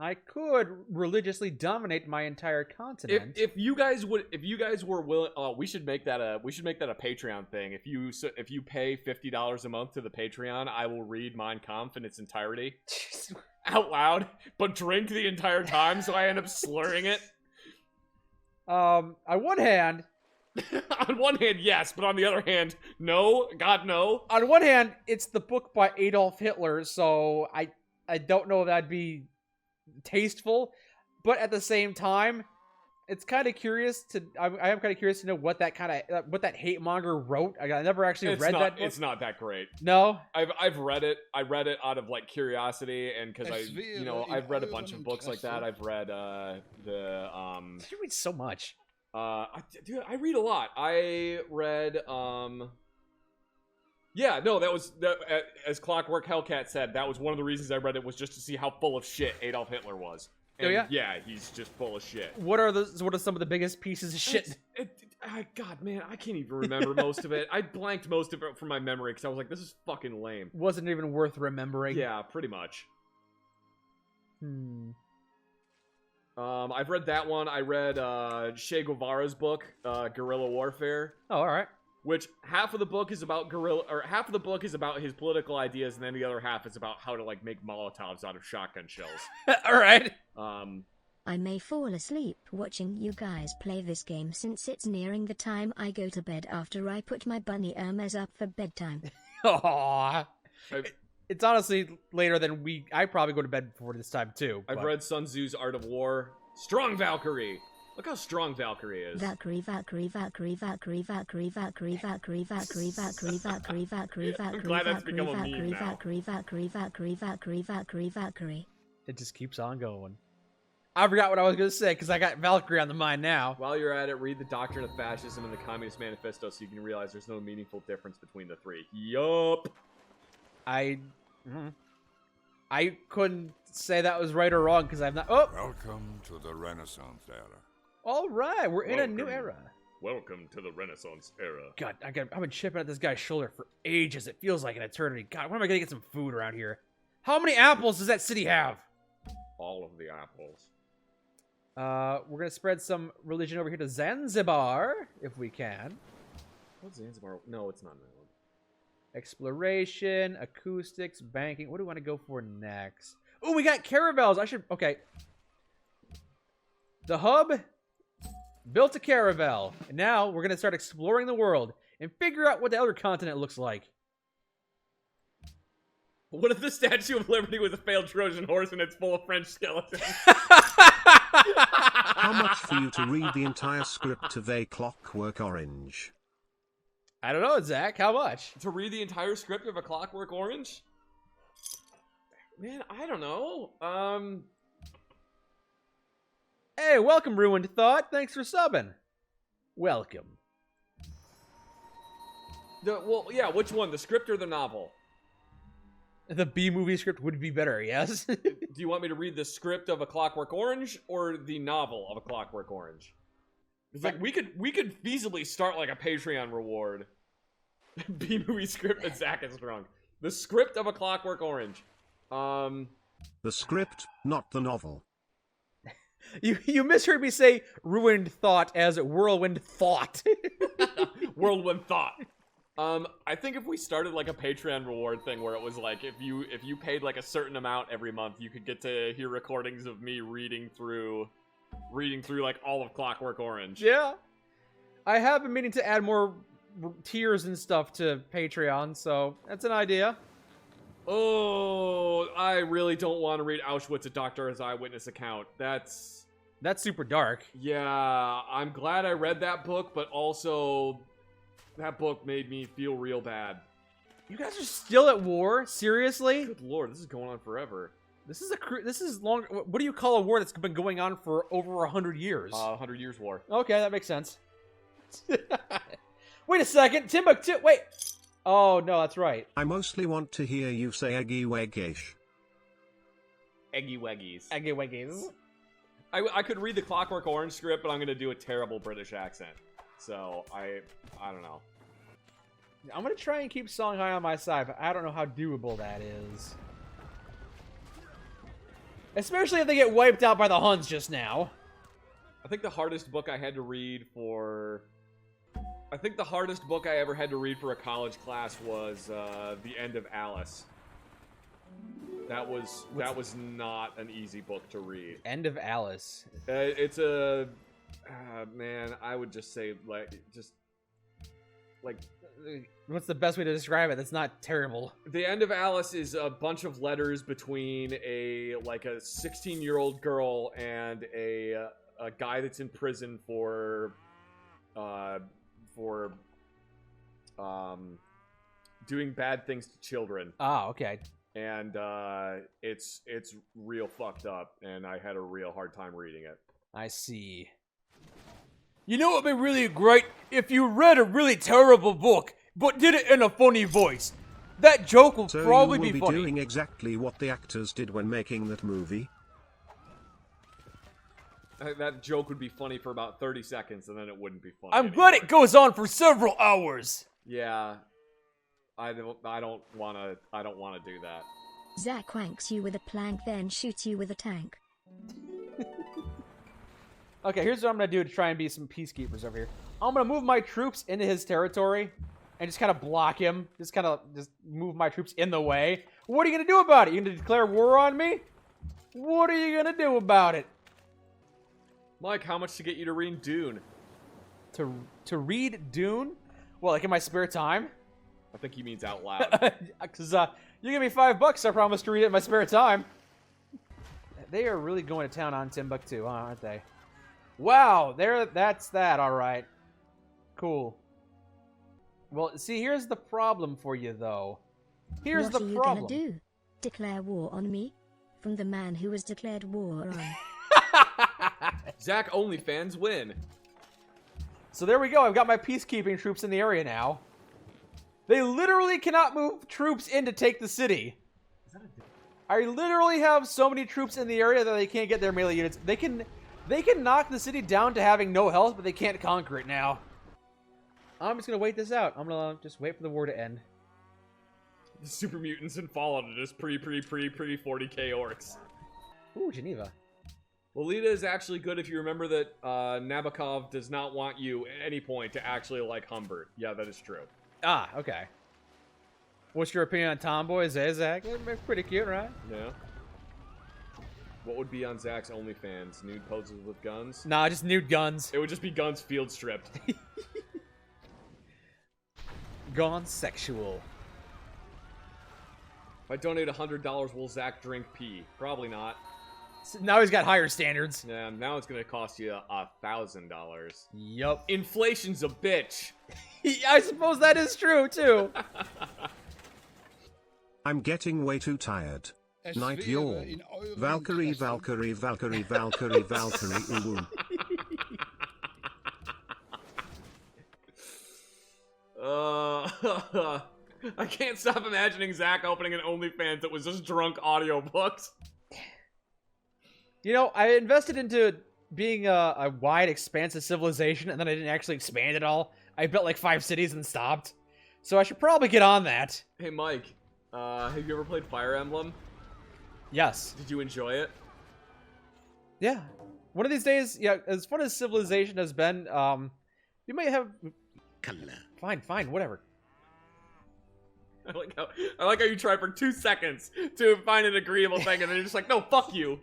I could religiously dominate my entire continent. If you guys were willing, we should make that a Patreon thing. If you pay $50 a month to the Patreon, I will read Mein Kampf in its entirety out loud, but drink the entire time, so I end up slurring it. On one hand, on one hand, yes, but on the other hand, no. God, no. On one hand, it's the book by Adolf Hitler, so I don't know if that'd be tasteful, but at the same time, it's kind of curious to. I am kind of curious to know what that hate monger wrote. I never actually read that book. It's not that great. No, I've read it. I read it out of like curiosity and because I've read a bunch of books like that. I've read You read so much. Dude, I read a lot. I read yeah, no, as Clockwork Hellcat said, that was one of the reasons I read it, was just to see how full of shit Adolf Hitler was. And oh yeah? Yeah, he's just full of shit. What are some of the biggest pieces of shit? God, man, I can't even remember most of it. I blanked most of it from my memory because I was like, this is fucking lame. Wasn't even worth remembering. Yeah, pretty much. I've read that one. I read Che Guevara's book, Guerrilla Warfare. Oh, all right. Which half of the book is about half of the book is about his political ideas, and then the other half is about how to like make Molotovs out of shotgun shells. All right. I may fall asleep watching you guys play this game since it's nearing the time I go to bed after I put my bunny Hermes up for bedtime. Aww. It's honestly later than I probably go to bed before this time too. I've read Sun Tzu's Art of War. Strong Valkyrie. Look how strong Valkyrie is. Valkyrie. I'm glad that's become a meme now. Valkyrie. It just keeps on going. I forgot what I was going to say because I got Valkyrie on the mind now. While you're at it, read The Doctrine of Fascism and the Communist Manifesto so you can realize there's no meaningful difference between the three. Yup. I couldn't say that was right or wrong because I'm not. Oh! Welcome to the Renaissance era. All right, we're in a new era. Welcome to the Renaissance era. God, I've been chipping at this guy's shoulder for ages. It feels like an eternity. God, when am I gonna get some food around here? How many apples does that city have? All of the apples. We're gonna spread some religion over here to Zanzibar, if we can. What's Zanzibar? No, it's not an island. Exploration, acoustics, banking. What do we want to go for next? Oh, we got caravels. Okay. The hub built a caravel, and now we're gonna start exploring the world and figure out what the other continent looks like. What if the Statue of Liberty was a failed Trojan horse and it's full of French skeletons? How much for you to read the entire script of A Clockwork Orange? I don't know, Zach. How much? To read the entire script of A Clockwork Orange? Man, I don't know. Hey, welcome, Ruined Thought. Thanks for subbing. Welcome. Well, yeah, which one? The script or the novel? The B-movie script would be better, yes? Do you want me to read the script of A Clockwork Orange or the novel of A Clockwork Orange? It's like we could feasibly start like a Patreon reward. B-movie script that Zach is drunk. The script of A Clockwork Orange. The script, not the novel. You misheard me say Ruined Thought as Whirlwind Thought. Whirlwind Thought. I think if we started like a Patreon reward thing where it was like if you paid like a certain amount every month, you could get to hear recordings of me reading through like all of Clockwork Orange. Yeah. I have been meaning to add more tiers and stuff to Patreon, so that's an idea. Oh, I really don't want to read Auschwitz, a Doctor's Eyewitness Account. That's super dark. Yeah, I'm glad I read that book, but also that book made me feel real bad. You guys are still at war? Seriously? Good lord, this is going on forever. This is long. What do you call a war that's been going on for over 100 years? 100 Years War. Okay, that makes sense. Wait a second, Timbuktu. Wait. Oh no, that's right. I mostly want to hear you say eggy weggish. Eggy weggies. Eggy weggies. I could read the Clockwork Orange script, but I'm gonna do a terrible British accent. So I don't know. I'm gonna try and keep Songhai on my side, but I don't know how doable that is. Especially if they get wiped out by the Huns just now. I think the hardest book I had to read for... I think the hardest book I ever had to read for a college class was The End of Alice. That was not an easy book to read. End of Alice. It's a... man, I would just say, What's the best way to describe it? That's not terrible. The End of Alice is a bunch of letters between a 16-year-old girl and a guy that's in prison for doing bad things to children. Ah, okay. And it's real fucked up, and I had a real hard time reading it. I see. You know what would be really great? If you read a really terrible book, but did it in a funny voice. That joke will So probably you will be be funny. doing exactly what the actors did when making that movie? That joke would be funny for about 30 seconds, and then it wouldn't be funny I'm anymore. glad it goes on for several hours. Yeah, I don't wanna do that. Zach wanks you with a plank, then shoots you with a tank. Okay, here's what I'm gonna do to try and be some peacekeepers over here. I'm gonna move my troops into his territory and just kind of block him. Just move my troops in the way. What are you gonna do about it? You gonna declare war on me? What are you gonna do about it? Mike, how much to get you to read Dune? To read Dune? Well, like in my spare time? I think he means out loud. Because you give me $5, I promise to read it in my spare time. They are really going to town on Timbuktu, huh, aren't they? Wow, that's that, alright. Cool. Well, see, here's the problem for you, though. Here's What the are you problem. gonna do? Declare war on me? From the man who was declared war on. Zach OnlyFans win. So there we go, I've got my peacekeeping troops in the area now. They literally cannot move troops in to take the city. I literally have so many troops in the area that they can't get their melee units. They can knock the city down to having no health, but they can't conquer it now. I'm just gonna wait this out. I'm gonna just wait for the war to end. The super mutants and Fallout are just pretty 40k orcs. Ooh, Geneva. Lolita is actually good if you remember that Nabokov does not want you at any point to actually like Humbert. Yeah, that is true. Ah, okay. What's your opinion on Tomboy, Zach? They're pretty cute, right? Yeah. What would be on Zach's OnlyFans? Nude poses with guns? Nah, just nude guns. It would just be guns field stripped. Gone sexual. If I donate $100, will Zach drink pee? Probably not. So now he's got higher standards. Yeah, now it's gonna cost you $1,000. Yup. Inflation's a bitch. I suppose that is true, too. I'm getting way too tired. Night yawn. Valkyrie, Valkyrie, Valkyrie, Valkyrie, Valkyrie, ooh. I can't stop imagining Zach opening an OnlyFans that was just drunk audiobooks. You know, I invested into being a wide, expansive civilization, and then I didn't actually expand it all. I built like 5 cities and stopped. So I should probably get on that. Hey, Mike, have you ever played Fire Emblem? Yes. Did you enjoy it? Yeah. One of these days, yeah, as fun as civilization has been, you might have... Fine, whatever. I like how you try for 2 seconds to find an agreeable thing, and then you're just like, no, fuck you.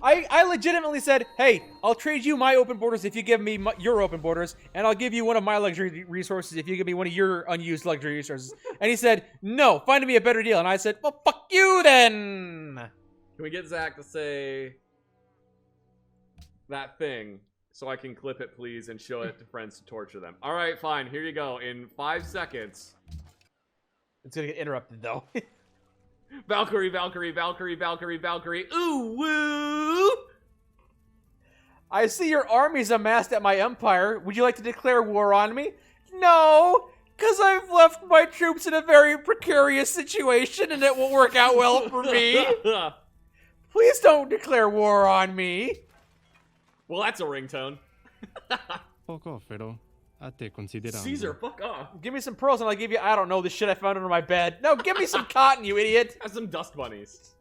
I legitimately said, hey, I'll trade you my open borders if you give me your open borders, and I'll give you one of my luxury resources if you give me one of your unused luxury resources. And he said, no, find me a better deal. And I said, well, fuck you then. Can we get Zach to say that thing so I can clip it, please, and show it to friends to torture them? All right, fine. Here you go. In 5 seconds. It's going to get interrupted, though. Valkyrie, Valkyrie, Valkyrie, Valkyrie, Valkyrie. Ooh, woo! I see your armies amassed at my empire. Would you like to declare war on me? No, because I've left my troops in a very precarious situation and it won't work out well for me. Please don't declare war on me. Well, that's a ringtone. Fuck off, pero te considerando. Caesar, fuck off. Give me some pearls and I'll give you, I don't know, the shit I found under my bed. No, give me some cotton, you idiot. Have some dust bunnies.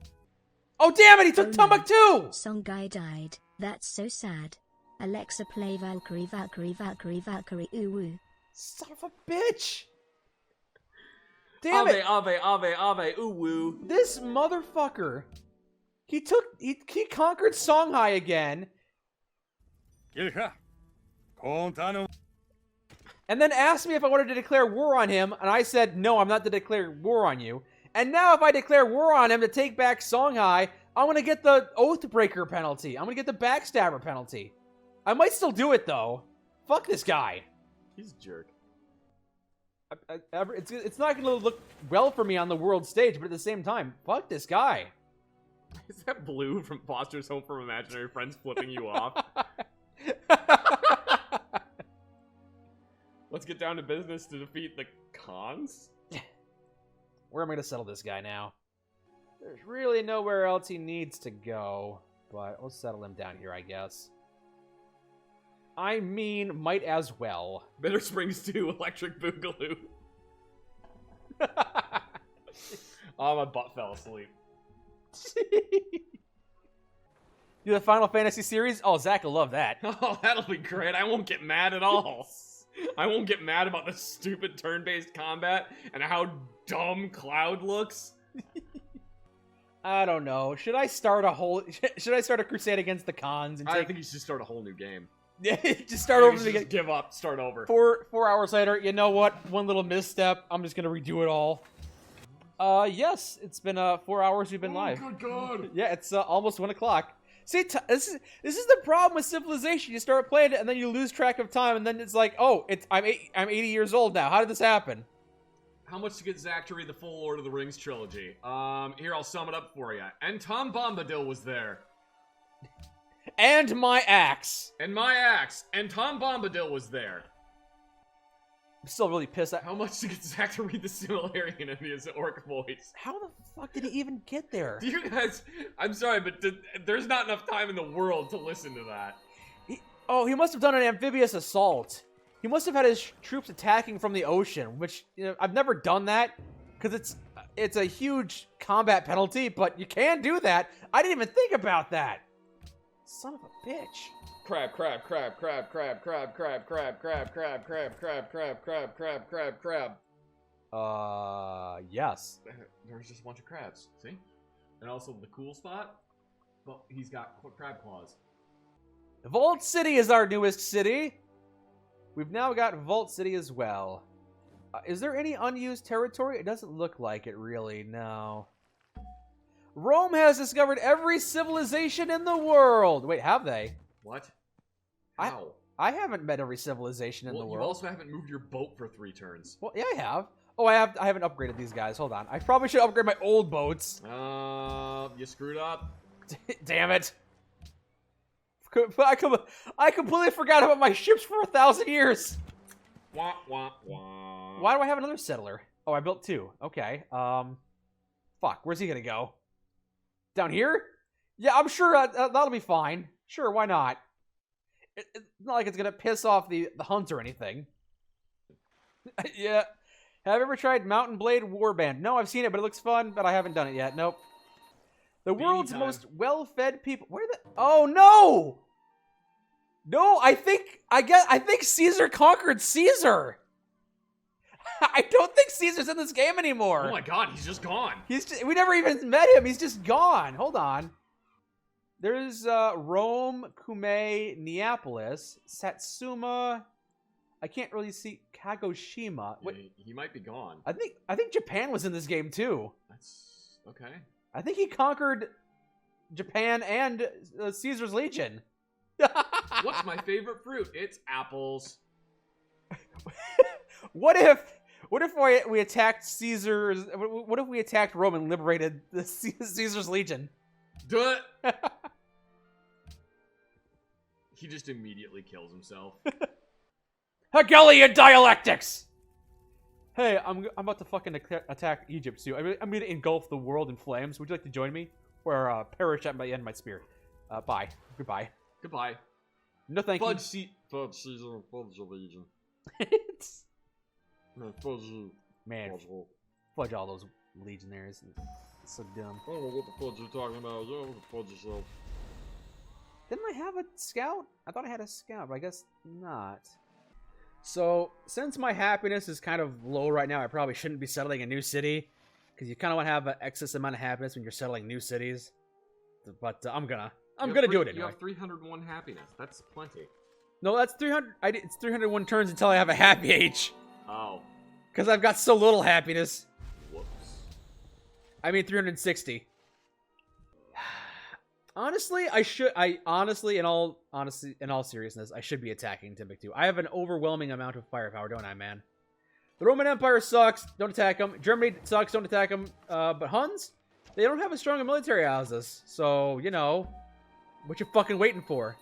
Oh damn it! He took Oh, no. Timbuktu. Song guy died. That's so sad. Alexa, play Valkyrie, Valkyrie, Valkyrie, Valkyrie, ooh woo. Son of a bitch! Damn it! Ave, ooh woo. This motherfucker. He conquered Songhai again, and then asked me if I wanted to declare war on him, and I said, no, I'm not to declare war on you. And now if I declare war on him to take back Songhai, I'm gonna get the Oathbreaker penalty. I'm gonna get the Backstabber penalty. I might still do it, though. Fuck this guy. He's a jerk. It's not gonna look well for me on the world stage, but at the same time, fuck this guy. Is that Blue from Foster's Home for Imaginary Friends flipping you off? Let's get down to business to defeat the cons? Where am I gonna settle this guy now? There's really nowhere else he needs to go, but we'll settle him down here, I guess. I mean, might as well. Bitter Springs 2, Electric Boogaloo. Oh, my butt fell asleep. Do the Final Fantasy series? Oh, Zach will love that. Oh, that'll be great. I won't get mad at all. I won't get mad about the stupid turn-based combat and how dumb Cloud looks. I don't know. Should I start a crusade against the cons and I think you should start a whole new game. Yeah, just start over again. Just give up, start over. 4 hours later, you know what? One little misstep. I'm just gonna redo it all. Yes, it's been 4 hours we've been live. Good God. Yeah, it's almost 1 o'clock. See, this is the problem with Civilization. You start playing it and then you lose track of time, and then it's like, oh, I'm 80 years old now. How did this happen? How much to get Zach to read the full Lord of the Rings trilogy? Here, I'll sum it up for you. And Tom Bombadil was there. And my axe. And my axe. And Tom Bombadil was there. I'm still really pissed. How much to get Zach to read the Silmarillion in his orc voice? How the fuck did he even get there? Do you guys... I'm sorry, but there's not enough time in the world to listen to that. He must have done an amphibious assault. He must have had his troops attacking from the ocean, which, you know, I've never done that, because it's a huge combat penalty, but you can do that. I didn't even think about that. Son of a bitch. Crab. Yes. There's just a bunch of crabs, see? And also the cool spot, well, he's got crab claws. Vault City is our newest city. We've now got Vault City as well. Is there any unused territory? It doesn't look like it, really, no. Rome has discovered every civilization in the world. Wait, have they? What? How? I haven't met every civilization in the world. You also haven't moved your boat for 3 turns. Well, yeah, I have. Oh, I haven't upgraded these guys. Hold on. I probably should upgrade my old boats. You screwed up. Damn it. I completely forgot about my ships for 1,000 years. Wah, wah, wah. Why do I have another settler? Oh, I built 2. Okay. Fuck. Where's he gonna go? Down here? Yeah, I'm sure that'll be fine. Sure, why not? It's not like it's gonna piss off the hunt or anything. Yeah. Have you ever tried Mountain Blade Warband? No, I've seen it, but it looks fun, but I haven't done it yet. Nope. The world's most well-fed people. Where the? Oh no! No, I think Caesar conquered Caesar. I don't think Caesar's in this game anymore. Oh my god, he's just gone. We never even met him. He's just gone. Hold on. There's Rome, Cumae, Neapolis, Satsuma. I can't really see Kagoshima. Yeah, he might be gone. I think Japan was in this game too. That's okay. I think he conquered Japan and Caesar's Legion. What's my favorite fruit? It's apples. What if we attacked Caesar's? What if we attacked Rome and liberated the Caesar's Legion? Do it. He just immediately kills himself. Hegelian dialectics. Hey, I'm about to fucking attack Egypt too. I'm gonna engulf the world in flames. Would you like to join me, or perish at the end of my spear? Bye. Goodbye. Goodbye. No, thank you. Fudge Caesar, fudge Legion. Man, fudge you. Man, Fudge. fudge all those legionnaires. So dumb. I don't know what the fudge you're talking about. You don't fudge yourself. Didn't I have a scout? I thought I had a scout, but I guess not. So, since my happiness is kind of low right now, I probably shouldn't be settling a new city. Because you kind of want to have an excess amount of happiness when you're settling new cities. But I'm gonna do it anyway. You have 301 happiness. That's plenty. No, that's 300. It's 301 turns until I have a happy age. Oh. Because I've got so little happiness. Whoops. I mean 360. Honestly, in all seriousness, I should be attacking Timbuktu. I have an overwhelming amount of firepower, don't I, man? The Roman Empire sucks. Don't attack them. Germany sucks. Don't attack them. But Huns, they don't have as strong a military as us. So, you know, what you fucking waiting for?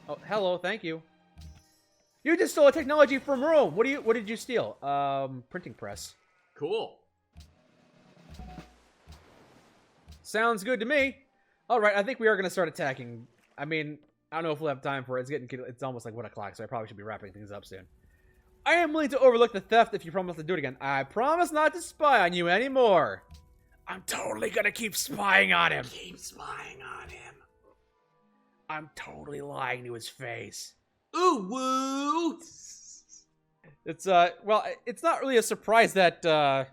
Oh, hello. Thank you. You just stole a technology from Rome. What did you steal? Printing press. Cool. Sounds good to me. All right, I think we are going to start attacking. I mean, I don't know if we'll have time for it. It's almost like 1 o'clock, so I probably should be wrapping things up soon. I am willing to overlook the theft if you promise to do it again. I promise not to spy on you anymore. I'm totally going to keep spying on him. Keep spying on him. I'm totally lying to his face. Ooh, woo! It's, well, it's not really a surprise that,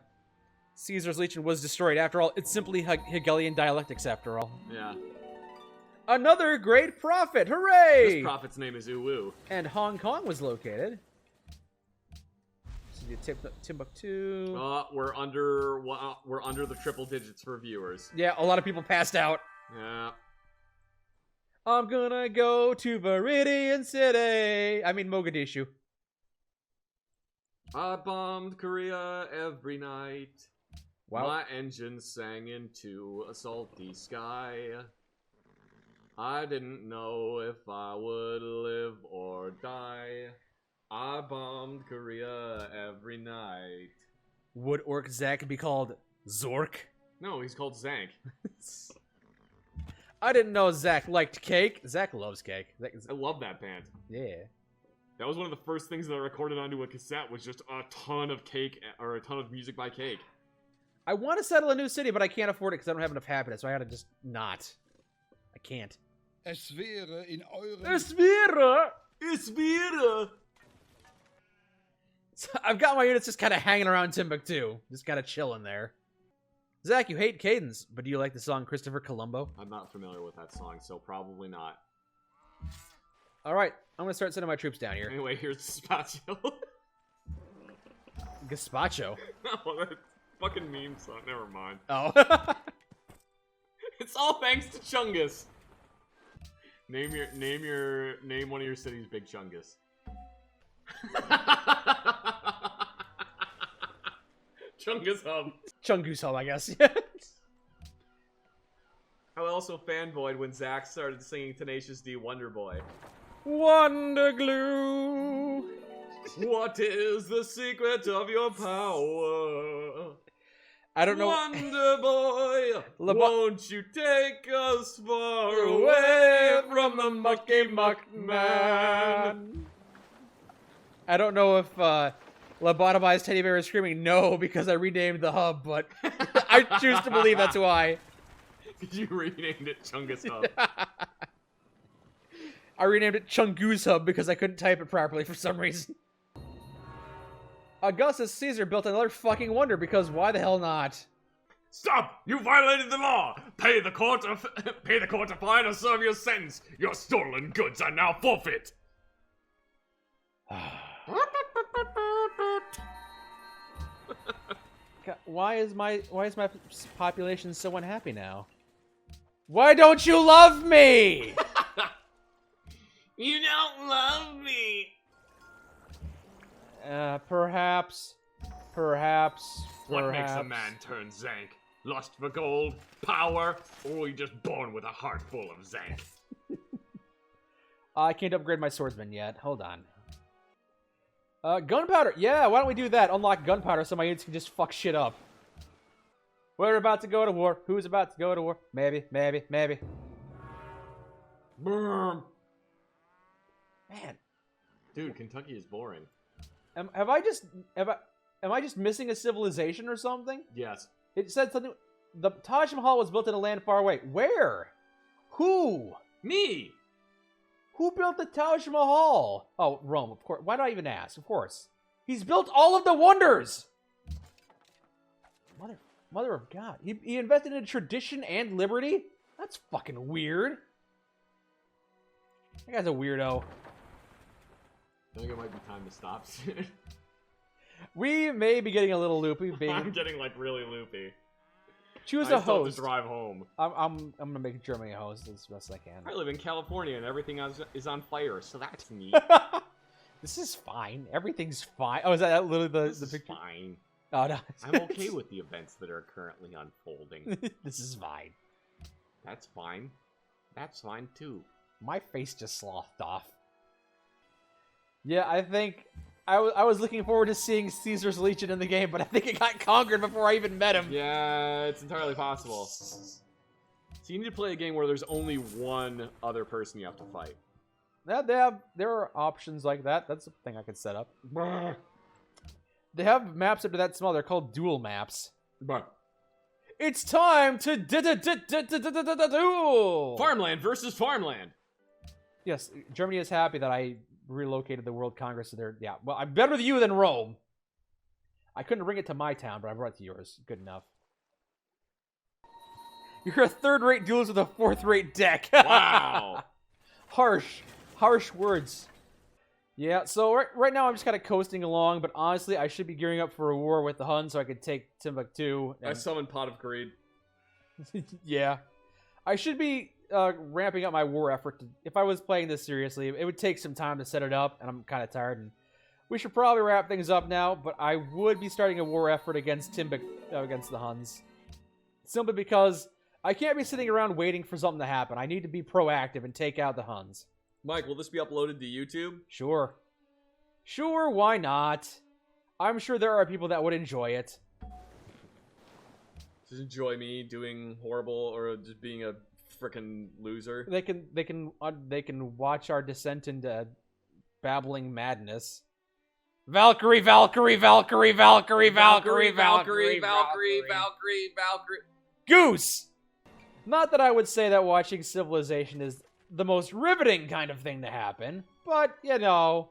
Caesar's Legion was destroyed. After all, it's simply Hegelian dialectics, after all. Yeah. Another great prophet! Hooray! This prophet's name is Uwu. And Hong Kong was located. So you Timbuktu. We're under the triple digits for viewers. Yeah, a lot of people passed out. Yeah. I'm gonna go to Viridian City. I mean Mogadishu. I bombed Korea every night. Wow. My engine sang into a salty sky. I didn't know if I would live or die. I bombed Korea every night. Would Orc Zack be called Zork? No, he's called Zank. I didn't know Zack liked cake. Zack loves cake. I love that band. Yeah. That was one of the first things that I recorded onto a cassette was just a ton of cake, or a ton of music by Cake. I want to settle a new city, but I can't afford it because I don't have enough happiness, so I gotta just not. I can't. Es wäre in eurem... Es wäre! Es wäre! So I've got my units just kind of hanging around Timbuktu. Just kind of chilling there. Zach, you hate cadence, but do you like the song Christopher Columbo? I'm not familiar with that song, so probably not. Alright, I'm gonna start sending my troops down here. Anyway, here's Spatio. Gazpacho? No, that fucking meme song. Never mind. Oh. It's all thanks to Chungus. Name one of your cities Big Chungus. Chungus Hub. Chungus Hub, I guess. I also fanboyed when Zach started singing Tenacious D Wonder Boy. Wonder Glue. What is the secret of your power? I don't know. Wonder Boy, won't you take us far away from the mucky muck man? I don't know if Lobotomized Teddy Bear is screaming no because I renamed the hub, but I choose to believe that's why. You renamed it Chungus Hub. I renamed it Chungus Hub because I couldn't type it properly for some reason. Augustus Caesar built another fucking wonder because why the hell not? Stop! You violated the law! Pay the court a fine or serve your sentence. Your stolen goods are now forfeit. God, why is my population so unhappy now? Why don't you love me? You don't love me. Perhaps. What makes a man turn Zank? Lust for gold, power, or were you just born with a heart full of Zank? I can't upgrade my swordsman yet. Hold on. Gunpowder. Yeah, why don't we do that? Unlock gunpowder so my units can just fuck shit up. We're about to go to war. Who's about to go to war? Maybe. Boom. Man. Dude, Kentucky is boring. Am I just missing a civilization or something? Yes. It said something. The Taj Mahal was built in a land far away. Where? Who? Me! Who built the Taj Mahal? Oh, Rome, of course. Why do I even ask? Of course. He's built all of the wonders! Mother of God. He invested in tradition and liberty? That's fucking weird. That guy's a weirdo. I think it might be time to stop soon. We may be getting a little loopy. I'm getting, like, really loopy. Choose I a still have host. to drive home. I'm gonna make Germany a host as best I can. I live in California and everything is on fire, so that's neat. This is fine. Everything's fine. Oh, is that literally the picture? Fine. Oh, no. I'm okay with the events that are currently unfolding. This is fine. That's fine. That's fine, too. My face just slothed off. Yeah, I think... I was looking forward to seeing Caesar's Legion in the game, but I think it got conquered before I even met him. Yeah, it's entirely possible. So you need to play a game where there's only one other person you have to fight. Yeah, there are options like that. That's a thing I could set up. They have maps up to that small. They're called duel maps. It's time to duel! Farmland versus farmland. Yes, Germany is happy that I relocated the World Congress to their... Yeah, well, I'm better than you than Rome. I couldn't bring it to my town, but I brought it to yours. Good enough. You're a third-rate duelist with a fourth-rate deck. Wow. Harsh words. Yeah, so right now I'm just kind of coasting along, but honestly, I should be gearing up for a war with the Hun so I could take Timbuktu. I summoned Pot of Greed. Yeah. I should be ramping up my war effort. If I was playing this seriously, it would take some time to set it up, and I'm kind of tired. And we should probably wrap things up now, but I would be starting a war effort against against the Huns. Simply because I can't be sitting around waiting for something to happen. I need to be proactive and take out the Huns. Mike, will this be uploaded to YouTube? Sure. Sure, why not? I'm sure there are people that would enjoy it. Just enjoy me doing horrible or just being a frickin' loser. They can watch our descent into babbling madness. Valkyrie, Valkyrie, Valkyrie, Valkyrie, Valkyrie, Valkyrie, Valkyrie, Valkyrie, Valkyrie. Goose! Not that I would say that watching Civilization is the most riveting kind of thing to happen, but, you know.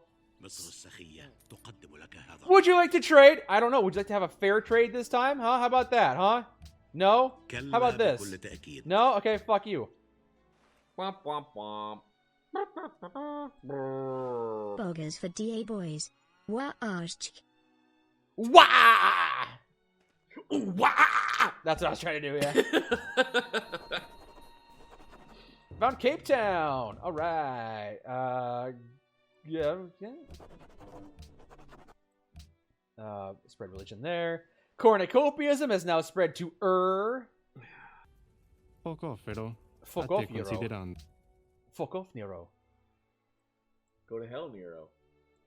Would you like to trade? I don't know. Would you like to have a fair trade this time? Huh? How about that, huh? No? How about this? No? Okay, fuck you. Womp womp womp. Boggers for DA boys. Wah arsch. Wah! Wah! That's what I was trying to do, yeah. Found Cape Town. All right. Yeah. Spread religion there. Cornucopianism has now spread to Fuck off, Pharaoh. Fuck Te off, Nero. consideran. Fuck off, Nero. Go to hell, Nero.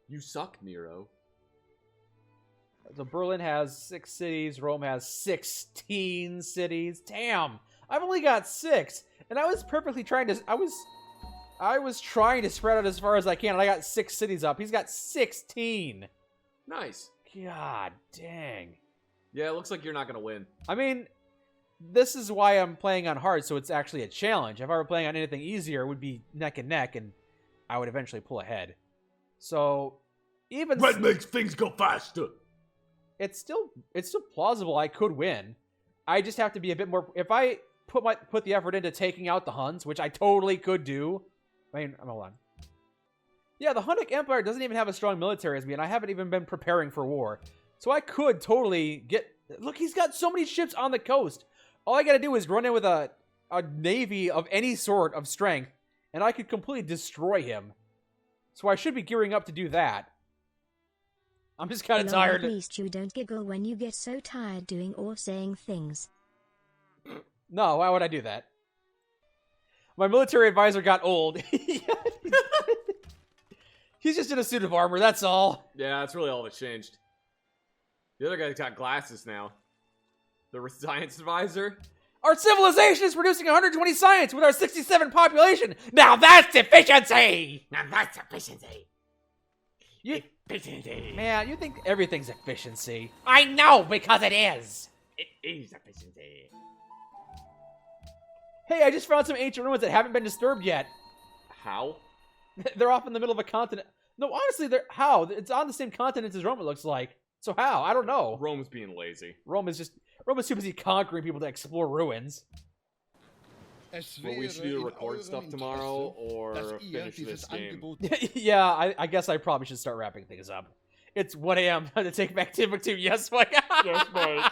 You suck, Nero. So Berlin has 6 cities. Rome has 16 cities. Damn. I've only got 6. And I was perfectly trying to... I was trying to spread out as far as I can, and I got 6 cities up. He's got 16. Nice. God dang. Yeah, it looks like you're not going to win. I mean, this is why I'm playing on hard, so it's actually a challenge. If I were playing on anything easier, it would be neck and neck, and I would eventually pull ahead. So, even... Red makes things go faster. It's still plausible I could win. I just have to be a bit more... If I put the effort into taking out the Huns, which I totally could do... I mean, hold on. Yeah, the Hunnic Empire doesn't even have a strong military as me, and I haven't even been preparing for war. So I could totally get... Look, he's got so many ships on the coast. All I gotta do is run in with a navy of any sort of strength, and I could completely destroy him. So I should be gearing up to do that. I'm just kind of tired. At least you don't giggle when you get so tired doing or saying things. No, why would I do that? My military advisor got old. He's just in a suit of armor, that's all. Yeah, that's really all that changed. The other guy's got glasses now. The science advisor. Our civilization is producing 120 science with our 67 population. Now that's efficiency! Now that's efficiency. Efficiency. Man, you think everything's efficiency. I know, because it is. Insufficiency. Hey, I just found some ancient ruins that haven't been disturbed yet. How? They're off in the middle of a continent. No, honestly, they're how? It's on the same continent as Rome. It looks like. So how? I don't know. Rome's being lazy. Rome is too busy conquering people to explore ruins. Well, we should either record stuff tomorrow or finish this game. Yeah, I guess I probably should start wrapping things up. It's 1 a.m. Time to take back Timbuktu. Yes, Mike. Yes, Mike.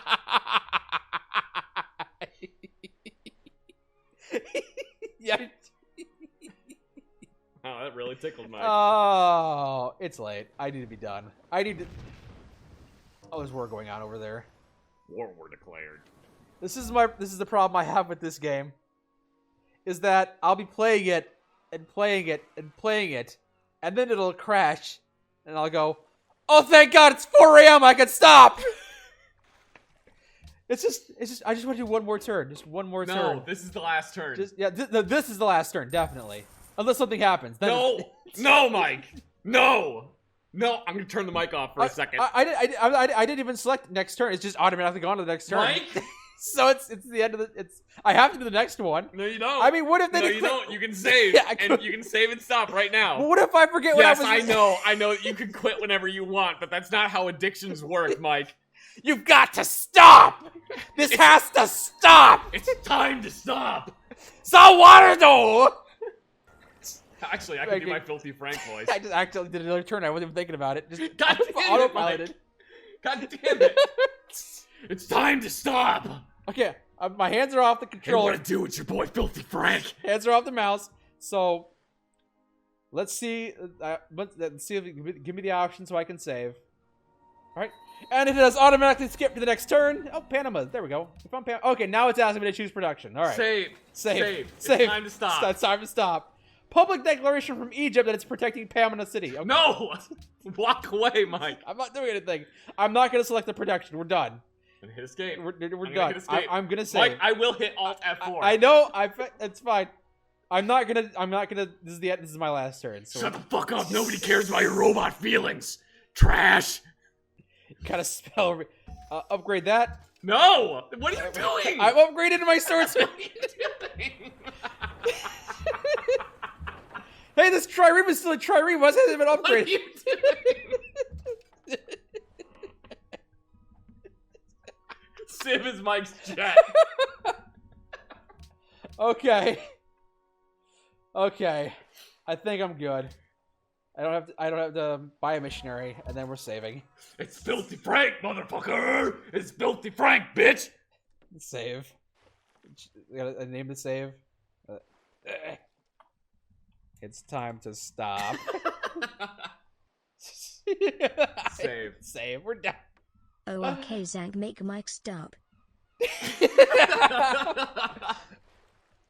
Yeah. Oh, that really tickled Mike. Oh, it's late. I need to be done. I need to... Oh, there's war going on over there. War declared. This is the problem I have with this game. Is that I'll be playing it, and playing it, and playing it, and then it'll crash, and I'll go, oh, thank God, it's 4 a.m. I can stop! It's just, I just want to do one more turn. Just one more turn. No, this is the last turn. This is the last turn, definitely. Unless something happens. Then No, Mike! No! No, I'm gonna turn the mic off for a second. I didn't even select next turn. It's just automatically gone to the next turn. Mike? So it's the end of the. I have to do the next one. No, you don't. I mean, what if they? No, you don't. You can save, and you can save and stop right now. But what if I forget what I was? Yes, I know. You can quit whenever you want, but that's not how addictions work, Mike. You've got to stop. This has to stop. It's time to stop. So water though. Actually, I can do my filthy Frank voice. I just actually did another turn. I wasn't even thinking about it. Just God damn it, Mike. God damn it. It's time to stop. Okay, my hands are off the controller. Hey, what to do? It's your boy, Filthy Frank. Hands are off the mouse. So let's see. Let's see if it give me the option so I can save. All right, and it has automatically skipped to the next turn. Oh, Panama. There we go. If I'm okay, now it's asking me to choose production. All right. Save. It's time to stop. It's time to stop. Public declaration from Egypt that it's protecting Panama City. Okay. No! Walk away, Mike. I'm not doing anything. I'm not going to select the production. We're done. And hit escape. We're done. I'm going to save. Mike, I will hit Alt F4. I know. It's fine. I'm not gonna. This is my last turn. So shut the fuck up. Nobody cares about your robot feelings. Trash. Gotta spell. Upgrade that. No! What are you doing? I've upgraded my sword. What are you doing? Hey, this trireme is still a trireme. Why hasn't it been upgraded? What are you doing? Civ is Mike's jet. Okay. Okay. I think I'm good. I don't have to buy a missionary, and then we're saving. It's Filthy Frank, motherfucker! It's Filthy Frank, bitch! Save. We got a name to save. It's time to stop. Save. Save. We're done. Oh, okay, Zank, make Mike stop.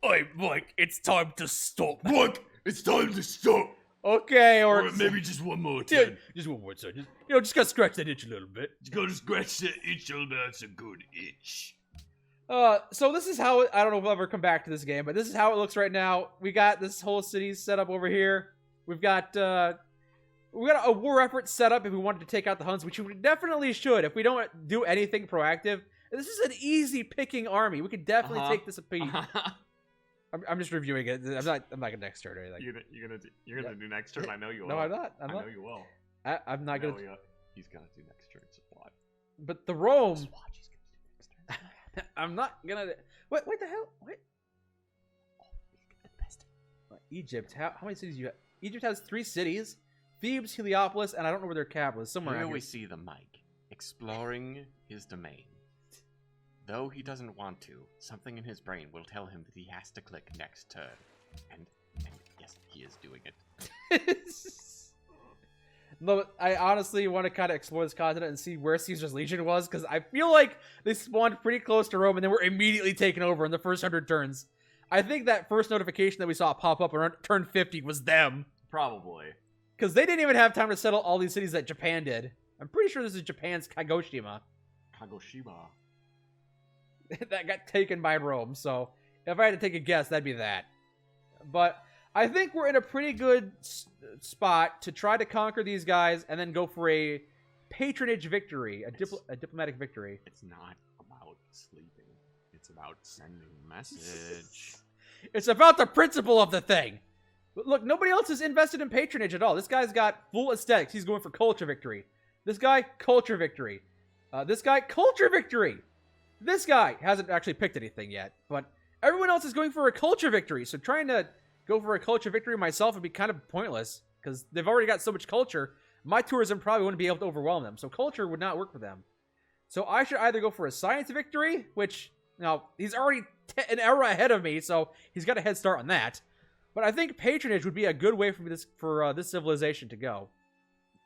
Oi, Mike, it's time to stop. Mike, it's time to stop. Okay, or maybe just one more time. Just one more time. Just gotta scratch that itch a little bit. Just gotta scratch that itch a little bit. That's a good itch. So this is how I don't know if we'll ever come back to this game, but this is how it looks right now. We got this whole city set up over here. We've got a war effort set up if we wanted to take out the Huns, which we definitely should if we don't do anything proactive. This is an easy picking army. We could definitely take this a beat. I'm just reviewing it. I'm not gonna next turn or anything. You're gonna do next turn. I know you will. No, I'm not. I know you will. I'm not gonna. He's gonna do next turn. So watch. But the Rome. Just watch. He's gonna do next turn. I'm not gonna. What the hell? What? Egypt. How many cities you got? Egypt has 3 cities: Thebes, Heliopolis, and I don't know where their capital is. Somewhere. Here we see the Mike exploring his domain. Though he doesn't want to, something in his brain will tell him that he has to click next turn. And yes, he is doing it. No, I honestly want to kind of explore this continent and see where Caesar's Legion was, because I feel like they spawned pretty close to Rome and then were immediately taken over in the first 100 turns. I think that first notification that we saw pop up around turn 50 was them. Probably. Because they didn't even have time to settle all these cities that Japan did. I'm pretty sure this is Japan's Kagoshima. Kagoshima. That got taken by Rome, so if I had to take a guess, that'd be that. But I think we're in a pretty good spot to try to conquer these guys and then go for a patronage victory, a diplomatic victory. It's not a about sleeping. It's about sending a message. It's about the principle of the thing. Look, nobody else is invested in patronage at all. This guy's got full aesthetics. He's going for culture victory. This guy, culture victory. This guy, culture victory. This guy hasn't actually picked anything yet, but everyone else is going for a culture victory. So trying to go for a culture victory myself would be kind of pointless because they've already got so much culture. My tourism probably wouldn't be able to overwhelm them, so culture would not work for them. So I should either go for a science victory, which, now, he's already an era ahead of me, so he's got a head start on that. But I think patronage would be a good way for this civilization to go.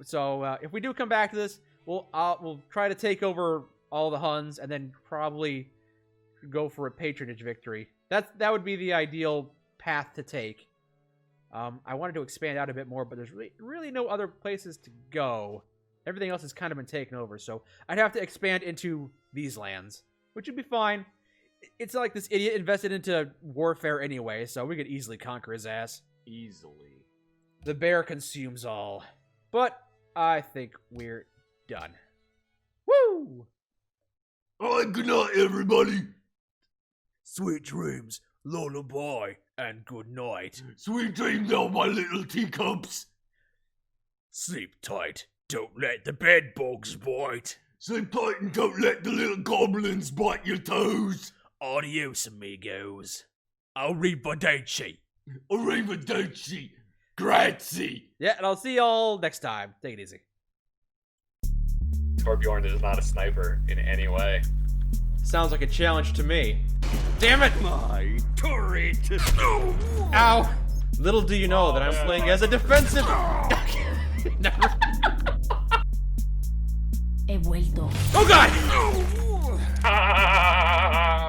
So if we do come back to this, we'll try to take over all the Huns and then probably go for a patronage victory. That would be the ideal path to take. I wanted to expand out a bit more, but there's really no other places to go. Everything else has kind of been taken over, so I'd have to expand into these lands, which would be fine. It's not like this idiot invested into warfare anyway, so we could easily conquer his ass. Easily. The bear consumes all. But I think we're done. Woo! Alright, good night, everybody. Sweet dreams, lullaby, and good night. Sweet dreams, all my little teacups. Sleep tight. Don't let the bed bugs bite. Sleep tight and don't let the little goblins bite your toes. Adios, amigos. Arrivederci. Arrivederci. Grazie. Yeah, and I'll see y'all next time. Take it easy. Torbjorn is not a sniper in any way. Sounds like a challenge to me. Damn it! My turret. Ow! Little do you know that I'm playing as a defensive. Never. He vuelto. Oh god!